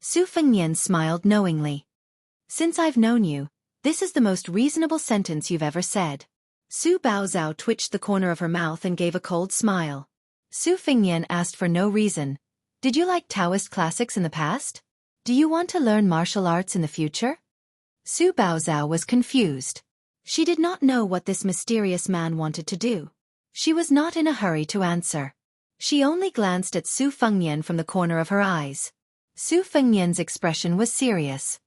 Su Fengnian smiled knowingly. "Since I've known you, this is the most reasonable sentence you've ever said." Su Baozhao twitched the corner of her mouth and gave a cold smile. Su Fengnian asked for no reason. "Did you like Taoist classics in the past? Do you want to learn martial arts in the future?" Su Baozhao was confused. She did not know what this mysterious man wanted to do. She was not in a hurry to answer. She only glanced at Su Fengnian from the corner of her eyes. Su Fengnian's expression was serious.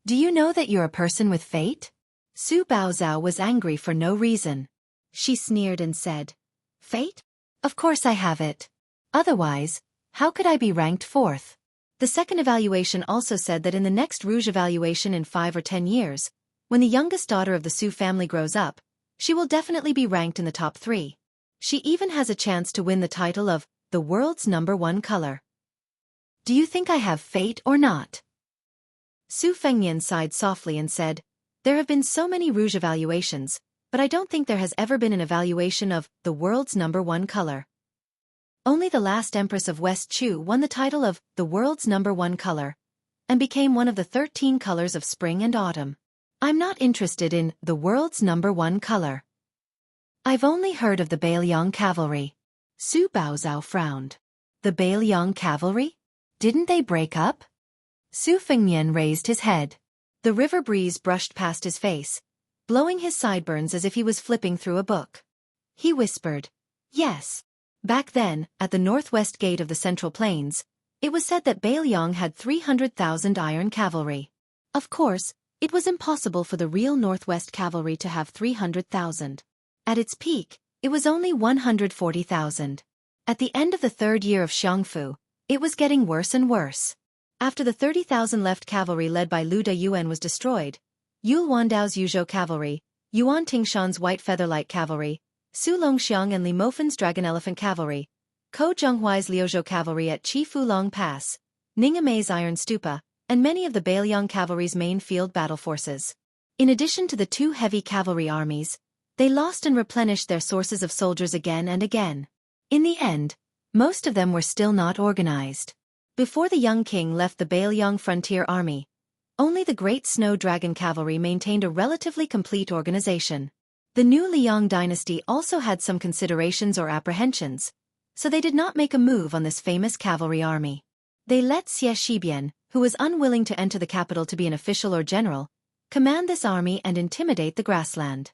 "Do you know that you're a person with fate?" Su Baozhao was angry for no reason. She sneered and said, "Fate? Of course I have it. Otherwise, how could I be ranked 4th? The second evaluation also said that in the next Rouge evaluation in 5 or 10 years, when the youngest daughter of the Su family grows up, she will definitely be ranked in the top 3. She even has a chance to win the title of the world's #1 color. Do you think I have fate or not?" Su Fengnian sighed softly and said, "There have been so many Rouge evaluations, but I don't think there has ever been an evaluation of the world's #1 color. Only the last Empress of West Chu won the title of the world's #1 color, and became one of the 13 colors of spring and autumn. I'm not interested in the world's #1 color. I've only heard of the Bailiang cavalry." Su Baozhao frowned. "The Bailiang cavalry? Didn't they break up?" Su Fengnian raised his head. The river breeze brushed past his face, blowing his sideburns as if he was flipping through a book. He whispered, "Yes. Back then, at the northwest gate of the Central Plains, it was said that Bailiang had 300,000 iron cavalry. Of course, it was impossible for the real Northwest cavalry to have 300,000. At its peak, it was only 140,000. At the end of the 3rd year of Xiangfu, it was getting worse and worse. After the 30,000 left cavalry led by Lu Dayuan was destroyed, Yul Wandao's Yuzhou cavalry, Yuan Tingshan's White Featherlight cavalry, Su Longxiang and Li Mofen's Dragon Elephant cavalry, Ko Zhenghuai's Liuzhou cavalry at Chi Fulong Pass, Ning Amei's Iron Stupa, and many of the Bailiang cavalry's main field battle forces. In addition to the 2 heavy cavalry armies, they lost and replenished their sources of soldiers again and again. In the end, most of them were still not organized. Before the young king left the Bailiang frontier army, only the Great Snow Dragon cavalry maintained a relatively complete organization. The new Liang dynasty also had some considerations or apprehensions, so they did not make a move on this famous cavalry army. They let Xie Shibian, who was unwilling to enter the capital to be an official or general, command this army and intimidate the grassland.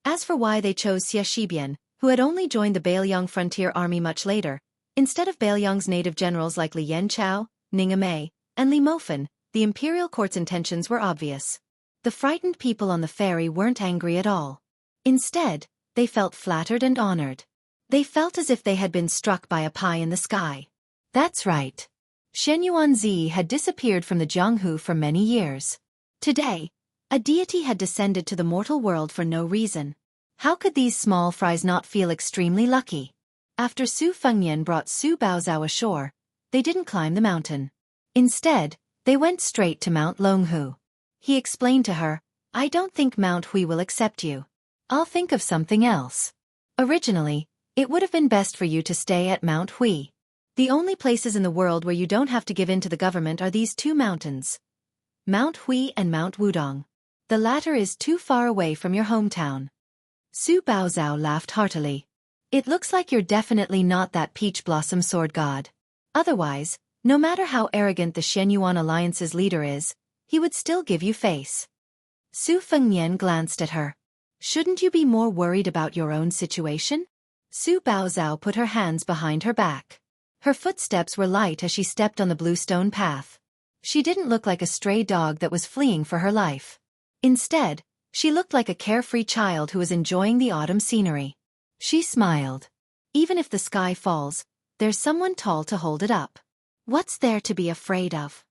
As for why they chose Xie Shibian, who had only joined the Bailiang frontier army much later, instead of Bailiang's native generals like Li Yanchao, Ning Amei, and Li Mofen, the imperial court's intentions were obvious. The frightened people on the ferry weren't angry at all. Instead, they felt flattered and honored. They felt as if they had been struck by a pie in the sky. That's right. Shenyuan Zi had disappeared from the Jianghu for many years. Today, a deity had descended to the mortal world for no reason. How could these small fries not feel extremely lucky? After Su Fengnian brought Su Baozhao ashore, they didn't climb the mountain. Instead, they went straight to Mount Longhu. He explained to her, "I don't think Mount Hui will accept you. I'll think of something else. Originally, it would have been best for you to stay at Mount Hui. The only places in the world where you don't have to give in to the government are these 2 mountains, Mount Hui and Mount Wudong. The latter is too far away from your hometown." Su Baozhao laughed heartily. "It looks like you're definitely not that peach blossom sword god. Otherwise, no matter how arrogant the Shenyuan Alliance's leader is, he would still give you face." Su Fengnian glanced at her. "Shouldn't you be more worried about your own situation?" Su Baozhao put her hands behind her back. Her footsteps were light as she stepped on the bluestone path. She didn't look like a stray dog that was fleeing for her life. Instead, She looked like a carefree child who was enjoying the autumn scenery. She smiled. Even if the sky falls, there's someone tall to hold it up. What's there to be afraid of?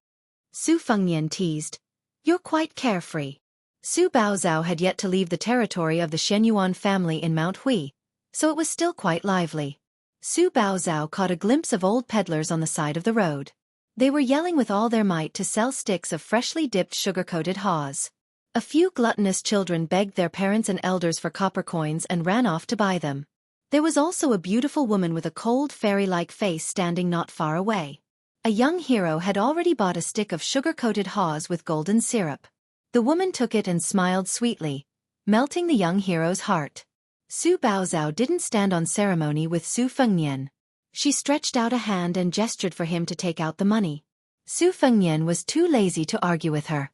Su Fengnian teased. You're quite carefree. Su Baozhao had yet to leave the territory of the Shenyuan family in Mount Hui, so it was still quite lively. Su Baozhao caught a glimpse of old peddlers on the side of the road. They were yelling with all their might to sell sticks of freshly dipped sugar-coated haws. A few gluttonous children begged their parents and elders for copper coins and ran off to buy them. There was also a beautiful woman with a cold fairy-like face standing not far away. A young hero had already bought a stick of sugar-coated haws with golden syrup. The woman took it and smiled sweetly, melting the young hero's heart. Su Baozhao didn't stand on ceremony with Su Fengnian. She stretched out a hand and gestured for him to take out the money. Su Fengnian was too lazy to argue with her.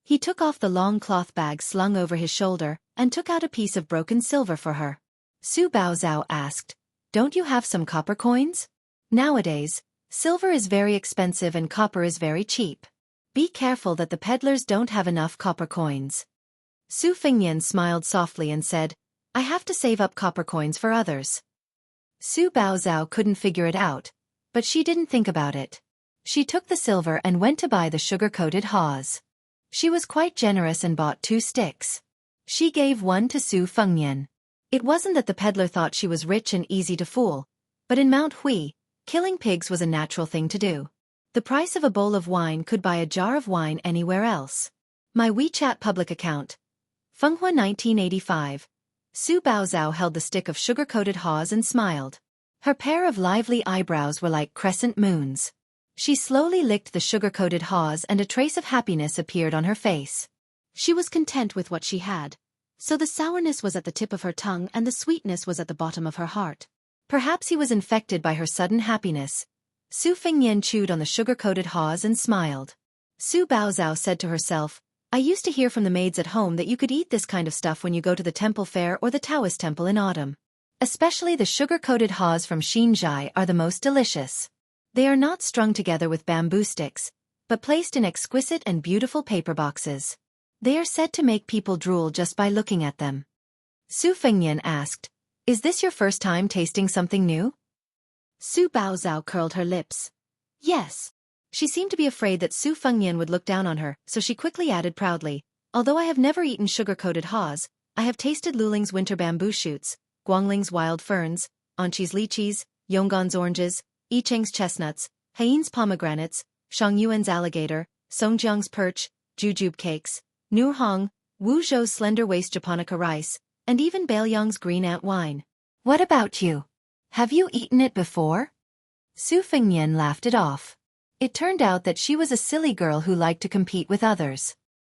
He took off the long cloth bag slung over his shoulder and took out a piece of broken silver for her. Su Baozhao asked, "Don't you have some copper coins? Nowadays, silver is very expensive and copper is very cheap. Be careful that the peddlers don't have enough copper coins." Su Fengnian smiled softly and said, "I have to save up copper coins for others." Su Baozhao couldn't figure it out, but she didn't think about it. She took the silver and went to buy the sugar-coated haws. She was quite generous and bought 2 sticks. She gave one to Su Fengnian. It wasn't that the peddler thought she was rich and easy to fool, but in Mount Hui, killing pigs was a natural thing to do. The price of a bowl of wine could buy a jar of wine anywhere else. My WeChat public account. Fenghua 1985. Su Baozhao held the stick of sugar-coated haws and smiled. Her pair of lively eyebrows were like crescent moons. She slowly licked the sugar-coated haws and a trace of happiness appeared on her face. She was content with what she had, so the sourness was at the tip of her tongue and the sweetness was at the bottom of her heart. Perhaps he was infected by her sudden happiness. Su Fengnian chewed on the sugar-coated haws and smiled. Su Baozhao said to herself, "I used to hear from the maids at home that you could eat this kind of stuff when you go to the temple fair or the Taoist temple in autumn. Especially the sugar-coated haws from Xinzhai are the most delicious. They are not strung together with bamboo sticks, but placed in exquisite and beautiful paper boxes. They are said to make people drool just by looking at them." Su Fengnian asked, "Is this your first time tasting something new?" Su Baozhao curled her lips. Yes. She seemed to be afraid that Su Fengnian would look down on her, so she quickly added proudly, "Although I have never eaten sugar-coated haws, I have tasted Luling's winter bamboo shoots, Guangling's wild ferns, Anqi's lychees, Yonggan's oranges, Yicheng's chestnuts, Hain's pomegranates, Shangyuan's alligator, Songjiang's perch, jujube cakes, Nurhong, Wuzhou's slender-waist japonica rice, and even Bailiang's green ant wine. What about you? Have you eaten it before?" Su Fengnian laughed it off. It turned out that she was a silly girl who liked to compete with others.